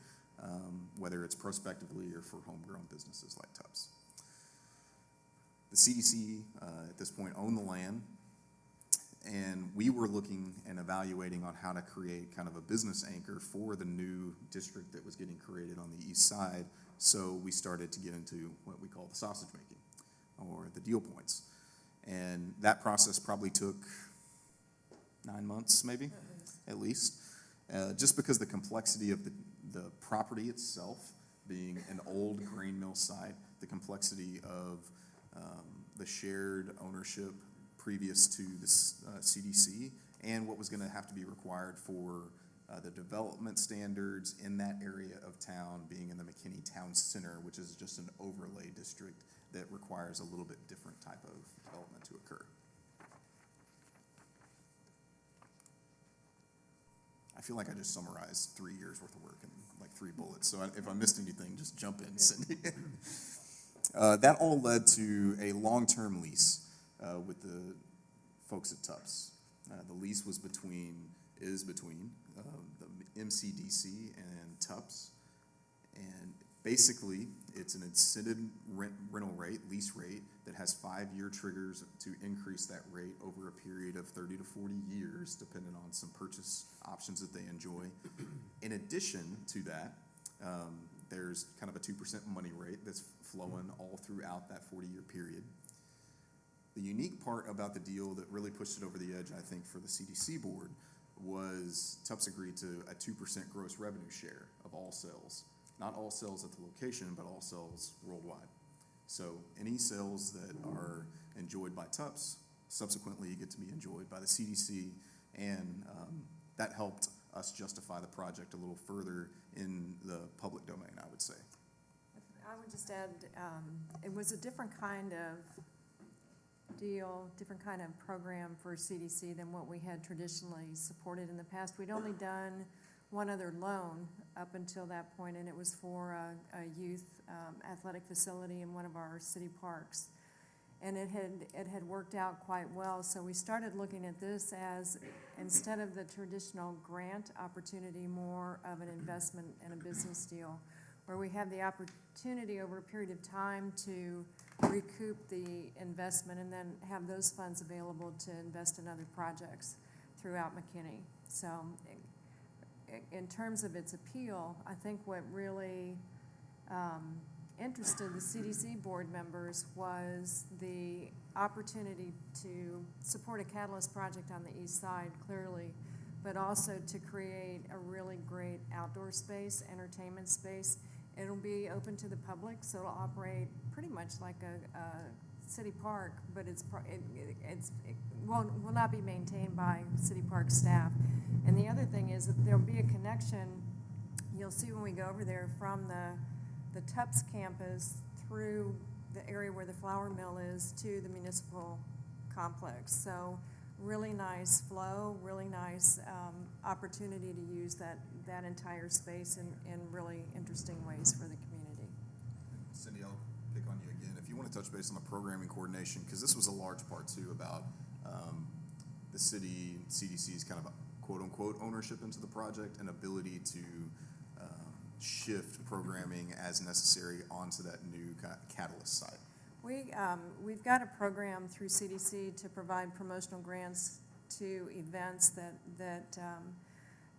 whether it's prospectively or for homegrown businesses like TUPS. The CDC at this point owned the land, and we were looking and evaluating on how to create kind of a business anchor for the new district that was getting created on the east side. So we started to get into what we call the sausage making, or the deal points. And that process probably took 9 months, maybe, at least. Just because the complexity of the property itself, being an old grain mill site, the complexity of the shared ownership previous to this CDC, and what was going to have to be required for the development standards in that area of town, being in the McKinney Town Center, which is just an overlay district that requires a little bit different type of development to occur. I feel like I just summarized 3 years worth of work in like 3 bullets, so if I missed anything, just jump in, Cindy. That all led to a long-term lease with the folks at TUPS. The lease was between the MCDC and TUPS, and basically it's an incented rental rate, lease rate, that has 5-year triggers to increase that rate over a period of 30 to 40 years, depending on some purchase options that they enjoy. In addition to that, there's kind of a 2% money rate that's flowing all throughout that 40-year period. The unique part about the deal that really pushed it over the edge, I think, for the CDC board was TUPS agreed to a 2% gross revenue share of all sales. Not all sales at the location, but all sales worldwide. So any sales that are enjoyed by TUPS subsequently get to be enjoyed by the CDC, and that helped us justify the project a little further in the public domain, I would say. I would just add, it was a different kind of deal, different kind of program for CDC than what we had traditionally supported in the past. We'd only done one other loan up until that point, and it was for a youth athletic facility in one of our city parks. And it had worked out quite well, so we started looking at this as, instead of the traditional grant opportunity, more of an investment and a business deal, where we have the opportunity over a period of time to recoup the investment and then have those funds available to invest in other projects throughout McKinney. So in terms of its appeal, I think what really interested the CDC board members was the opportunity to support a catalyst project on the east side, clearly, but also to create a really great outdoor space, entertainment space. It'll be open to the public, so it'll operate pretty much like a city park, but it will not be maintained by city park staff. And the other thing is that there'll be a connection, you'll see when we go over there, from the TUPS campus through the area where the flour mill is to the municipal complex. So really nice flow, really nice opportunity to use that entire space in really interesting ways for the community. Cindy, I'll pick on you again. If you want to to touch base on the programming coordination, because this was a large part too about the city, CDC's kind of quote-unquote ownership into the project and ability to shift programming as necessary onto that new Catalyst site. We've got a program through CDC to provide promotional grants to events that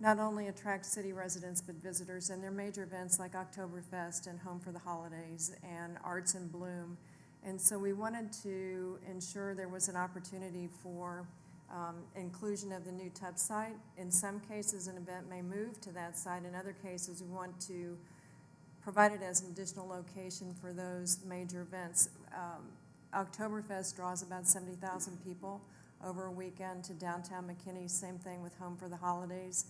not only attract city residents but visitors, and they're major events like Oktoberfest and Home for the Holidays and Arts in Bloom. And so we wanted to ensure there was an opportunity for inclusion of the new Tubbs site. In some cases, an event may move to that site. In other cases, we want to provide it as an additional location for those major events. Oktoberfest draws about 70,000 people over a weekend to downtown McKinney. Same thing with Home for the Holidays.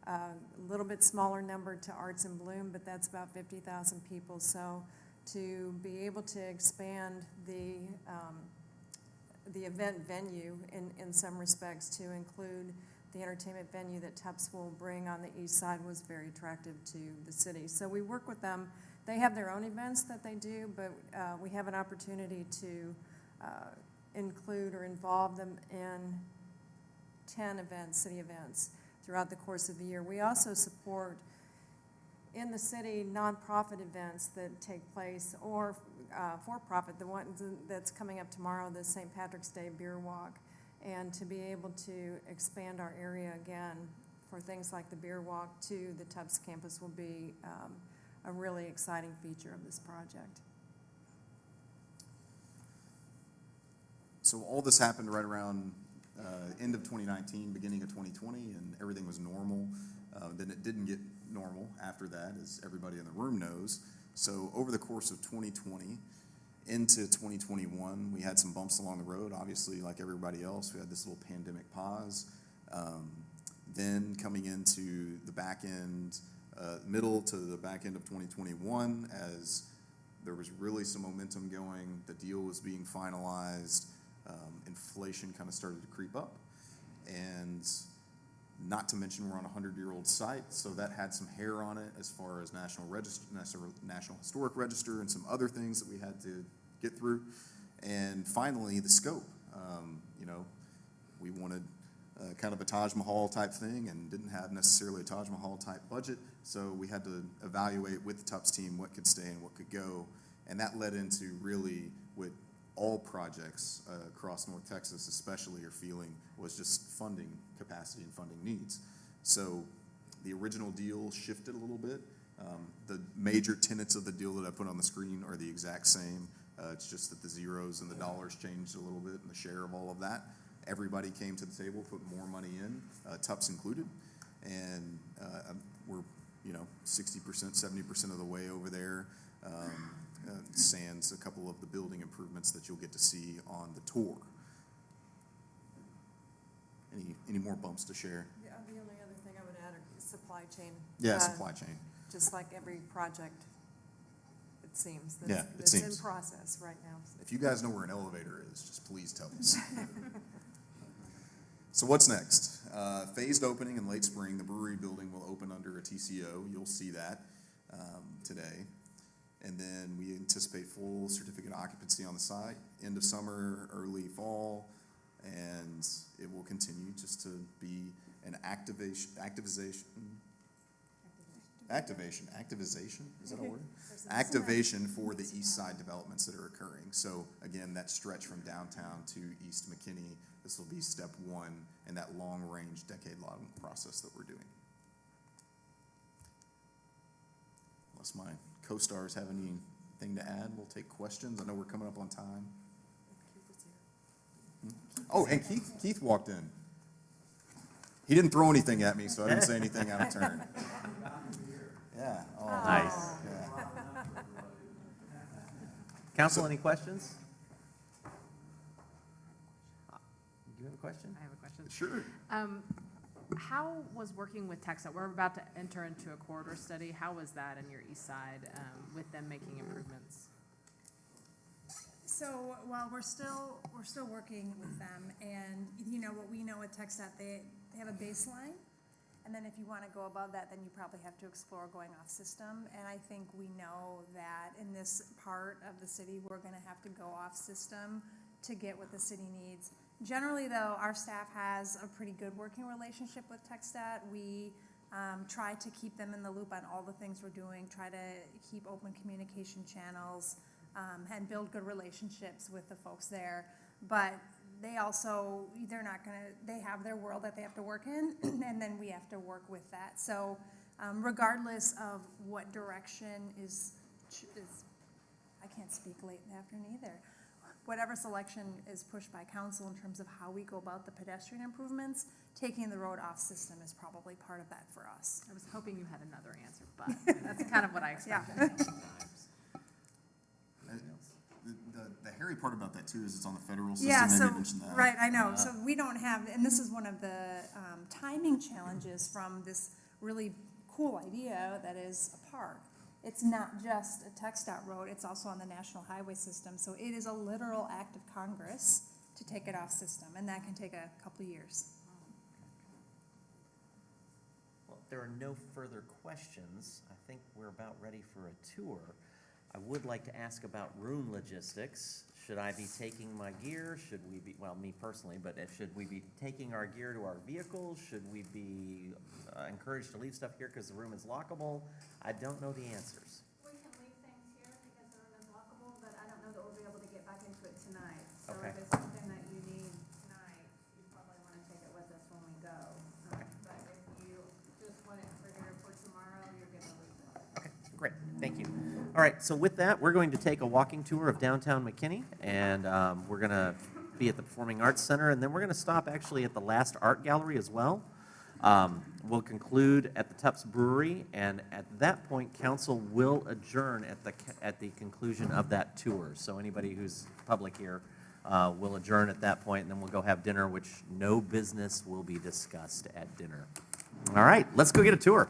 A little bit smaller number to Arts in Bloom, but that's about 50,000 people. So to be able to expand the event venue in some respects to include the entertainment venue that Tubbs will bring on the east side was very attractive to the city. So we work with them. They have their own events that they do, but we have an opportunity to include or involve them in 10 events, city events, throughout the course of the year. We also support in the city nonprofit events that take place, or for-profit, the one that's coming up tomorrow, the St. Patrick's Day Beer Walk, and to be able to expand our area again for things like the Beer Walk to the Tubbs campus will be a really exciting feature of this project. So all this happened right around end of 2019, beginning of 2020, and everything was normal. Then it didn't get normal after that, as everybody in the room knows. So over the course of 2020 into 2021, we had some bumps along the road. Obviously, like everybody else, we had this little pandemic pause. Then coming into the back end, middle to the back end of 2021, as there was really some momentum going, the deal was being finalized, inflation kind of started to creep up. And not to mention we're on a 100-year-old site, so that had some hair on it as far as National Historic Register and some other things that we had to get through. And finally, the scope. We wanted kind of a Taj Mahal type thing and didn't have necessarily a Taj Mahal type budget, so we had to evaluate with the Tubbs team what could stay and what could go. And that led into really what all projects across North Texas especially are feeling was just funding capacity and funding needs. So the original deal shifted a little bit. The major tenets of the deal that I put on the screen are the exact same. It's just that the zeros and the dollars changed a little bit and the share of all of that. Everybody came to the table, put more money in, Tubbs included, and we're 60%, 70% of the way over there. Sans a couple of the building improvements that you'll get to see on the tour. Any more bumps to share? The only other thing I would add is supply chain. Yeah, supply chain. Just like every project, it seems. Yeah, it that's seems. in process right now. If you guys know where an elevator is, just please tell us. So what's next? Phased opening in late spring. The brewery building will open under a TCO. You'll see that today. And then we anticipate full certificate of occupancy on the site, end of summer, early fall, and it will continue just to be an activation, is that a word? Activation for the east side developments that are occurring. So again, that stretch from downtown to East McKinney, this will be step one in that long-range, decade-long process that we're doing. Unless my co-stars have anything to add, we'll take questions. I know we're coming up on time. Oh, and Keith walked in. He didn't throw anything at me, so I didn't say anything out of turn. Yeah. Oh, nice. Yeah. Council, any questions? Do you have a question? I have a question. Sure. How was working with TxDOT? We're about to enter into a corridor study. How was that in your east side with them making improvements? So while we're still working with them, and what we know with TxDOT, they have a baseline, And then if you want to go above that, then you probably have to explore going off system. And I think we know that in this part of the city, we're going to have to go off system to get what the city needs. Generally, though, our staff has a pretty good working relationship with TechStat. We try to keep them in the loop on all the things we're doing, try to keep open communication channels, and build good relationships with the folks there. But they also, they have their world that they have to work in, and then we have to work with that. So regardless of what direction is, I can't speak late in the afternoon either. Whatever selection is pushed by council in terms of how we go about the pedestrian improvements, taking the road off system is probably part of that for us. I was hoping you had another answer, but that's kind of what I expected. The hairy part about that too is it's on the federal system. Yeah, Maybe so, mention that. right, I know. So we don't have, and this is one of the timing challenges from this really cool idea that is a park. It's not just a TxDOT road, it's also on the national highway system. So it is a literal act of Congress to take it off system, and that can take a couple of years. Well, if there are no further questions, I think we're about ready for a tour. I would like to ask about room logistics. Should I be taking my gear? Should we be, well, me personally, but should we be taking our gear to our vehicles? Should we be encouraged to leave stuff here because the room is lockable? I don't know the answers. We can leave things here because the room is lockable, but I don't know that we'll be able to get back into it tonight. So Okay. if it's something that you need tonight, you probably want to take it with us when we go. But if you just want it for here for tomorrow, you're going to leave it. Okay, great, thank you. All right, so with that, we're going to take a walking tour of downtown McKinney, and we're going to be at the Performing Arts Center, and then we're going to stop actually at the last art gallery as well. We'll conclude at the Tupps Brewery, and at that point, council will adjourn at the conclusion of that tour. So anybody who's public here will adjourn at that point, and then we'll go have dinner, which no business will be discussed at dinner. All right, let's go get a tour.